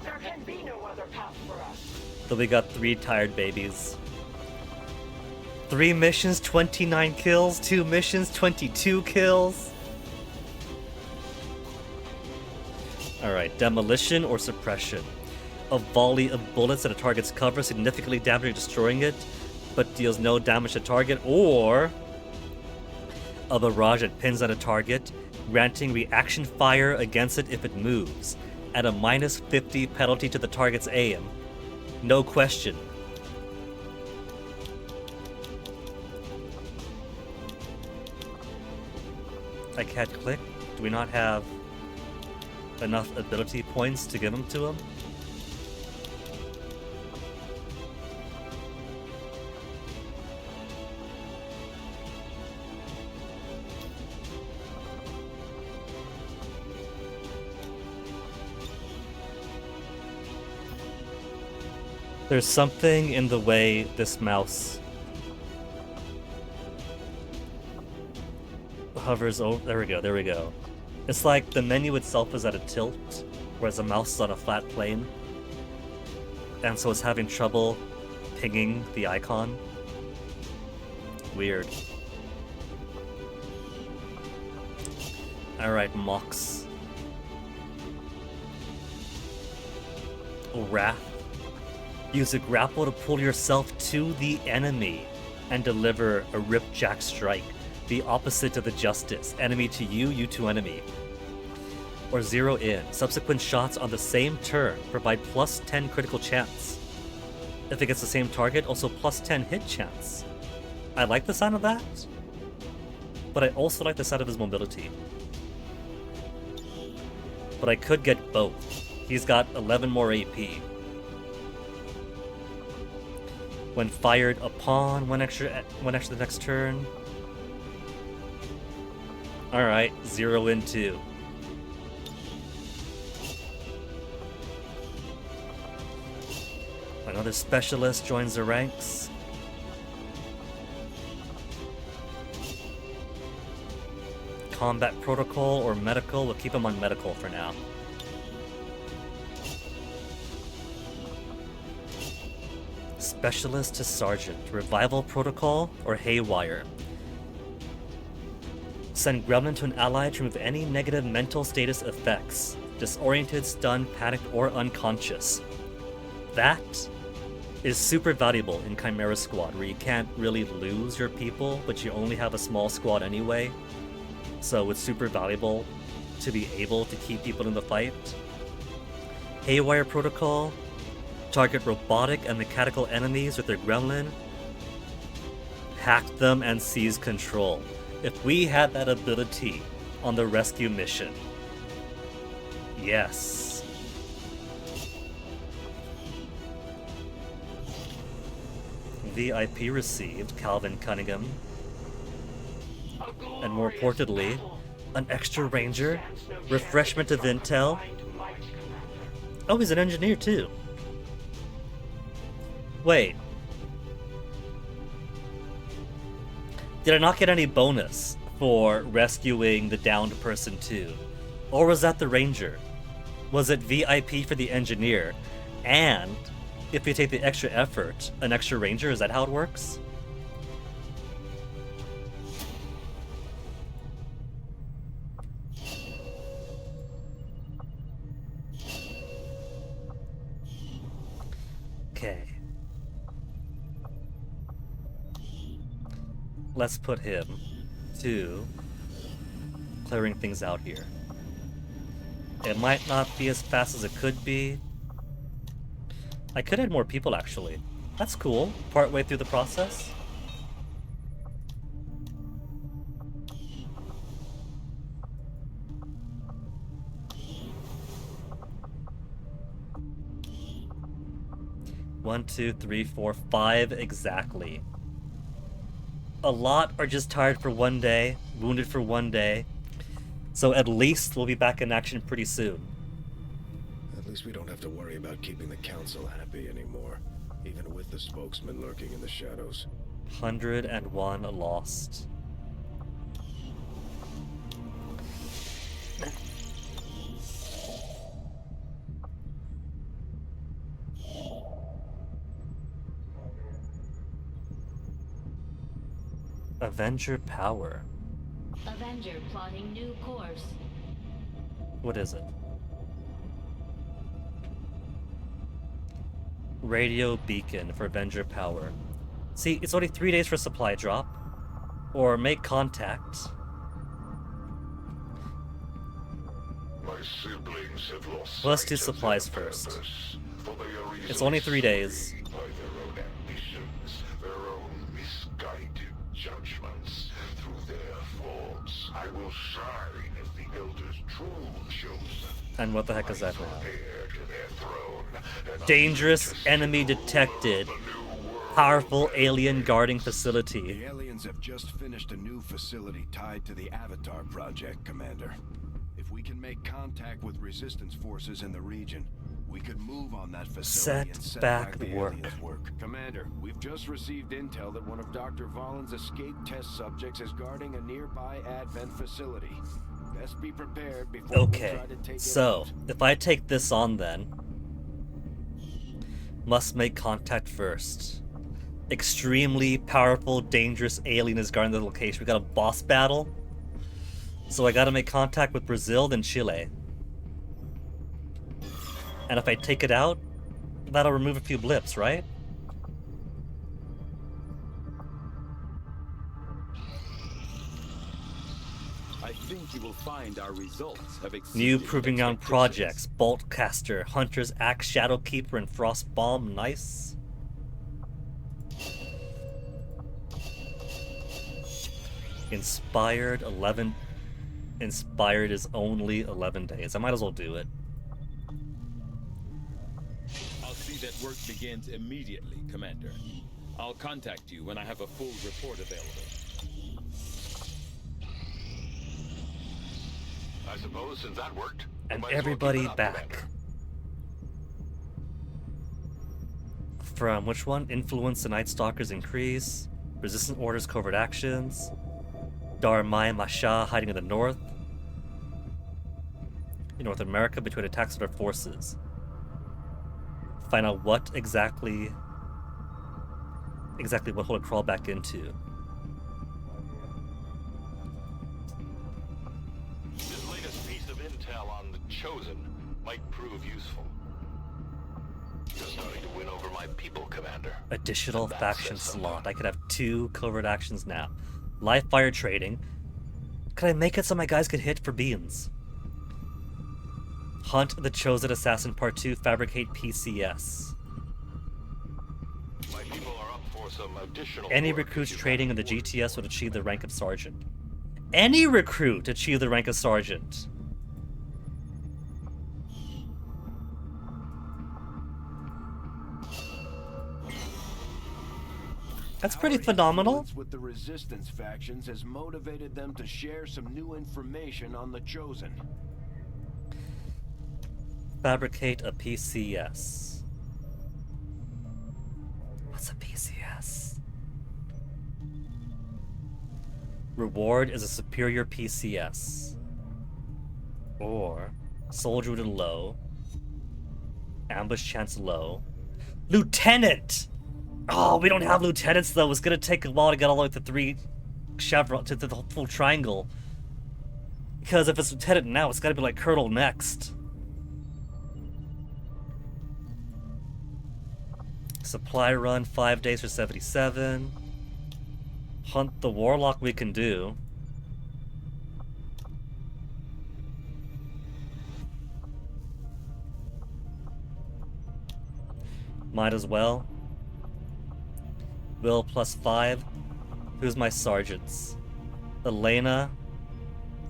there can be no other path for us. So we got 3 tired babies. 3 missions, 29 kills. 2 missions, 22 kills. Alright, demolition or suppression. A volley of bullets that a target's cover, significantly damaging or destroying it, but deals no damage to target, or a barrage that pins on a target, granting reaction fire against it if it moves, at a minus 50 penalty to the target's aim. No question. I can't click? Do we not have enough ability points to give them to him? There's something in the way this mouse hovers over. There we go, there we go. It's like the menu itself is at a tilt, whereas the mouse is on a flat plane. And so it's having trouble pinging the icon. Weird. Alright, Mox. Wrath. Use a grapple to pull yourself to the enemy and deliver a Ripjack strike, the opposite of the justice. Enemy to you, you to enemy. Or zero in. Subsequent shots on the same turn provide plus 10 critical chance. If it gets the same target, also plus 10 hit chance. I like the sound of that, but I also like the sound of his mobility. But I could get both. He's got 11 more AP. When fired upon, one extra the next turn. Alright, 0 in 2. Another specialist joins the ranks. Combat protocol or medical, we'll keep him on medical for now. Specialist to Sergeant. Revival Protocol or Haywire. Send Gremlin to an ally to remove any negative mental status effects. Disoriented, stunned, panicked, or unconscious. That is super valuable in Chimera Squad, where you can't really lose your people, but you only have a small squad anyway. So it's super valuable to be able to keep people in the fight. Haywire Protocol. Target robotic and mechanical enemies with their gremlin. Hack them and seize control. If we had that ability on the rescue mission. Yes. VIP received, Calvin Cunningham. And more importantly, an extra ranger, refreshment of intel. Oh, he's an engineer too. Wait. Did I not get any bonus for rescuing the downed person too? Or was that the ranger? Was it VIP for the engineer? And if you take the extra effort, an extra ranger? Is that how it works? Okay. Let's put him to clearing things out here. It might not be as fast as it could be. I could add more people, actually. That's cool. Partway through the process. One, 2, 3, 4, 5 exactly. A lot are just tired for one day, wounded for one day. So at least we'll be back in action pretty soon. At least we don't have to worry about keeping the council happy anymore, even with the spokesman lurking in the shadows. 101 lost. Avenger power. Avenger plotting new course. What is it? Radio beacon for Avenger power. See, it's only 3 days for supply drop. Or make contact. My siblings have lost Well, let's do sight of supplies their first. purpose, for they are It's only 3 easily days. swayed by their own ambitions, their own misguided judgments. Through their faults, I will shine as the Elder's true chosen. And what the heck is that now? Heir to their throne, and Dangerous enemy detected. Powerful alien guarding facility. The aliens have just finished a new facility tied to the Avatar project, Commander. If we can make contact with resistance forces in the region, we could move on that facility and set back the aliens' work. Commander, we've just received intel that one of Dr. Vollin's escape test subjects is guarding a nearby Advent facility. Best be prepared before we try to take it out. If I take this on then, must make contact first. Extremely powerful, dangerous alien is guarding the location. We got a boss battle. So I gotta make contact with Brazil, then Chile. And if I take it out, that'll remove a few blips, right? I think you will find our results have exceeded New Proving Ground expectations. projects: Boltcaster, Hunter's Axe, Shadowkeeper, and Frost Bomb. Nice. Inspired 11. Inspired is only 11 days. I might as well do it. I'll see that work begins immediately, Commander. I'll contact you when I have a full report available. I suppose since that worked, And might as well everybody keep it up, back. Commander. From which one? Influence the Night Stalkers increase. Resistant orders covert actions. Darmai Masha hiding in the north. In North America between attacks of their forces. Find out what exactly what hole to crawl back into. This latest piece of intel on the Chosen might prove useful. You're starting to win over my people, Commander. Additional And that faction says slot. I could have 2 covert actions now. Live fire trading. Could I make it so my guys could hit for beans? Hunt the Chosen Assassin Part 2. Fabricate PCS. My people are up for some additional Any work recruits if you trading in the GTS would achieve the rank of Sergeant. Any recruit achieve the rank of Sergeant. That's pretty phenomenal. Influence with the resistance factions has motivated them to share some new information on the Chosen. Fabricate a PCS. What's a PCS? Reward is a superior PCS. Or soldier with a low. Ambush chance low. Lieutenant! Oh, we don't have lieutenants though. It's gonna take a while to get all the way to 3 chevron to the full triangle. Because if it's lieutenant now, it's gotta be like colonel next. Supply run 5 days for 77. Hunt the warlock we can do. Might as well. Will +5. Who's my sergeants? Elena,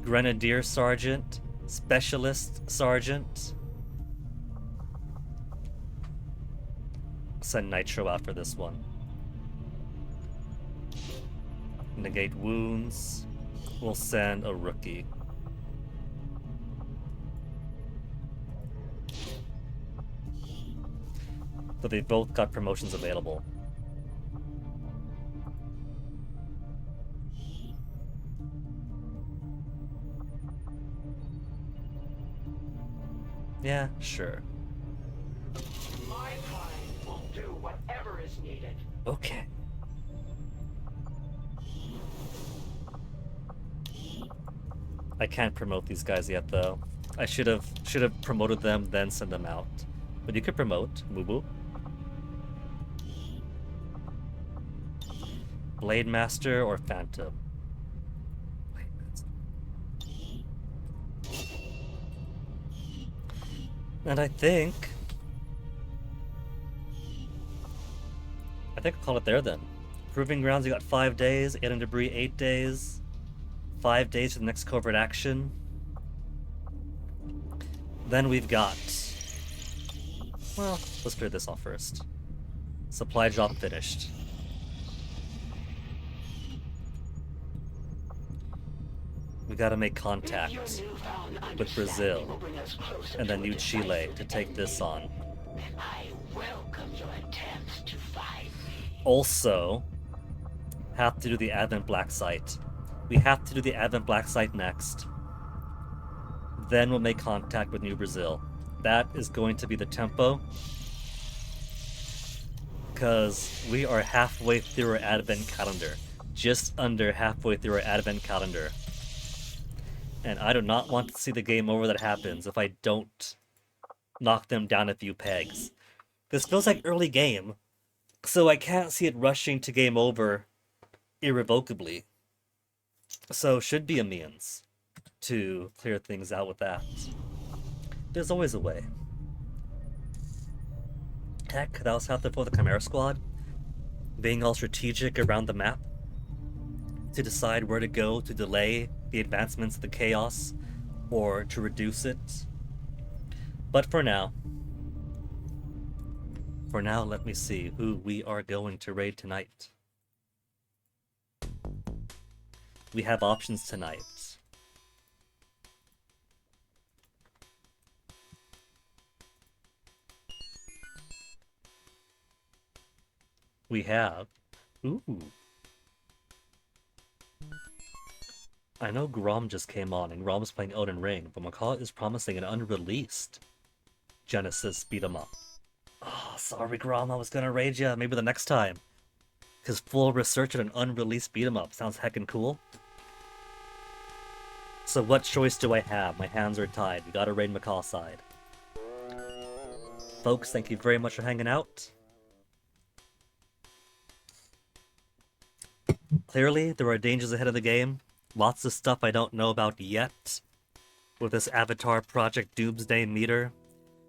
Grenadier Sergeant, Specialist Sergeant. Send Nitro out for this one. Negate wounds. We'll send a rookie. So they both got promotions available. Yeah, sure. My kind will do whatever is needed. Okay. I can't promote these guys yet, though. I should have promoted them, then send them out. But you could promote Mubu. Blade Master or Phantom. Blade Master. And I think I'll call it there then. Proving Grounds, you got 5 days. Alien Debris, 8 days. 5 days to the next covert action. Then we've got... Well, let's clear this off first. Supply drop finished. We gotta make contact with Brazil and then New Chile to take this on. I welcome your attempts to fight me. Also, have to do the Advent Black Site. We have to do the Advent Black Site next. Then we'll make contact with New Brazil. That is going to be the tempo. Because we are halfway through our Advent calendar. Just under halfway through our Advent calendar. And I do not want to see the game over that happens if I don't knock them down a few pegs. This feels like early game, so I can't see it rushing to game over irrevocably. So should be a means to clear things out with that. There's always a way. Heck, that was half for the Chimera Squad. Being all strategic around the map to decide where to go to delay the advancements of the chaos or to reduce it. But for now, let me see who we are going to raid tonight. We have options tonight. We have... Ooh. I know Grom just came on, and Grom's playing Elden Ring, but McCall is promising an unreleased Genesis beat 'em up. Oh, sorry Grom, I was gonna raid ya, maybe the next time. Cause full research at an unreleased beat 'em up sounds heckin' cool. So what choice do I have? My hands are tied. We gotta raid McCall's side. Folks, thank you very much for hanging out. Clearly, there are dangers ahead of the game. Lots of stuff I don't know about yet. With this Avatar Project Doomsday meter.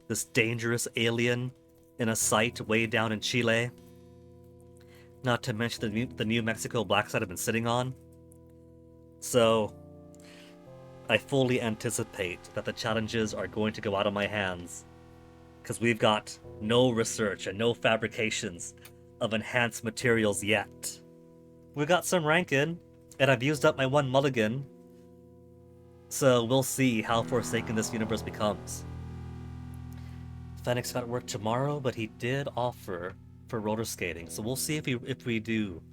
This dangerous alien in a site way down in Chile. Not to mention the New Mexico black site I've been sitting on. So, I fully anticipate that the challenges are going to go out of my hands. Because we've got no research and no fabrications of enhanced materials yet. We got some rank in, and I've used up my one mulligan. So we'll see how forsaken this universe becomes. Fenix got work tomorrow, but he did offer for roller skating. So we'll see if we do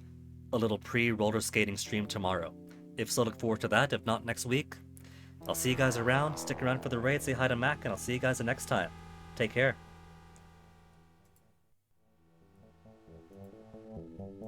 a little pre-roller skating stream tomorrow. If so, look forward to that. If not, next week. I'll see you guys around. Stick around for the raid. Say hi to Mac, and I'll see you guys the next time. Take care.